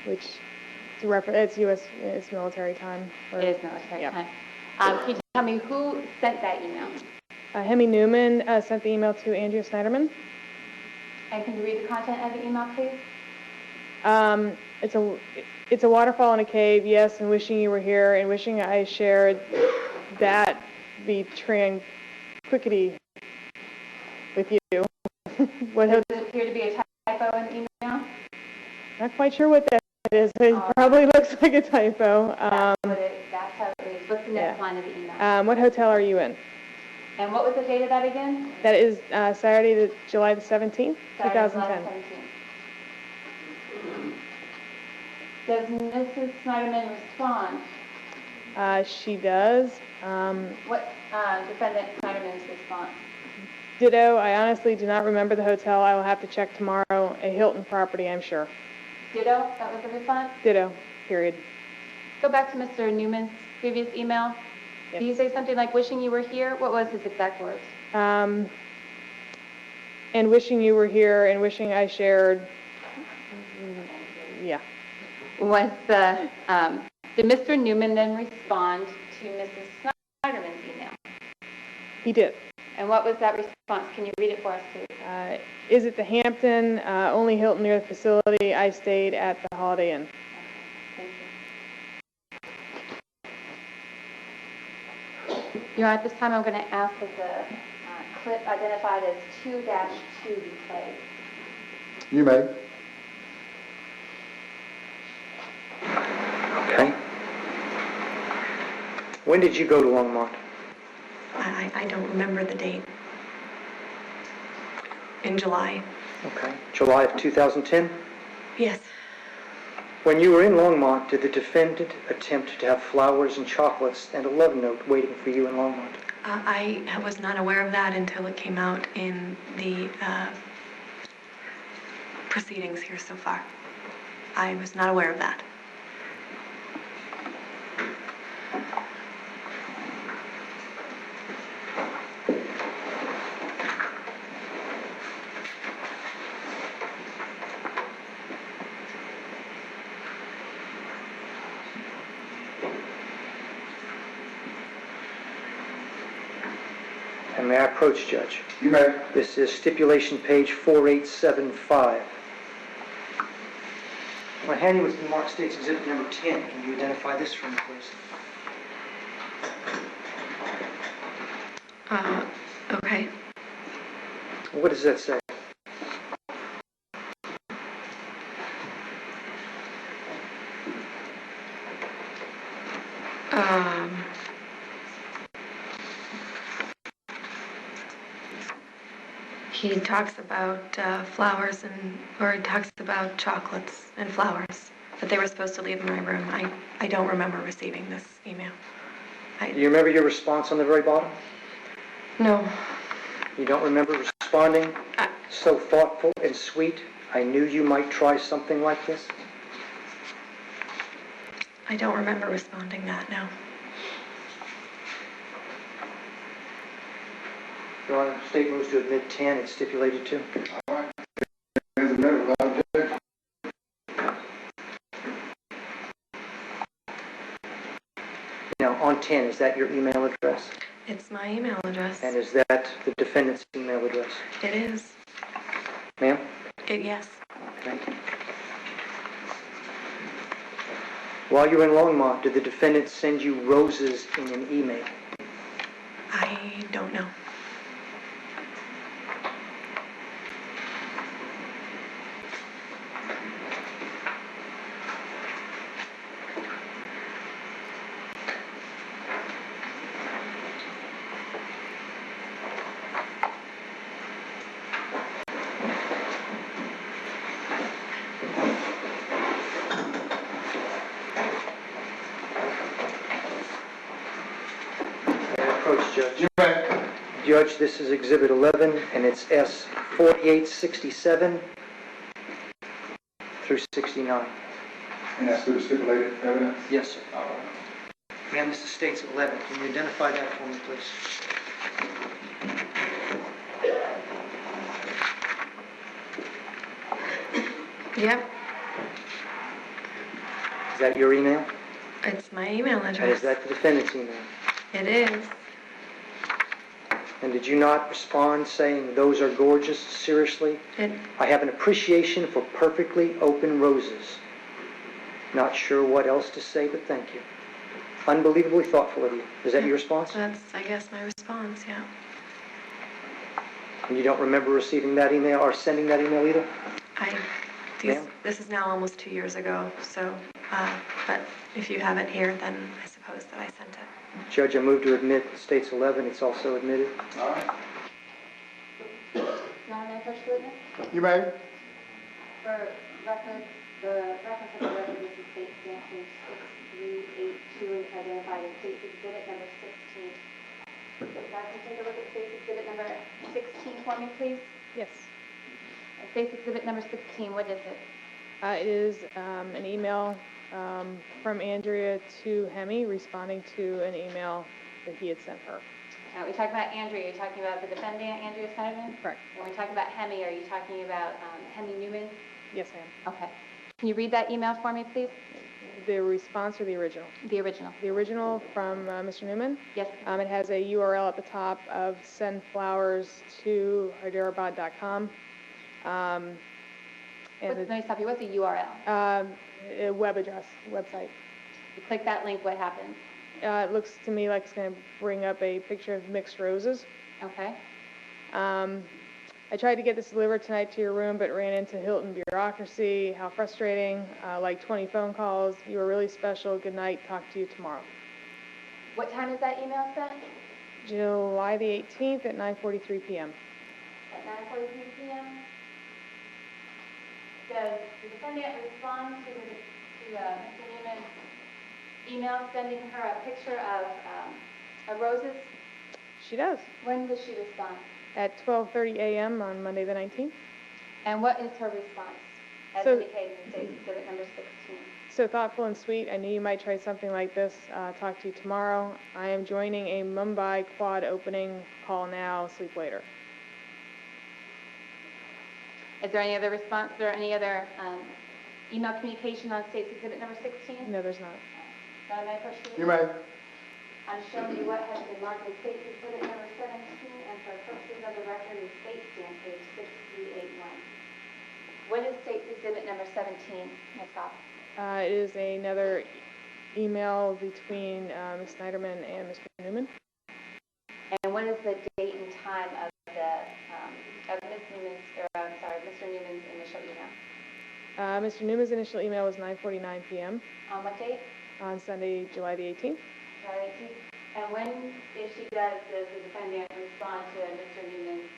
which it's U.S. It's military time. It is military time. Can you tell me who sent that email? Hemi Newman sent the email to Andrea Sneiderman. And can you read the content of the email, please? It's a waterfall in a cave, yes, and wishing you were here, and wishing I shared that the tranquility with you. Does it appear to be a typo in the email? Not quite sure what that is. It probably looks like a typo. That's how it reads. What's the next line of the email? What hotel are you in? And what was the date of that again? That is Saturday, July the 17th, 2010. Does Mrs. Sneiderman respond? She does. What defendant Sneiderman's response? Ditto. I honestly do not remember the hotel. I will have to check tomorrow. A Hilton property, I'm sure. Ditto? That was the response? Ditto. Period. Go back to Mr. Newman's previous email. Yes. Do you say something like wishing you were here? What was his exact words? And wishing you were here and wishing I shared. Yeah. Did Mr. Newman then respond to Mrs. Sneiderman's email? He did. And what was that response? Can you read it for us, please? Is it the Hampton, only Hilton near the facility? I stayed at the Holiday Inn. Thank you. Your Honor, at this time I'm going to ask that the clip identified as 2-2 be played. You may. Okay. When did you go to Longmont? I don't remember the date. In July. Okay. July of 2010? Yes. When you were in Longmont, did the defendant attempt to have flowers and chocolates and a love note waiting for you in Longmont? I was not aware of that until it came out in the proceedings here so far. I was not aware of that. And may I approach, Judge? You may. This is stipulation page 4875. My handy was the marked States Exhibit number 10. Can you identify this for me, please? Okay. What does that say? He talks about flowers or he talks about chocolates and flowers that they were supposed to leave in my room. I don't remember receiving this email. Do you remember your response on the very bottom? No. You don't remember responding? So thoughtful and sweet. I knew you might try something like this. I don't remember responding that, no. Your Honor, state moves to admit 10. It's stipulated to. All right. read it without objection. Now, on 10, is that your email address? It's my email address. And is that the defendant's email address? It is. Ma'am? Yes. Okay. While you were in Longmont, did the defendant send you roses in an email? I don't know. Judge. Judge, this is Exhibit 11, and it's S4867 through 69. And that's through the stipulated evidence? Yes, sir. Ma'am, this is States 11. Can you identify that for me, please? Yep. Is that your email? It's my email address. And is that the defendant's email? It is. And did you not respond saying, those are gorgeous, seriously? I have an appreciation for perfectly open roses. Not sure what else to say, but thank you. Unbelievably thoughtful of you. Is that your response? That's, I guess, my response, yeah. And you don't remember receiving that email or sending that email either? This is now almost 2 years ago, so, but if you have it here, then I suppose that I sent it. Judge, I move to admit States 11. It's also admitted. All right. Non-negotiable? You may. For record, the reference of the record is the state stamp page 6382 and identified as state exhibit number 16. If I can take a look at state exhibit number 16 for me, please? Yes. State exhibit number 16, what is it? It is an email from Andrea to Hemi responding to an email that he had sent her. Now, we talk about Andrea. You're talking about the defendant, Andrea Sneiderman? Correct. When we talk about Hemi, are you talking about Hemi Newman? Yes, ma'am. Okay. Can you read that email for me, please? The response or the original? The original. The original from Mr. Newman? Yes. It has a URL at the top of send flowers to hyderabad.com. Let me stop you. What's the URL? A web address, website. You click that link, what happens? It looks to me like it's going to bring up a picture of mixed roses. Okay. I tried to get this delivered tonight to your room, but ran into Hilton bureaucracy. How frustrating. Like 20 phone calls. You were really special. Good night. Talk to you tomorrow. What time is that email sent? July the 18th at 9:43 p.m. At 9:43 p.m. Does the defendant respond to Mr. Newman's email sending her a picture of roses? She does. When does she respond? At 12:30 a.m. on Monday the 19th. And what is her response, as So- indicated in state exhibit number 16? So thoughtful and sweet. I knew you might try something like this. Talk to you tomorrow. I am joining a Mumbai quad opening. Call now. Sleep later. Is there any other response or any other email communication on state's exhibit number 16? No, there's not. May I proceed? You may. I'm showing you what has been marked as state's exhibit number 17, and for purposes of the record is state stamp page 6381. What is state's exhibit number 17, Ms. Goff? It is another email between Ms. Sneiderman and Mr. Newman. And what is the date and time of Mr. Newman's initial email? Mr. Newman's initial email was 9:49 p.m. On what date? on Sunday, July the 18th. July 18th. And when, if she does the defendant respond to Mr. Newman's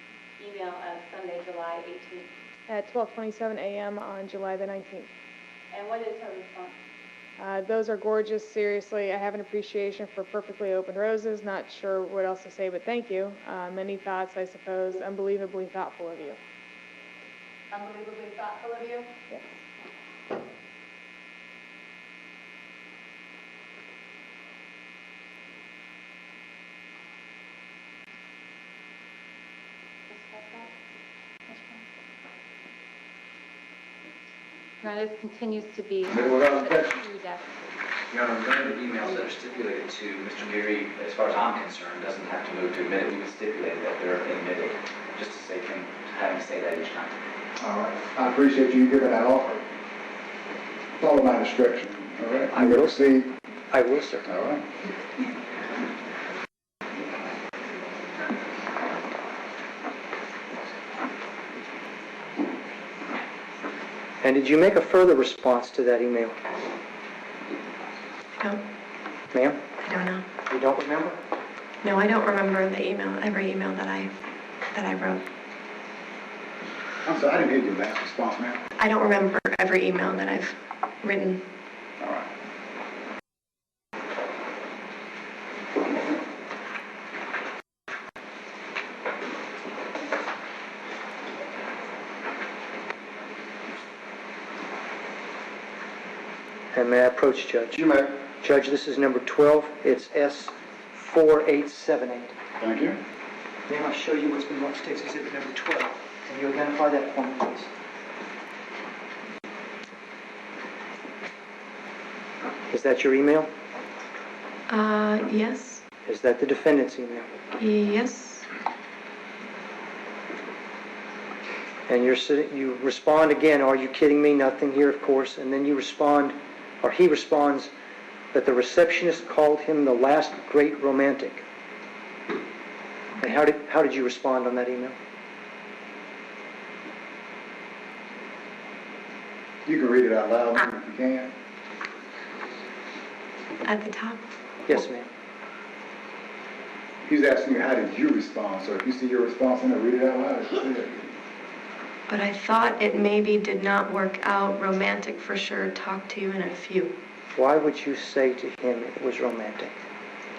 email of Sunday, July 18th? At 12:27 a.m. on July the 19th. And what is her response? Those are gorgeous. Seriously, I have an appreciation for perfectly open roses. Not sure what else to say, but thank you. Many thoughts, I suppose. Unbelievably thoughtful of you. Unbelievably thoughtful of you? Yes. Your Honor, this continues to be Middle without objection. Your Honor, none of the emails that are stipulated to Mr. Geary, as far as I'm concerned, doesn't have to move to admit it. We can stipulate that they're admitted, just to save him having to say that each time. All right. I appreciate you giving that offer. Follow my instruction. All right. I will. See. I will, sir. All right. And did you make a further response to that email? No, Ma'am? I don't know. You don't remember? No, I don't remember the email, every email that I wrote. I'm sorry, I didn't hear your last response, ma'am. I don't remember every email that I've written. All right. And may I approach, Judge? You may. Judge, this is number 12. It's S4878. Thank you. May I show you what's been marked State's Exhibit number 12? Can you identify that for me, please? Is that your email? Yes. Is that the defendant's email? Yes. And you respond again, are you kidding me? Nothing here, of course. And then you respond, or he responds, that the receptionist called him the last great romantic. And how did you respond on that email? You can read it out loud if you can. At the top? Yes, ma'am. He's asking you, how did you respond? So if you see your response in there, read it out loud. If you see it. But I thought it maybe did not work out. Romantic for sure. Talk to you in a few. Why would you say to him it was romantic?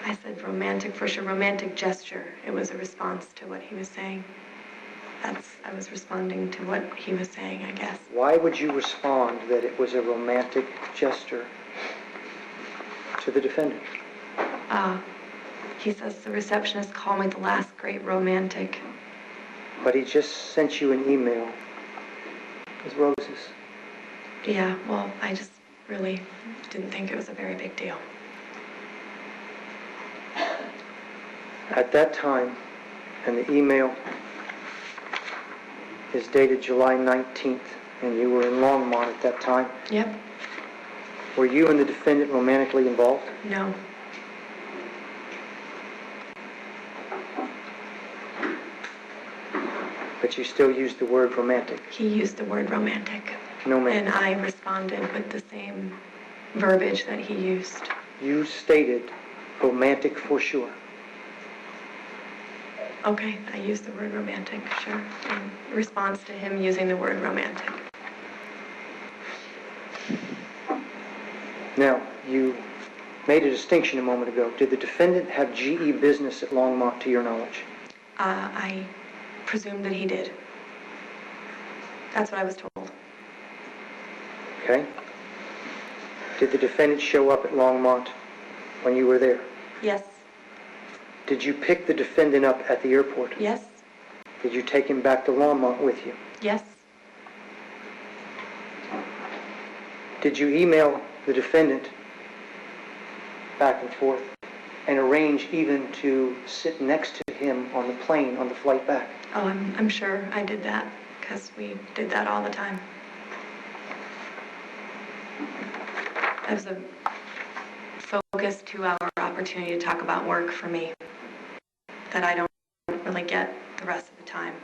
I said romantic for sure. Romantic gesture. It was a response to what he was saying. I was responding to what he was saying, I guess. Why would you respond that it was a romantic gesture to the defendant? He says the receptionist called me the last great romantic. But he just sent you an email with roses. Yeah, well, I just really didn't think it was a very big deal. At that time, and the email is dated July 19th, and you were in Longmont at that time. Yep. Were you and the defendant romantically involved? No. But you still used the word romantic. He used the word romantic. No, ma'am. And I responded with the same verbiage that he used. You stated romantic for sure. Okay, I used the word romantic, sure, in response to him using the word romantic. Now, you made a distinction a moment ago. Did the defendant have GE business at Longmont, to your knowledge? I presumed that he did. That's what I was told. Okay. Did the defendant show up at Longmont when you were there? Yes. Did you pick the defendant up at the airport? Yes. Did you take him back to Longmont with you? Yes. Did you email the defendant back and forth and arrange even to sit next to him on the plane on the flight back? Oh, I'm sure I did that, because we did that all the time. It was a focused 2-hour opportunity to talk about work for me that I don't really get the rest of the time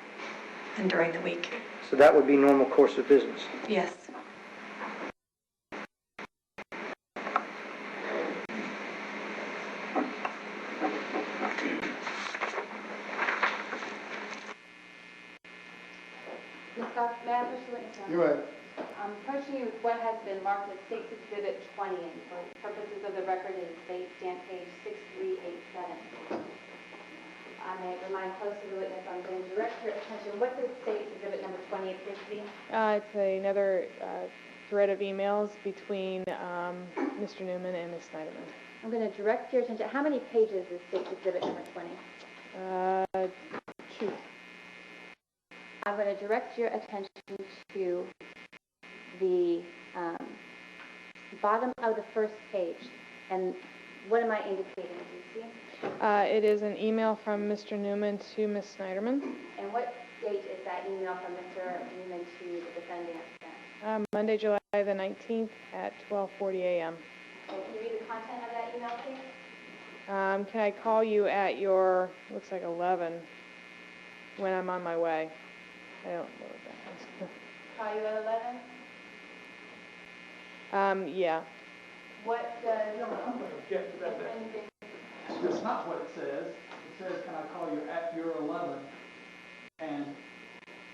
and during the week. So that would be normal course of business? Yes. May I push the witness on? You're right. I'm approaching you with what has been marked as State's Exhibit 20, and for purposes of the record, it is date stand page 6387. I may remind close to the witness, I'm going to direct your attention. What does State's Exhibit number 20 appear to be? It's another thread of emails between Mr. Newman and Ms. Sneiderman. I'm going to direct your attention. How many pages is State's Exhibit number 20? 2. I'm going to direct your attention to the bottom of the first page. And what am I indicating? Do you see? It is an email from Mr. Newman to Ms. Sneiderman. And what date is that email from Mr. Newman to the defendant sent? Monday, July the 19th at 12:40 a.m. Okay, can you read the content of that email, please? Can I call you at your, looks like 11, when I'm on my way? I don't know what that Call you at 11? is. Yeah. What does... No, I'm going to object to that. That's not what it says. It says, can I call you at your 11? And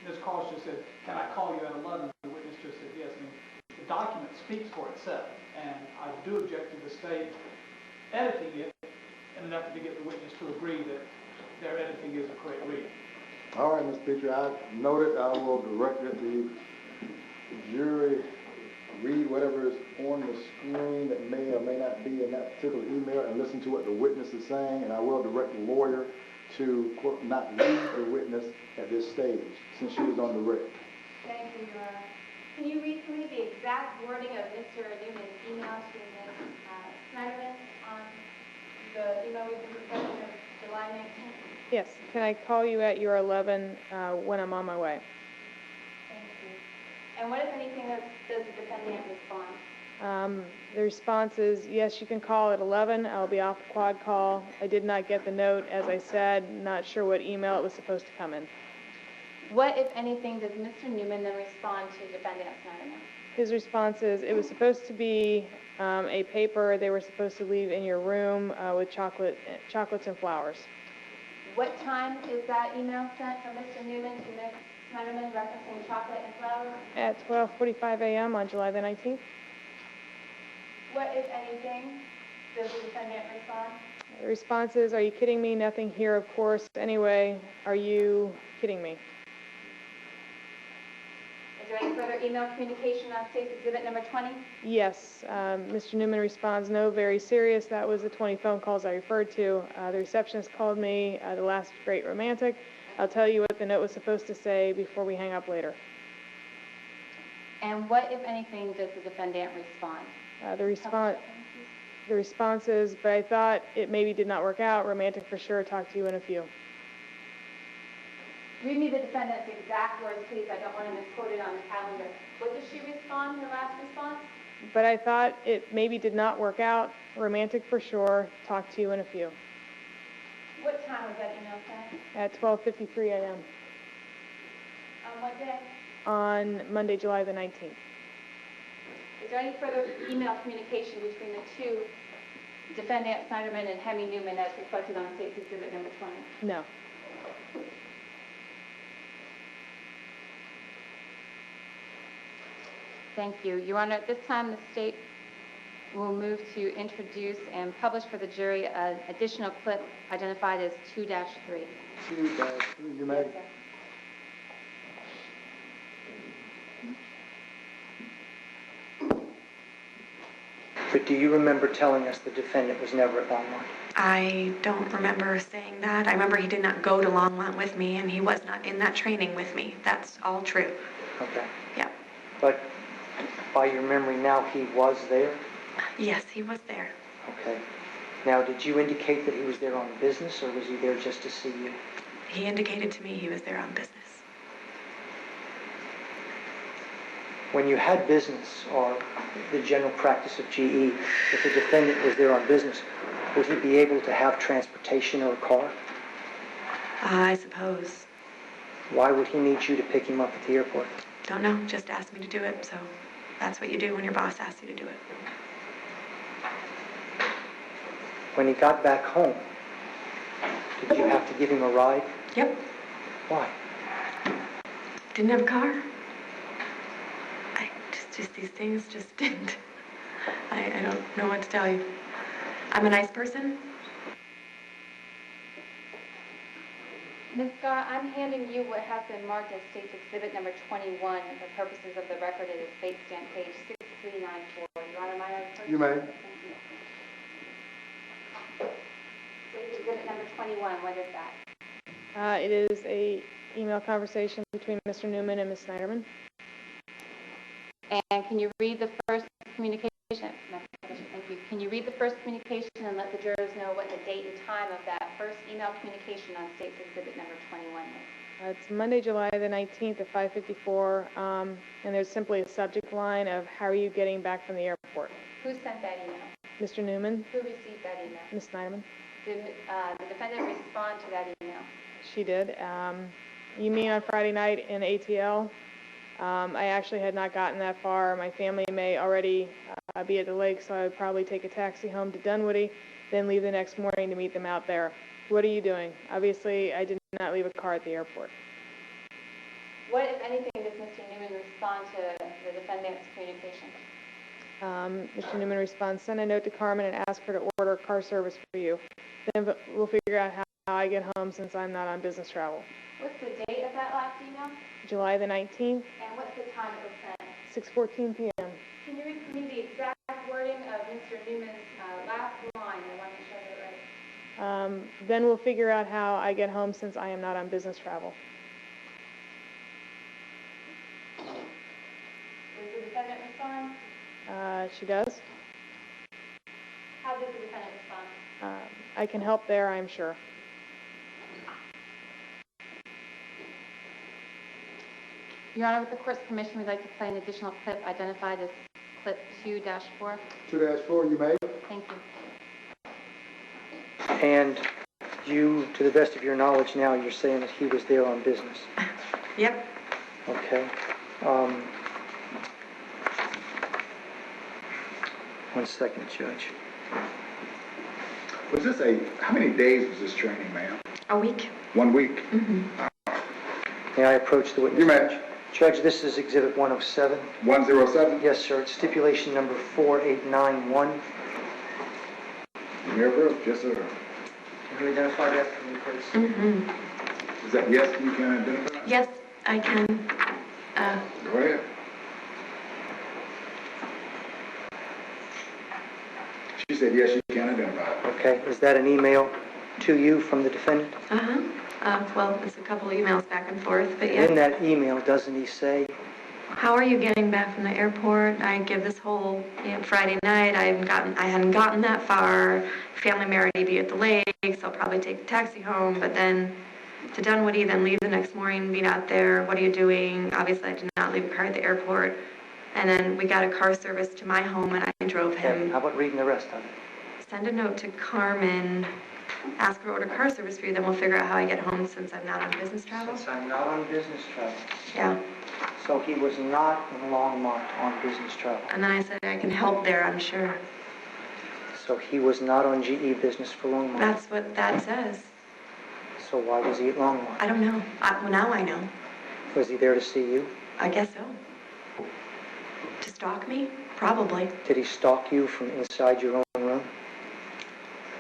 Ms. Carlson said, can I call you at 11? The witness just said yes. I mean, the document speaks for itself, and I do object to the state editing it in an effort to get the witness to agree that their editing is a correct reading. All right, Mr. Petrie, I noted. I will direct that the jury read whatever is on the screen that may or may not be in that particular email and listen to what the witness is saying, and I will direct the lawyer to, quote, not read the witness at this stage, since she was on the record. Thank you, Your Honor. Can you read for me the exact wording of Mr. Newman's email to Ms. Sneiderman on the email we've been discussing of July 19th? Yes. Can I call you at your 11 when I'm on my way? Thank you. And what, if anything, does the defendant respond? The response is, yes, you can call at 11. I'll be off the quad call. I did not get the note, as I said. Not sure what email it was supposed to come in. What, if anything, does Mr. Newman then respond to defendant Sneiderman? His response is, it was supposed to be a paper they were supposed to leave in your room with chocolates and flowers. What time is that email sent from Mr. Newman to Ms. Sneiderman referencing chocolate and flowers? At 12:45 a.m. on July the 19th. What, if anything, does the defendant respond? The response is, are you kidding me? Nothing here, of course. Anyway, are you kidding me? Is there any further email communication on State's Exhibit number 20? Yes. Mr. Newman responds, no, very serious. That was the 20 phone calls I referred to. The receptionist called me, the last great romantic. I'll tell you what the note was supposed to say before we hang up later. And what, if anything, does the defendant respond? The response is, but I thought it maybe did not work out. Romantic for sure. Talk to you in a few. Read me the defendant's exact words, please. I don't want to misquote it on the calendar. What does she respond, her last response? But I thought it maybe did not work out. Romantic for sure. Talk to you in a few. What time was that email sent? At 12:53 a.m. On what day? On Monday, July the 19th. Is there any further email communication between the two, defendant Sneiderman and Hemi Newman, as reflected on State's Exhibit number 20? No. Thank you. Your Honor, at this time, the State will move to introduce and publish for the jury an additional clip identified as 2-3. 2-3, you may. Yes, sir. But do you remember telling us the defendant was never at Longmont? I don't remember saying that. I remember he did not go to Longmont with me, and he was not in that training with me. That's all true. Okay. Yeah. But by your memory now, he was there? Yes, he was there. Okay. Now, did you indicate that he was there on business, or was he there just to see you? He indicated to me he was there on business. When you had business, or the general practice of GE, if the defendant was there on business, would he be able to have transportation or a car? I suppose. Why would he need you to pick him up at the airport? Don't know. Just asked me to do it, so that's what you do when your boss asks you to do it. When he got back home, did you have to give him a ride? Yep. Why? Didn't have a car. Just these things just didn't. I don't know what to tell you. I'm a nice person. Ms. Scott, I'm handing you what has been marked as State's Exhibit number 21 for purposes of the record. It is State Stamp page 6394. Your Honor, may I? You may. State's Exhibit number 21, what is that? It is a email conversation between Mr. Newman and Ms. Sneiderman. And can you read the first communication? No, thank you. Can you read the first communication and let the jurors know what the date and time of that first email communication on State's Exhibit number 21 is? It's Monday, July the 19th at 5:54, and there's simply a subject line of how are you getting back from the airport? Who sent that email? Mr. Newman, Who received that email? Ms. Sneiderman. Did the defendant respond to that email? She did. You mean on Friday night in ATL? I actually had not gotten that far. My family may already be at the lake, so I would probably take a taxi home to Dunwoody, then leave the next morning to meet them out there. What are you doing? Obviously, I did not leave a car at the airport. What, if anything, does Mr. Newman respond to the defendant's communication? Mr. Newman responds, send a note to Carmen and ask her to order car service for you. Then we'll figure out how I get home since I'm not on business travel. What's the date of that last email? July the 19th, And what's the time it was sent? 6:14 p.m. Can you read for me the exact wording of Mr. Newman's last line? I want to make sure I get it right. Then we'll figure out how I get home since I am not on business travel. Does the defendant respond? She does. How did the defendant respond? I can help there, I'm sure. Your Honor, with the court's permission, we'd like to play an additional clip identified as clip 2-4. 2-4, you may. Thank you. And you, to the best of your knowledge now, you're saying that he was there on business? Yep. Okay. One second, Judge. Was this how many days was this training, ma'am? A week. 1 week? Mm-hmm. May I approach the witness? You may. Judge, this is Exhibit 107. 107? Yes, sir. It's stipulation number 4891. You're approved. Yes, sir. Can you identify that for me, please? Mm-hmm. Is that yes, you can identify? Yes, I can. Go ahead. She said yes, you can identify. Okay. Is that an email to you from the defendant? Uh-huh. Well, it's a couple emails back and forth, but In yes. that email, doesn't he say, How are you getting back from the airport? I give this whole Friday night. I hadn't gotten that far. Family may already be at the lake, so I'll probably take the taxi home. But then to Dunwoody, then leave the next morning, meet out there. What are you doing? Obviously, I did not leave a car at the airport. And then we got a car service to my home, and I drove him. how about reading the rest of it? Send a note to Carmen. Ask her to order car service for you. Then we'll figure out how I get home since I'm not on business travel. Since I'm not on business travel. Yeah. So he was not in Longmont on business travel. And then I said I can help there, I'm sure. So he was not on GE business for Longmont. That's what that says. So why was he at Longmont? I don't know. Well, now I know. Was he there to see you? I guess so. To stalk me? Probably. Did he stalk you from inside your own room?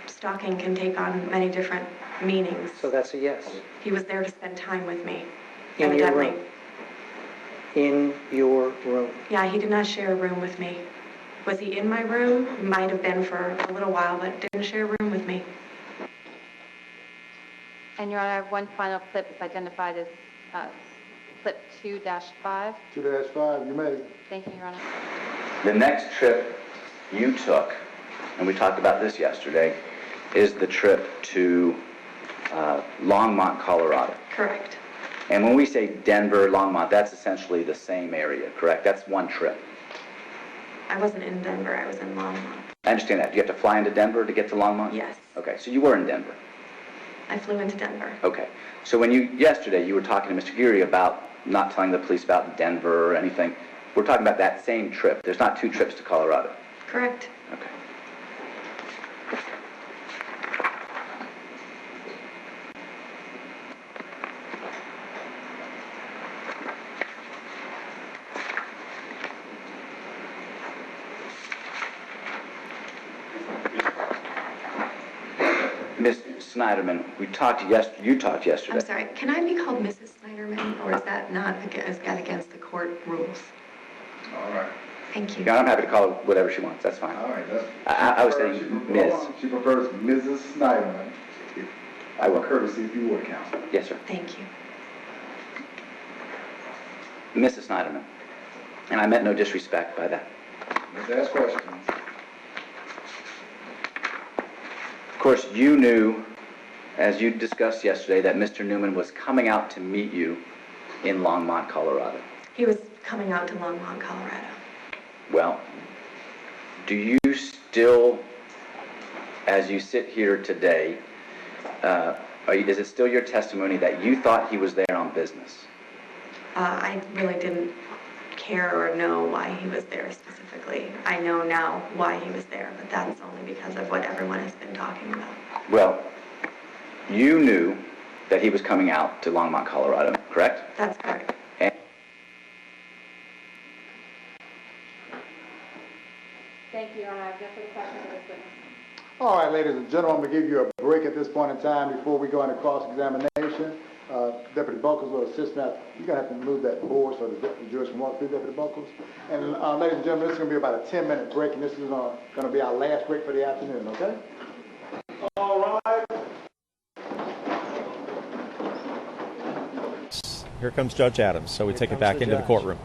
Stalking can take on many different meanings. So that's a yes. He was there to spend time with me, In your evidently. room? In your room? Yeah, he did not share a room with me. Was he in my room? He might have been for a little while, but didn't share a room with me. And Your Honor, I have one final clip. It's identified as clip 2-5. 2-5, you may. Thank you, Your Honor. The next trip you took, and we talked about this yesterday, is the trip to Longmont, Colorado. Correct. And when we say Denver, Longmont, that's essentially the same area, correct? That's one trip. I wasn't in Denver. I was in Longmont. I understand that. Do you have to fly into Denver to get to Longmont? Yes. Okay, so you were in Denver. I flew into Denver. Okay. So yesterday you were talking to Mr. Geary about not telling the police about Denver or anything. We're talking about that same trip. There's not two trips to Colorado. Correct. Okay. Ms. Sneiderman, you talked yesterday. I'm sorry. Can I be called Mrs. Sneiderman, or is that not against the court rules? All right. Thank you. Yeah, I'm happy to call her whatever she wants. That's fine. All right. I was saying Ms. She prefers Mrs. Sneiderman. I will. Courtesy, if you would, counsel. Yes, sir. Thank you. Mrs. Sneiderman, And I meant no disrespect by that. Let's ask questions. Of course, you knew, as you discussed yesterday, that Mr. Newman was coming out to meet you in Longmont, Colorado. He was coming out to Longmont, Colorado. Well, do you still, as you sit here today, is it still your testimony that you thought he was there on business? I really didn't care or know why he was there specifically. I know now why he was there, but that's only because of what everyone has been talking about. Well, you knew that he was coming out to Longmont, Colorado, correct? That's correct. Thank you, Your Honor. I have no further questions of this witness. All right, ladies and gentlemen, I'm going to give you a break at this point in time before we go into cross-examination. Deputy Buckles will assist me. You're going to have to move that board so the judge can walk through, Deputy Buckles. And ladies and gentlemen, this is going to be about a 10-minute break, and this is going to be our last break for the afternoon, okay? All right. Here comes Judge Adams, so we take it back into the courtroom.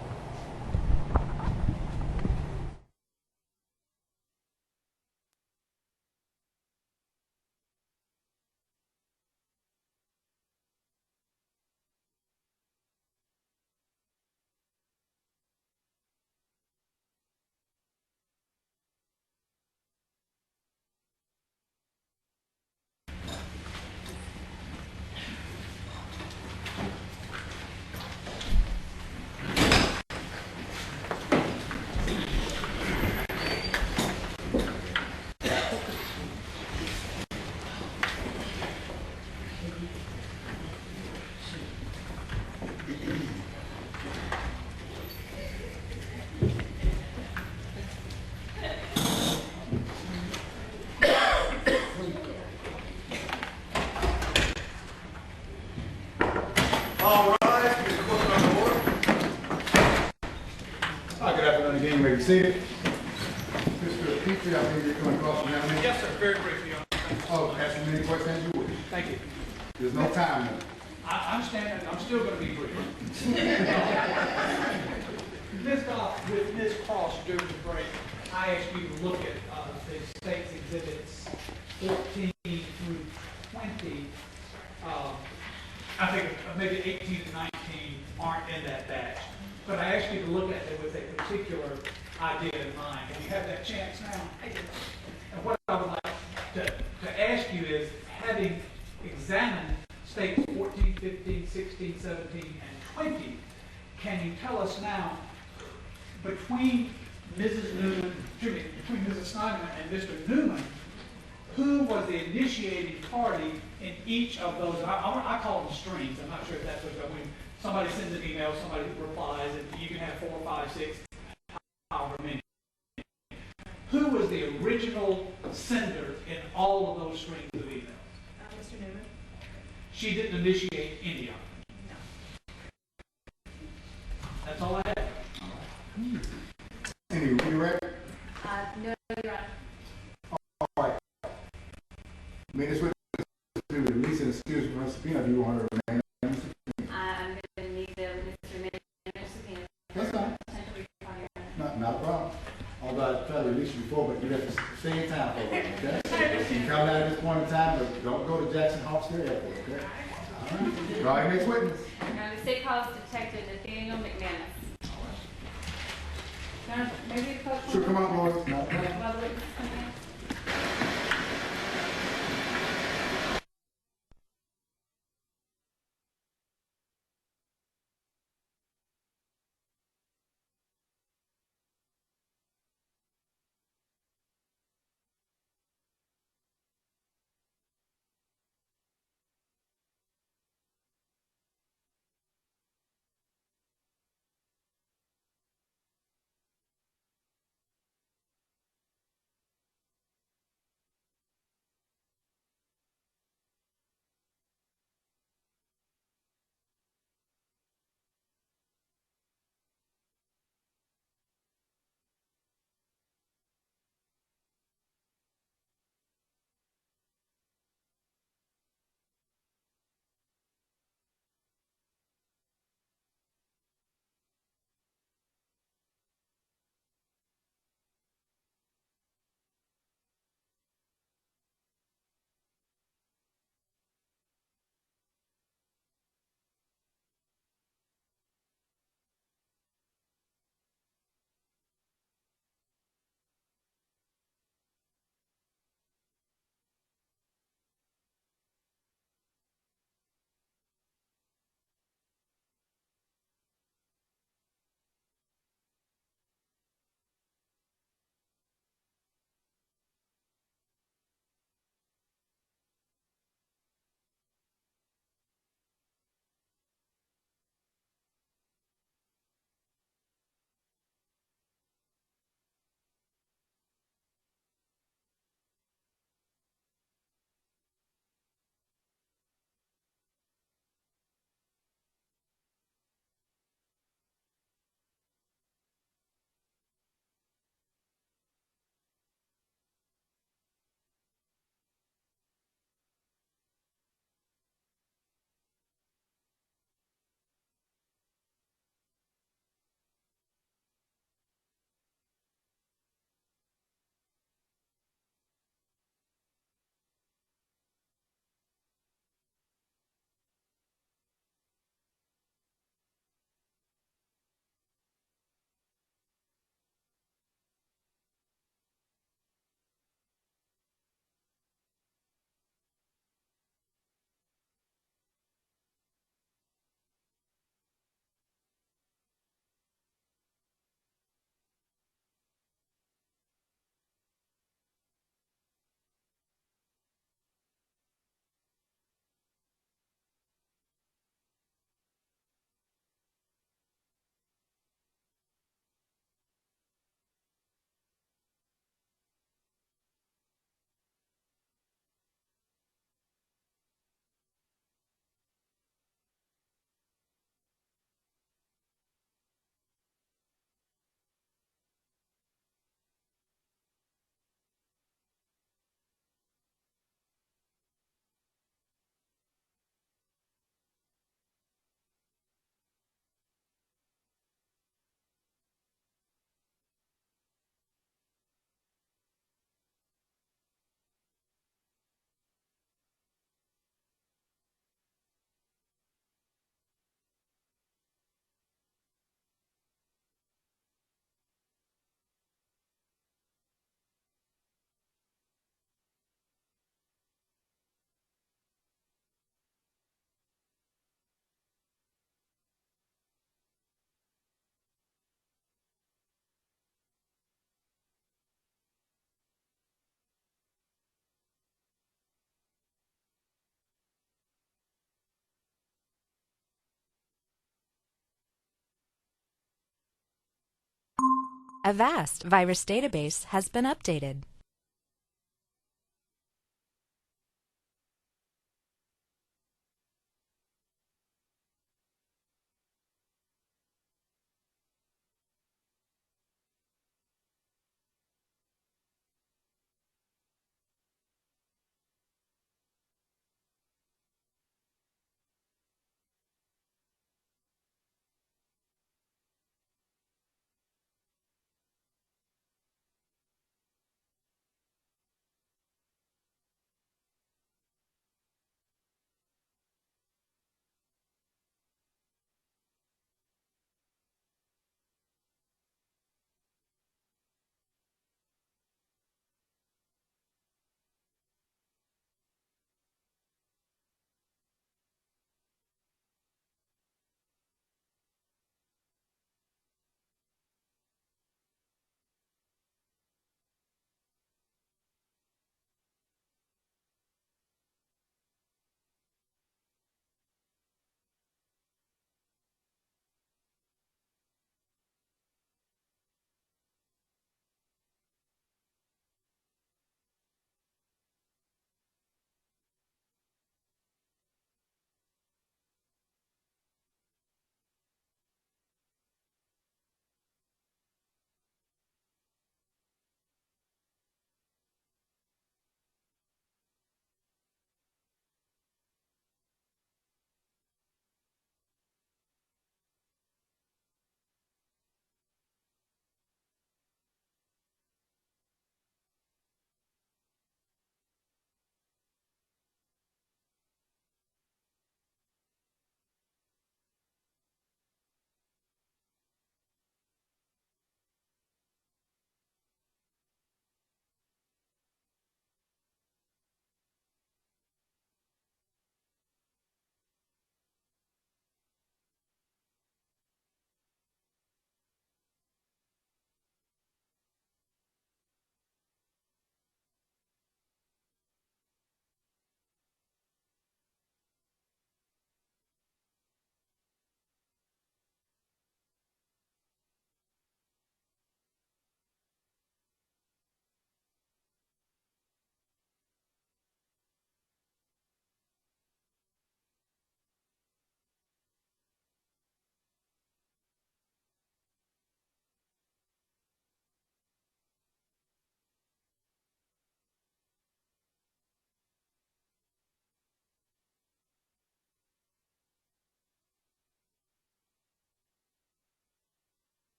All right, Mr. Booker on the board. Good afternoon again. You may be seated. Mr. Petrie, I believe you're coming across from now. Yes, sir. Very briefly, Your Honor. Oh, ask as many questions as you wish. Thank you. There's no time limit. I understand that. I'm still going to be brief. With Ms. Cross during the break, I asked you to look at the state's exhibits 14 through 20. I think maybe 18 and 19 aren't in that batch. But I asked you to look at it with a particular idea in mind. Have you had that chance now? I did. And what I would like to ask you is, having examined states 14, 15, 16, 17, and 20, can you tell us now, between between Mrs. Sneiderman and Mr. Newman, who was the initiating party in each of those? I call them streams. I'm not sure if that's what when somebody sends an email, somebody replies, and you can have 4, 5, 6, however many. Who was the original sender in all of those streams of emails? Mr. Newman? She didn't initiate any of them. No. That's all I have. Any redirect? No, Your Honor. All right. May this witness to release and excuse from her subpoena. Do you want her to remain? I'm going to need the Mr. Mayor's subpoena. That's fine. Not a problem. Although I tried to release you before, but you have to stay in time for it, okay? You can come out at this point in time, but don't go to Jackson Hofstra Airport, okay? All right. All right, next witness. The state calls Detective Nathaniel McManus. Maybe the folks Sure, come on, Lord. Not a problem. while the witness is coming in. Avast virus database has been updated.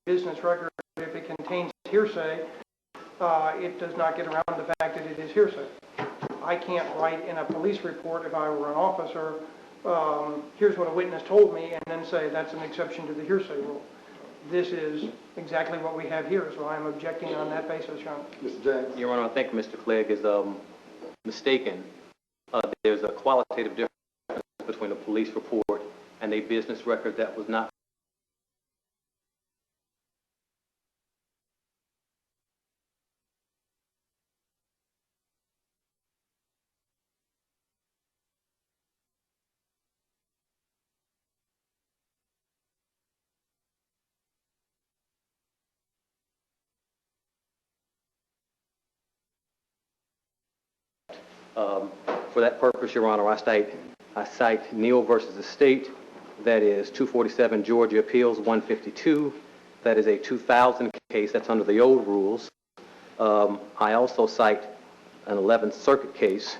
business record, if it contains hearsay, it does not get around the fact that it is hearsay. I can't write in a police report, if I were an officer, here's what a witness told me, and then say that's an exception to the hearsay rule. This is exactly what we have here, so I'm objecting on that basis, Your Honor. Mr. James? Your Honor, I think Mr. Clegg is mistaken. There's a qualitative difference between a police report and a business record that was not for that purpose, Your Honor, I cite Neal versus the state. That is 247 Georgia Appeals 152. That is a 2000 case. That's under the old rules. I also cite an 11th Circuit case,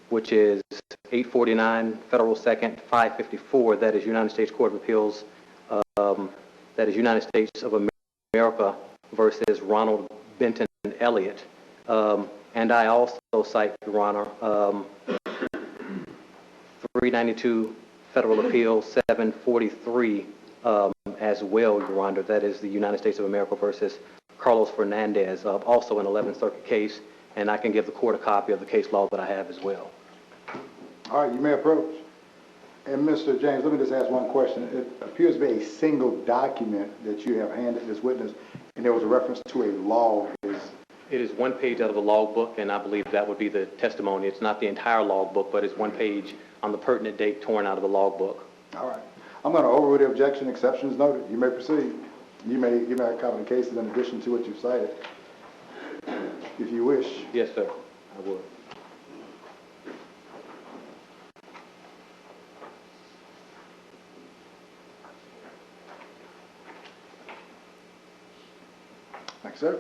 which is 849 Federal 2nd 554. That is United States Court of Appeals. That is United States of America versus Ronald Benton Elliott. And I also cite, Your Honor, 392 Federal Appeal 743 as well, Your Honor. That is the United States of America versus Carlos Fernandez, also an 11th Circuit case, and I can give the court a copy of the case law that I have as well. All right, you may approach. And Mr. James, let me just ask one question. It appears to be a single document that you have handed this witness, and there was a reference to a log. It is one page out of the logbook, and I believe that would be the testimony. It's not the entire logbook, but it's one page on the pertinent date torn out of the logbook. All right. I'm going to overrule the objection. Exception is noted. You may proceed. You may give me a copy of the cases in addition to what you've cited, if you wish. Yes, sir. I would. Thank you, sir.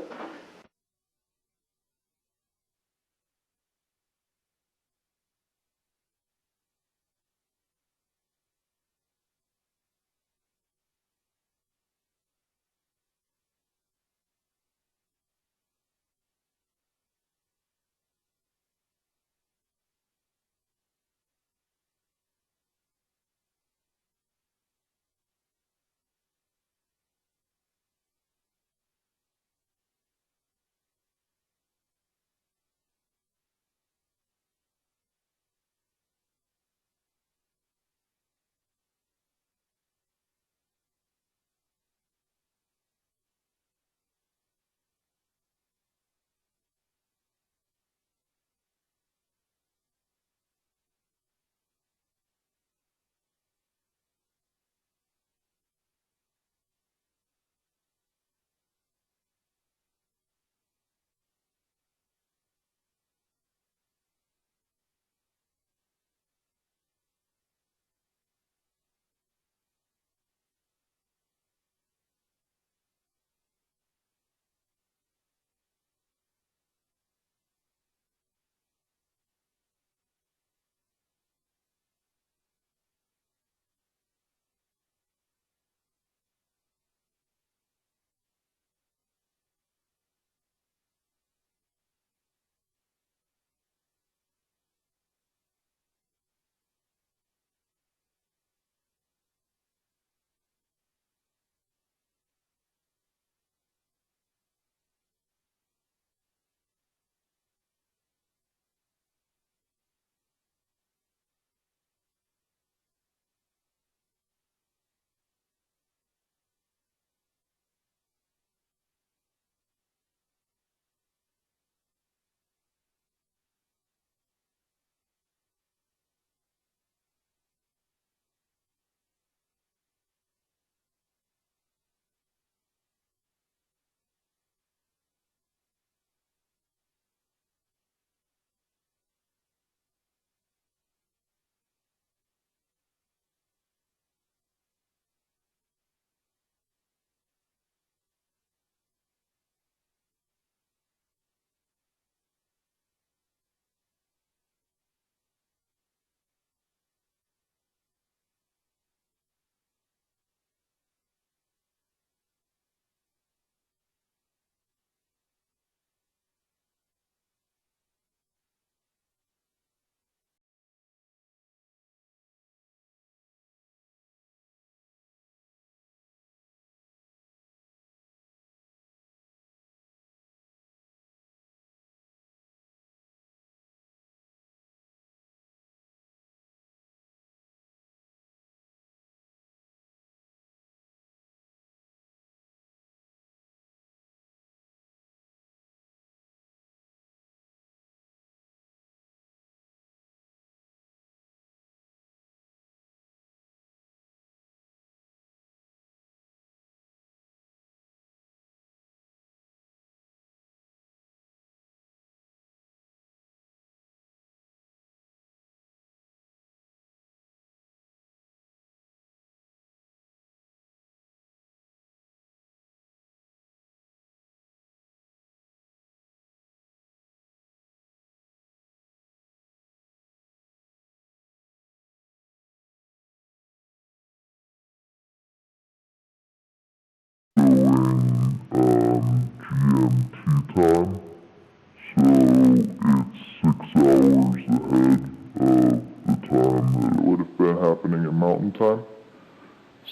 hours ahead of the time that it would have been happening in Mountain Time.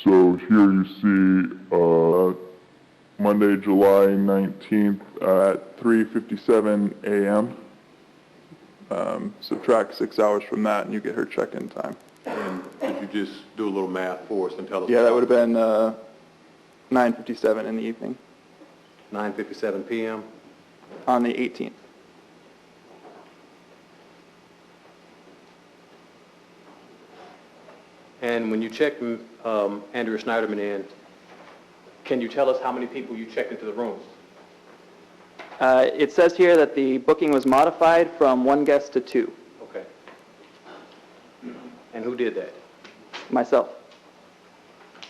So here you see Monday, July 19th at 3:57 a.m. Subtract 6 hours from that and you get her check-in time. And could you just do a little math for us and tell us? Yeah, that would have been 9:57 in the evening 9:57 p.m. on the 18th. And when you checked Andrea Sneiderman in, can you tell us how many people you checked into the rooms? It says here that the booking was modified from 1 guest to 2. Okay. And who did that? Myself.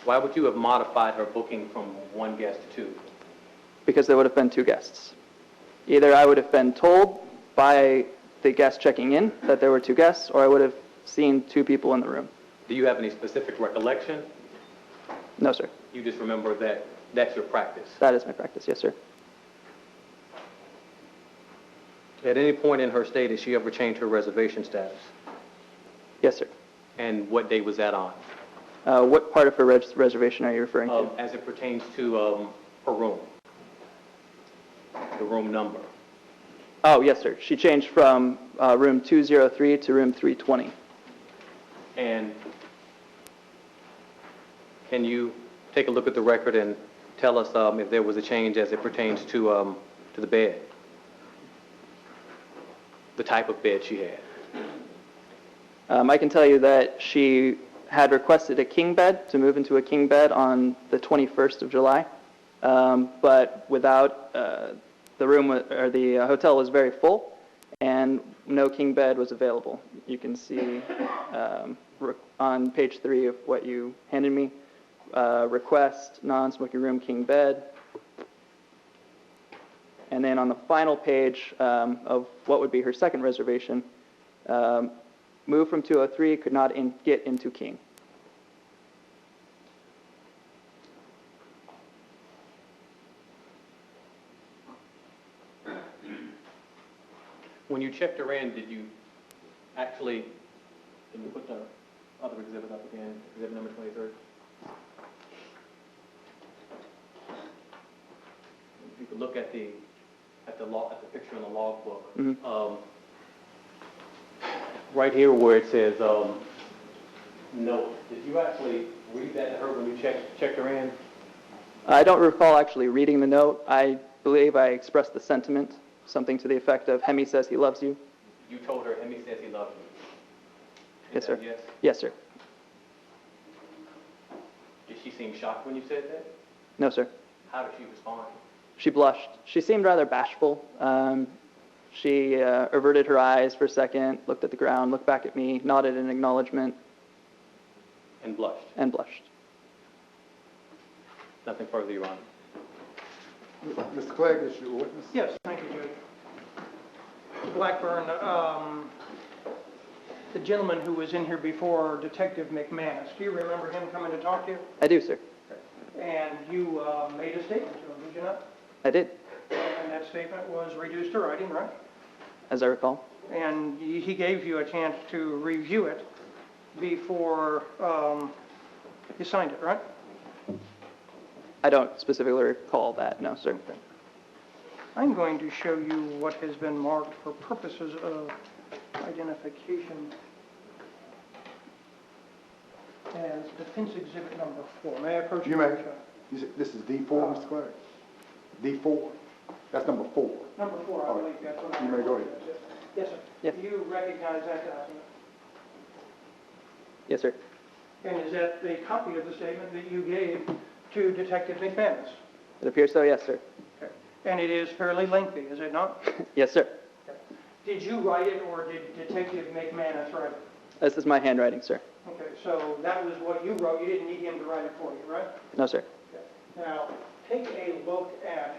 Why would you have modified her booking from 1 guest to 2? Because there would have been 2 guests. Either I would have been told by the guest checking in that there were 2 guests, or I would have seen 2 people in the room. Do you have any specific recollection? No, sir. You just remember that that's your practice? That is my practice, yes, sir. At any point in her stay, did she ever change her reservation status? Yes, sir. And what day was that on? What part of her reservation are you referring to? As it pertains to her room, the room number. Oh, yes, sir. She changed from room 203 to room 320. And can you take a look at the record and tell us if there was a change as it pertains to the bed? The type of bed she had? I can tell you that she had requested a king bed to move into a king bed on the 21st of July, but without the room or the hotel was very full, and no king bed was available. You can see on page 3 of what you handed me, request non-smoking room king bed. And then on the final page of what would be her second reservation, move from 203, could not get into king. When you checked her in, did you actually, can you put the other exhibit up again, exhibit number 23? If you could look at the picture in the log book. Mm-hmm. Right here where it says note, did you actually read that to her when you checked her in? I don't recall actually reading the note. I believe I expressed the sentiment, something to the effect of, Hemi says he loves you. You told her Hemi says he loves you. Yes, sir. Yes? Yes, sir. Did she seem shocked when you said that? No, sir. How did she respond? She blushed. She seemed rather bashful. She averted her eyes for a second, looked at the ground, looked back at me, nodded in acknowledgement. And blushed? And blushed. Nothing further, Your Honor. Mr. Clegg, is your witness? Yes, thank you, Judge. Blackburn, the gentleman who was in here before, Detective McManus, do you remember him coming to talk to you? I do, sir. And you made a statement to him, did you not? I did, And that statement was reduced to writing, right? as I recall. And he gave you a chance to review it before you signed it, right? I don't specifically recall that, no, sir. I'm going to show you what has been marked for purposes of identification as defense exhibit number 4. May I approach You may. This is D4, Mr. Clegg? D4? That's number 4. Number 4, I believe that's what I... You may go ahead. Yes, sir. Yes. You recognize that document? Yes, sir. And is that the copy of the statement that you gave to Detective McManus? It appears so, yes, sir. Okay. And it is fairly lengthy, is it not? Yes, sir. Okay. Did you write it, or did Detective McManus write it? This is my handwriting, sir. Okay, so that was what you wrote. You didn't need him to write it for you, right? No, sir. Okay. Now, take a look at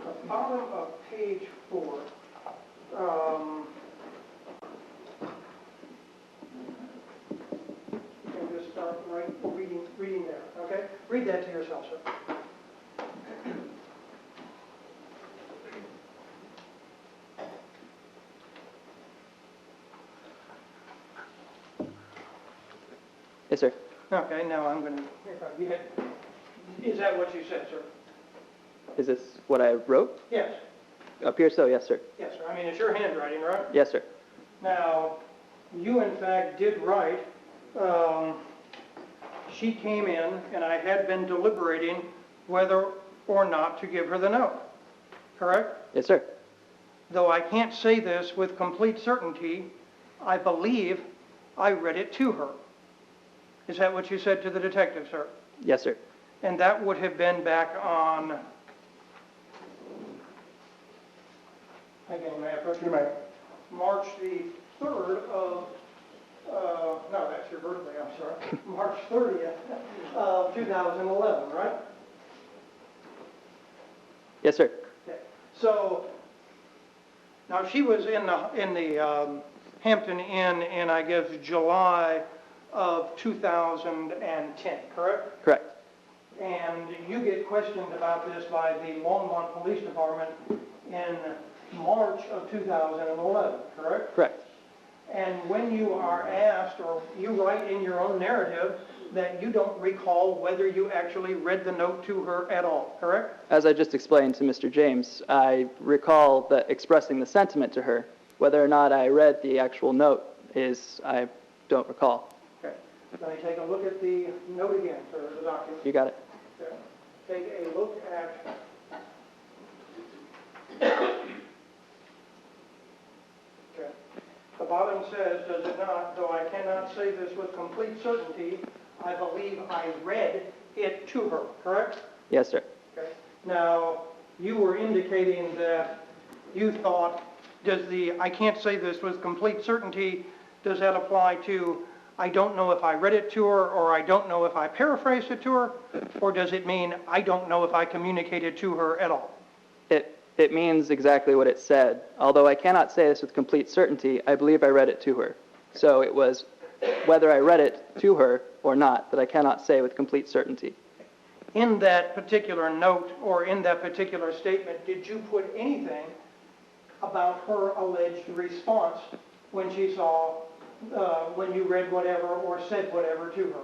the bottom of page 4. You can just start reading there, okay? Read that to yourself, sir. Yes, sir. Okay, now I'm going to, is that what you said, sir? Is this what I wrote? Yes, Appears so, yes, sir. yes, sir. I mean, it's your handwriting, right? Yes, sir. Now, you in fact did write, she came in and I had been deliberating whether or not to give her the note, correct? Yes, sir. Though I can't say this with complete certainty, I believe I read it to her. Is that what you said to the detective, sir? Yes, sir. And that would have been back on, again, March the 3rd of, no, that's your birthday, I'm sorry, March 30th of 2011, right? Yes, sir. Okay. So, now she was in the Hampton Inn in, I guess, July of 2010, correct? Correct. And you get questioned about this by the Longmont Police Department in March of 2011, correct? Correct. And when you are asked, or you write in your own narrative, that you don't recall whether you actually read the note to her at all, correct? As I just explained to Mr. James, I recall that expressing the sentiment to her. Whether or not I read the actual note I don't recall. Okay. Let me take a look at the note again, sir, the document. You got it. Okay. Take a look at okay. The bottom says, does it not, though I cannot say this with complete certainty, I believe I read it to her, correct? Yes, sir. Okay. Now, you were indicating that you thought, I can't say this with complete certainty, does that apply to, I don't know if I read it to her, or I don't know if I paraphrased it to her, or does it mean I don't know if I communicated to her at all? It means exactly what it said. Although I cannot say this with complete certainty, I believe I read it to her. So it was whether I read it to her or not that I cannot say with complete certainty. In that particular note, or in that particular statement, did you put anything about her alleged response when she saw, when you read whatever or said whatever to her?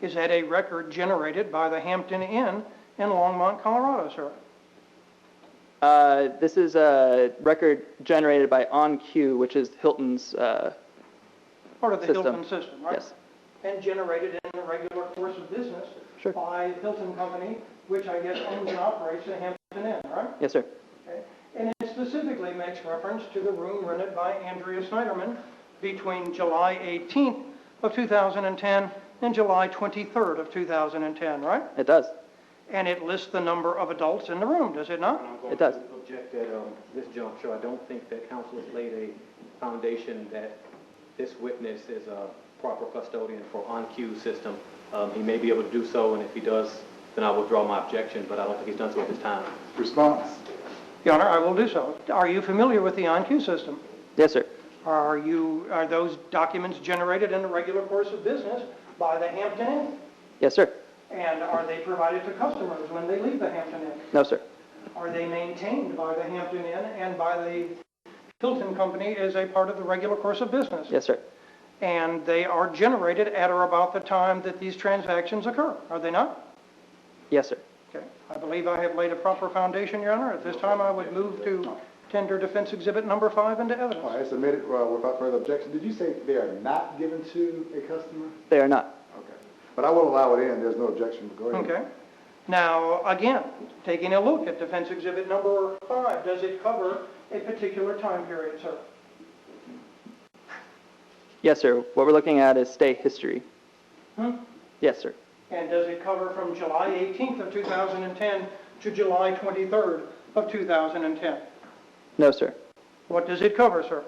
Is that a record generated by the Hampton Inn in Longmont, Colorado, sir? This is a record generated by OnQ, which is Hilton's Part of the system. Hilton system, right? Yes. And generated in the regular course of business by Hilton Company, which I guess owns and operates the Hampton Inn, right? Yes, sir. Okay. And it specifically makes reference to the room rented by Andrea Sneiderman between July 18th of 2010 and July 23rd of 2010, right? It does. And it lists the number of adults in the room, does it not? It does. Object at this juncture. I don't think that counsel has laid a foundation that this witness is a proper custodian for OnQ system. He may be able to do so, and if he does, then I will withdraw my objection, but I don't think he's done so at this time. Response. Your Honor, I will do so. Are you familiar with the OnQ system? Yes, sir. Are those documents generated in the regular course of business by the Hampton Inn? Yes, sir. And are they provided to customers when they leave the Hampton Inn? No, sir. Are they maintained by the Hampton Inn and by the Hilton Company as a part of the regular course of business? Yes, sir. And they are generated at or about the time that these transactions occur, are they not? Yes, sir. Okay. I believe I have laid a proper foundation, Your Honor. At this time, I would move to tender defense exhibit number 5 into evidence. All right, submitted without further objection. Did you say they are not given to a customer? They are not. Okay. But I will allow it in. There's no objection. Go ahead. Okay. Now, again, taking a look at defense exhibit number 5, does it cover a particular time period, sir? Yes, sir. What we're looking at is stay history. Yes, sir. And does it cover from July 18th of 2010 to July 23rd of 2010? No, sir. What does it cover, sir?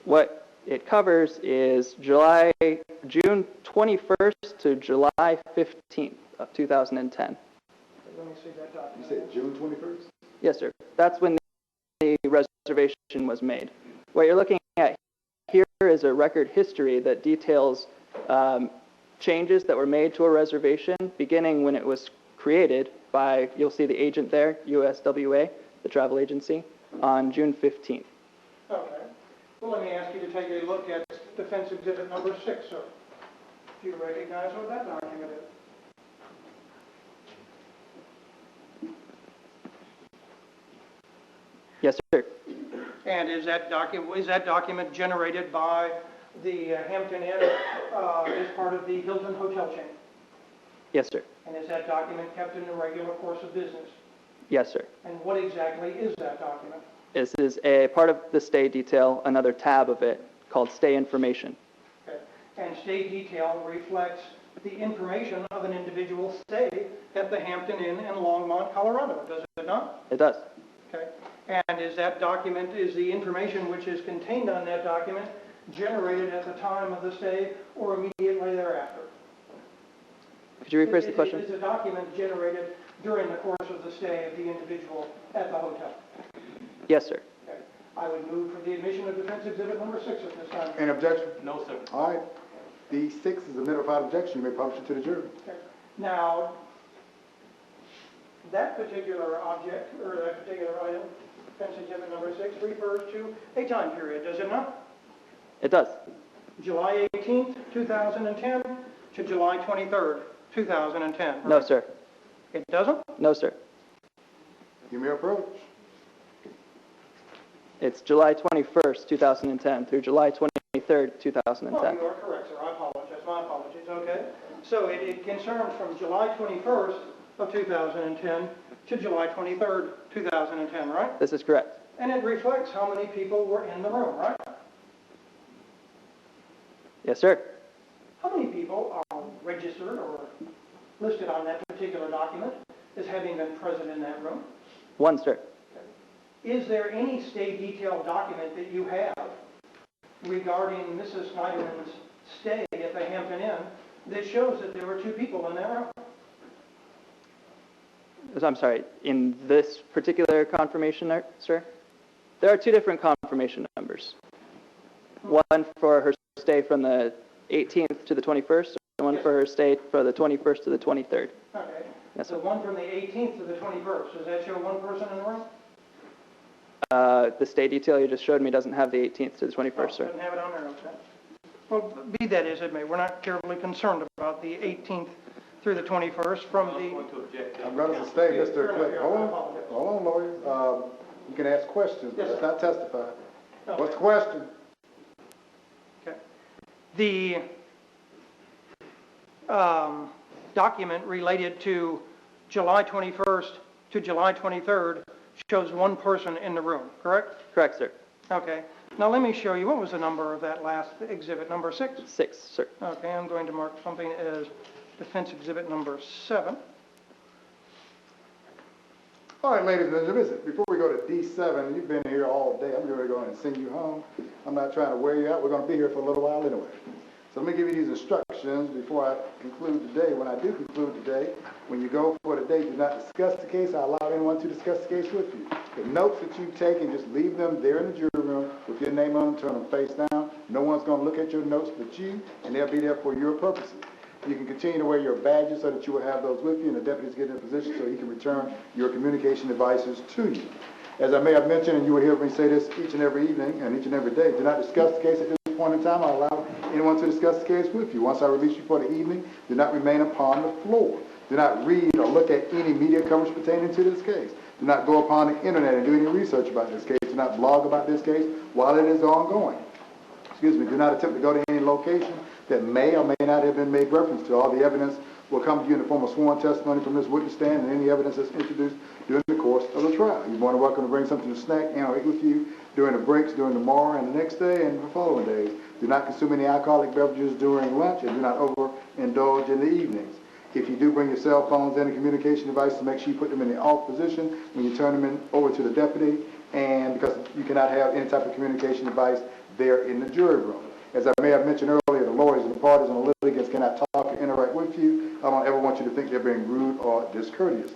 What it covers is June 21st to July 15th of 2010. Let me see that document. You said June 21st? Yes, sir. That's when the reservation was made. What you're looking at here is a record history that details changes that were made to a reservation beginning when it was created by, you'll see the agent there, USWA, the travel agency, on June 15th. Okay. Well, let me ask you to take a look at defense exhibit number 6, sir. Do you recognize what that document is? Yes, sir. And is that document generated by the Hampton Inn as part of the Hilton hotel chain? Yes, sir. And is that document kept in the regular course of business? Yes, sir. And what exactly is that document? This is a part of the stay detail, another tab of it, called stay information. Okay. And stay detail reflects the information of an individual stay at the Hampton Inn in Longmont, Colorado, does it not? It does. Okay. And is that document, is the information which is contained on that document generated at the time of the stay or immediately thereafter? Could you rephrase the question? Is the document generated during the course of the stay of the individual at the hotel? Yes, sir. Okay. I would move for the admission of defense exhibit number 6 at this time. Any objection? No, sir. All right. The 6 is admitted without objection. You may publish it to the jury. Okay. Now, that particular object, or that particular item, defense exhibit number 6, refers to a time period, does it not? It does. July 18th, 2010 to July 23rd, 2010. Right? No, sir. It doesn't? No, sir. You may approach. It's July 21st, 2010 through July 23rd, 2010. Oh, you are correct, sir. I apologize. My apologies. Okay. So it concerns from July 21st of 2010 to July 23rd, 2010, right? This is correct. And it reflects how many people were in the room, right? Yes, sir. How many people are registered or listed on that particular document as having been present in that room? 1, sir. Is there any stay detail document that you have regarding Mrs. Sneiderman's stay at the Hampton Inn that shows that there were 2 people in that room? I'm sorry, in this particular confirmation, sir? There are 2 different confirmation numbers. One for her stay from the 18th to the 21st, and one for her stay from the 21st to the 23rd. Okay. Yes, the sir. one from the 18th to the 21st, does that show 1 person in the room? The stay detail you just showed me doesn't have the 18th to the 21st, sir. Doesn't have it on there, okay. Well, be that as it may, we're not terribly concerned about the 18th through the 21st from the... I'm going to stay, Mr. Cliff. Hold on, lawyer. You can ask questions, but let's not testify. Okay. What's the question? Okay. The document related to July 21st to July 23rd shows one person in the room, correct? Correct, sir. Okay. Now let me show you, what was the number of that last exhibit, number 6? 6, sir. Okay, I'm going to mark something as defense exhibit number 7. All right, ladies and gentlemen, before we go to D7, you've been here all day. I'm going to go ahead and send you home. I'm not trying to wear you out. We're going to be here for a little while anyway. So let me give you these instructions before I conclude today. When I do conclude today, when you go for today, do not discuss the case. I allow anyone to discuss the case with you. The notes that you've taken, just leave them there in the jury room with your name on them, turn them face down. No one's going to look at your notes but you, and they'll be there for your purposes. You can continue to wear your badges so that you will have those with you, and the deputies get in a position so he can return your communication devices to you. As I may have mentioned, and you will hear me say this each and every evening and each and every day, do not discuss the case at this point in time. I allow anyone to discuss the case with you. Once I release you for the evening, do not remain upon the floor. Do not read or look at any media coverage pertaining to this case. Do not go upon the internet and do any research about this case. Do not blog about this case while it is ongoing. Excuse me. Do not attempt to go to any location that may or may not have been made reference to. All the evidence will come to you in the form of sworn testimony from this witness stand and any evidence that's introduced during the course of the trial. You're more than welcome to bring something to snack and or eat with you during the breaks, during tomorrow and the next day and the following days. Do not consume any alcoholic beverages during lunch and do not overindulge in the evenings. If you do bring your cell phones and a communication device, make sure you put them in the off position when you turn them over to the deputy, and because you cannot have any type of communication device there in the jury room. As I may have mentioned earlier, the lawyers and the parties and the litigants cannot talk or interact with you. I don't ever want you to think they're being rude or discourteous.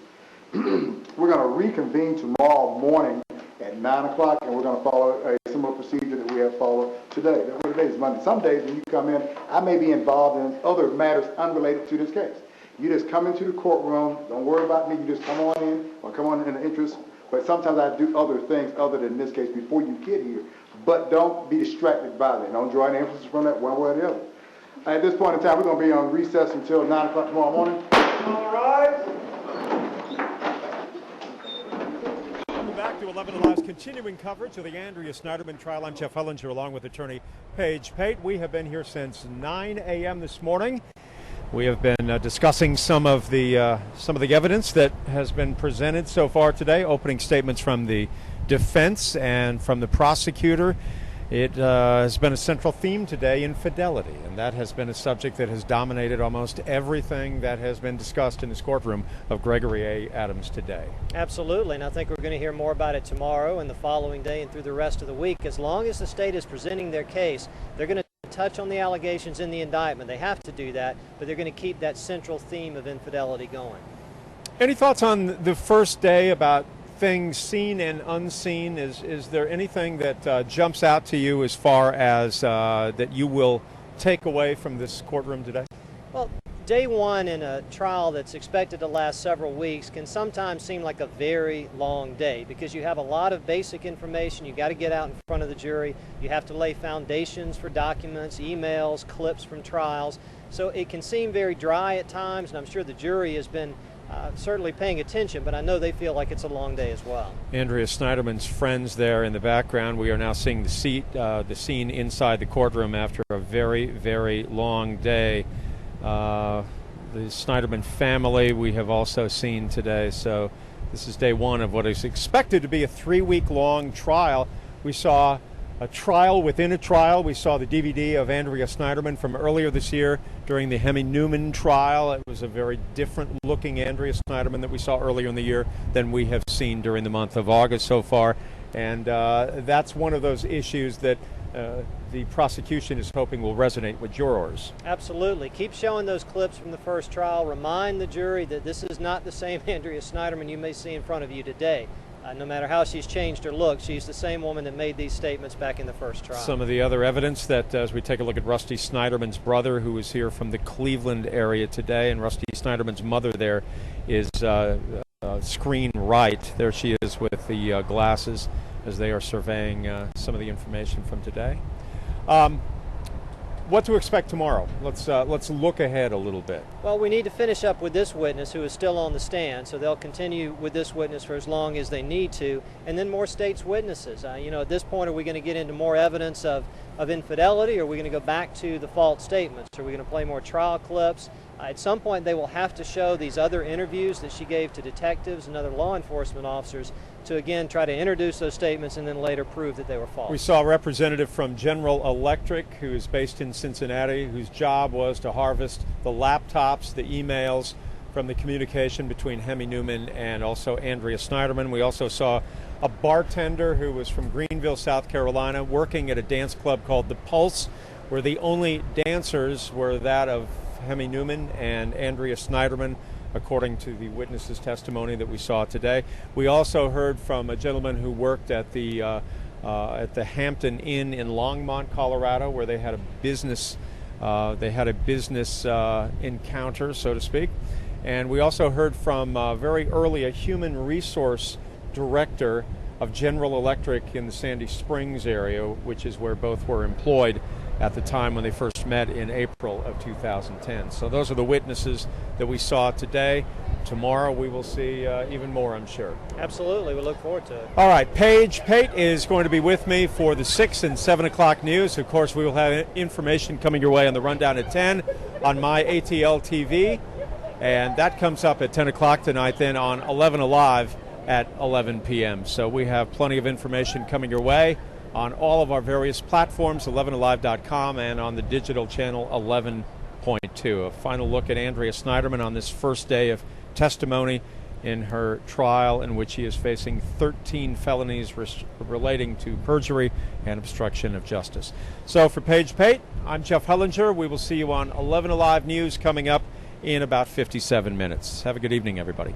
We're going to reconvene tomorrow morning at 9 o'clock, and we're going to follow a similar procedure that we have followed today. Today is Monday. Some days when you come in, I may be involved in other matters unrelated to this case. You just come into the courtroom. Don't worry about me. You just come on in or come on in the interest. But sometimes I do other things other than this case before you get here. But don't be distracted by that. Don't draw any emphasis from that one way or the other. At this point in time, we're going to be on recess until 9 o'clock tomorrow morning. All right. Welcome back to 11 Alive's continuing coverage of the Andrea Sneiderman trial. I'm Jeff Hellinger along with attorney Paige Pate. We have been here since 9 a.m. this morning. We have been discussing some of the evidence that has been presented so far today, opening statements from the defense and from the prosecutor. It has been a central theme today, infidelity, and that has been a subject that has dominated almost everything that has been discussed in this courtroom of Gregory A. Adams today. Absolutely, and I think we're going to hear more about it tomorrow and the following day and through the rest of the week. As long as the state is presenting their case, they're going to touch on the allegations in the indictment. They have to do that, but they're going to keep that central theme of infidelity going. Any thoughts on the first day about things seen and unseen? Is there anything that jumps out to you as far as that you will take away from this courtroom today? Well, day one in a trial that's expected to last several weeks can sometimes seem like a very long day because you have a lot of basic information. You got to get out in front of the jury. You have to lay foundations for documents, emails, clips from trials. So it can seem very dry at times, and I'm sure the jury has been certainly paying attention, but I know they feel like it's a long day as well. Andrea Sneiderman's friends there in the background. We are now seeing the scene inside the courtroom after a very, very long day. The Sneiderman family we have also seen today. So this is day one of what is expected to be a 3-week-long trial. We saw a trial within a trial. We saw the DVD of Andrea Sneiderman from earlier this year during the Hemi Newman trial. It was a very different looking Andrea Sneiderman that we saw earlier in the year than we have seen during the month of August so far. And that's one of those issues that the prosecution is hoping will resonate with jurors. Absolutely. Keep showing those clips from the first trial. Remind the jury that this is not the same Andrea Sneiderman you may see in front of you today. No matter how she's changed her look, she's the same woman that made these statements back in the first trial. Some of the other evidence that, as we take a look at Rusty Sneiderman's brother, who is here from the Cleveland area today, and Rusty Sneiderman's mother there is screen right. There she is with the glasses as they are surveying some of the information from today. what to expect tomorrow? Let's look ahead a little bit. Well, we need to finish up with this witness who is still on the stand, so they'll continue with this witness for as long as they need to, and then more states' witnesses. At this point, are we going to get into more evidence of infidelity, or are we going to go back to the false statements? Are we going to play more trial clips? At some point, they will have to show these other interviews that she gave to detectives and other law enforcement officers to, again, try to introduce those statements and then later prove that they were false. We saw a representative from General Electric, who is based in Cincinnati, whose job was to harvest the laptops, the emails from the communication between Hemi Newman and also Andrea Sneiderman. We also saw a bartender who was from Greenville, South Carolina, working at a dance club called The Pulse, where the only dancers were that of Hemi Newman and Andrea Sneiderman, according to the witness's testimony that we saw today. We also heard from a gentleman who worked at the Hampton Inn in Longmont, Colorado, where they had a business encounter, so to speak. And we also heard from very early a human resource director of General Electric in the Sandy Springs area, which is where both were employed at the time when they first met in April of 2010. So those are the witnesses that we saw today. Tomorrow we will see even more, I'm sure. Absolutely. We look forward to it. All right. Paige Pate is going to be with me for the 6 and 7 o'clock news. Of course, we will have information coming your way on the Rundown at 10 on my ATL TV. And that comes up at 10 o'clock tonight, then on 11 Alive at 11 p.m. So we have plenty of information coming your way on all of our various platforms, 11alive.com, and on the digital channel 11.2. A final look at Andrea Sneiderman on this first day of testimony in her trial, in which she is facing 13 felonies relating to perjury and obstruction of justice. So for Paige Pate, I'm Jeff Hellinger. We will see you on 11 Alive News coming up in about 57 minutes. Have a good evening, everybody.